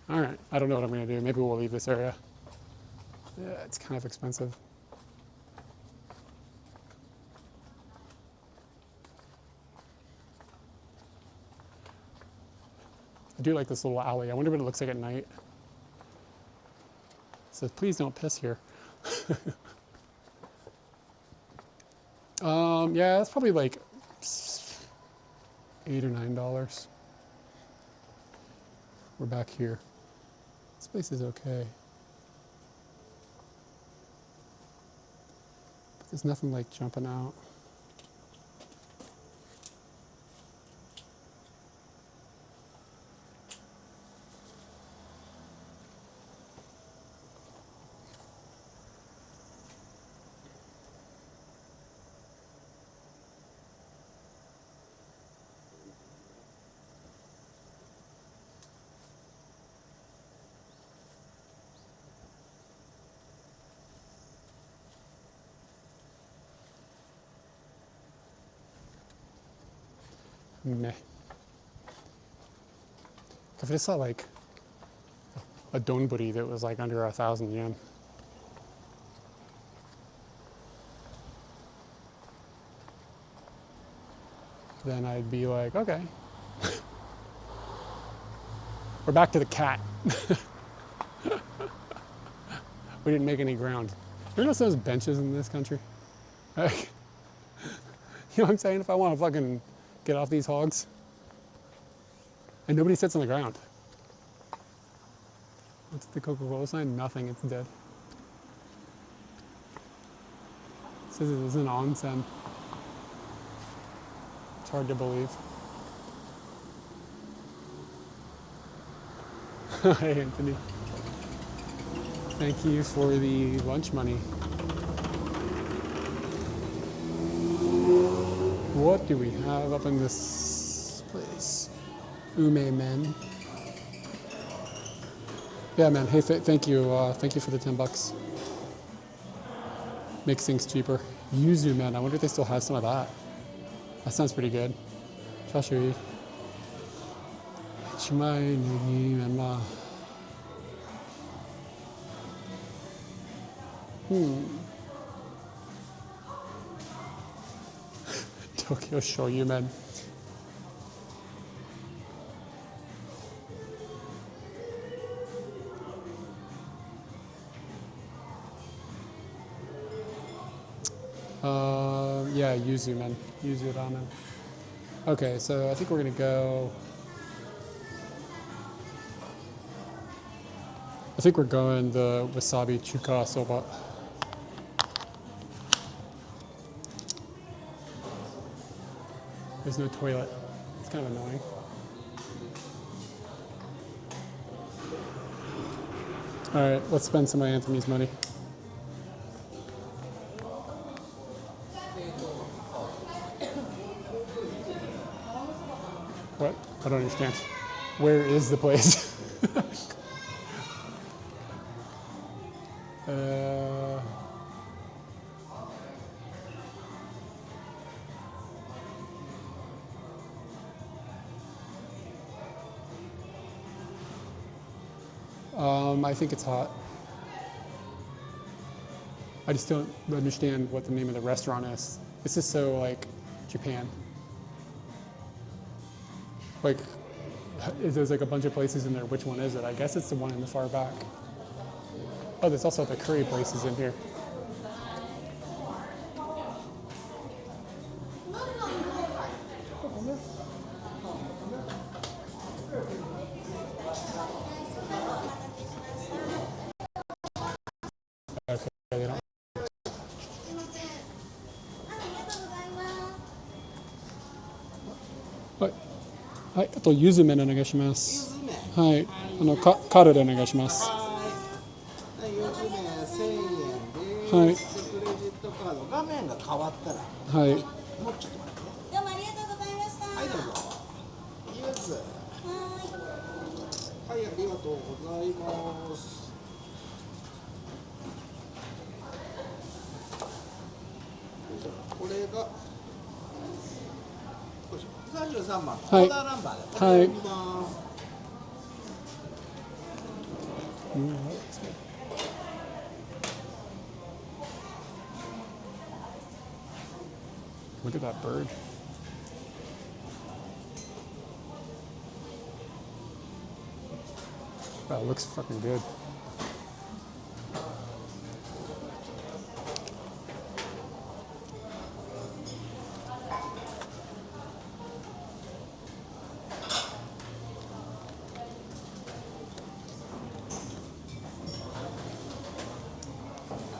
All right, I don't know what I'm gonna do. Maybe we'll leave this area. Yeah, it's kind of expensive. I do like this little alley. I wonder what it looks like at night. It says, please don't piss here. Yeah, that's probably like $8 or $9. We're back here. This place is okay. But there's nothing like jumping out. Meh. If I just saw like a donburi that was like under 1,000 yen. Then I'd be like, okay. We're back to the cat. We didn't make any ground. You notice those benches in this country? Like, you know what I'm saying? If I want to fucking get off these hogs. And nobody sits on the ground. What's the Coca-Cola sign? Nothing, it's dead. It says it is an onsen. It's hard to believe. Hi, Anthony. Thank you for the lunch money. What do we have up in this place? Ume men. Yeah, man. Hey, thank you. Thank you for the $10. Makes things cheaper. Yuzu, man. I wonder if they still have some of that. That sounds pretty good. Chashui. Chimai, Nugi, and Ma. Tokyo Shoyu, man. Yeah, yuzu, man. Yuzu ramen. Okay, so I think we're gonna go. I think we're going the wasabi chuka soba. There's no toilet. It's kind of annoying. All right, let's spend some of Anthony's money. What? I don't understand. Where is the place? I think it's hot. I just don't understand what the name of the restaurant is. This is so like Japan. Like, there's like a bunch of places in there. Which one is it? I guess it's the one in the far back. Oh, there's also the curry places in here. Okay, they don't. はい。はい、あと、ゆず麺お願いします。はい。カードでお願いします。はい、4つ目1000円です。はい。でクレジットカード画面が変わったら、はい。もうちょっと待ってね。どうもありがとうございました。はいどうぞ。ユーズ。はい、ありがとうございます。これが33番、オーダーナンバーで。はい。これ読みます。Look at that bird. That looks fucking good.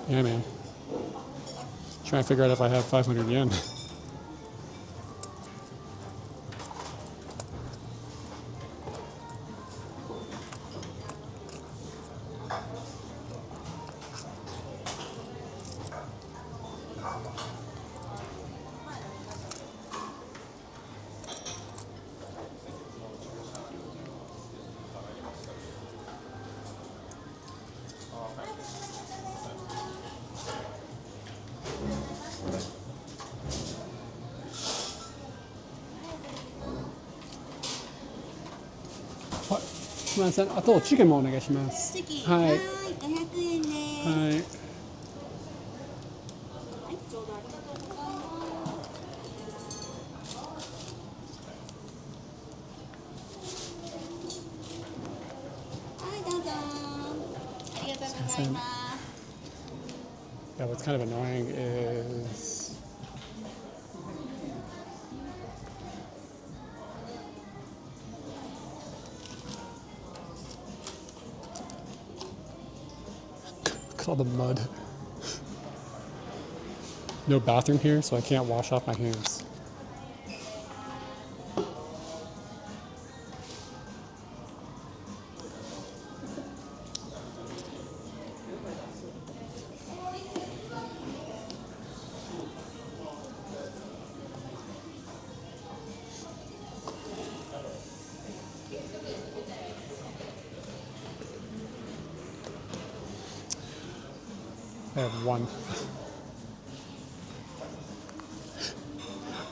Yeah, man. Trying to figure out if I have 500 yen. What? すみません。あとチキンもお願いします。チキン、はい。500円です。はい。はい、ちょうどありがとうございます。はい、どうぞ。ありがとうございます。Yeah, what's kind of annoying is look at all the mud. No bathroom here, so I can't wash off my hands. I have one.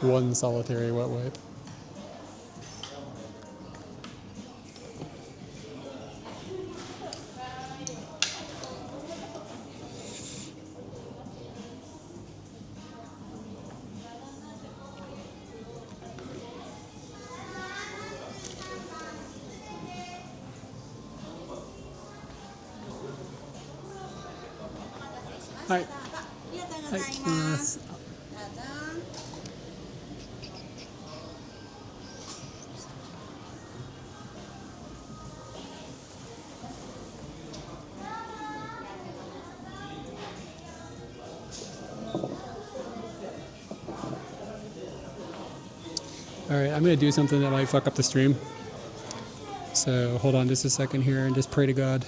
One solitary wet wipe. Hi. ありがとうございます。どうぞ。All right, I'm gonna do something that might fuck up the stream. So hold on just a second here and just pray to God.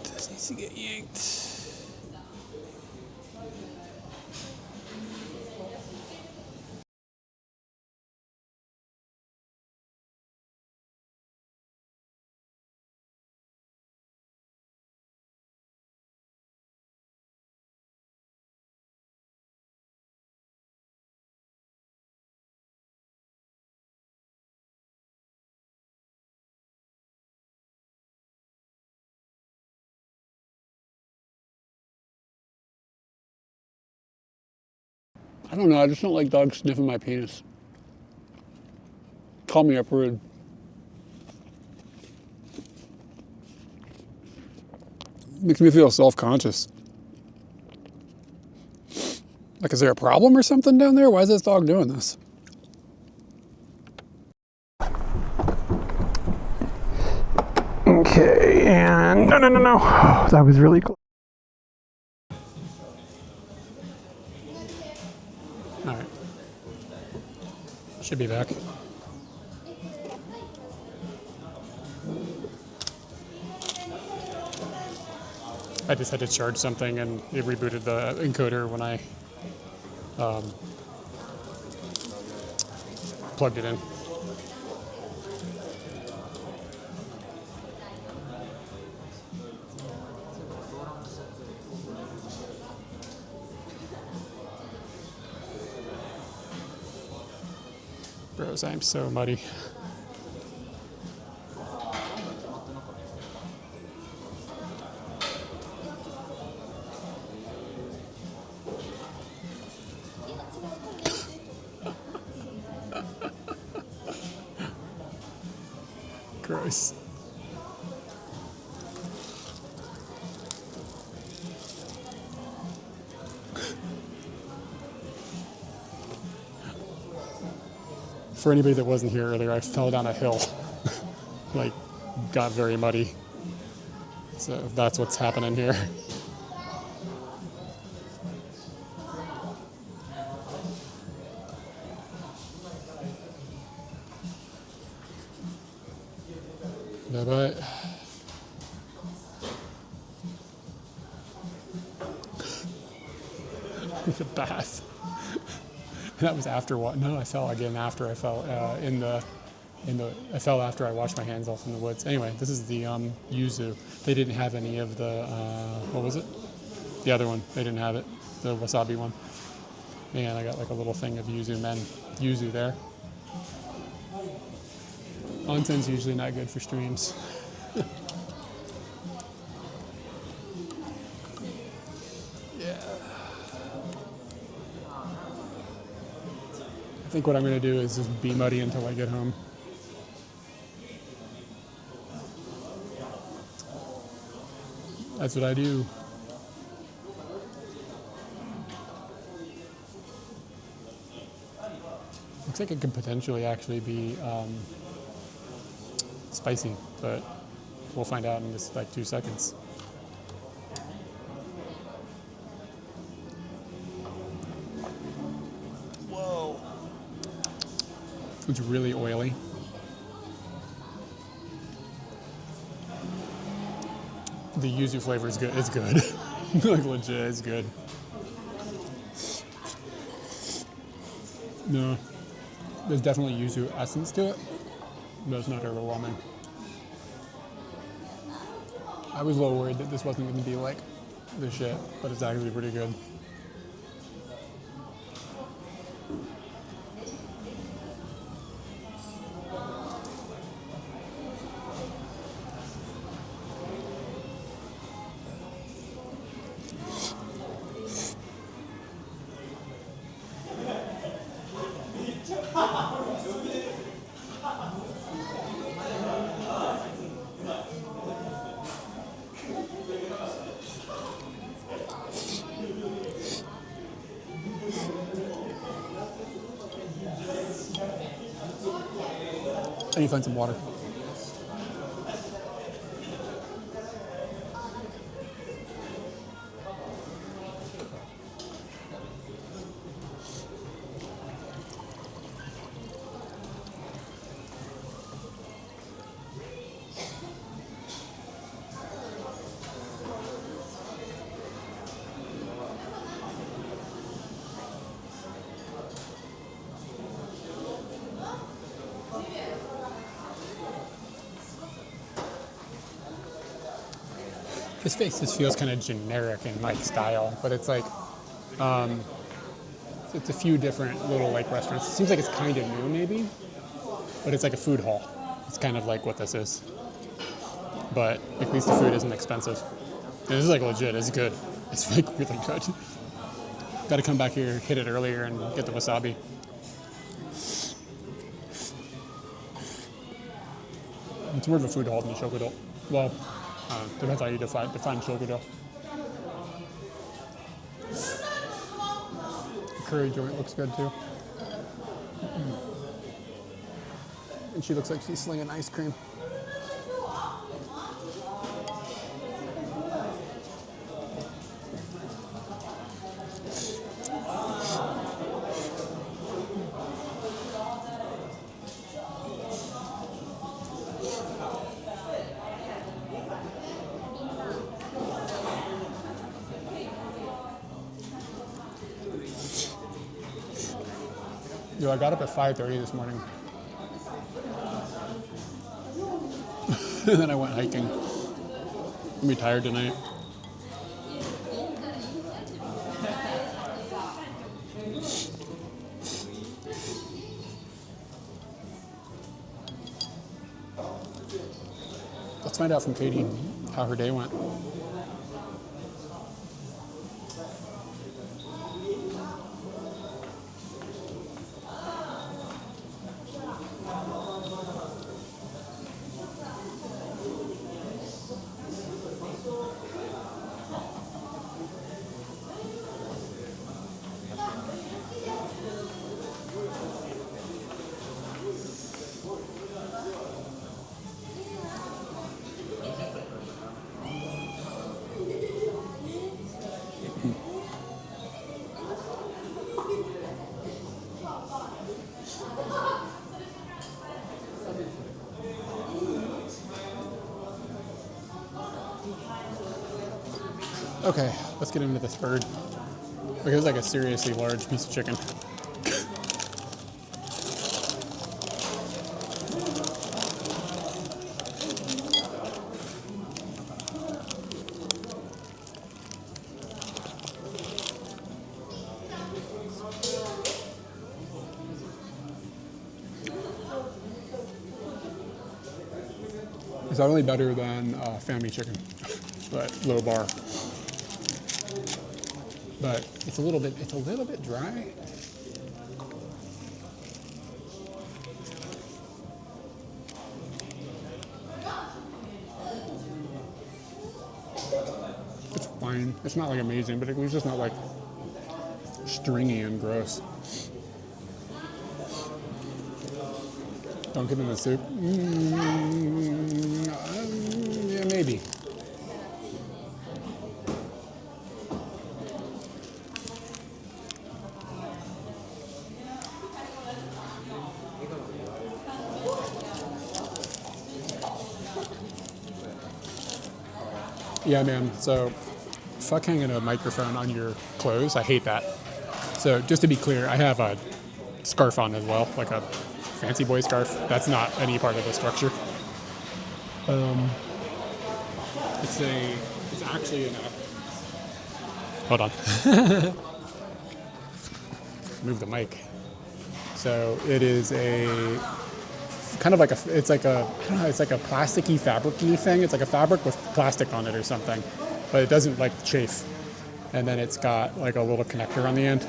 This needs to get yanked. I don't know. I just don't like dogs sniffing my penis. Call me up rude. Makes me feel self-conscious. Like, is there a problem or something down there? Why is this dog doing this? Okay, and no. That was really cool. All right. Should be back. I just had to charge something and it rebooted the encoder when I plugged it in. Bros, I'm so muddy. Gross. For anybody that wasn't here earlier, I fell down a hill. Like, got very muddy. So that's what's happening here. Bye-bye. The bath. That was after what? No, I fell again after I fell I fell after I washed my hands off in the woods. Anyway, this is the yuzu. They didn't have any of the what was it? The other one. They didn't have it. The wasabi one. Man, I got like a little thing of yuzu there. Onsen's usually not good for streams. Yeah. I think what I'm going to do is just be muddy until I get home. That's what I do. Looks like it could potentially actually be spicy, but we'll find out in just like 2 seconds. Whoa. It's really oily. the yuzu flavor is good. It's good. Like legit, it's good. No, there's definitely yuzu essence to it, but it's not overwhelming. I was a little worried that this wasn't going to be like the shit, but it's actually pretty good. I need to find some water. This face just feels kind of generic in like style, but it's like, it's a few different little like restaurants. It seems like it's kind of new maybe, but it's like a food hall. It's kind of like what this is. But at least the food isn't expensive. And this is like legit, it's good. It's like really good. Gotta come back here, hit it earlier and get the wasabi. It's more of a food hall than a shokudo. Well, depends how you define shokudo. The curry joint looks good too. And she looks like she's slinging ice cream. Yo, I got up at 5:30 this morning. And then I went hiking. I'm gonna be tired tonight. Let's find out from Katie how her day went. Okay, let's get into this bird. Like, it was like a seriously large piece of chicken. It's not only better than family chicken, but low bar. But it's a little bit dry. It's fine. It's not like amazing, but at least it's not like stringy and gross. Don't get in the soup. Yeah, maybe. Yeah, man. So, fuck hanging a microphone on your clothes. I hate that. So, just to be clear, I have a scarf on as well, like a fancy boy scarf. That's not any part of the structure. It's actually in a. Hold on. Move the mic. So it is a kind of like it's like a, I don't know, it's like a plasticky, fabricy thing. It's like a fabric with plastic on it or something, but it doesn't like chafe. And then it's got like a little connector on the end.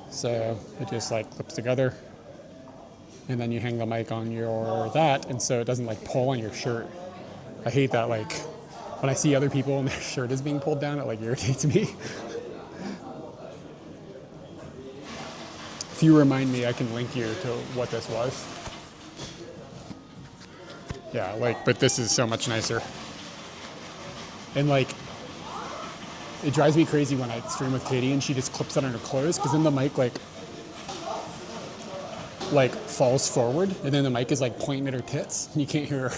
So it just like clips together. And then you hang the mic on your that, and so it doesn't like pull on your shirt. I hate that, like when I see other people and their shirt is being pulled down, it like irritates me. If you remind me, I can link you to what this was. Yeah, like, but this is so much nicer. And like, it drives me crazy when I stream with Katie and she just clips it on her clothes, because then the mic like falls forward, and then the mic is like pointing at her tits and you can't hear her.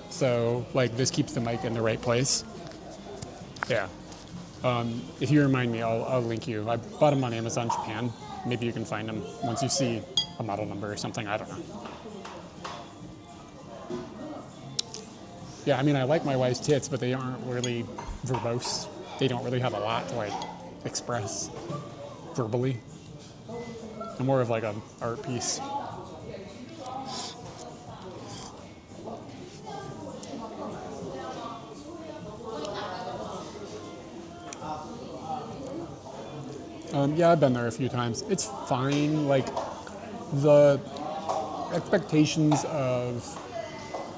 So like this keeps the mic in the right place. Yeah. If you remind me, I'll link you. I bought them on Amazon Japan. Maybe you can find them once you see a model number or something. I don't know. Yeah, I mean, I like my wife's tits, but they aren't really verbose. They don't really have a lot to like express verbally. They're more of like an art piece. Yeah, I've been there a few times. It's fine. Like, the expectations of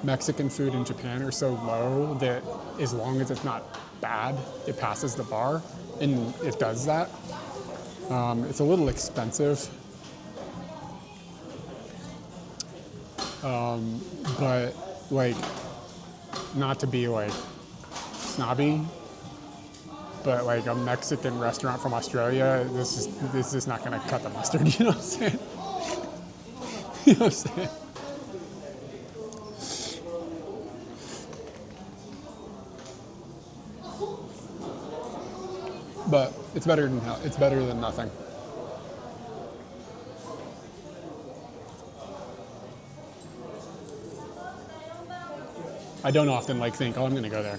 Mexican food in Japan are so low that as long as it's not bad, it passes the bar, and it does that. It's a little expensive, but like, not to be like snobby, but like a Mexican restaurant from Australia, this is not gonna cut the mustard. You know what I'm saying? You know what I'm saying? But it's better than nothing. I don't often like think, oh, I'm gonna go there.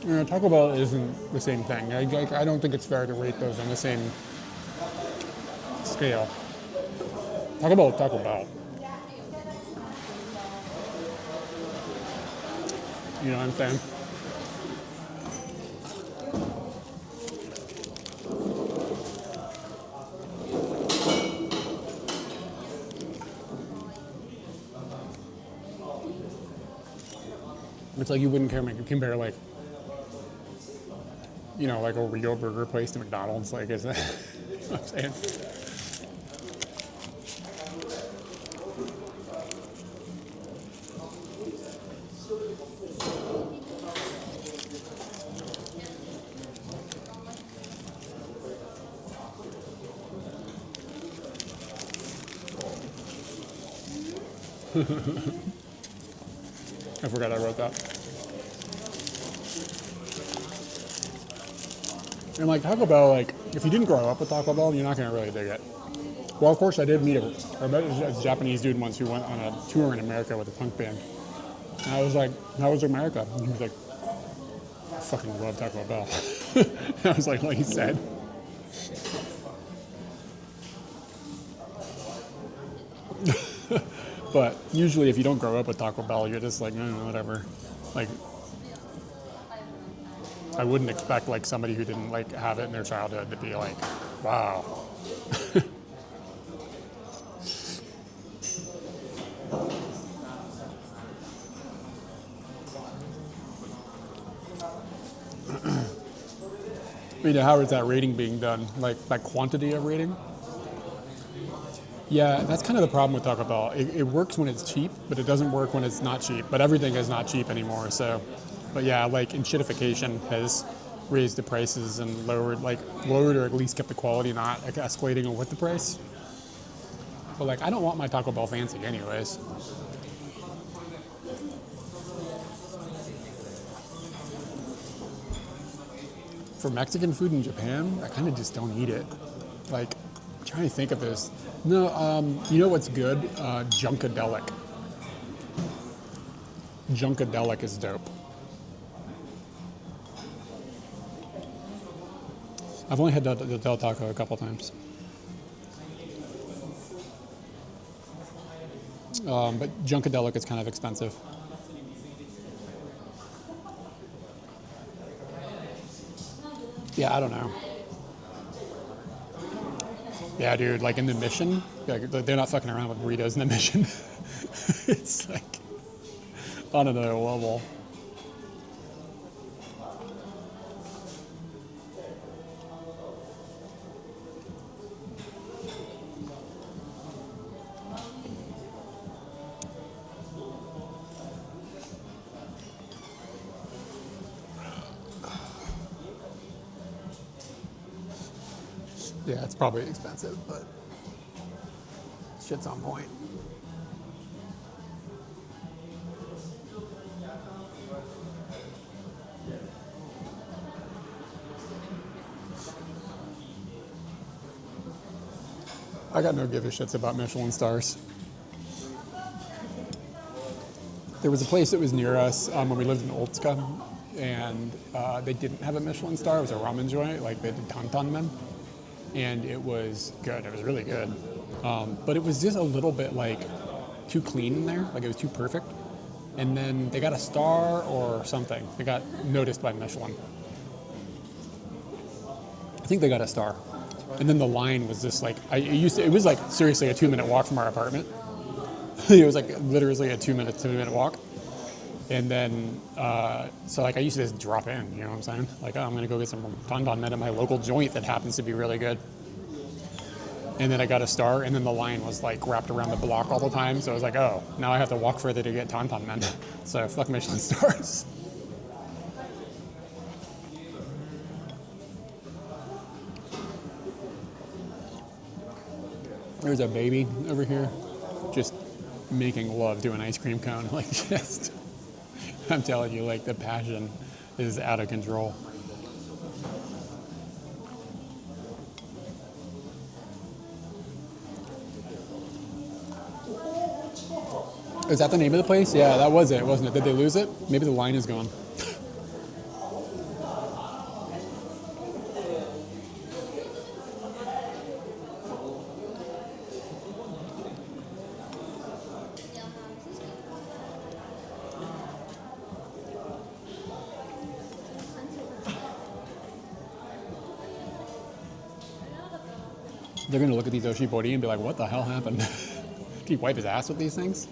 You know, Taco Bell isn't the same thing. I don't think it's fair to rate those on the same scale. Taco Bell, Taco Bell. You know what I'm saying? It's like you wouldn't compare like, you know, like a real burger place to McDonald's. Like, is that you know what I'm saying? I forgot I wrote that. And like Taco Bell, like if you didn't grow up with Taco Bell, you're not gonna really dig it. Well, of course, I did meet I met a Japanese dude once who went on a tour in America with a punk band. And I was like, how was America? And he was like, fucking love Taco Bell. I was like he said. But usually if you don't grow up with Taco Bell, you're just like, whatever. Like, I wouldn't expect like somebody who didn't like have it in their childhood to be like, wow. How is that rating being done? Like that quantity of rating? Yeah, that's kind of the problem with Taco Bell. It works when it's cheap, but it doesn't work when it's not cheap. But everything is not cheap anymore. So, but yeah, like enshittification has raised the prices and lowered or at least kept the quality not escalating with the price. But like, I don't want my Taco Bell fancy anyways. For Mexican food in Japan, I kind of just don't eat it. Like, I'm trying to think of this. No, you know what's good? Junkadelic. Junkadelic is dope. I've only had the Del Taco a couple times. But Junkadelic is kind of expensive. Yeah, I don't know. Yeah, dude, like in the Mission, like, they're not fucking around with burritos in the Mission. It's like on another level. Yeah, it's probably expensive, but shit's on point. I got no give a shits about Michelin stars. There was a place that was near us when we lived in Olska, and they didn't have a Michelin star. It was a ramen joint, like they did tantan men. And it was good. It was really good. But it was just a little bit like too clean in there. Like it was too perfect. And then they got a star or something. They got noticed by Michelin. I think they got a star. And then the line was just like, it was like seriously a 2-minute walk from our apartment. It was like literally a 2-minute walk. And then, so like I used to just drop in, you know what I'm saying? Like, oh, I'm gonna go get some tantan men at my local joint that happens to be really good. And then I got a star, and then the line was like wrapped around the block all the time. So I was like, oh, now I have to walk further to get tantan men. So fuck Michelin stars. There's a baby over here just making love to an ice cream cone. Like just, I'm telling you, like the passion is out of control. Is that the name of the place? Yeah, that was it, wasn't it? Did they lose it? Maybe the line is gone. They're gonna look at these oshibori and be like, what the hell happened? Did he wipe his ass with these things?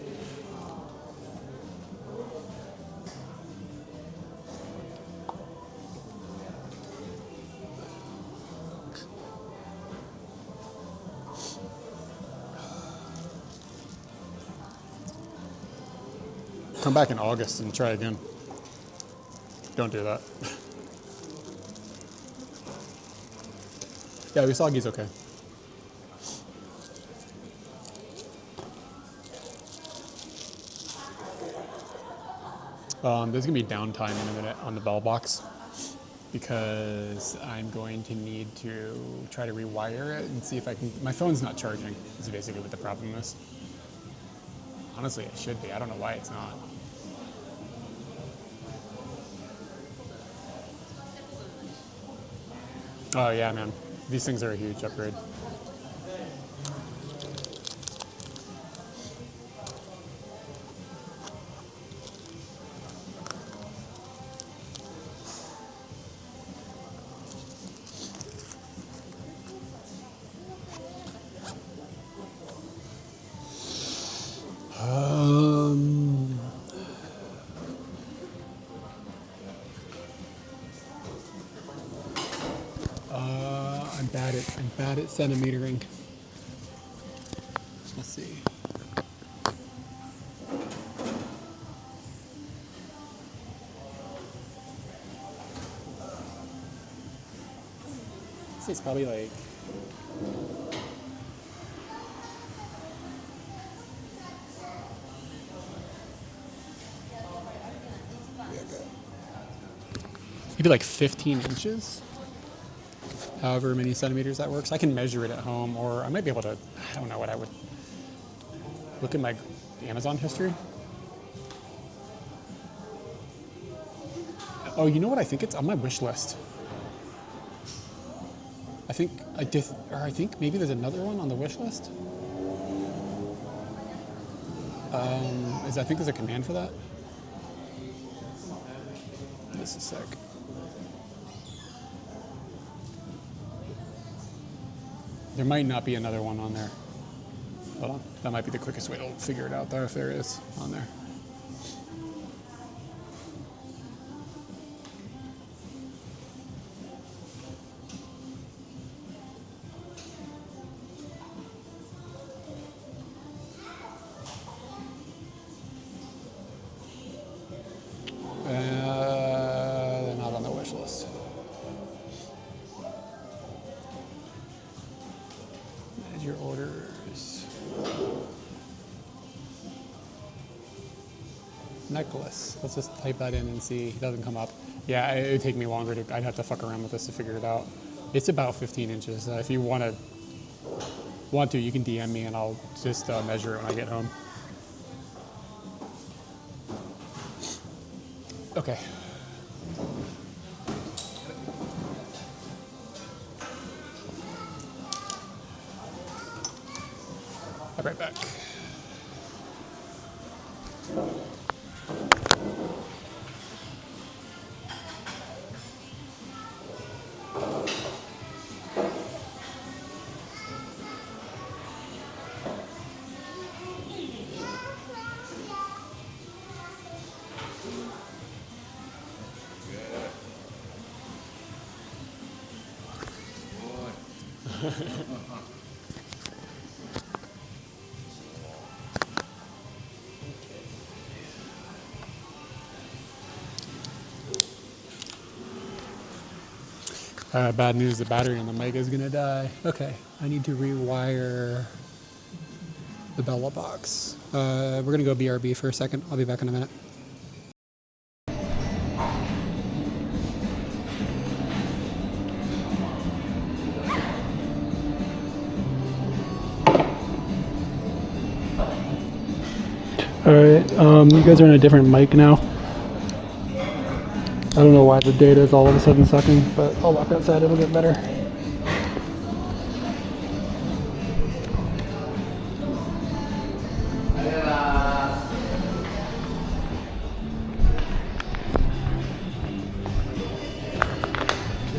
Come back in August and try again. Don't do that. Yeah, Usagi's okay. There's gonna be downtime in a minute on the bell box because I'm going to need to try to rewire it and see if I can. My phone's not charging. Is basically what the problem is. Honestly, it should be. I don't know why it's not. Oh yeah, man. These things are a huge upgrade. I'm bad at centimetering. Let's see. This is probably like maybe like 15 inches. However many centimeters that works. I can measure it at home, or I might be able to, I don't know what I would, look at my Amazon history. Oh, you know what I think it's on my wish list? I think I did, or I think maybe there's another one on the wish list. I think there's a command for that. Just a sec. There might not be another one on there. Hold on. That might be the quickest way to figure it out, though, if there is on there. They're not on the wish list. Manage your orders. Necklace. Let's just type that in and see. It doesn't come up. Yeah, it would take me longer to. I'd have to fuck around with this to figure it out. It's about 15 inches. If you want to, you can DM me and I'll just measure it when I get home. Okay. I'll be right back. Bad news, the battery on the mic is gonna die. Okay, I need to rewire the Bella box. We're gonna go BRB for a second. I'll be back in a minute. Alright, you guys are on a different mic now. I don't know why the data is all of a sudden sucking, but I'll walk outside, it'll get better.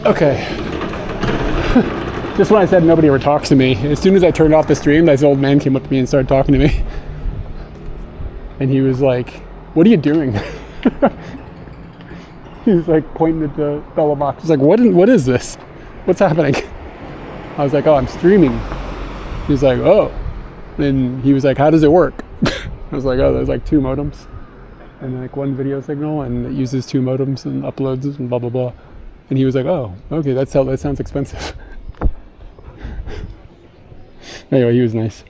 Okay. Just when I said nobody ever talks to me, as soon as I turned off the stream, this old man came up to me and started talking to me. And he was like, "What are you doing?" He was like pointing at the Bella box. He's like, what is this? What's happening? I was like, "Oh, I'm streaming." He's like, "Oh." And he was like, "How does it work?" I was like, "Oh, there's like 2 modems and like 1 video signal, and it uses 2 modems and uploads and blah, blah, blah." And he was like, "Oh, okay, that sounds expensive." Anyway, he was nice.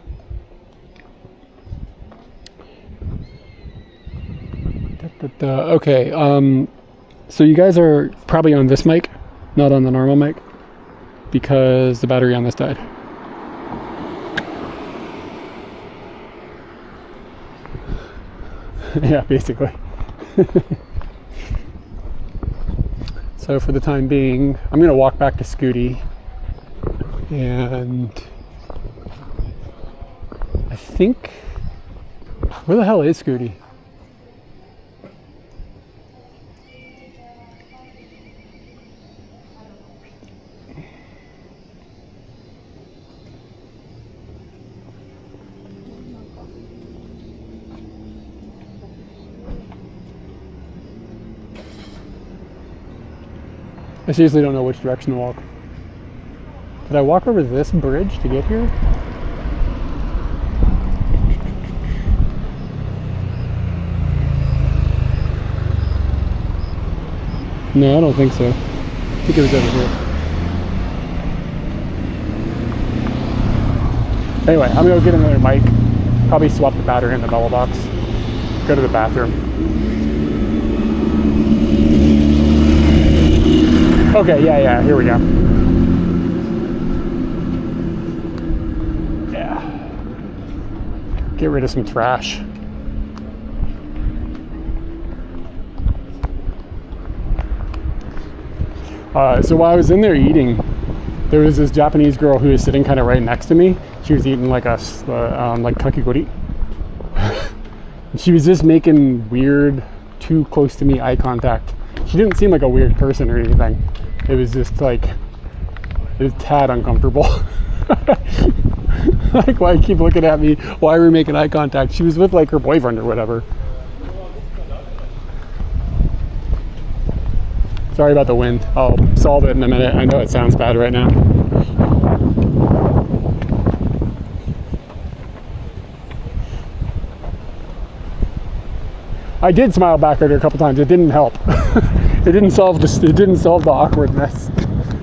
Okay, so you guys are probably on this mic, not on the normal mic, because the battery on this died. Yeah, basically. So So for the time being, I'm gonna walk back to Scooty, and I think, where the hell is Scooty? I seriously don't know which direction to walk. Did I walk over this bridge to get here? No, I don't think so. I think it was over here. Anyway, I'm gonna go get another mic. Probably swap the battery in the mellow box. Go to the bathroom. Okay, yeah, here we go. Yeah. Get rid of some trash. So while I was in there eating, there was this Japanese girl who was sitting kind of right next to me. She was eating like like kakigori. And she was just making weird, too close to me eye contact. She didn't seem like a weird person or anything. It was just like, it was a tad uncomfortable. Like, why you keep looking at me? Why are we making eye contact? She was with like her boyfriend or whatever. Sorry about the wind. I'll solve it in a minute. I know it sounds bad right now. I did smile back at her a couple times. It didn't help. It didn't solve the awkwardness.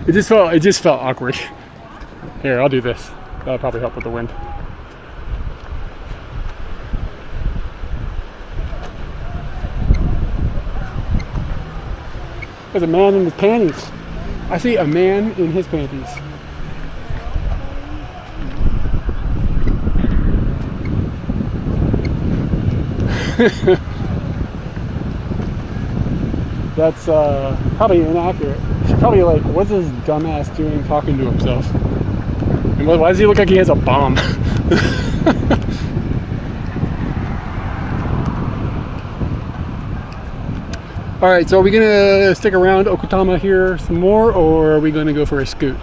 It just felt awkward. Here, I'll do this. That'll probably help with the wind. There's a man in his panties. I see a man in his panties. That's probably inaccurate. She's probably like, what's this dumbass doing talking to himself? And why does he look like he has a bomb? All right, so are we gonna stick around Okutama here some more, or are we gonna go for a scoot?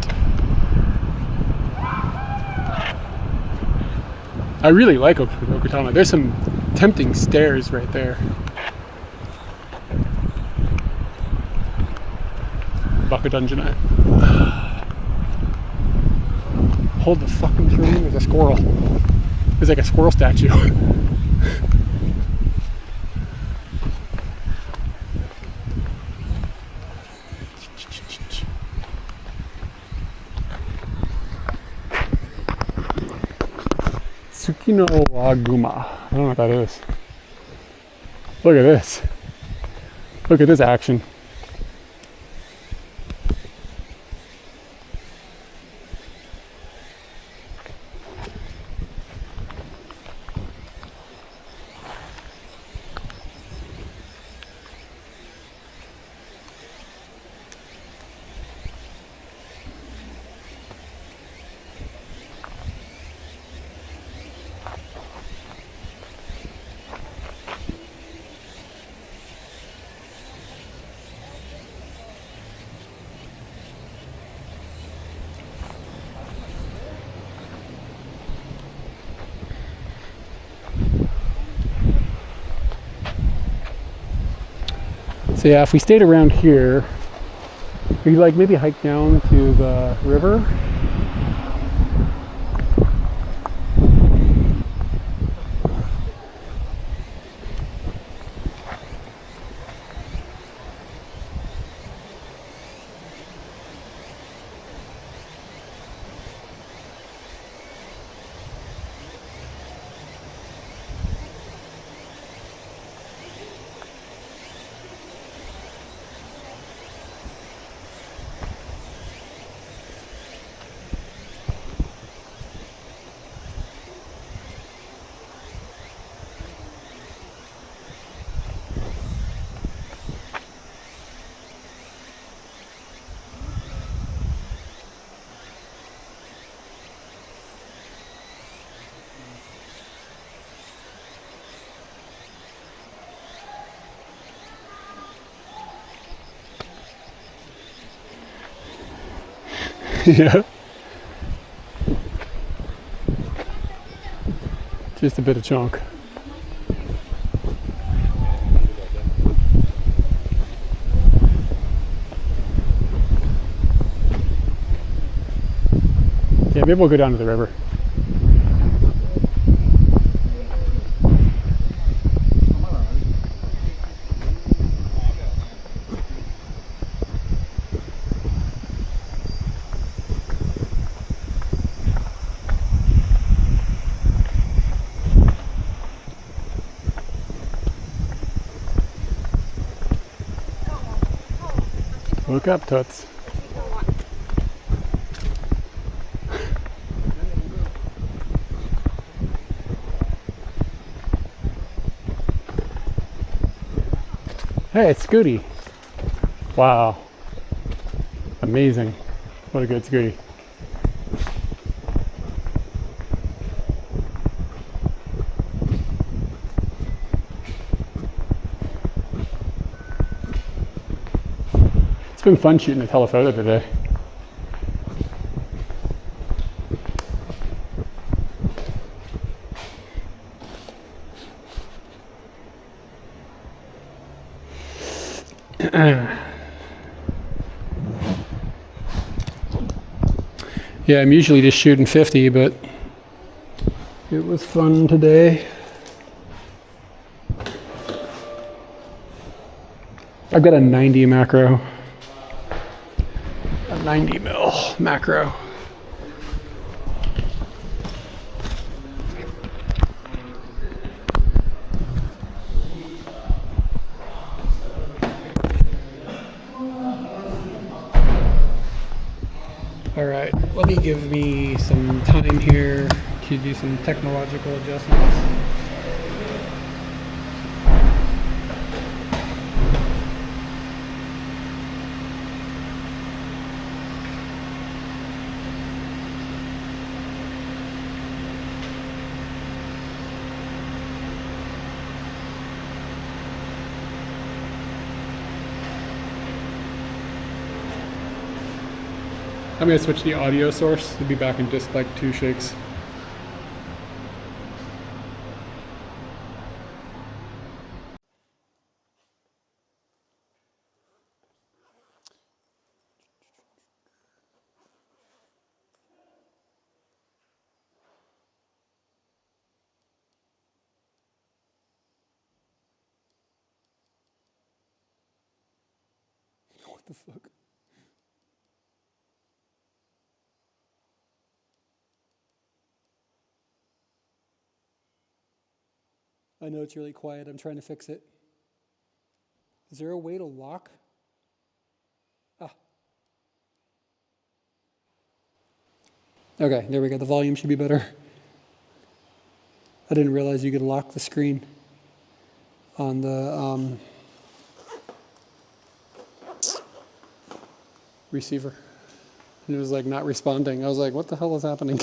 I really like Okutama. There's some tempting stairs right there. Baka Dungeonette. Hold the fucking tree. There's a squirrel. There's like a squirrel statue. Tsukino Waguma. I don't know what that is. Look at this. Look at this action. So yeah, if we stayed around here, we could like maybe hike down to the river. Yeah. Just a bit of chunk. Yeah, maybe we'll go down to the river. Look up, Toots. Hey, it's Scooty. Wow. Amazing. What a good Scooty. It's been fun shooting a telephoto today. Yeah, I'm usually just shooting 50, but it was fun today. I've got a 90 macro. A 90 mil macro. All right, let me give me some time here to do some technological adjustments. I'm going to switch the audio source. It'll be back in just like 2 shakes. What the fuck? I know it's really quiet. I'm trying to fix it. Is there a way to lock? Ah. Okay, there we go. The volume should be better. I didn't realize you could lock the screen on the receiver. And it was like not responding. I was like, what the hell is happening?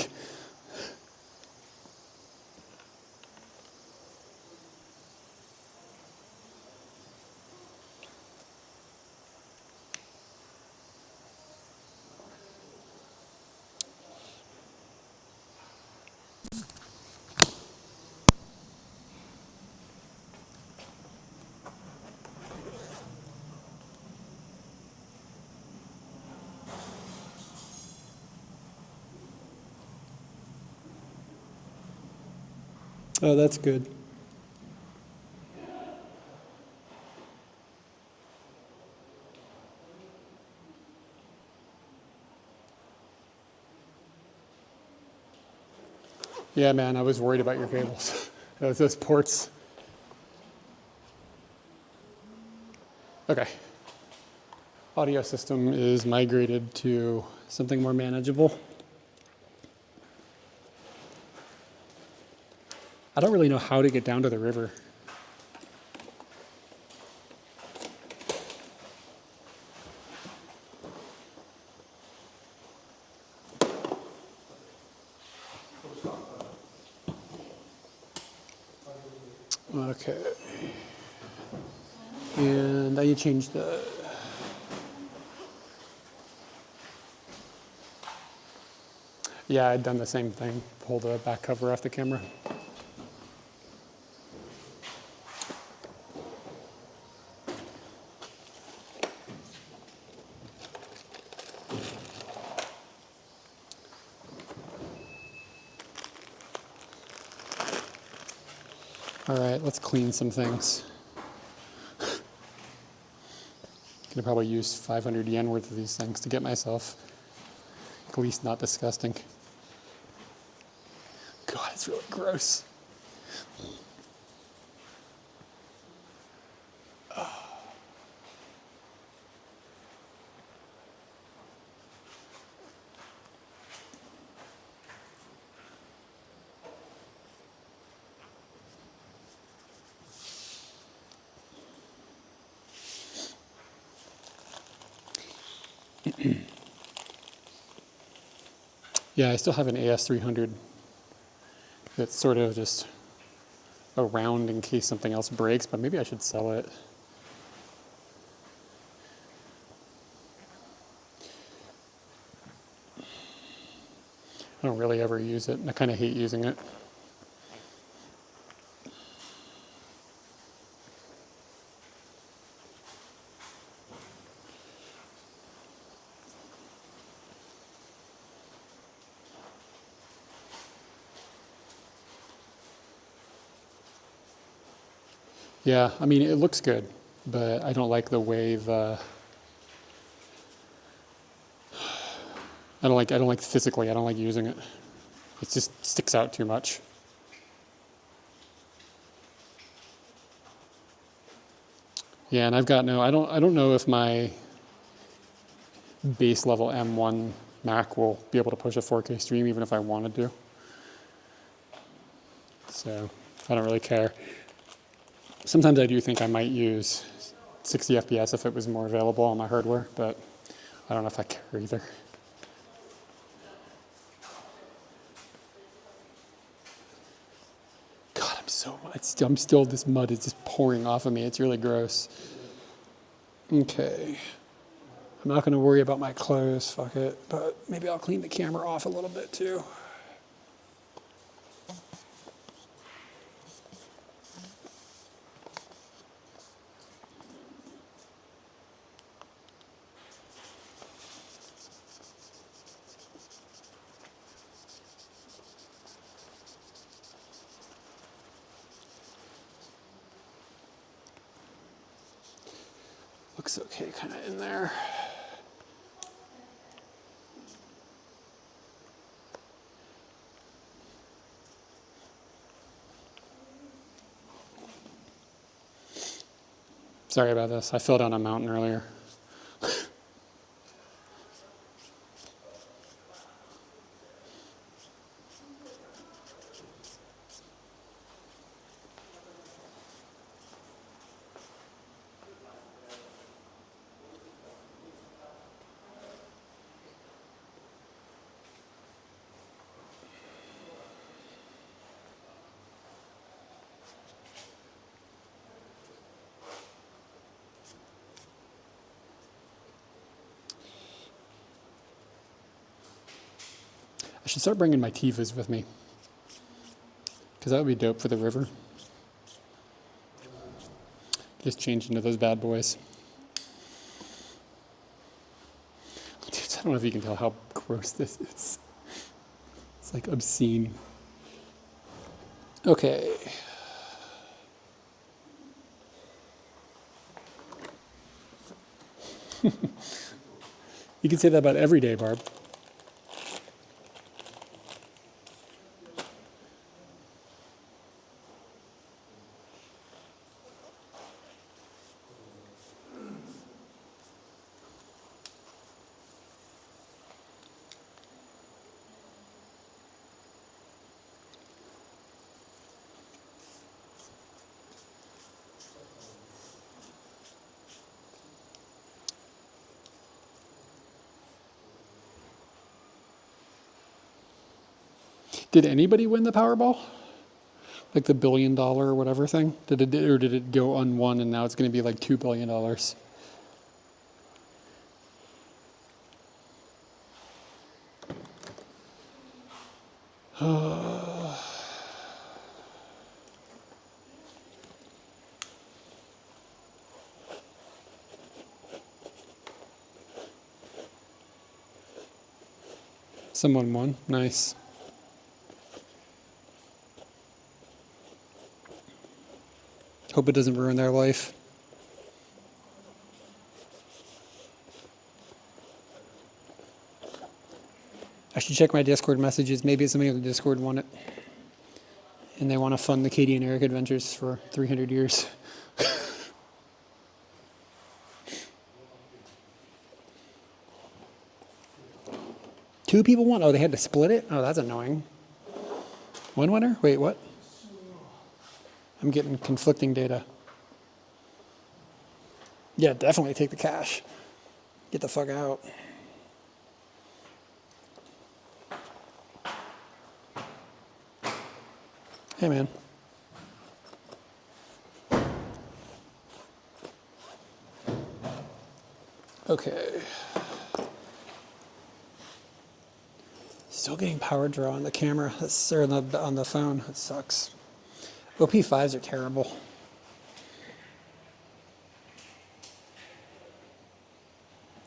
Oh, that's good. Yeah, man, I was worried about your cables. Those ports. Okay. Audio system is migrated to something more manageable. I don't really know how to get down to the river. Okay. And I need to change the Yeah, I'd done the same thing. Pull the back cover off the camera. All right, let's clean some things. Gonna probably use 500 yen worth of these things to get myself at least not disgusting. God, it's really gross. Yeah, I still have an AS300 that's sort of just around in case something else breaks, but maybe I should sell it. I don't really ever use it, and I kind of hate using it. Yeah, I mean, it looks good, but I don't like the way I don't like physically, I don't like using it. It just sticks out too much. Yeah, and I've got I don't know if my base level M1 Mac will be able to push a 4K stream even if I wanted to. So, I don't really care. Sometimes I do think I might use 60 FPS if it was more available on my hardware, but I don't know if I care either. God, I'm still, this mud is just pouring off of me. It's really gross. Okay. I'm not gonna worry about my clothes, fuck it, but maybe I'll clean the camera off a little bit too. Looks okay, kind of in there. Sorry about this. I fell down a mountain earlier. I should start bringing my Tivas with me, because that would be dope for the river. Just change into those bad boys. Dude, I don't know if you can tell how gross this is. It's like obscene. Okay. You can say that about every day, Barb. Did anybody win the Powerball? Like the $1 billion or whatever thing? Did it go unwon and now it's going to be like $2 billion? Someone won. Nice. Hope it doesn't ruin their life. I should check my Discord messages. Maybe it's somebody on the Discord won it. And they want to fund the Katie and Eric adventures for 300 years. Two people won? Oh, they had to split it? Oh, that's annoying. One winner? Wait, what? I'm getting conflicting data. Yeah, definitely take the cash. Get the fuck out. Hey, man. Okay. Still getting power draw on the camera, or on the phone. It sucks. OP5s are terrible.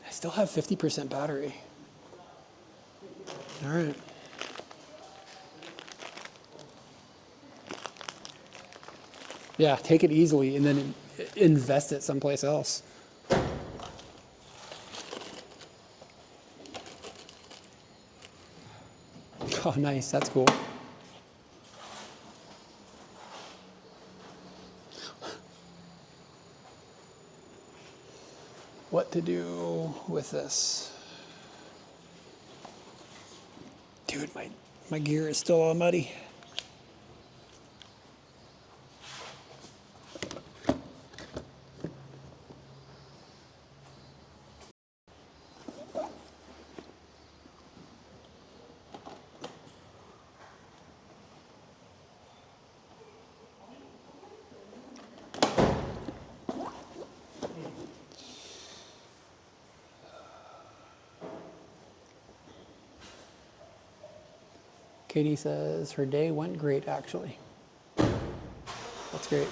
I still have 50% battery. All right. Yeah, take it easily and then invest it someplace else. Oh, nice. That's cool. What to do with this? Dude, my gear is still all muddy. Katie says her day went great, actually. That's great.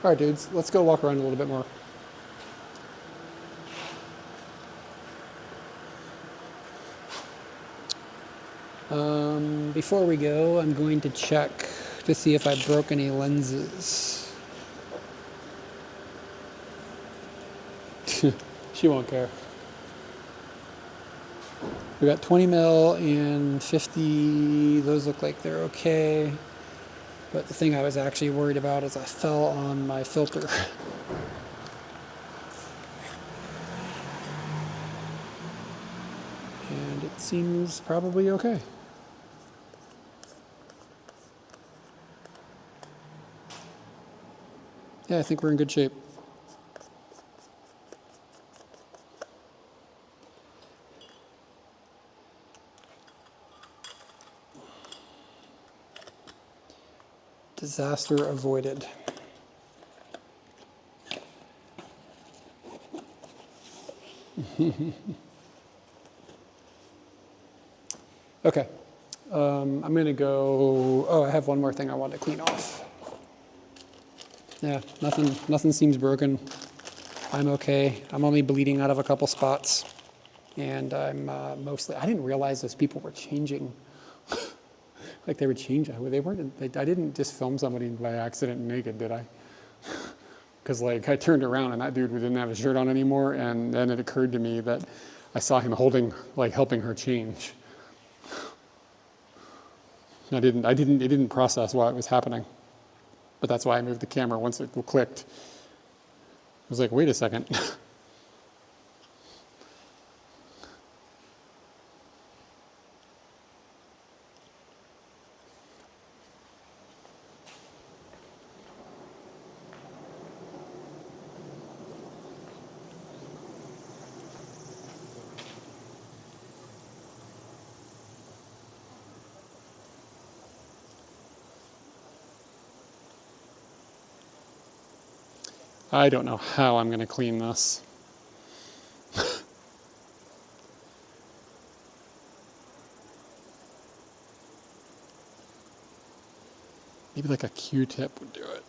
All right, dudes, let's go walk around a little bit more. Before we go, I'm going to check to see if I broke any lenses. She won't care. We got 20 mil and 50. Those look like they're okay. But the thing I was actually worried about is I fell on my filter. And it seems probably okay. Yeah, I think we're in good shape. Disaster avoided. Okay. I'm going to go. Oh, I have one more thing I want to clean off. Yeah, nothing seems broken. I'm okay. I'm only bleeding out of a couple spots. And I'm mostly, I didn't realize those people were changing. Like they would change. They weren't, I didn't just film somebody by accident naked, did I? Because like I turned around and that dude didn't have his shirt on anymore. And then it occurred to me that I saw him holding, like helping her change. And it didn't process why it was happening. But that's why I moved the camera once it clicked. I was like, wait a second. I don't know how I'm going to clean this. Maybe like a Q-tip would do it.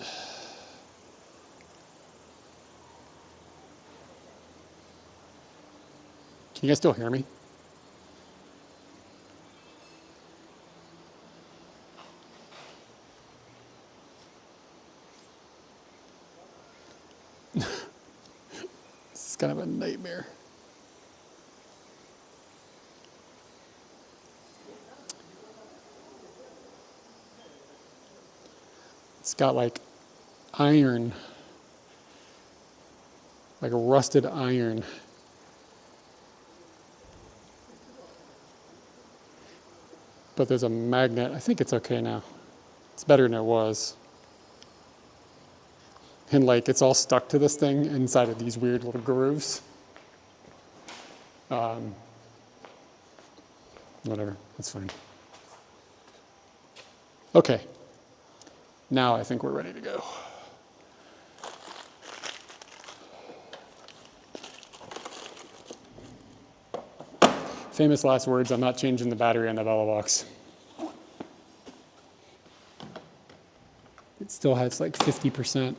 Can you guys still hear me? This is kind of a nightmare. It's got like iron, like rusted iron. But there's a magnet. I think it's okay now. It's better than it was. And like it's all stuck to this thing inside of these weird little grooves. Whatever, that's fine. Okay, now I think we're ready to go. Famous last words, I'm not changing the battery on the Velovox. It still has like 50%.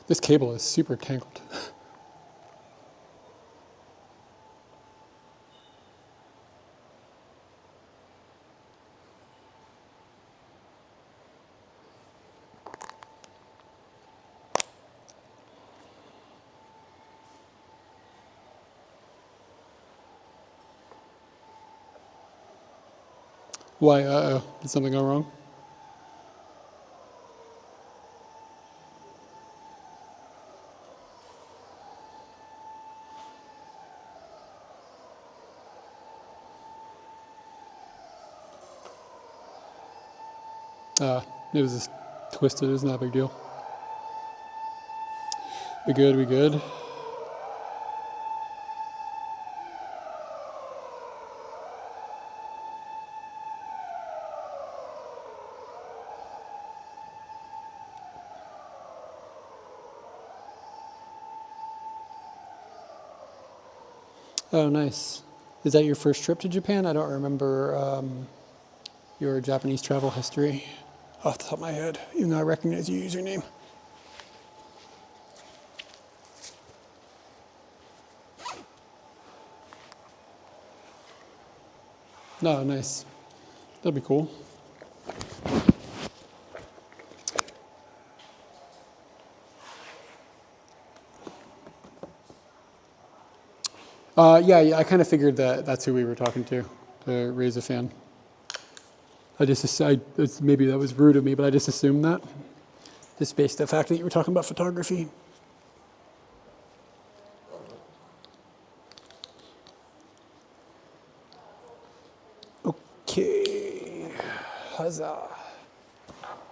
This cable is super tangled. Why, did something go wrong? It was just twisted, it's not a big deal. We good, we good? Oh, nice. Is that your first trip to Japan? I don't remember your Japanese travel history off the top of my head, even though I recognize your username. No, nice. That'd be cool. Yeah, I kind of figured that that's who we were talking to raise a fan. Maybe that was rude of me, but I just assumed that. Just based on the fact that you were talking about photography. Okay. Huzzah.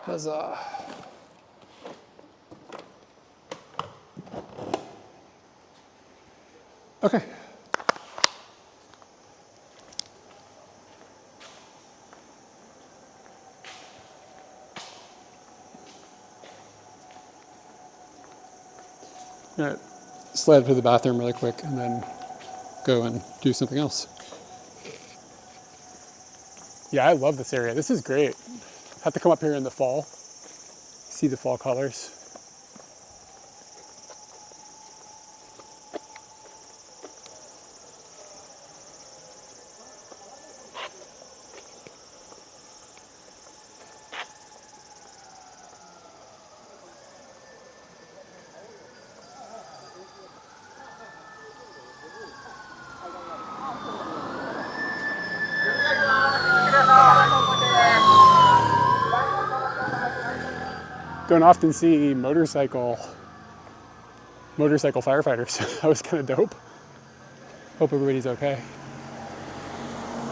Huzzah. Okay. All right, slide to the bathroom really quick and then go and do something else. Yeah, I love this area. This is great. Have to come up here in the fall, see the fall colors. don't often see motorcycle firefighters. That was kind of dope. Hope everybody's okay.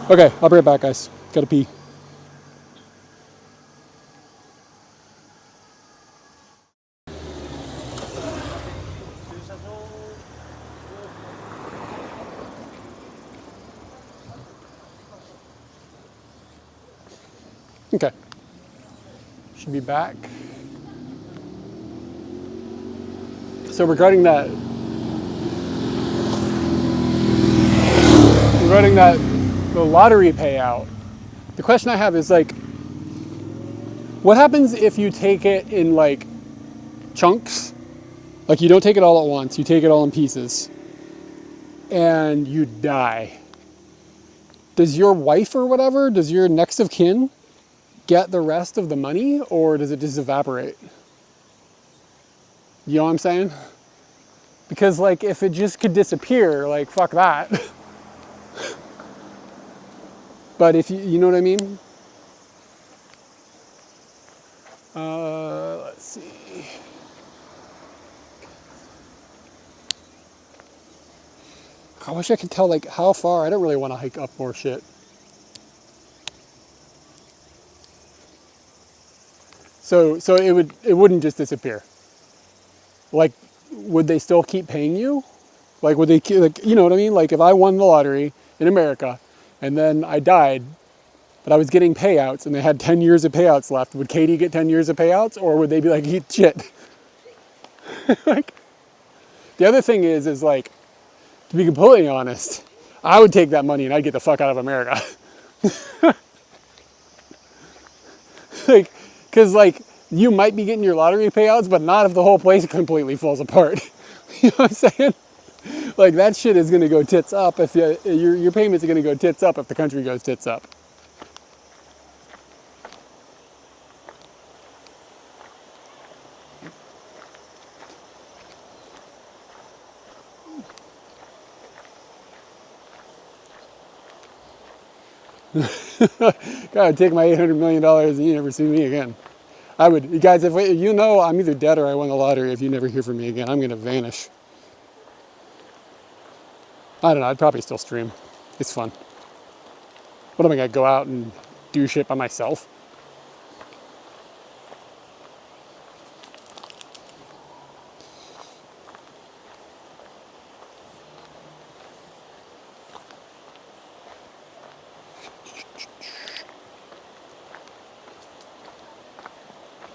Okay, I'll be right back, guys. Gotta pee. Okay. Should be back. So regarding the lottery payout, the question I have is like, what happens if you take it in like chunks? Like you don't take it all at once, you take it all in pieces, and you die. Does your wife or whatever, does your next of kin get the rest of the money, or does it just evaporate? You know what I'm saying? Because like if it just could disappear, like fuck that. But if you know what I mean? Let's see. I wish I could tell like how far. I don't really want to hike up more shit. So it wouldn't just disappear. Like, would they still keep paying you? Like, would they, like, you know what I mean? Like, if I won the lottery in America and then I died, but I was getting payouts and they had 10 years of payouts left, would Katie get 10 years of payouts, or would they be like, eat shit? Like, the other thing is like, to be completely honest, I would take that money and I'd get the fuck out of America. Like, cause like, you might be getting your lottery payouts, but not if the whole place completely falls apart. You know what I'm saying? Like that shit is gonna go tits up if your payments are gonna go tits up if the country goes tits up. Gotta take my $800 million and you never see me again. I would, you guys, if you know I'm either dead or I won the lottery, if you never hear from me again, I'm gonna vanish. I don't know, I'd probably still stream. It's fun. What am I gonna go out and do shit by myself?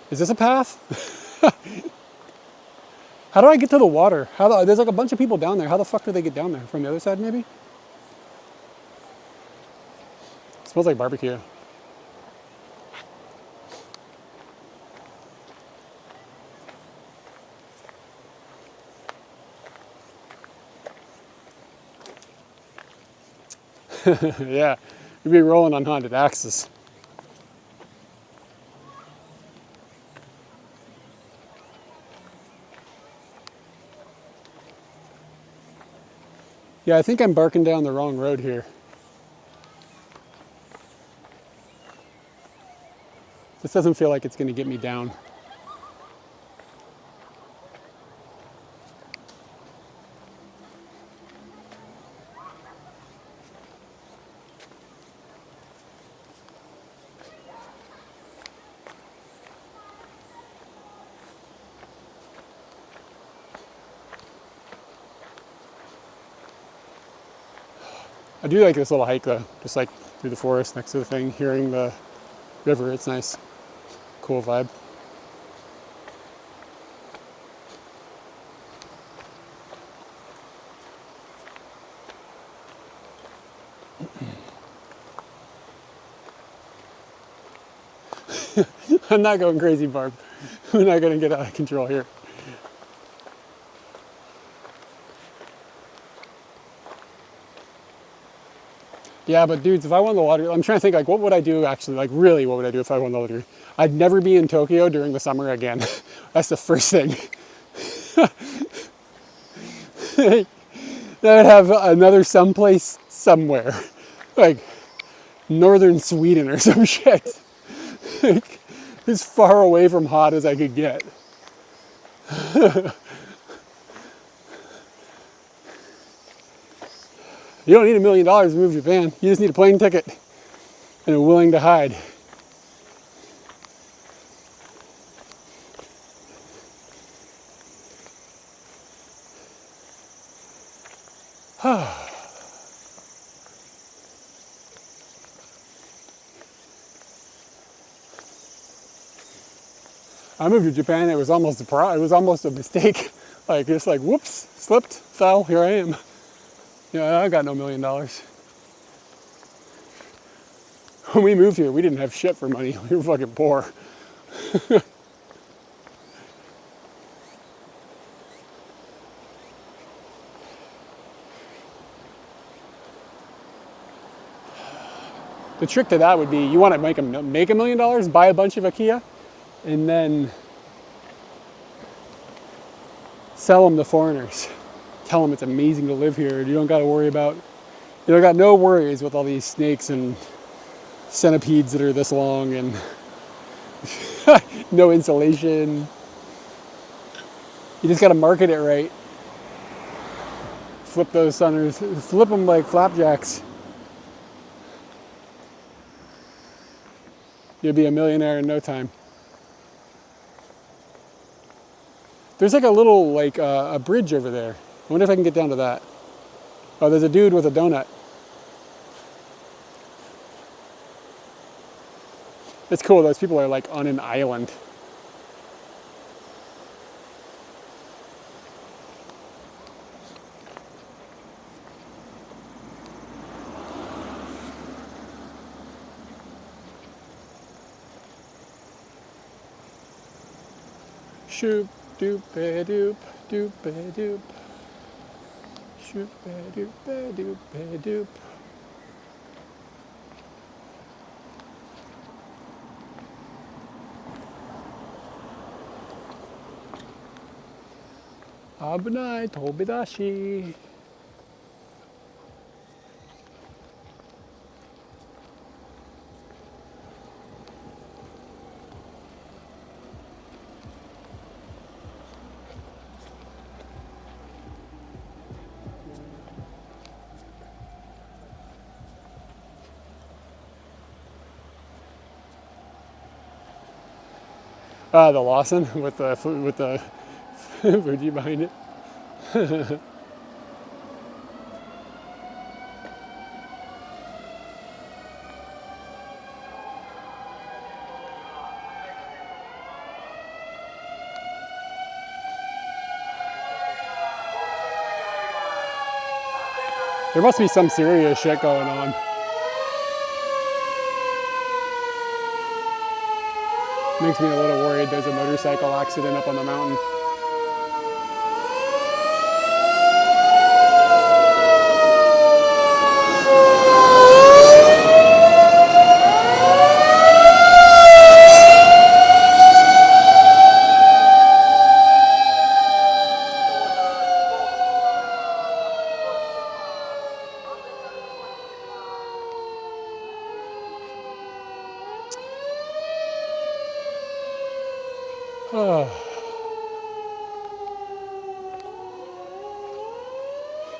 Is this a path? How do I get to the water? There's like a bunch of people down there. How the fuck do they get down there? From the other side, maybe? It smells like barbecue. Yeah, you'd be rolling on haunted axes. Yeah, I think I'm barking down the wrong road here. This doesn't feel like it's going to get me down. I do like this little hike though, just like through the forest next to the thing, hearing the river, it's nice. Cool vibe. I'm not going crazy, Barb. We're not gonna get out of control here. Yeah, but dudes, if I won the lottery, I'm trying to think like, what would I do actually, like really, what would I do if I won the lottery? I'd never be in Tokyo during the summer again. That's the first thing. I would have another someplace somewhere, like northern Sweden or some shit. Like, as far away from hot as I could get. You don't need $1 million to move to Japan. You just need a plane ticket and a willing to hide. I moved to Japan. It was almost a mistake. Like just like whoops, slipped, fell. Here I am. Yeah, I got no $1 million. When we moved here, we didn't have shit for money. We were fucking poor. The trick to that would be you want to make $1 million, buy a bunch of IKEA, and then sell them to foreigners. Tell them it's amazing to live here. You don't got to worry about, you don't got no worries with all these snakes and centipedes that are this long and no insulation. You just got to market it right. Flip those sunners, flip them like flapjacks. You'll be a millionaire in no time. There's like a little, like a bridge over there. I wonder if I can get down to that. Oh, there's a dude with a donut. It's cool, those people are like on an island. Shoop doop a doop doop a doop. Shoop a doop a doop a doop. Abunai tobidashi. The Lawson with the Fuji behind it. There must be some serious shit going on. Makes me a little worried there's a motorcycle accident up on the mountain.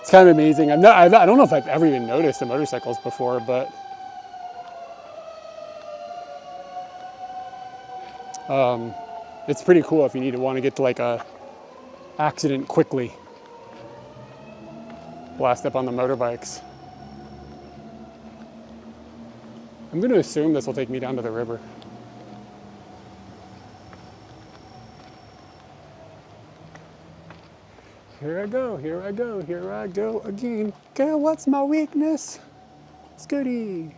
It's kind of amazing. I don't know if I've ever even noticed the motorcycles before, but it's pretty cool if you want to get to like a accident quickly. Blast up on the motorbikes. I'm going to assume this will take me down to the river. Here I go, here I go, here I go again. Girl, what's my weakness? Scooty.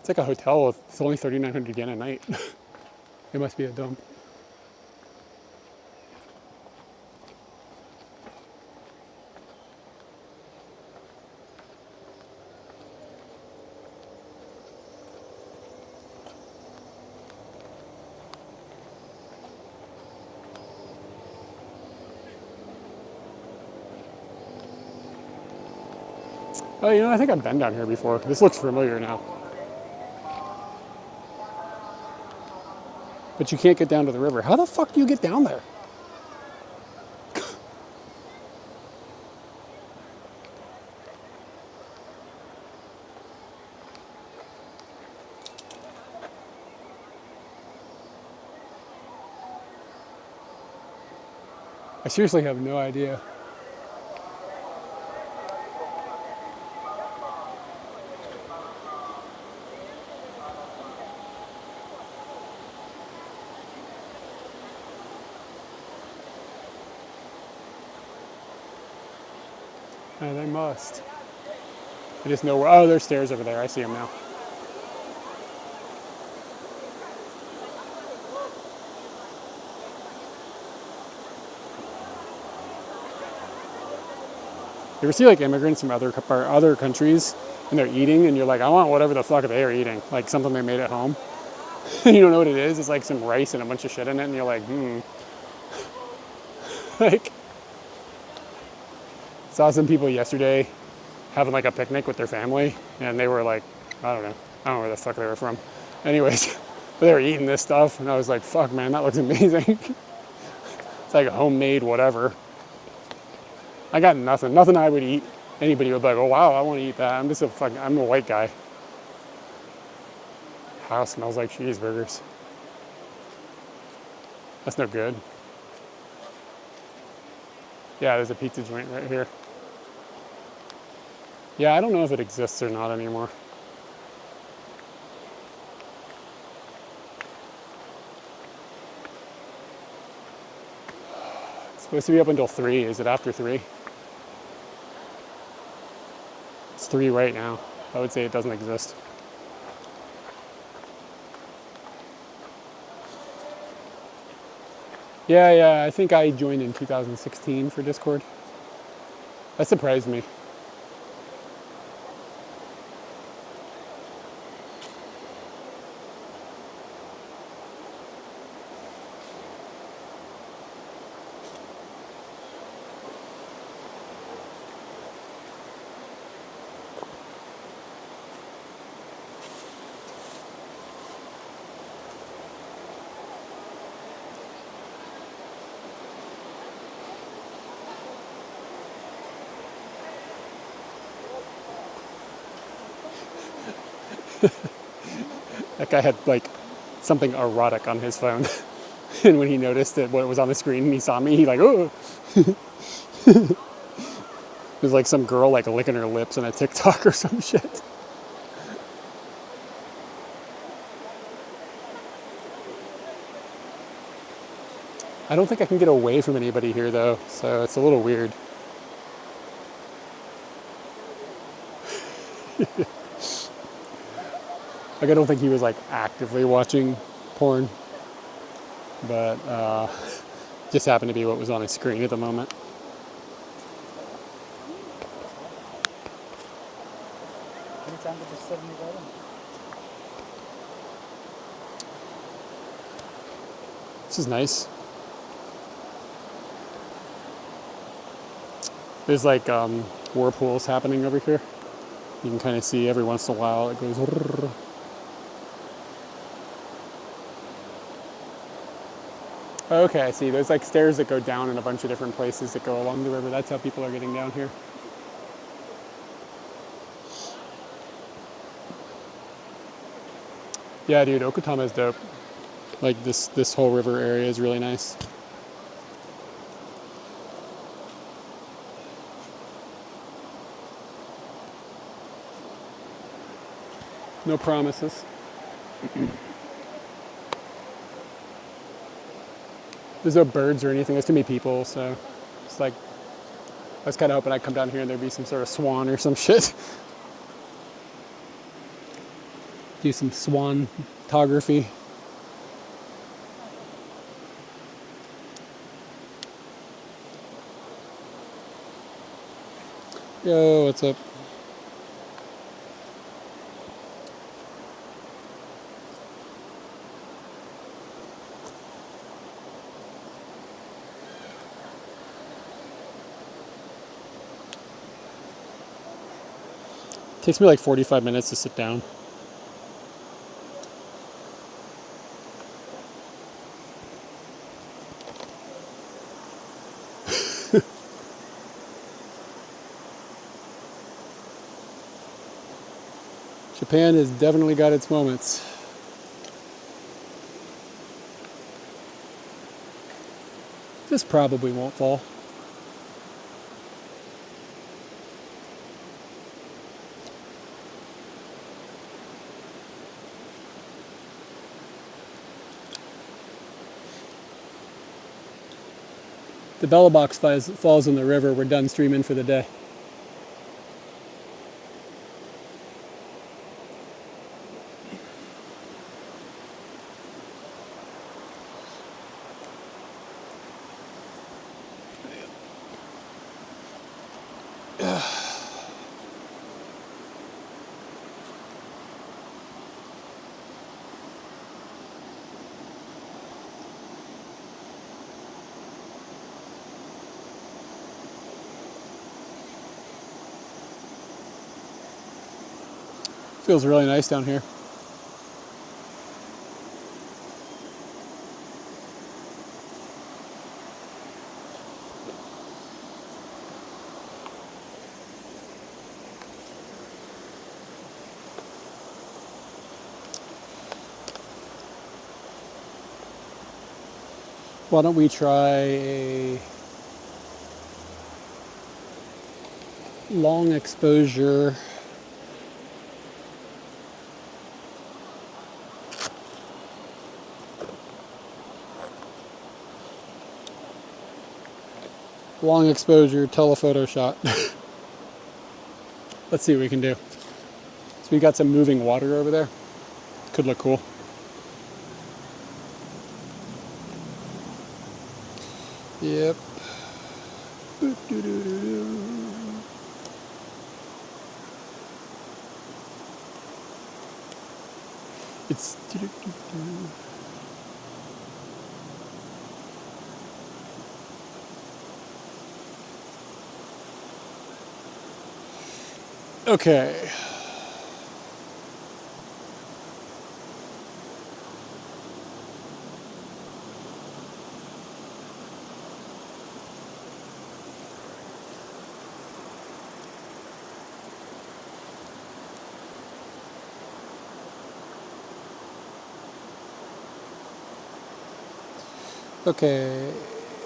It's like a hotel. It's only 3,900 yen a night. It must be a dump. Oh, you know, I think I've been down here before. This looks familiar now. But you can't get down to the river. How the fuck do you get down there? I seriously have no idea. They must. I just know where. Oh, there's stairs over there. I see them now. You ever see like immigrants from other countries and they're eating and you're like, I want whatever the fuck they are eating, like something they made at home. You don't know what it is. It's like some rice and a bunch of shit in it, and you're like, Like, saw some people yesterday having like a picnic with their family, and they were like, I don't know where the fuck they were from. Anyways, but they were eating this stuff, and I was like, fuck, man, that looks amazing. It's like a homemade whatever. I got nothing I would eat. Anybody would be like, oh wow, I want to eat that. I'm a white guy. House smells like cheeseburgers. That's no good. Yeah, there's a pizza joint right here. Yeah, I don't know if it exists or not anymore. It's supposed to be up until 3. Is it after 3? It's 3 right now. I would say it doesn't exist. Yeah, I think I joined in 2016 for Discord. That surprised me. That guy had like something erotic on his phone. And when he noticed that what was on the screen and he saw me, he like, oh. It was like some girl like licking her lips on a TikTok or some shit. I don't think I can get away from anybody here though, so it's a little weird. Like, I don't think he was like actively watching porn, but just happened to be what was on his screen at the moment. This is nice. There's like whirlpools happening over here. You can kind of see every once in a while it goes. Okay, I see. There's like stairs that go down in a bunch of different places that go along the river. That's how people are getting down here. Yeah, dude, Okutama is dope. Like this whole river area is really nice. No promises. There's no birds or anything. There's too many people, so it's like I was kind of hoping I'd come down here and there'd be some sort of swan or some shit. Do some swan photography. Yo, what's up? Takes me like 45 minutes to sit down. Japan has definitely got its moments. This probably won't fall. The Bella box falls in the river. We're done streaming for the day. Feels really nice down here. Why don't we try a long exposure telephoto shot. Let's see what we can do. So we got some moving water over there. Could look cool. Yep. It's okay. Okay,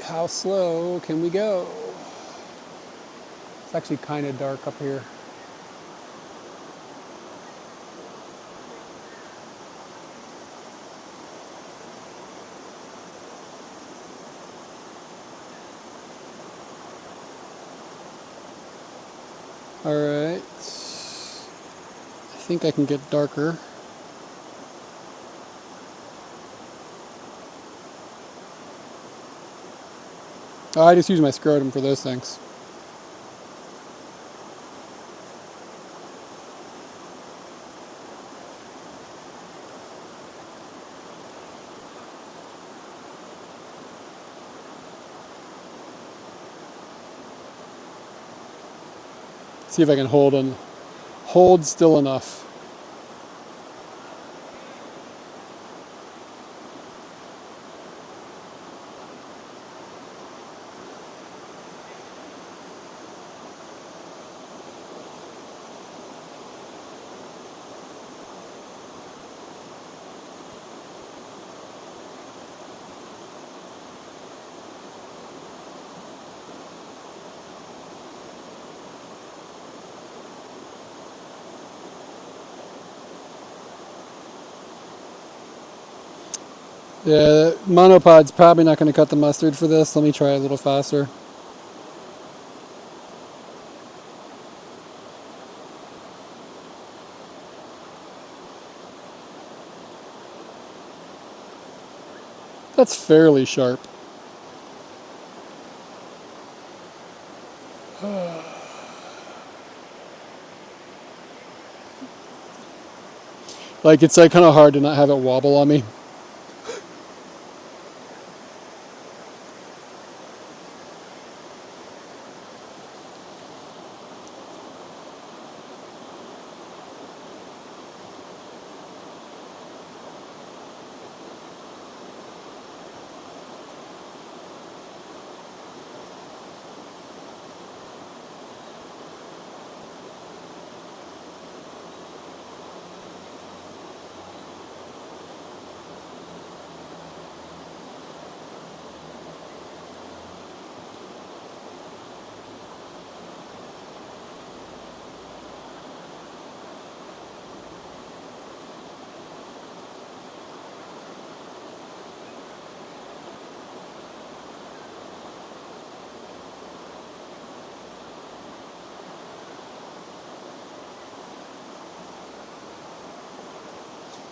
how slow can we go? It's actually kind of dark up here. All right, I think I can get darker. Oh, I just use my scrotum for those things. See if I can hold still enough. Yeah, monopod's probably not going to cut the mustard for this. Let me try a little faster. That's fairly sharp. Like, it's like kind of hard to not have it wobble on me.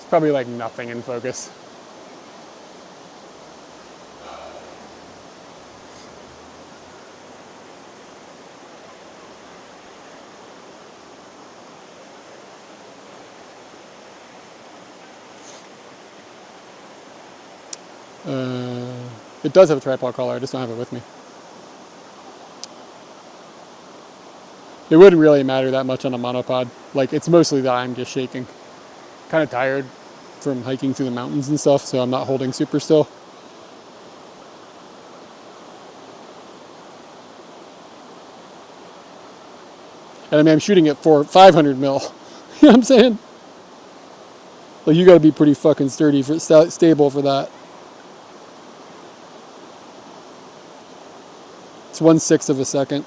Probably like nothing in focus. It does have a tripod collar, I just don't have it with me. It wouldn't really matter that much on a monopod. Like, it's mostly that I'm just shaking. Kind of tired from hiking through the mountains and stuff, so I'm not holding super still. And I mean, I'm shooting it for 500 mil. You know what I'm saying? Like, you gotta be pretty fucking sturdy, stable for that. It's 1/6 of a second.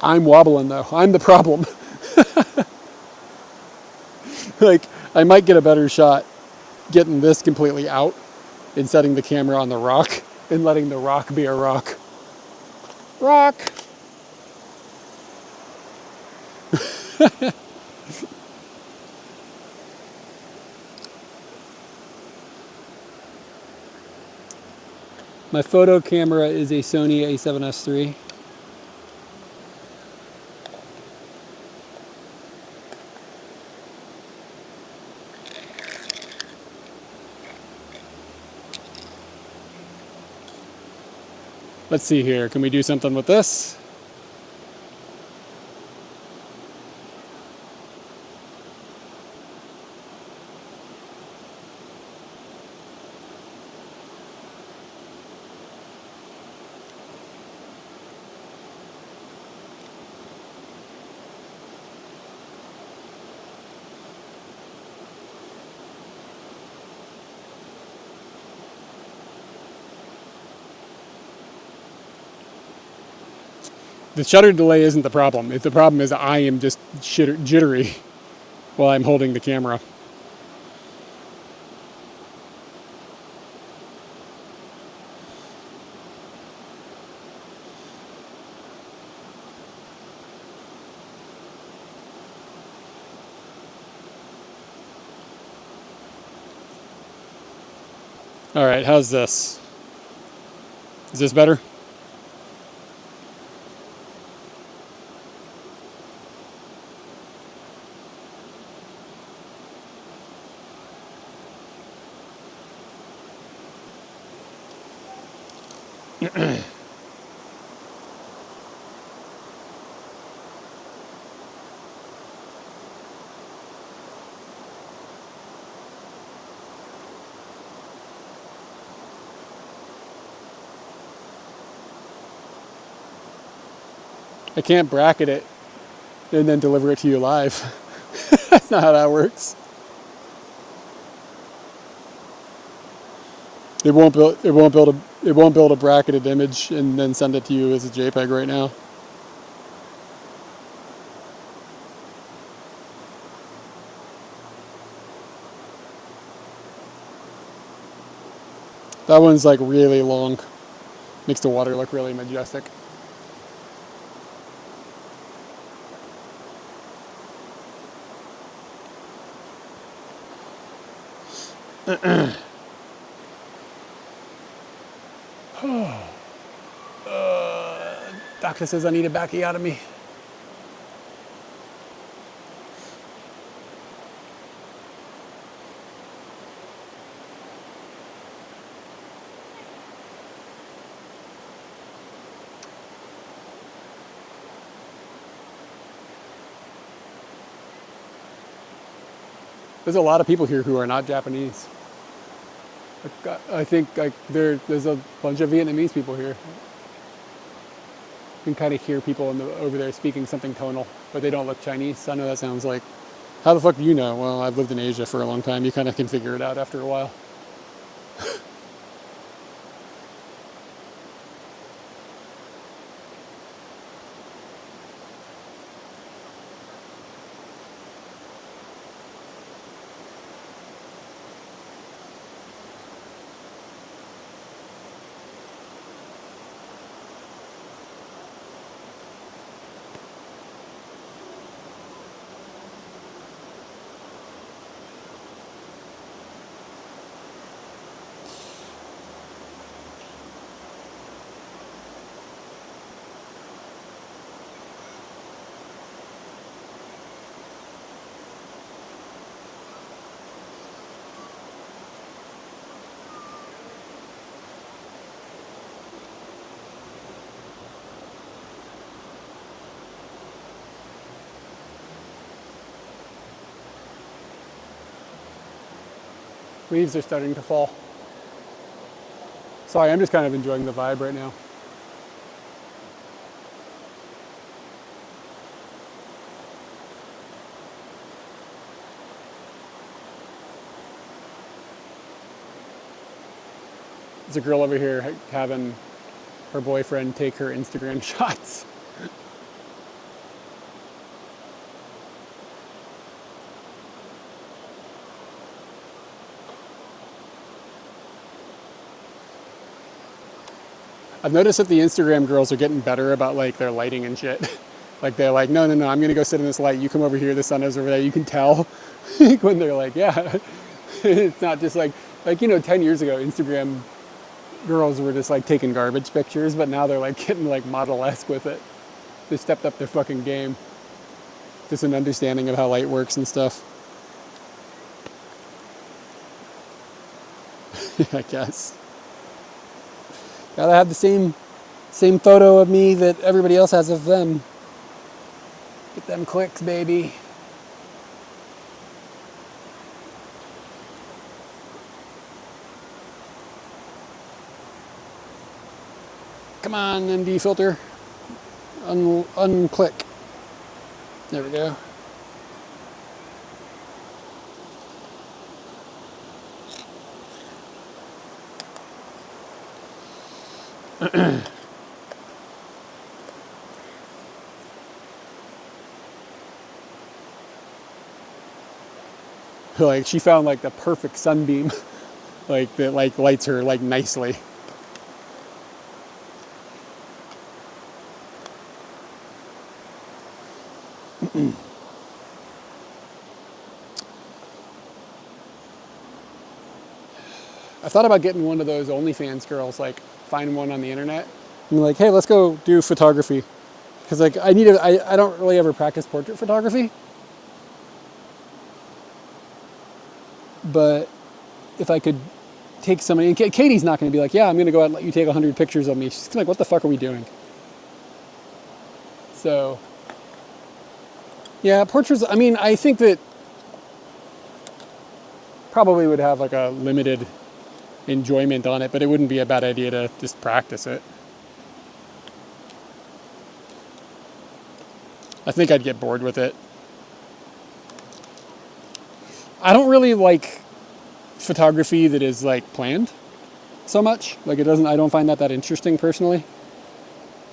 I'm wobbling though. I'm the problem. Like, I might get a better shot getting this completely out and setting the camera on the rock and letting the rock be a rock. Rock! My photo camera is a Sony A7S III. Let's see here, can we do something with this? The shutter delay isn't the problem. The problem is I am just jittery while I'm holding the camera. All right, how's this? Is this better? I can't bracket it and then deliver it to you live. That's not how that works. It won't build a bracketed image and then send it to you as a JPEG right now. That one's like really long. Makes the water look really majestic. Doctor says I need a backiotomy. There's a lot of people here who are not Japanese. I think there's a bunch of Vietnamese people here. You can kind of hear people over there speaking something tonal, but they don't look Chinese. I know that sounds like, how the fuck do you know? Well, I've lived in Asia for a long time. You kind of can figure it out after a while. Leaves are starting to fall. Sorry, I'm just kind of enjoying the vibe right now. There's a girl over here having her boyfriend take her Instagram shots. I've noticed that the Instagram girls are getting better about like their lighting and shit. Like they're like, no, I'm gonna go sit in this light. You come over here, the sun is over there. You can tell when they're like, yeah. It's not just like 10 years ago, Instagram girls were just like taking garbage pictures, but now they're like getting like model-esque with it. They stepped up their fucking game. Just an understanding of how light works and stuff. I guess. Gotta have the same photo of me that everybody else has of them. Get them clicks, baby. Come on, MD filter. Unclick. There we go. Like she found like the perfect sunbeam, like that like lights her like nicely. I thought about getting one of those OnlyFans girls, like find one on the internet and be like, hey, let's go do photography. Because like I don't really ever practice portrait photography. But if I could take somebody, and Katie's not going to be like, yeah, I'm going to go out and let you take 100 pictures of me. She's like, what the fuck are we doing? So, yeah, portraits, I mean, I think that probably would have like a limited enjoyment on it, but it wouldn't be a bad idea to just practice it. I think I'd get bored with it. I don't really like photography that is like planned so much. Like I don't find that interesting personally.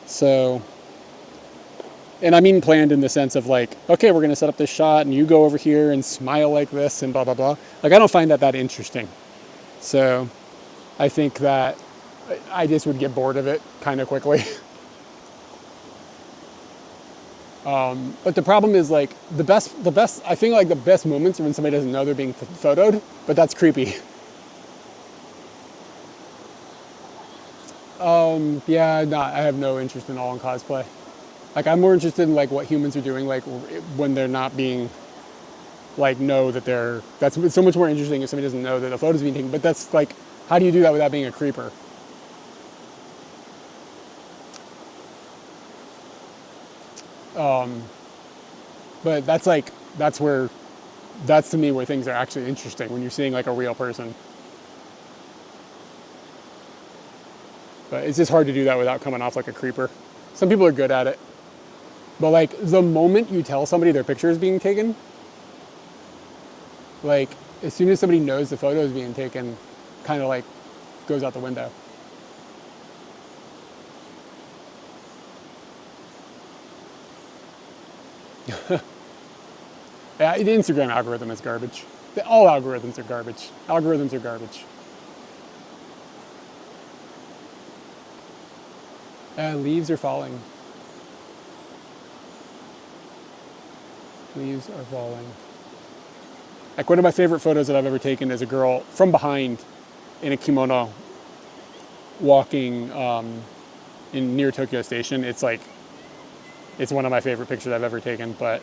So, and I mean planned in the sense of like, okay, we're going to set up this shot and you go over here and smile like this and blah, blah, blah. Like I don't find that interesting. So I think that I just would get bored of it kind of quickly. But the problem is like the best, I think like the best moments are when somebody doesn't know they're being photoed, but that's creepy. Yeah, no, I have no interest in all in cosplay. Like I'm more interested in like what humans are doing, like when they're not being like know that that's so much more interesting if somebody doesn't know that a photo's being taken, but that's like, how do you do that without being a creeper? But that's to me where things are actually interesting, when you're seeing like a real person. But it's just hard to do that without coming off like a creeper. Some people are good at it. But like the moment you tell somebody their picture is being taken, like as soon as somebody knows the photo is being taken, kind of like goes out the window. Yeah, the Instagram algorithm is garbage. All algorithms are garbage. Algorithms are garbage. Leaves are falling. Leaves are falling. Like one of my favorite photos that I've ever taken is a girl from behind in a kimono walking near Tokyo Station. It's one of my favorite pictures I've ever taken, but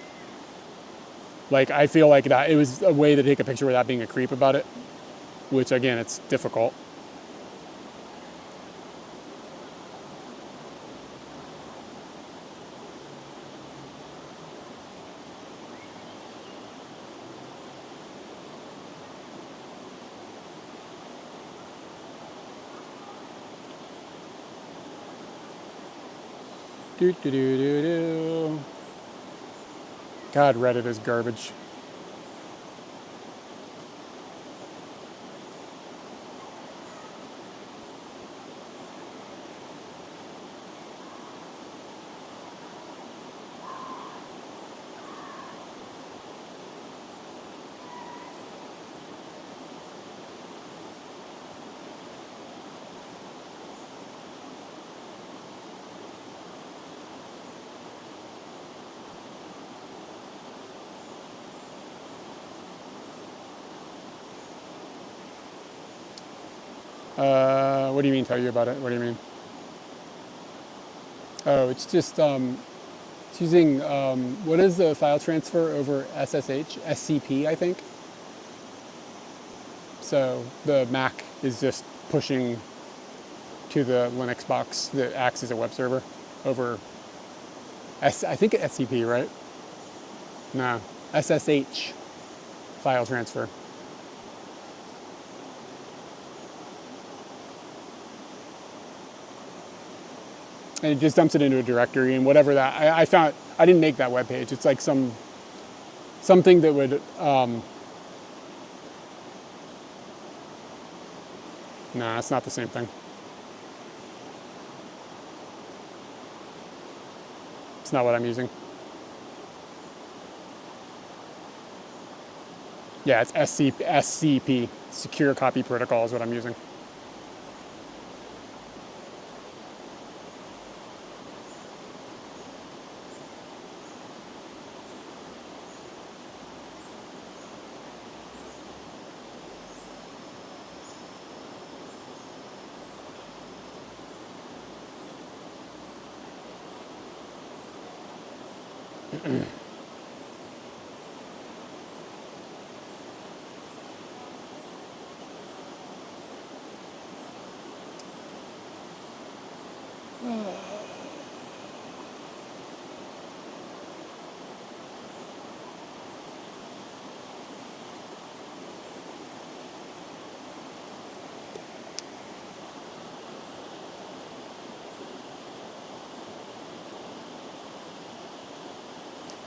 like I feel like that it was a way to take a picture without being a creep about it, which again, it's difficult. Do do do do do. God, Reddit is garbage. What do you mean tell you about it? What do you mean? Oh, it's just it's using what is the file transfer over SSH? SCP, I think. So the Mac is just pushing to the Linux box that acts as a web server over I think SCP, right? No, SSH file transfer. And it just dumps it into a directory and whatever that I found. I didn't make that web page. It's like something that would no, it's not the same thing. It's not what I'm using. Yeah, it's SCP, Secure Copy Protocol is what I'm using.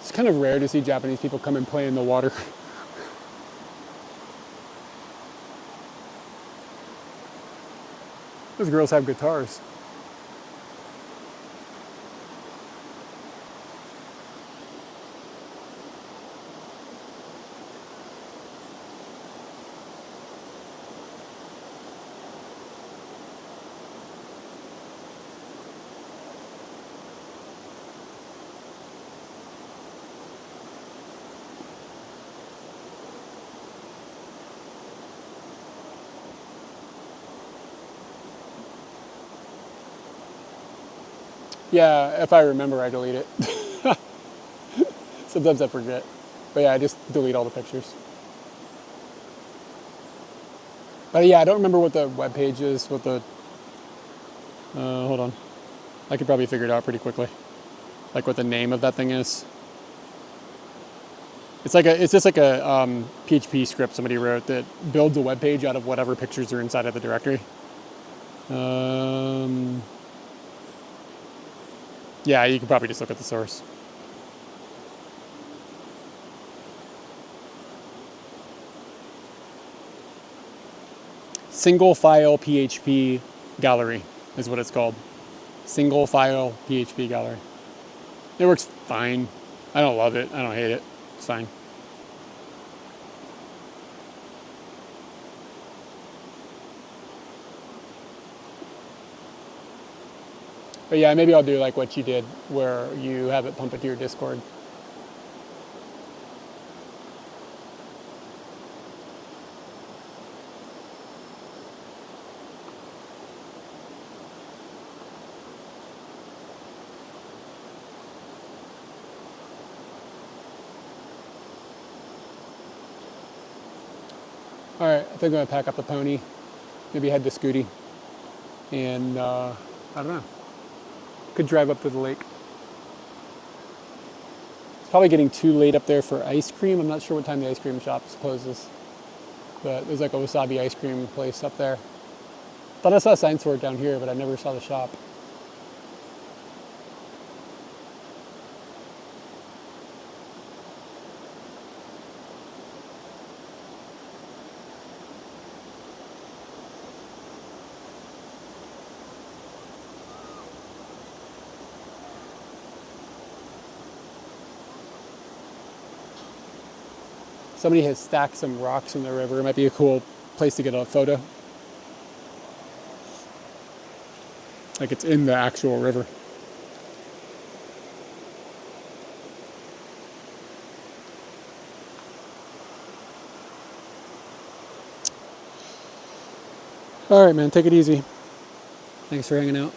It's kind of rare to see Japanese people come and play in the water. Those girls have guitars. Yeah, if I remember, I delete it. Sometimes I forget. But yeah, I just delete all the pictures. But yeah, I don't remember what the web page is, what the... hold on. I could probably figure it out pretty quickly. Like what the name of that thing is. It's just like a PHP script somebody wrote that builds a web page out of whatever pictures are inside of the directory. Yeah, you could probably just look at the source. Single file PHP gallery is what it's called. Single file PHP gallery. It works fine. I don't love it. I don't hate it. It's fine. But yeah, maybe I'll do like what you did, where you have it pump it to your Discord. All right, I think I'm gonna pack up the pony, maybe head to Scooty, and I don't know. Could drive up to the lake. It's probably getting too late up there for ice cream. I'm not sure what time the ice cream shop closes, but there's like a wasabi ice cream place up there. Thought I saw signs for it down here, but I never saw the shop. Somebody has stacked some rocks in the river. It might be a cool place to get a photo. Like it's in the actual river. All right, man, take it easy. Thanks for hanging out.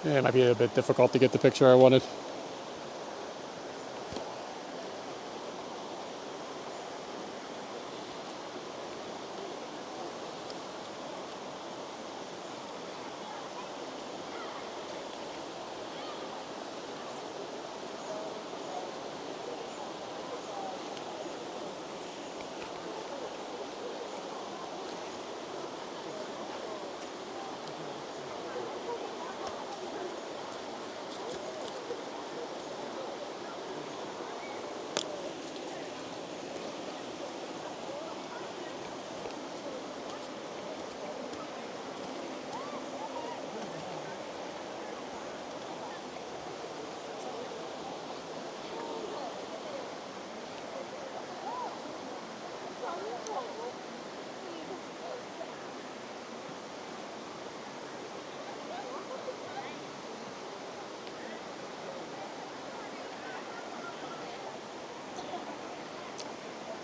Yeah, it might be a bit difficult to get the picture I wanted.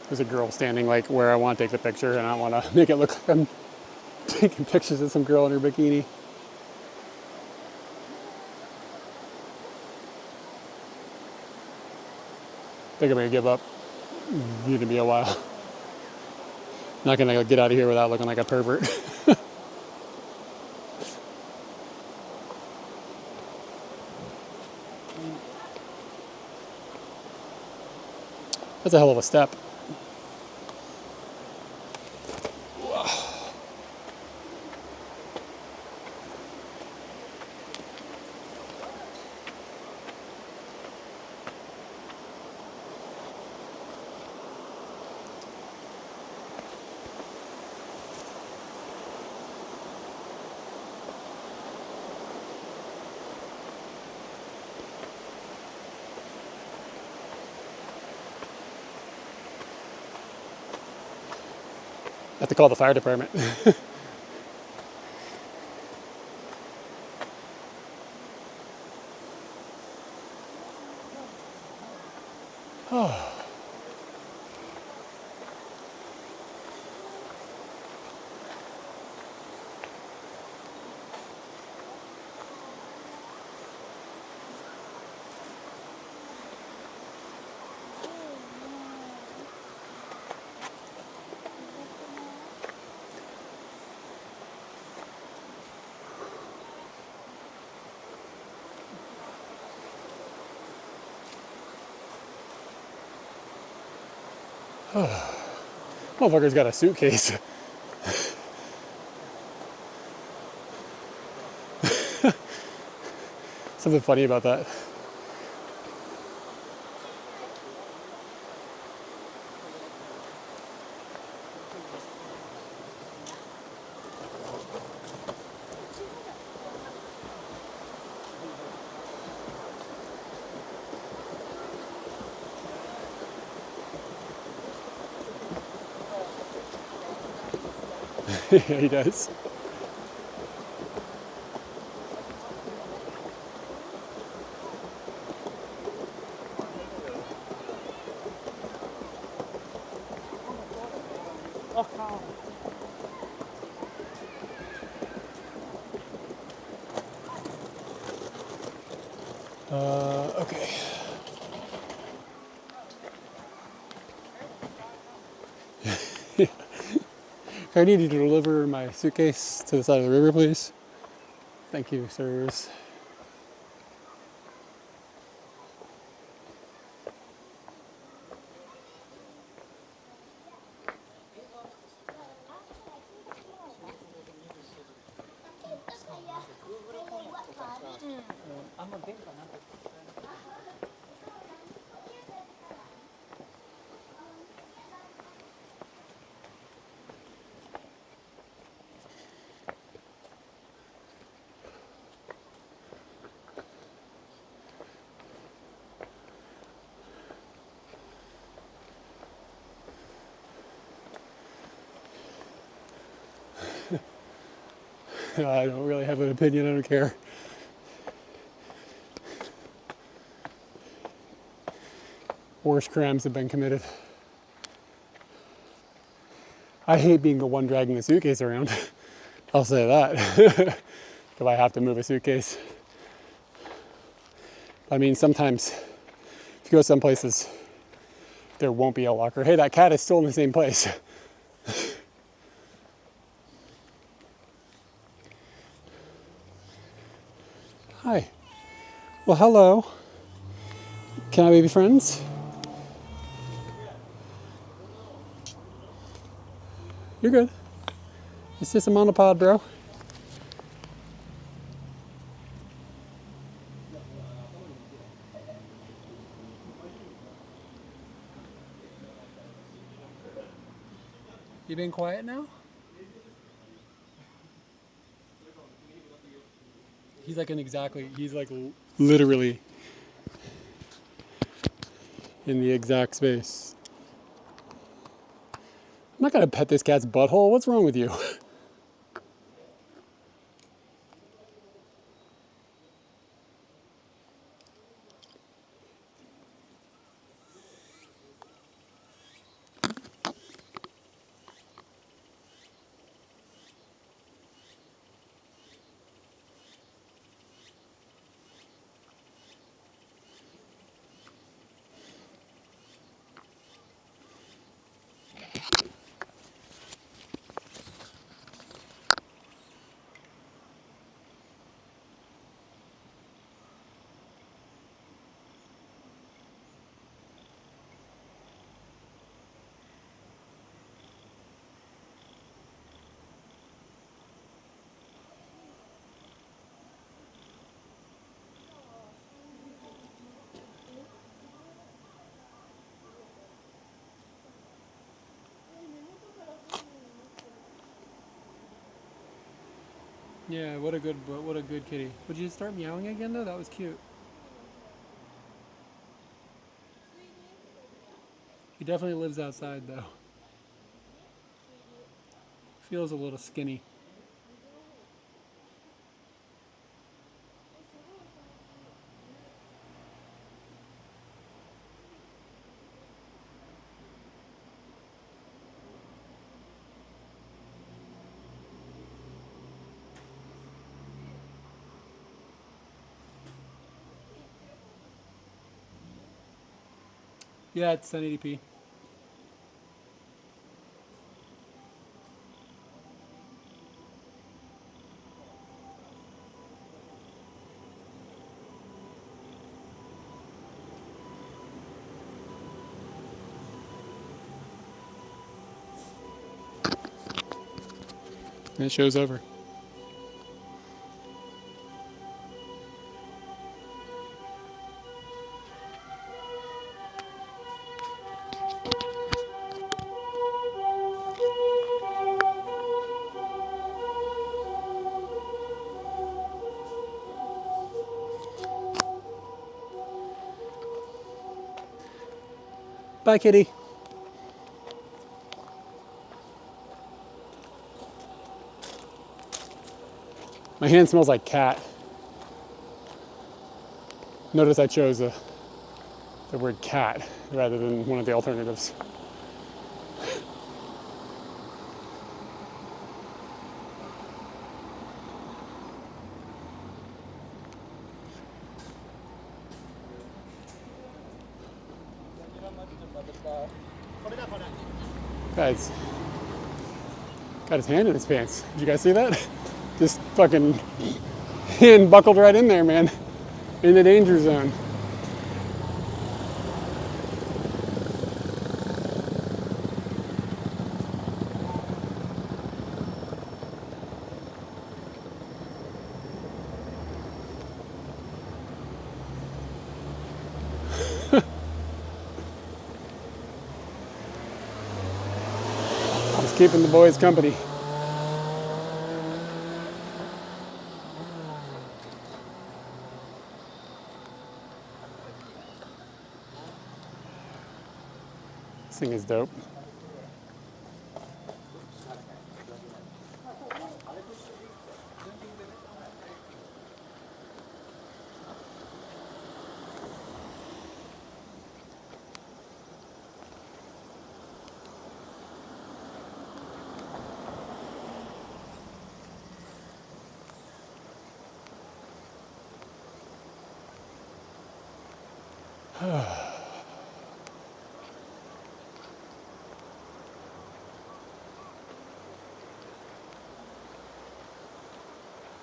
There's a girl standing like where I want to take the picture, and I want to make it look like I'm taking pictures of some girl in her bikini. I think I'm gonna give up. It's gonna be a while. Not gonna get out of here without looking like a pervert. That's a hell of a step. I have to call the fire department. Motherfucker's got a suitcase. Something funny about that. Yeah, he does. Okay. I need you to deliver my suitcase to the side of the river, please. Thank you, sirs. I don't really have an opinion, I don't care. Worse crimes have been committed. I hate being the one dragging the suitcase around. I'll say that. If I have to move a suitcase. I mean, sometimes if you go some places, there won't be a locker. Hey, that cat is still in the same place. Hi. Well, hello. Can I be friends? You're good. It's just a monopod, bro. You being quiet now? He's like he's like literally in the exact space. I'm not gonna pet this cat's butthole. What's wrong with you? Yeah, what a good kitty. Would you start meowing again though? That was cute. He definitely lives outside though. Feels a little skinny. Yeah, it's 1080p. And it shows over. Bye, kitty. My hand smells like cat. Notice I chose the word cat rather than one of the alternatives. Guys, got his hand in his pants. Did you guys see that? Just fucking hand buckled right in there, man. In the danger zone. Just keeping the boys company. This thing is dope.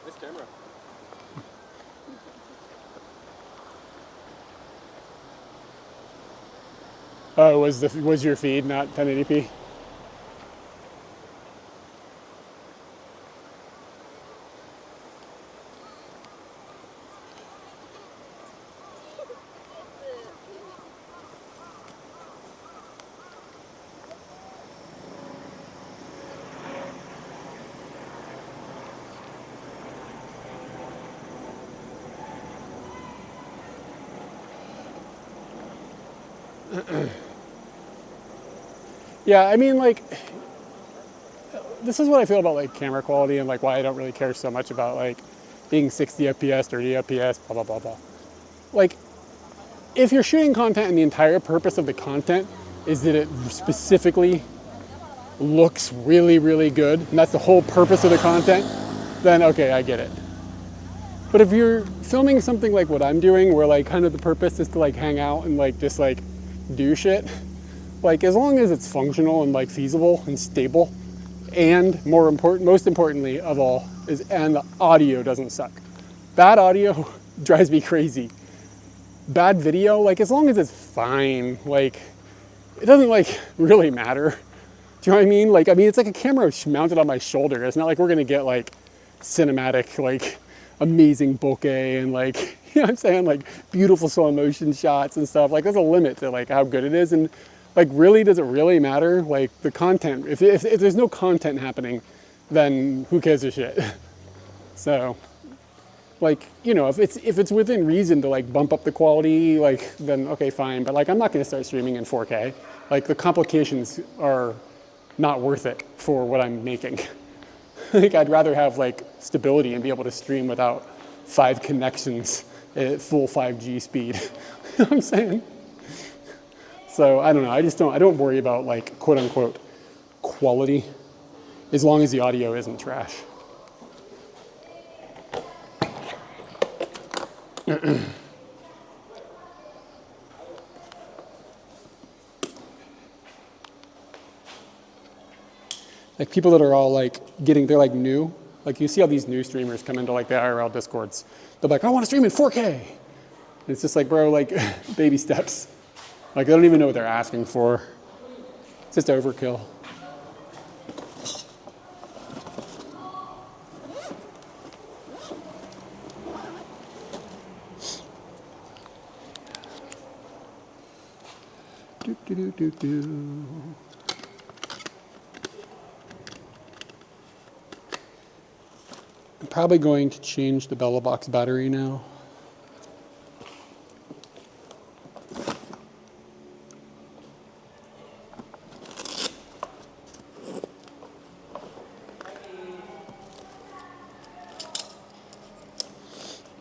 Nice camera. Oh, was your feed not 1080p? Yeah, I mean, like, this is what I feel about like camera quality and like why I don't really care so much about like being 60 FPS, 30 FPS, blah, blah, blah, blah. Like, if you're shooting content and the entire purpose of the content is that it specifically looks really, really good, and that's the whole purpose of the content, then okay, I get it. But if you're filming something like what I'm doing, where like kind of the purpose is to like hang out and like just like do shit, like as long as it's functional and like feasible and stable, and most importantly of all, and the audio doesn't suck. Bad audio drives me crazy. Bad video, like as long as it's fine, like it doesn't like really matter. Do you know what I mean? Like, I mean, it's like a camera mounted on my shoulder. It's not like we're gonna get like cinematic, like amazing bokeh and like, you know what I'm saying? Like beautiful slow motion shots and stuff. Like there's a limit to like how good it is. And like, really, does it really matter? Like the content, if there's no content happening, then who cares a shit? So like, you know, if it's within reason to like bump up the quality, like then okay, fine. But like, I'm not gonna start streaming in 4K. Like the complications are not worth it for what I'm making. Like I'd rather have like stability and be able to stream without 5 connections at full 5G speed. You know what I'm saying? So I don't know, I don't worry about like quote unquote quality as long as the audio isn't trash. Like people that are all like they're like new. Like you see all these new streamers come into like the IRL discords. They're like, I want to stream in 4K. And it's just like, bro, like baby steps. Like they don't even know what they're asking for. It's just overkill. Do do do do. I'm probably going to change the Bella Box battery now.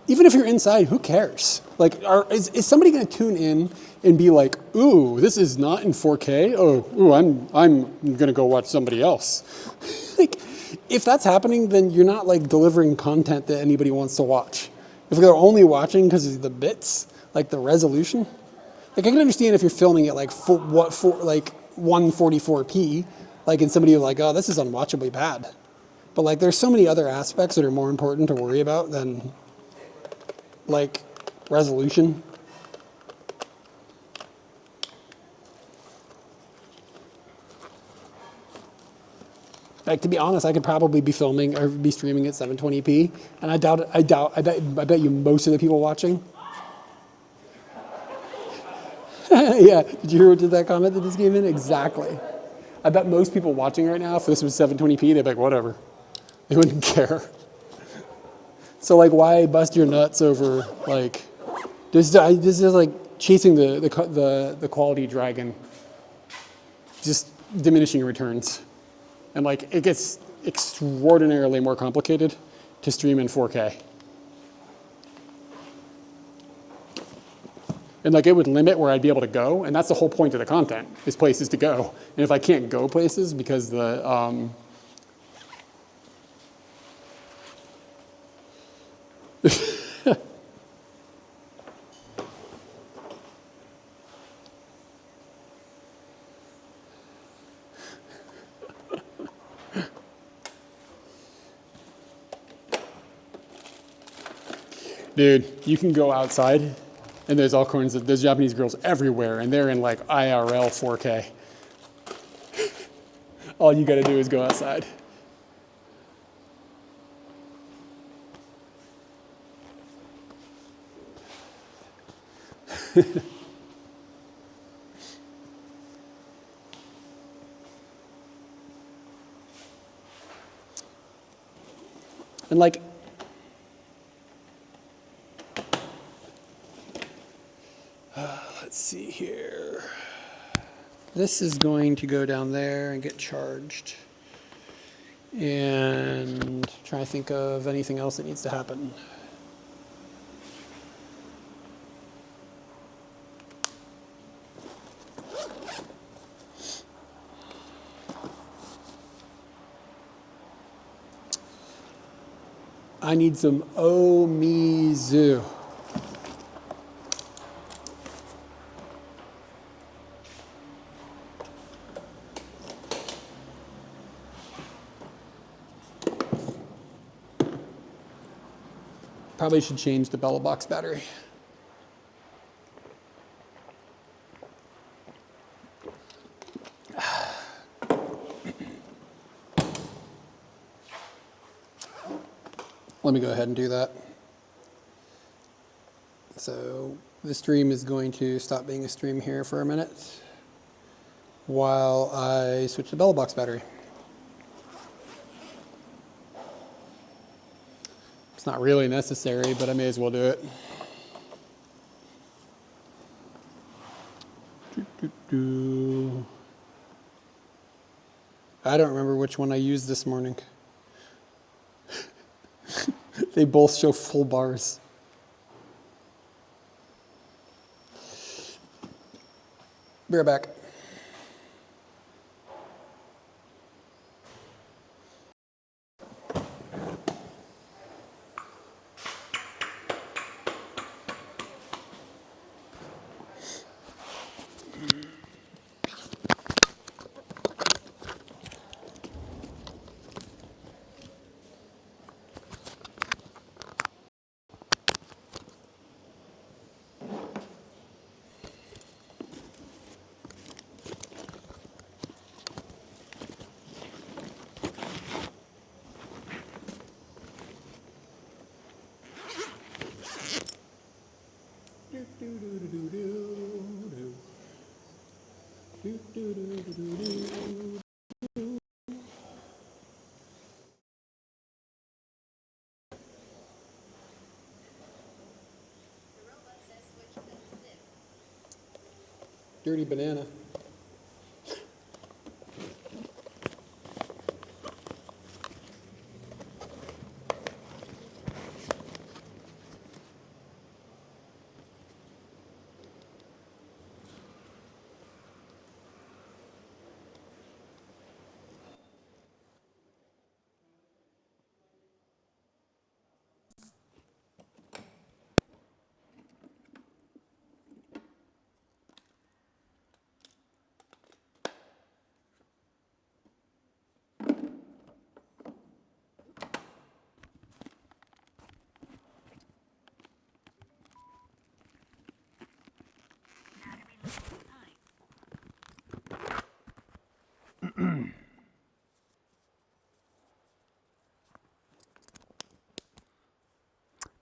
Even if you're inside, who cares? Like, is somebody going to tune in and be like, "Ooh, this is not in 4K. Oh, ooh, I'm going to go watch somebody else." Like, if that's happening, then you're not like delivering content that anybody wants to watch. If they're only watching because of the bits, like the resolution, like I can understand if you're filming it like like 144p, like and somebody like, "Oh, this is unwatchably bad," but like there's so many other aspects that are more important to worry about than like resolution. Like, to be honest, I could probably be filming or be streaming at 720p, and I bet you most of the people watching. Yeah, did you hear what did that comment that just came in? Exactly. I bet most people watching right now, if this was 720p, they'd be like, whatever. They wouldn't care. So like, why bust your nuts over like this is like chasing the quality dragon, just diminishing returns. And like, it gets extraordinarily more complicated to stream in 4K. And like, it would limit where I'd be able to go, and that's the whole point of the content, is places to go. And if I can't go places because the, dude, you can go outside and there's all kinds of, there's Japanese girls everywhere and they're in like IRL 4K. All you gotta do is go outside. And like, let's see here. This is going to go down there and get charged. And try to think of anything else that needs to happen. I need some omizu. Probably should change the Bella Box battery. Let me go ahead and do that. So the stream is going to stop being a stream here for a minute while I switch the Bella Box battery. It's not really necessary, but I may as well do it. I don't remember which one I used this morning. They both show full bars. Be right back. Dirty banana.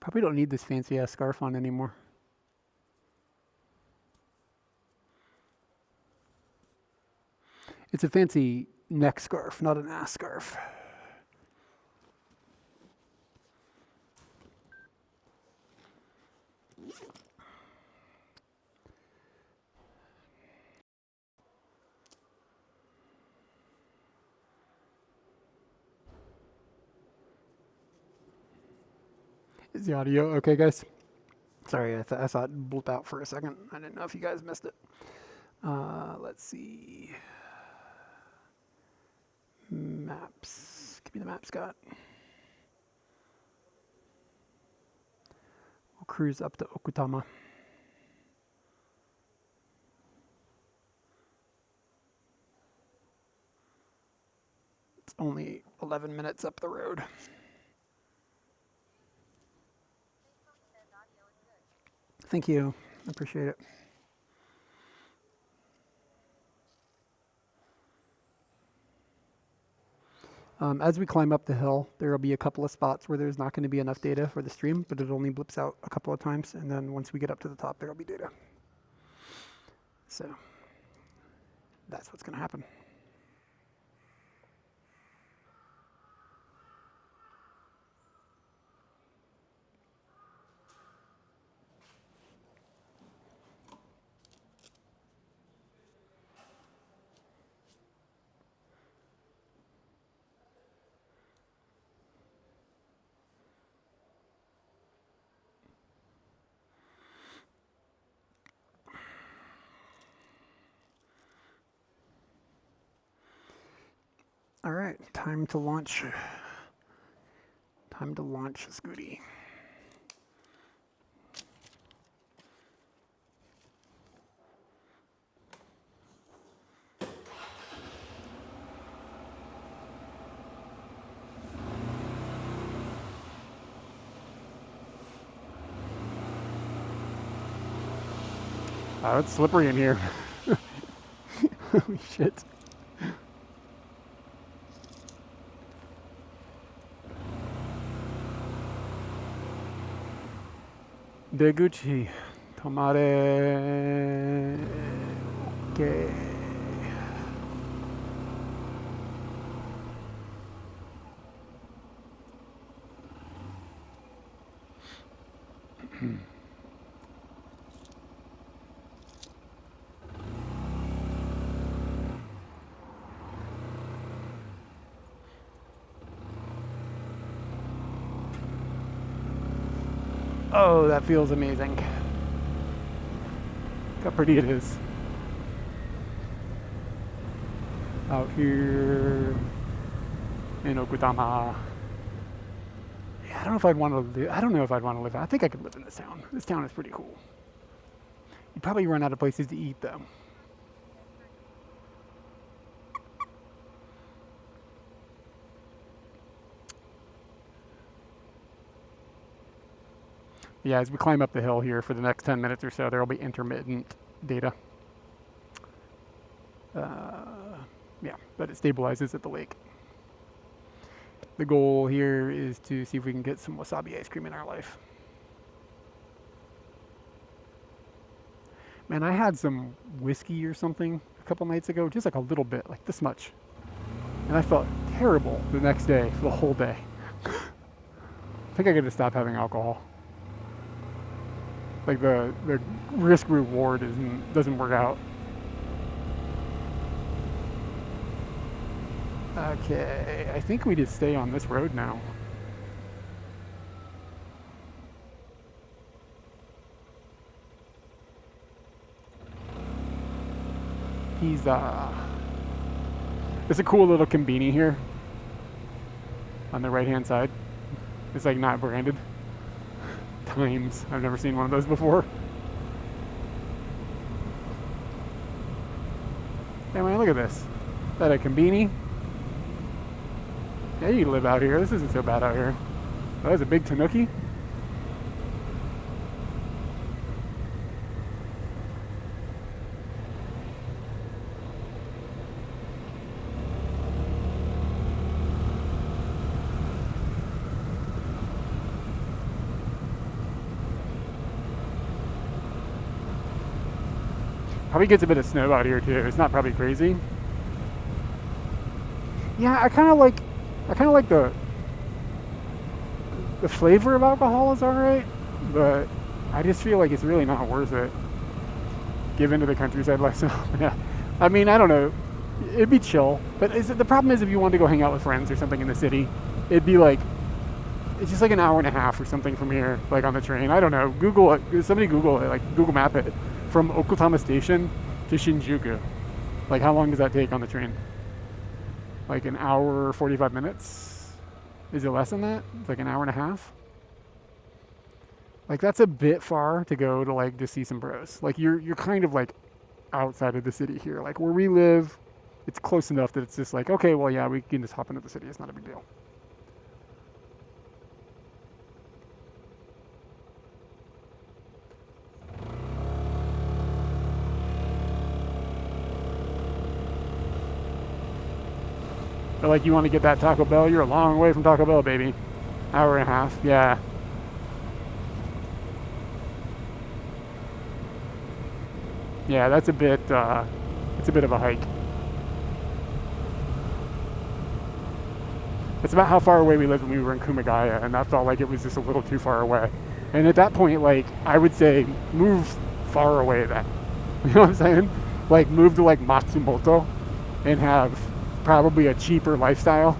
Probably don't need this fancy ass scarf on anymore. It's a fancy neck scarf, not an ass scarf. Is the audio okay, guys? Sorry, I saw it blip out for a second. I didn't know if you guys missed it. Let's see. Maps. Give me the map, Scott. We'll cruise up to Okutama. It's only 11 minutes up the road. Thank you. I appreciate it. As we climb up the hill, there will be a couple of spots where there's not going to be enough data for the stream, but it only blips out a couple of times, and then once we get up to the top, there will be data. So that's what's going to happen. All right, time to launch. Time to launch Scooty. Oh, it's slippery in here. Holy shit. Deguchi, tomare. Okay. Oh, that feels amazing. Look how pretty it is. Out here in Okutama. Yeah, I don't know if I'd want to live. I don't know if I'd want to live. I think I could live in this town. This town is pretty cool. You'd probably run out of places to eat, though. Yeah, as we climb up the hill here for the next 10 minutes or so, there will be intermittent data. Yeah, but it stabilizes at the lake. The goal here is to see if we can get some wasabi ice cream in our life. Man, I had some whiskey or something a couple nights ago, just like a little bit, like this much. And I felt terrible the next day for the whole day. I think I gotta stop having alcohol. Like the risk reward doesn't work out. Okay, I think we just stay on this road now. Pizza. There's a cool little conveni here on the right hand side. It's like not branded. Times. I've never seen one of those before. Hey man, look at this. Is that a conveni? Yeah, you live out here. This isn't so bad out here. Oh, there's a big tanuki. Probably gets a bit of snow out here too. It's not probably crazy. Yeah, I kind of like the flavor of alcohol is all right, but I just feel like it's really not worth it. Give into the countryside lifestyle. Yeah, I mean, I don't know. It'd be chill, but the problem is if you wanted to go hang out with friends or something in the city, it'd be like it's just like an hour and a half or something from here, like on the train. I don't know. Google it. Somebody Google it. Like Google Map it. From Okutama Station to Shinjuku. Like, how long does that take on the train? Like an hour, 45 minutes? Is it less than that? It's like an hour and a half? Like, that's a bit far to go to, like, just see some bros. Like, you're kind of, like, outside of the city here. Like, where we live, it's close enough that it's just like, okay, well, yeah, we can just hop into the city. It's not a big deal. But like, you want to get that Taco Bell, you're a long way from Taco Bell, baby. Hour and a half, yeah. Yeah, that's a bit, it's a bit of a hike. It's about how far away we lived when we were in Kumagaya, and that felt like it was just a little too far away. And at that point, like, I would say, move far away then. You know what I'm saying? Like, move to, like, Matsumoto and have probably a cheaper lifestyle.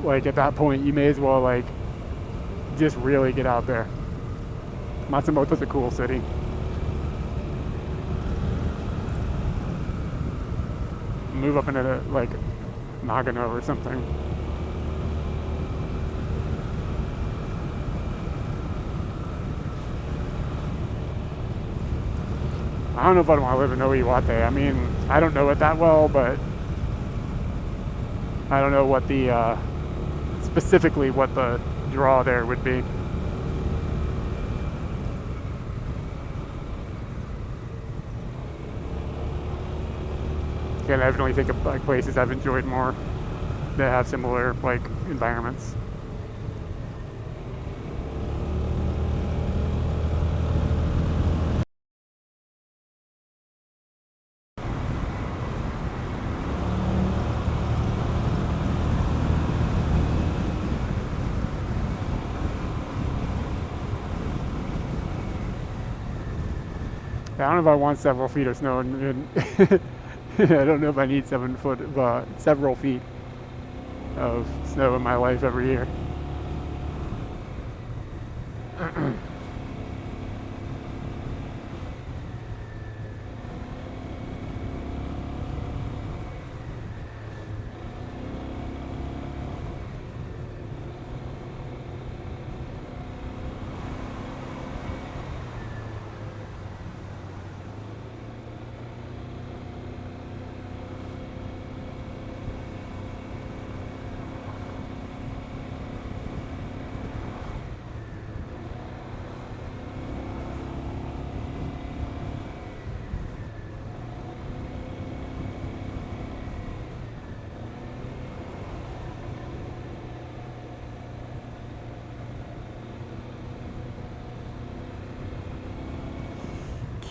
Like, at that point, you may as well, like, just really get out there. Matsumoto's a cool city. Move up into, like, Nagano or something. I don't know if I'd want to live in Oiwate. I mean, I don't know it that well, but I don't know what the, specifically what the draw there would be. Can definitely think of like places I've enjoyed more that have similar like environments. I don't know if I want several feet of snow. I don't know if I need several feet of snow in my life every year.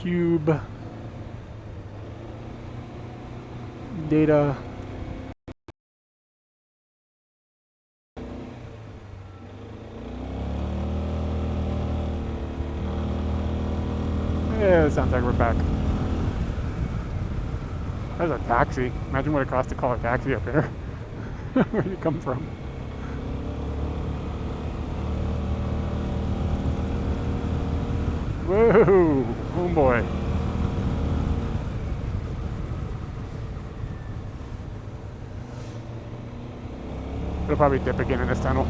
Cube data. Yeah, it sounds like we're back. There's a taxi. Imagine what it costs to call a taxi up here. Where do you come from? Whoa! Oh boy. It'll probably dip again in this tunnel.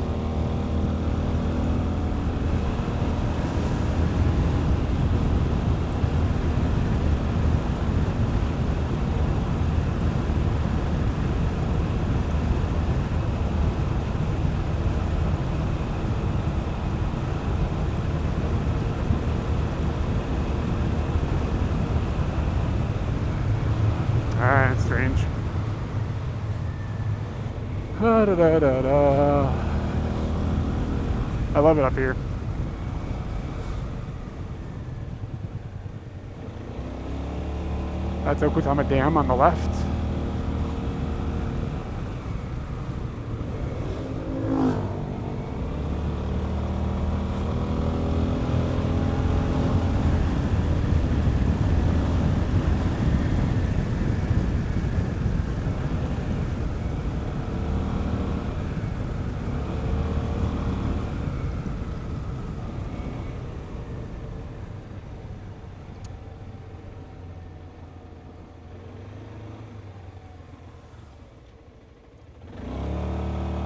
Ah, it's strange. Da, da, da, da, da. I love it up here. That's Okutama Dam on the left.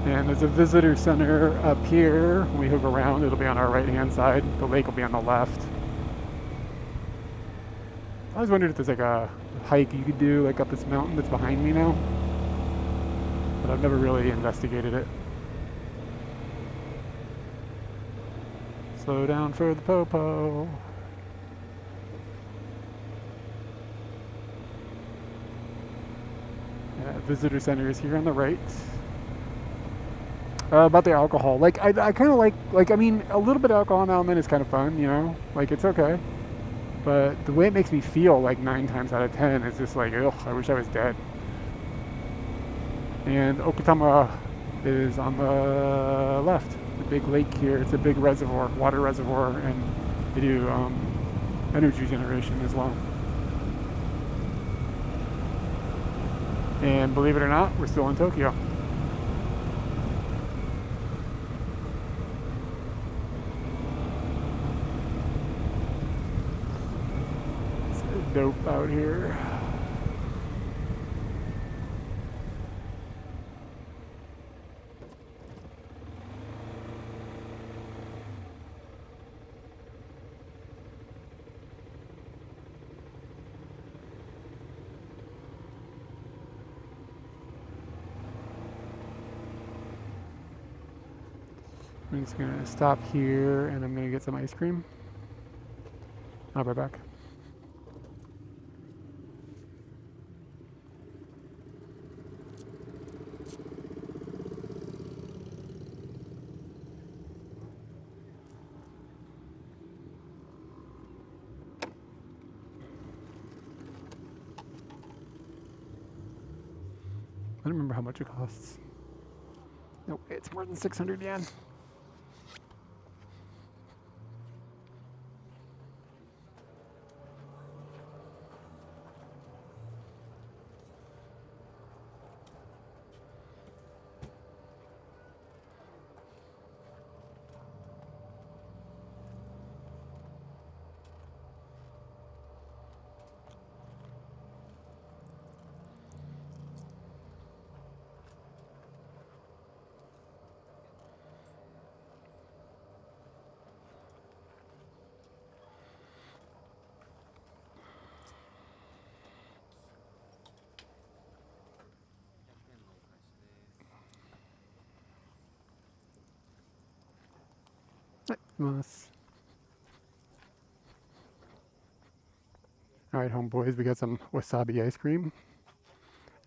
And there's a visitor center up here. When we hook around, it'll be on our right-hand side. The lake will be on the left. I always wondered if there's like a hike you could do like up this mountain that's behind me now. But I've never really investigated it. Slow down for the popo. Yeah, visitor center is here on the right. About the alcohol, like I kind of like I mean a little bit of alcohol now and then is kind of fun, you know, like it's okay. But the way it makes me feel, like 9 times out of 10, is just like, ugh, I wish I was dead. And Okutama is on the left, the big lake here. It's a big reservoir, water reservoir, and they do energy generation as well. And believe it or not, we're still in Tokyo. Dope out here. I'm just gonna stop here and I'm gonna get some ice cream. I'll be right back. I don't remember how much it costs. No way, it's more than 600 yen. Alright, homeboys, we got some wasabi ice cream,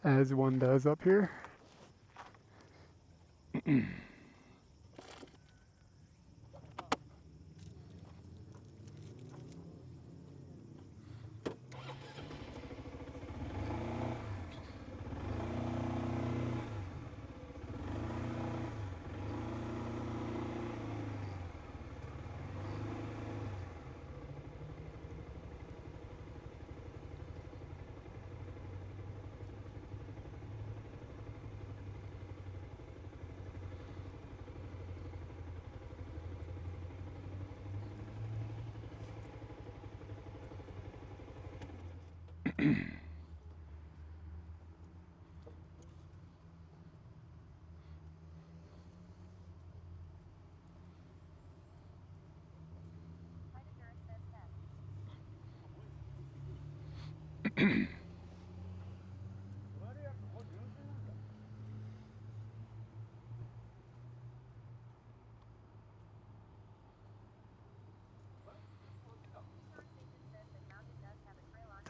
as one does up here.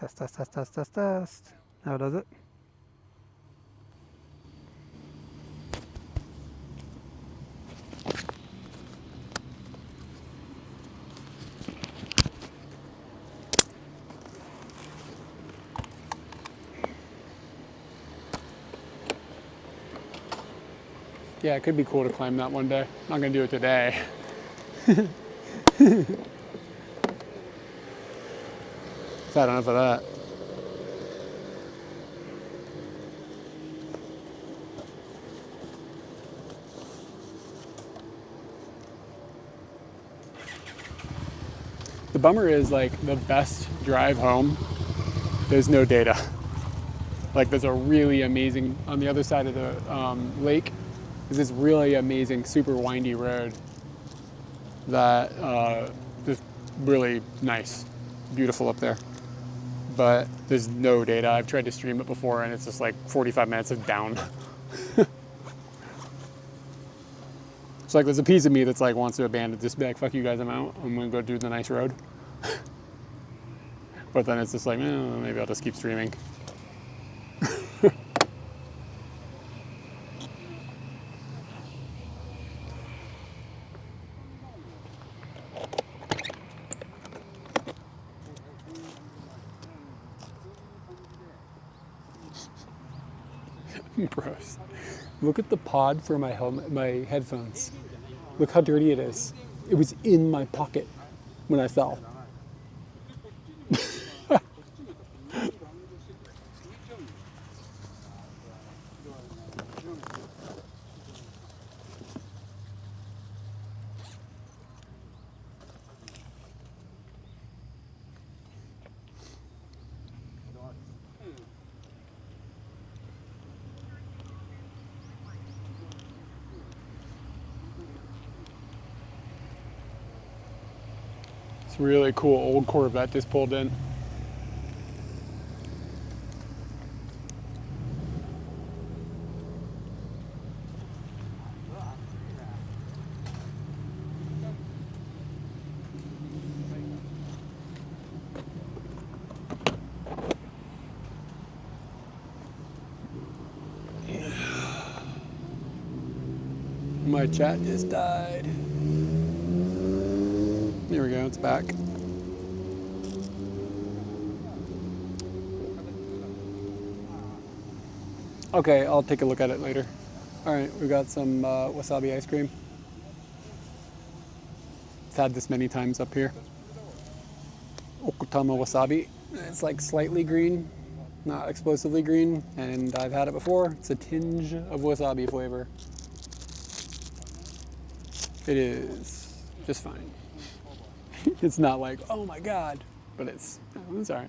Test, test, test, test, test, test. How does it? Yeah, it could be cool to climb that one day. I'm not gonna do it today. Had enough of that. The bummer is like the best drive home, there's no data. Like there's a really amazing, on the other side of the lake, is this really amazing, super windy road that is really nice, beautiful up there. But there's no data. I've tried to stream it before and it's just like 45 minutes of down. It's like there's a piece of me that's like wants to abandon this, be like, fuck you guys, I'm out. I'm gonna go do the nice road. But then it's just like, maybe I'll just keep streaming. Gross. Look at the pod for my helmet, my headphones. Look how dirty it is. It was in my pocket when I fell. It's really cool old Corvette just pulled in. My chat just died. Here we go, it's back. Okay, I'll take a look at it later. All right, we got some wasabi ice cream. I've had this many times up here. Okutama wasabi. It's like slightly green, not explosively green, and I've had it before. It's a tinge of wasabi flavor. It is just fine. It's not like, oh my God, but it's all right.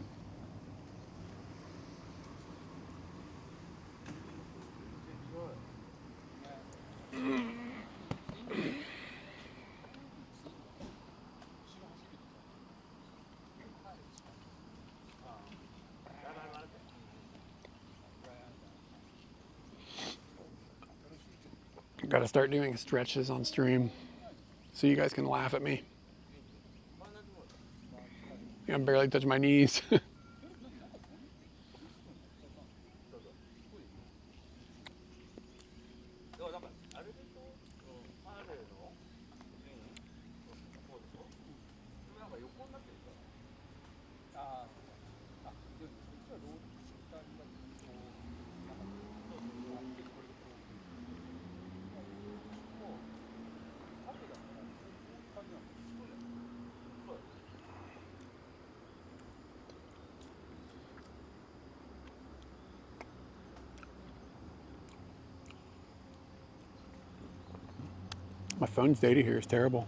Got to start doing stretches on stream so you guys can laugh at me. I'm barely touching my knees. My phone's data here is terrible.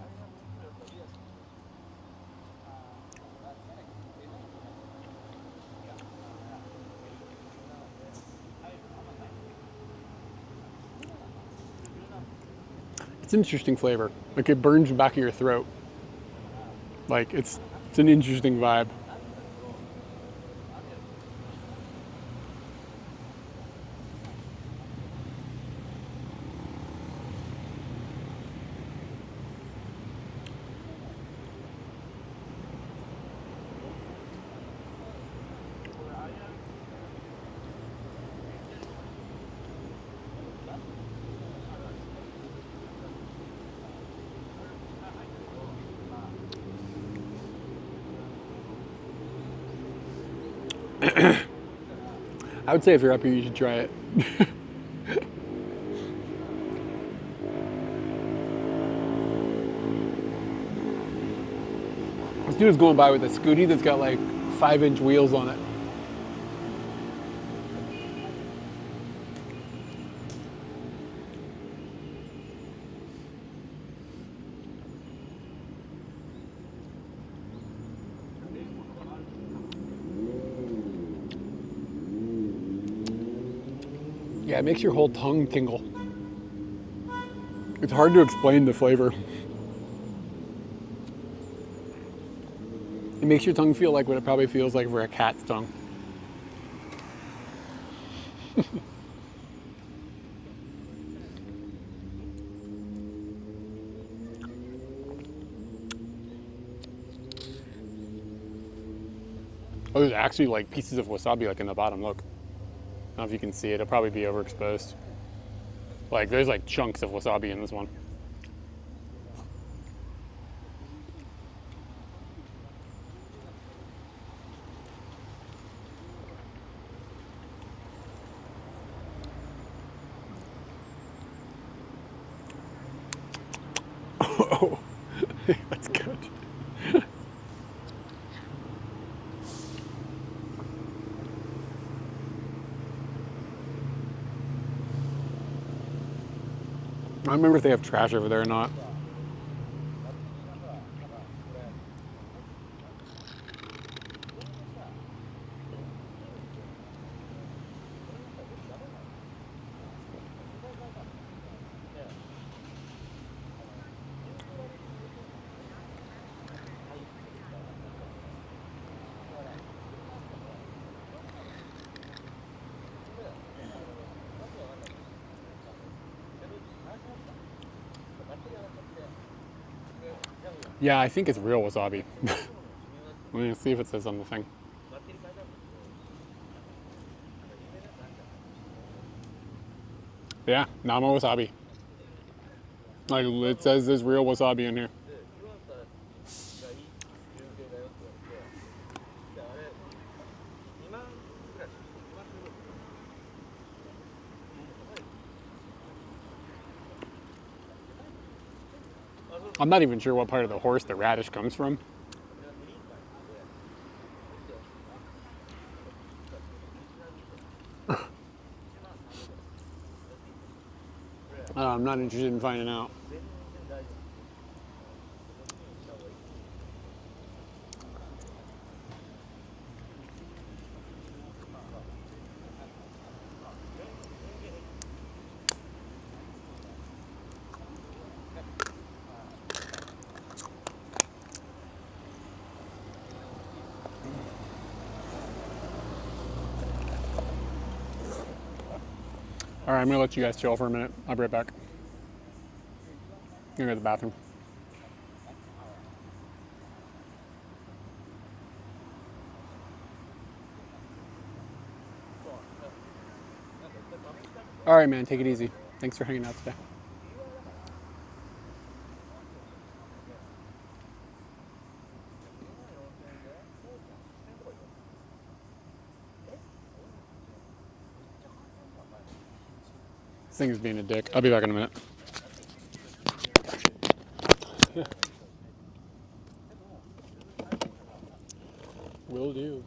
It's an interesting flavor. Like it burns the back of your throat. Like it's an interesting vibe. I would say if you're up here, you should try it. This dude is going by with a scooty that's got like 5-inch wheels on it. Yeah, it makes your whole tongue tingle. It's hard to explain the flavor. It makes your tongue feel like what it probably feels like for a cat's tongue. Oh, there's actually like pieces of wasabi like in the bottom, look. I don't know if you can see it, it'll probably be overexposed. Like there's like chunks of wasabi in this one. Oh, that's good. I don't remember if they have trash over there or not. Yeah, I think it's real wasabi. Let me see if it says on the thing. Yeah, Nama wasabi. Like it says there's real wasabi in here. I'm not even sure what part of the horse the radish comes from. I'm not interested in finding out. All right, I'm gonna let you guys chill for a minute. I'll be right back. I'm gonna go to the bathroom. All right, man, take it easy. Thanks for hanging out today. This thing is being a dick. I'll be back in a minute. Will do.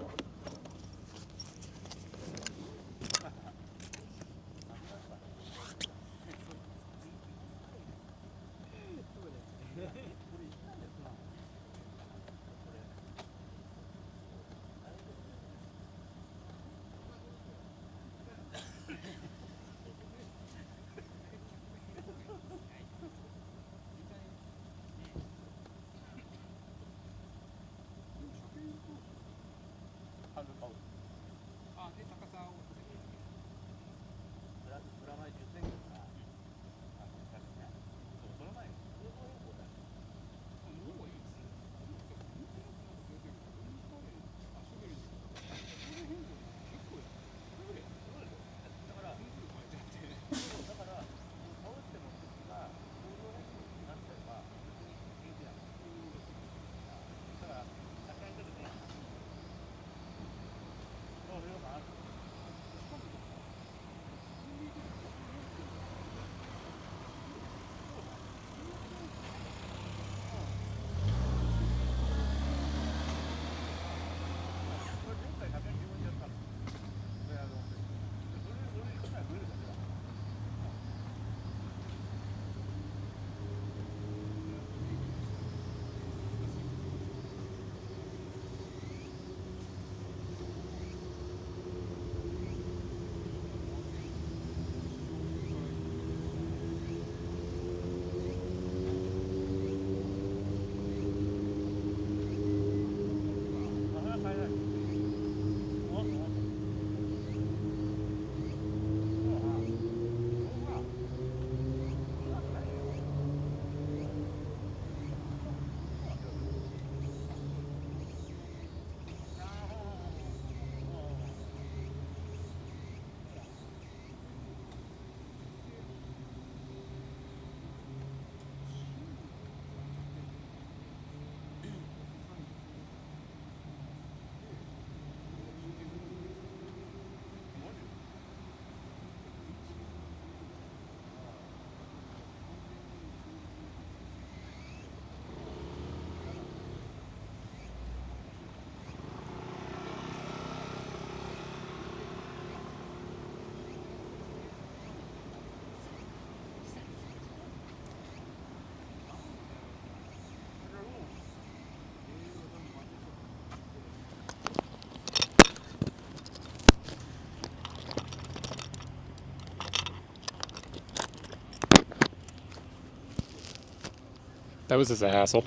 That was just a hassle.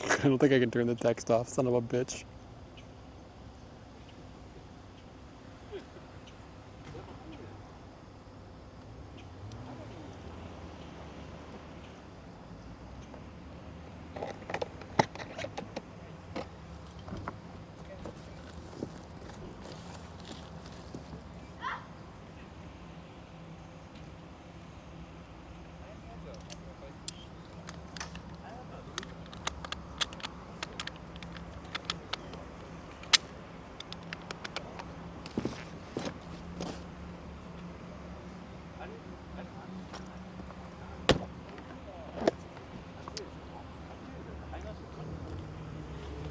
I don't think I can turn the text off, son of a bitch.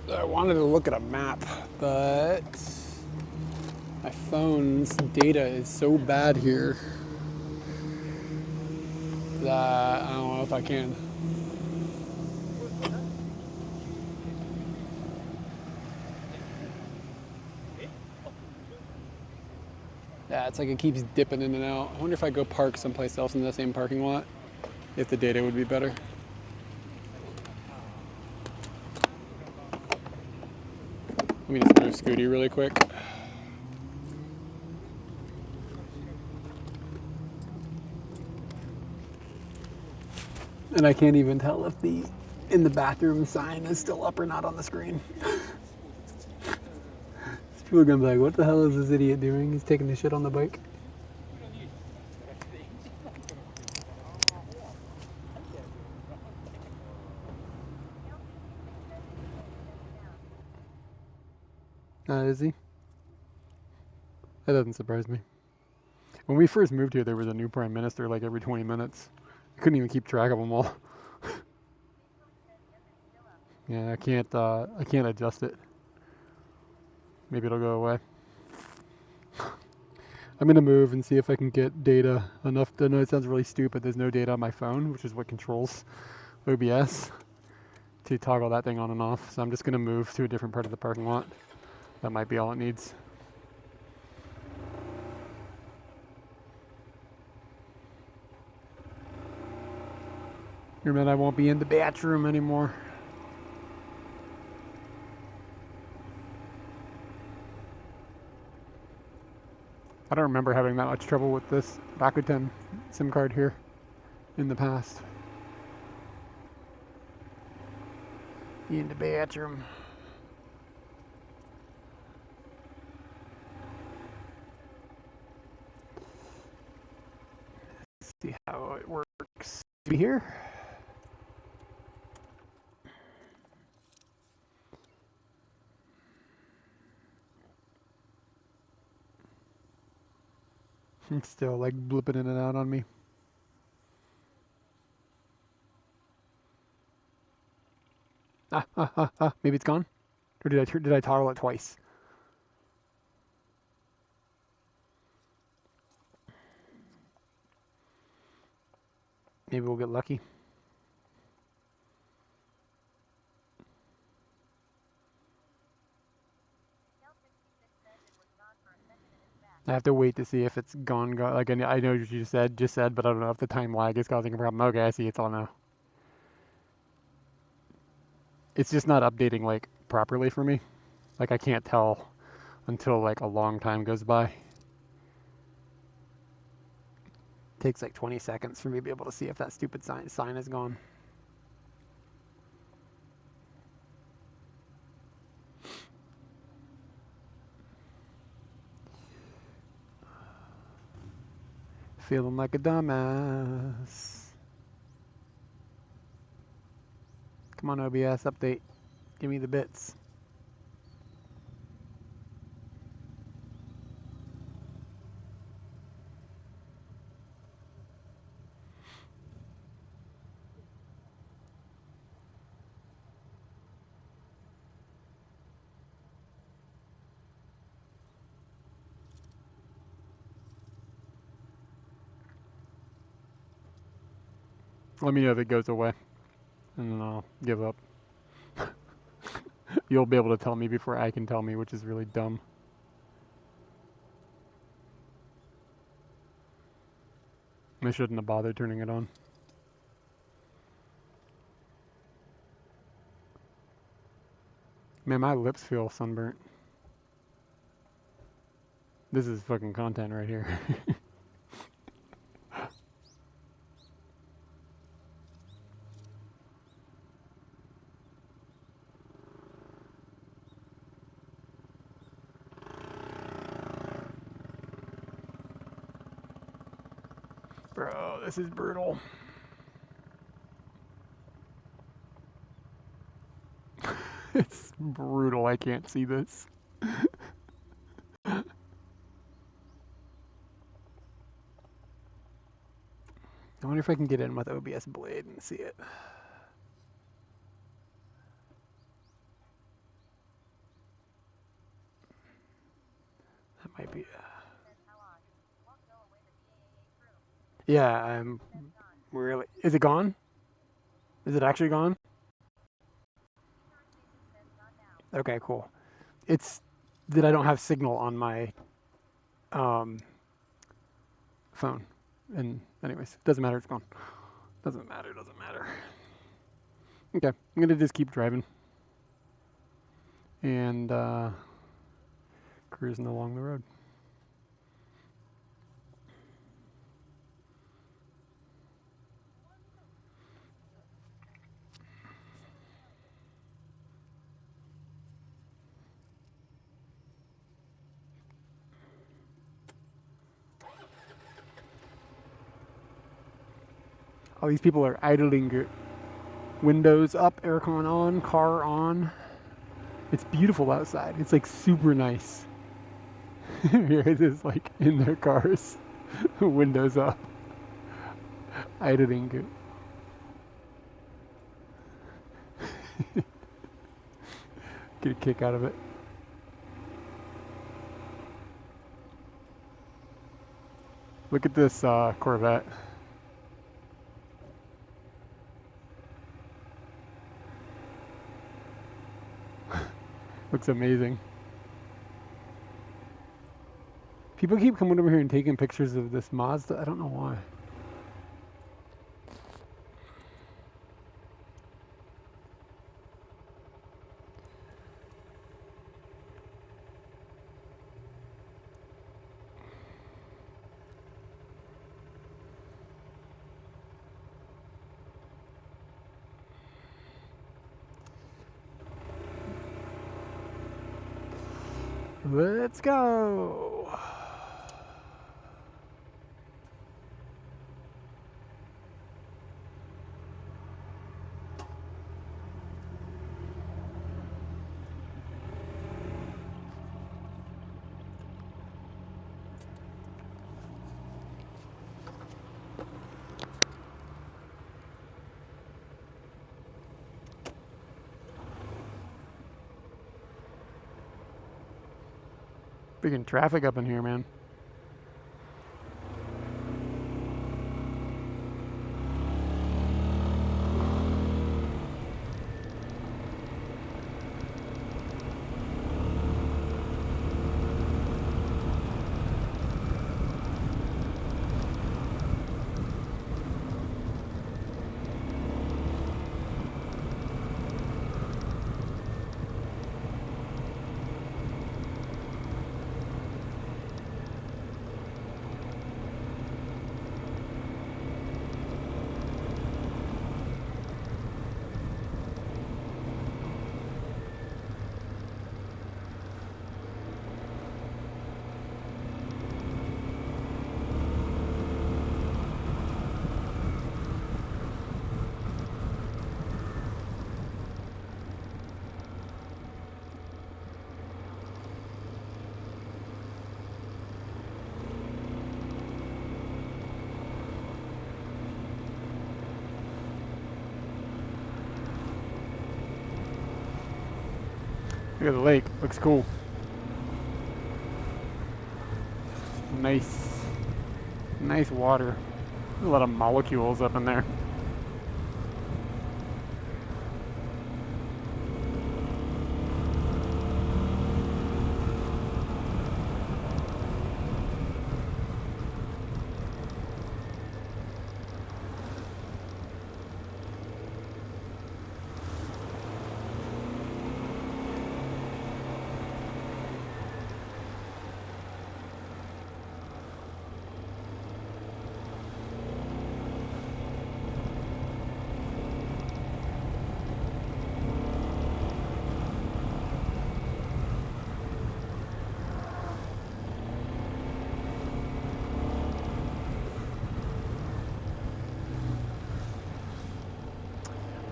I wanted to look at a map, but my phone's data is so bad here that I don't know if I can. Yeah, it's like it keeps dipping in and out. I wonder if I go park someplace else in the same parking lot, if the data would be better. Let me just move Scooty really quick. And I can't even tell if the in the bathroom sign is still up or not on the screen. People are gonna be like, what the hell is this idiot doing? He's taking the shit on the bike. Is he? That doesn't surprise me. When we first moved here, there was a new prime minister like every 20 minutes. I couldn't even keep track of them all. Yeah, I can't adjust it. Maybe it'll go away. I'm gonna move and see if I can get data enough. I know it sounds really stupid. There's no data on my phone, which is what controls OBS, to toggle that thing on and off. So I'm just gonna move to a different part of the parking lot. That might be all it needs. And then I won't be in the bathroom anymore. I don't remember having that much trouble with this Rakuten SIM card here in the past. In the bathroom. Let's see how it works here. It's still like blipping in and out on me. Maybe it's gone? Or did I toggle it twice? Maybe we'll get lucky. I have to wait to see if it's gone. Like I know what you just said, but I don't know if the time lag is causing a problem. Okay, I see. It's all now. It's just not updating like properly for me. Like I can't tell until like a long time goes by. Takes like 20 seconds for me to be able to see if that stupid sign is gone. Feeling like a dumbass. Come on, OBS, update. Give me the bits. Let me know if it goes away, and then I'll give up. You'll be able to tell me before I can tell me, which is really dumb. I shouldn't have bothered turning it on. Man, my lips feel sunburnt. This is fucking content right here. Bro, this is brutal. It's brutal. I can't see this. I wonder if I can get in with OBS Blade and see it. That might be. Yeah, I'm really. Is it gone? Is it actually gone? Okay, cool. It's that I don't have signal on my phone. And anyways, doesn't matter, it's gone. Doesn't matter. Okay, I'm gonna just keep driving. And cruising along the road. All these people are idling, windows up, aircon on, car on. It's beautiful outside. It's like super nice. Here it is, like in their cars, windows up, idling. Get a kick out of it. Look at this Corvette. Looks amazing. People keep coming over here and taking pictures of this Mazda. I don't know why. Let's go. Freaking traffic up in here, man. Look at the lake. Looks cool. Nice. Nice water. A lot of molecules up in there.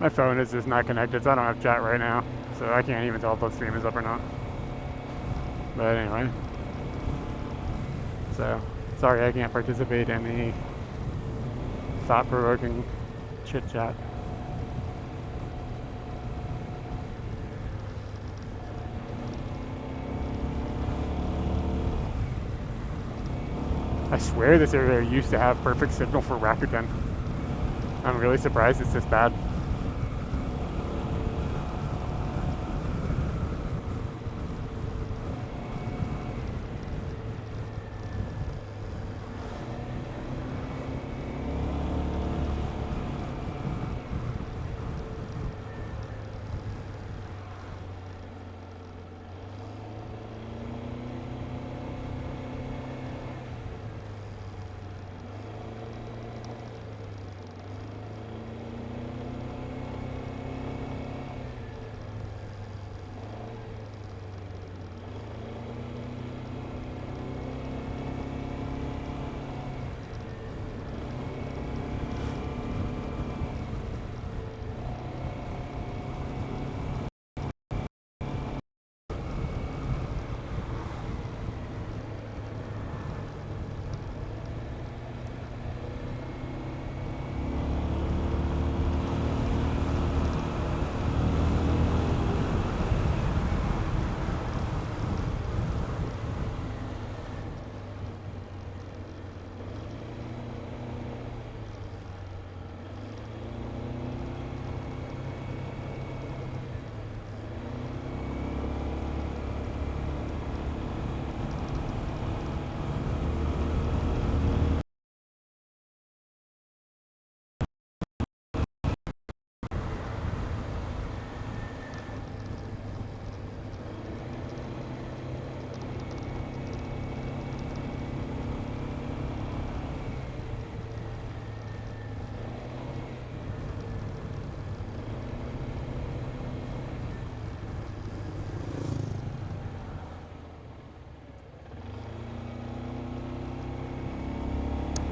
My phone is just not connected, so I don't have chat right now. So I can't even tell if the stream is up or not. But anyway. So, sorry I can't participate in the thought-provoking chit-chat. I swear this area used to have perfect signal for Rakuten. I'm really surprised it's this bad.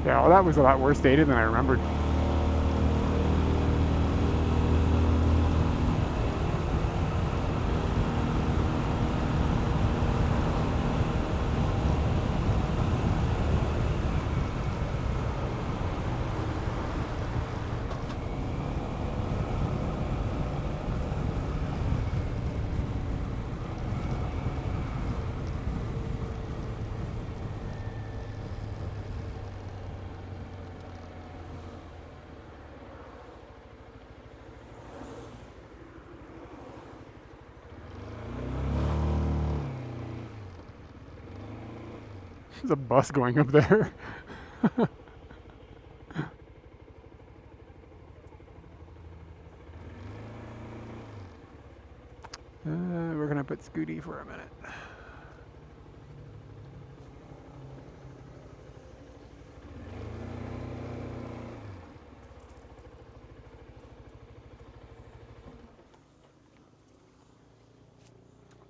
Yeah, well, that was a lot worse dated than I remembered. There's a bus going up there. We're gonna put Scooty for a minute.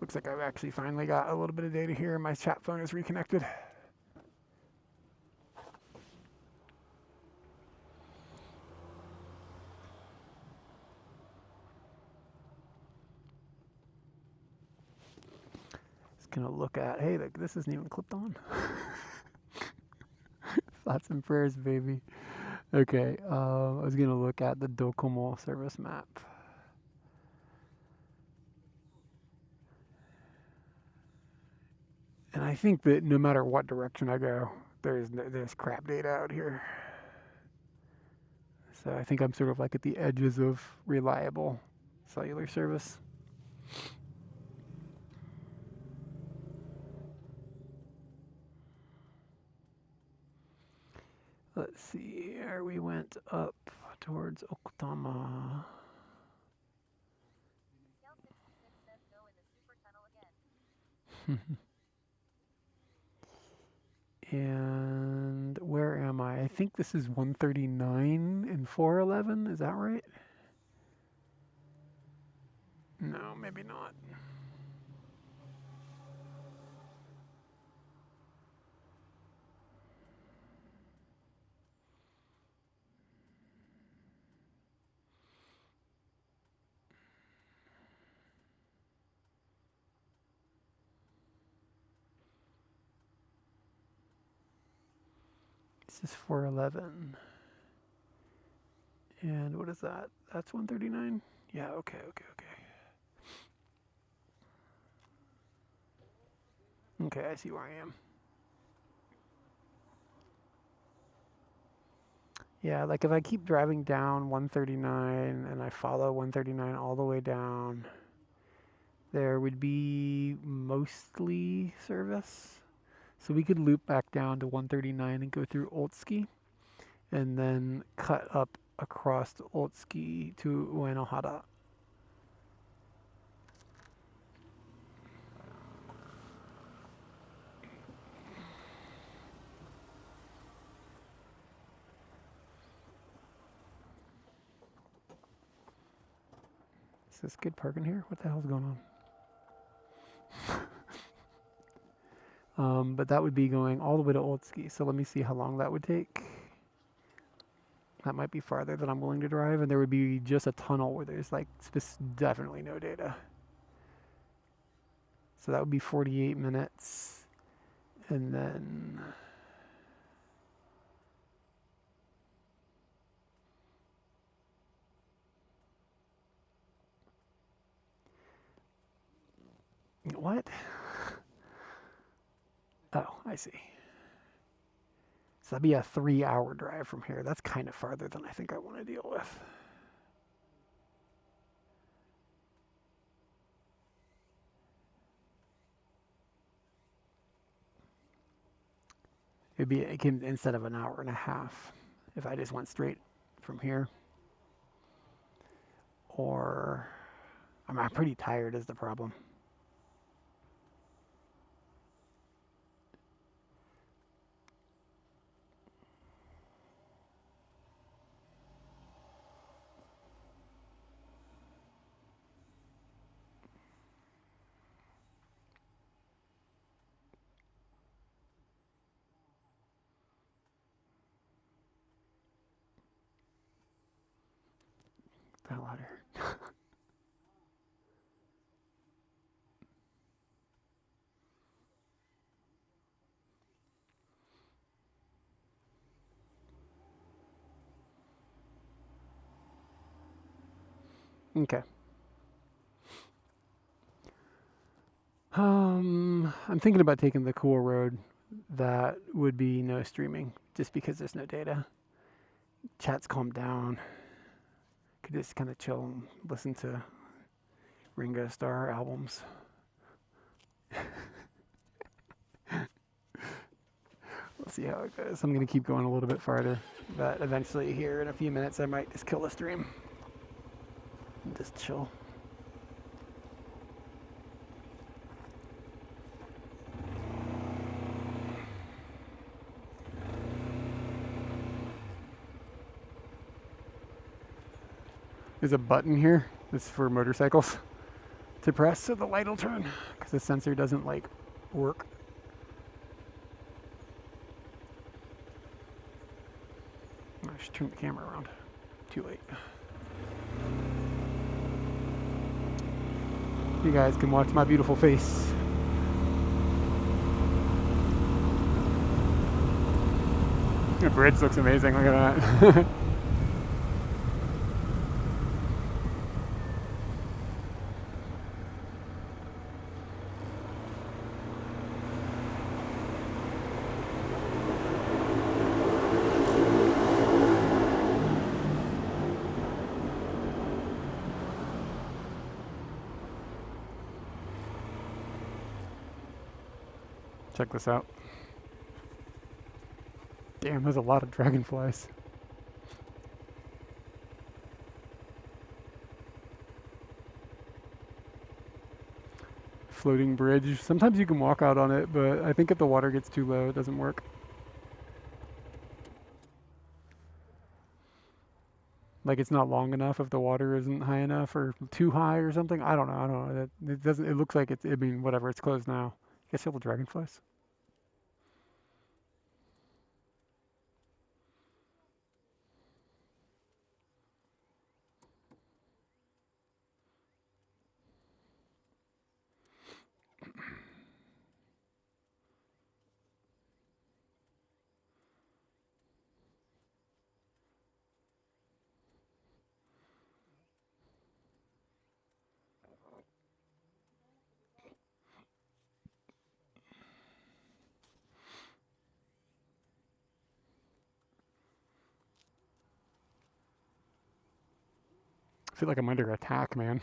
Looks like I've actually finally got a little bit of data here. My chat phone is reconnected. Just gonna look at, hey, look, this isn't even clipped on. Thoughts and prayers, baby. Okay, I was gonna look at the Docomo service map. And I think that no matter what direction I go, there's crap data out here. So I think I'm sort of like at the edges of reliable cellular service. Let's see here, we went up towards Okutama. And where am I? I think this is 139 and 411, is that right? No, maybe not. This is 411. And what is that? That's 139? Yeah, okay. Okay, I see where I am. Yeah, like if I keep driving down 139 and I follow 139 all the way down, there would be mostly service. So we could loop back down to 139 and go through Oltski and then cut up across Oltski to Uenohara. Is this good parking here? What the hell's going on? But that would be going all the way to Oltski. So let me see how long that would take. That might be farther than I'm willing to drive. And there would be just a tunnel where there's like definitely no data. So that would be 48 minutes. And then... What? Oh, I see. So that'd be a 3-hour drive from here. That's kind of farther than I think I want to deal with. It can, instead of an hour and a half, if I just went straight from here. Or, I'm pretty tired is the problem. Get the hell out of here. Okay. I'm thinking about taking the cool road. That would be no streaming, just because there's no data. Chat's calmed down. Could just kind of chill and listen to Ringo Starr albums. We'll see how it goes. I'm going to keep going a little bit farther, but eventually here in a few minutes I might just kill the stream and just chill. There's a button here that's for motorcycles to press so the light will turn, because the sensor doesn't like work. I should turn the camera around. Too late. You guys can watch my beautiful face. The bridge looks amazing. Look at that. Check this out. Damn, there's a lot of dragonflies. Floating bridge. Sometimes you can walk out on it, but I think if the water gets too low, it doesn't work. Like it's not long enough if the water isn't high enough or too high or something. I don't know. It doesn't. It looks like it's. I mean, whatever. It's closed now. You guys see all the dragonflies? I feel like I'm under attack, man.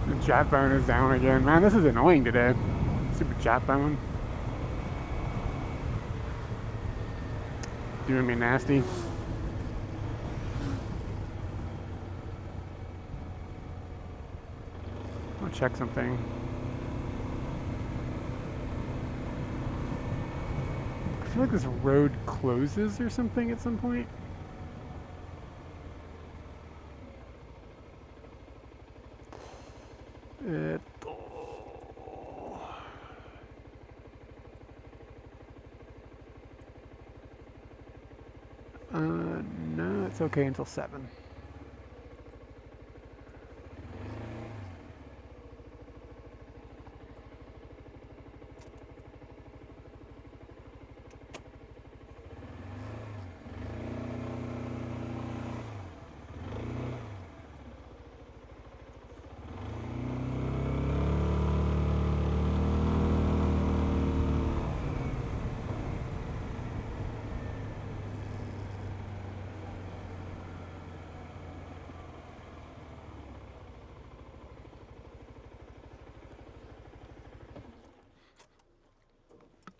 The chat phone is down again. Man, this is annoying today. Super chat phone. Doing me nasty. I'll check something. I feel like this road closes or something at some point. No, it's okay until 7.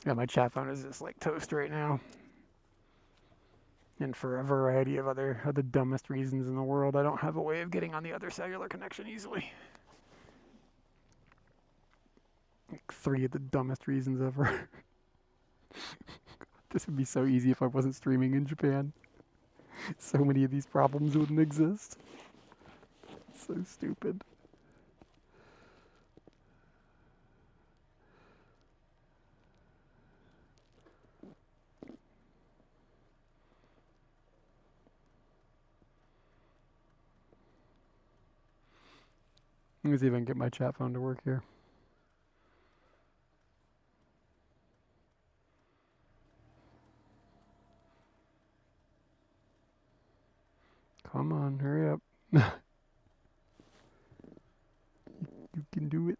Yeah, my chat phone is just like toast right now. And for a variety of other the dumbest reasons in the world, I don't have a way of getting on the other cellular connection easily. Like 3 of the dumbest reasons ever. This would be so easy if I wasn't streaming in Japan. So many of these problems wouldn't exist. So stupid. Let me see if I can get my chat phone to work here. on, hurry up. You can do it.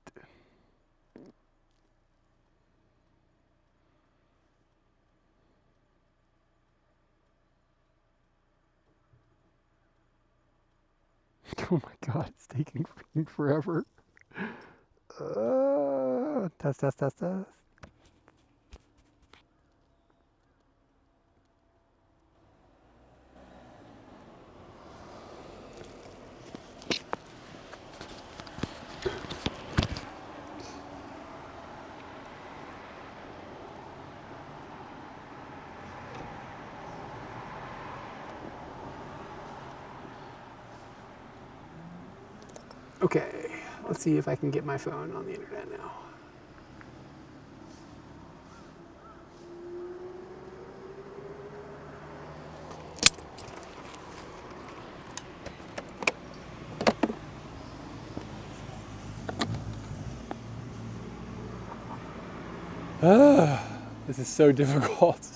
Oh my god, it's taking freaking forever. Test, test, test, test. Okay, let's see if I can get my phone on the internet now. This is so difficult.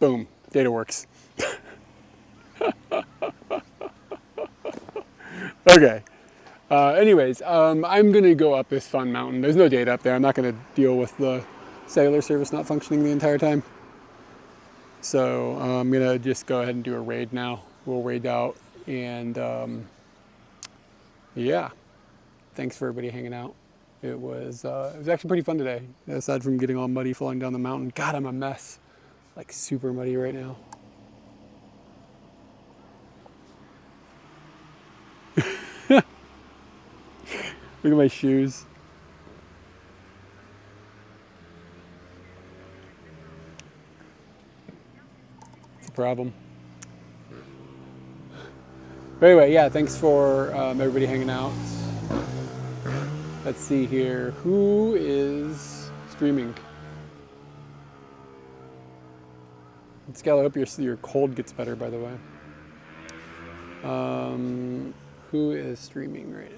Boom, data works. Okay. Anyways, I'm gonna go up this fun mountain. There's no data up there. I'm not gonna deal with the cellular service not functioning the entire time. So I'm gonna just go ahead and do a raid now. We'll raid out, and yeah. Thanks for everybody hanging out. It was actually pretty fun today. Aside from getting all muddy falling down the mountain. God, I'm a mess. Like super muddy right now. Look at my shoes. It's a problem. But anyway, yeah, thanks for everybody hanging out. Let's see here. Who is streaming? Scala, I hope your cold gets better, by the way. Who is streaming right now?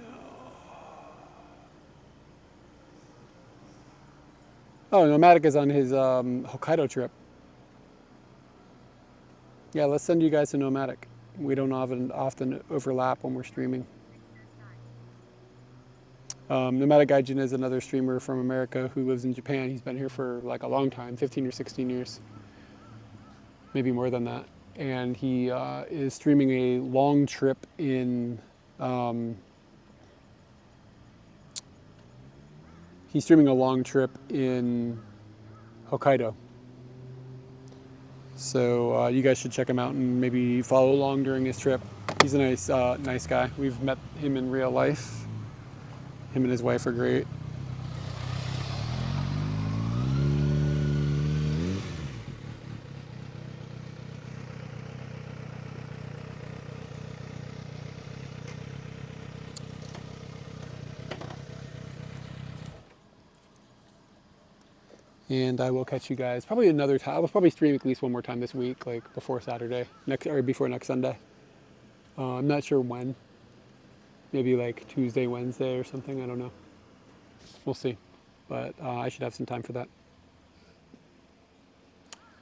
Oh, Nomadic is on his Hokkaido trip. Yeah, let's send you guys to Nomadic. We don't often overlap when we're streaming. Nomadic Gaijin is another streamer from America who lives in Japan. He's been here for like a long time, 15 or 16 years. Maybe more than that. And he is streaming a long trip in Hokkaido. So you guys should check him out and maybe follow along during his trip. He's a nice guy. We've met him in real life. Him and his wife are great. And I will catch you guys probably another time. I'll probably stream at least one more time this week, like before Saturday, before next Sunday. I'm not sure when. Maybe like Tuesday, Wednesday or something. I don't know. We'll see. But I should have some time for that.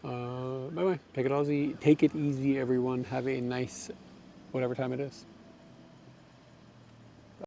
By the way, take it easy, everyone. Have a nice whatever time it is.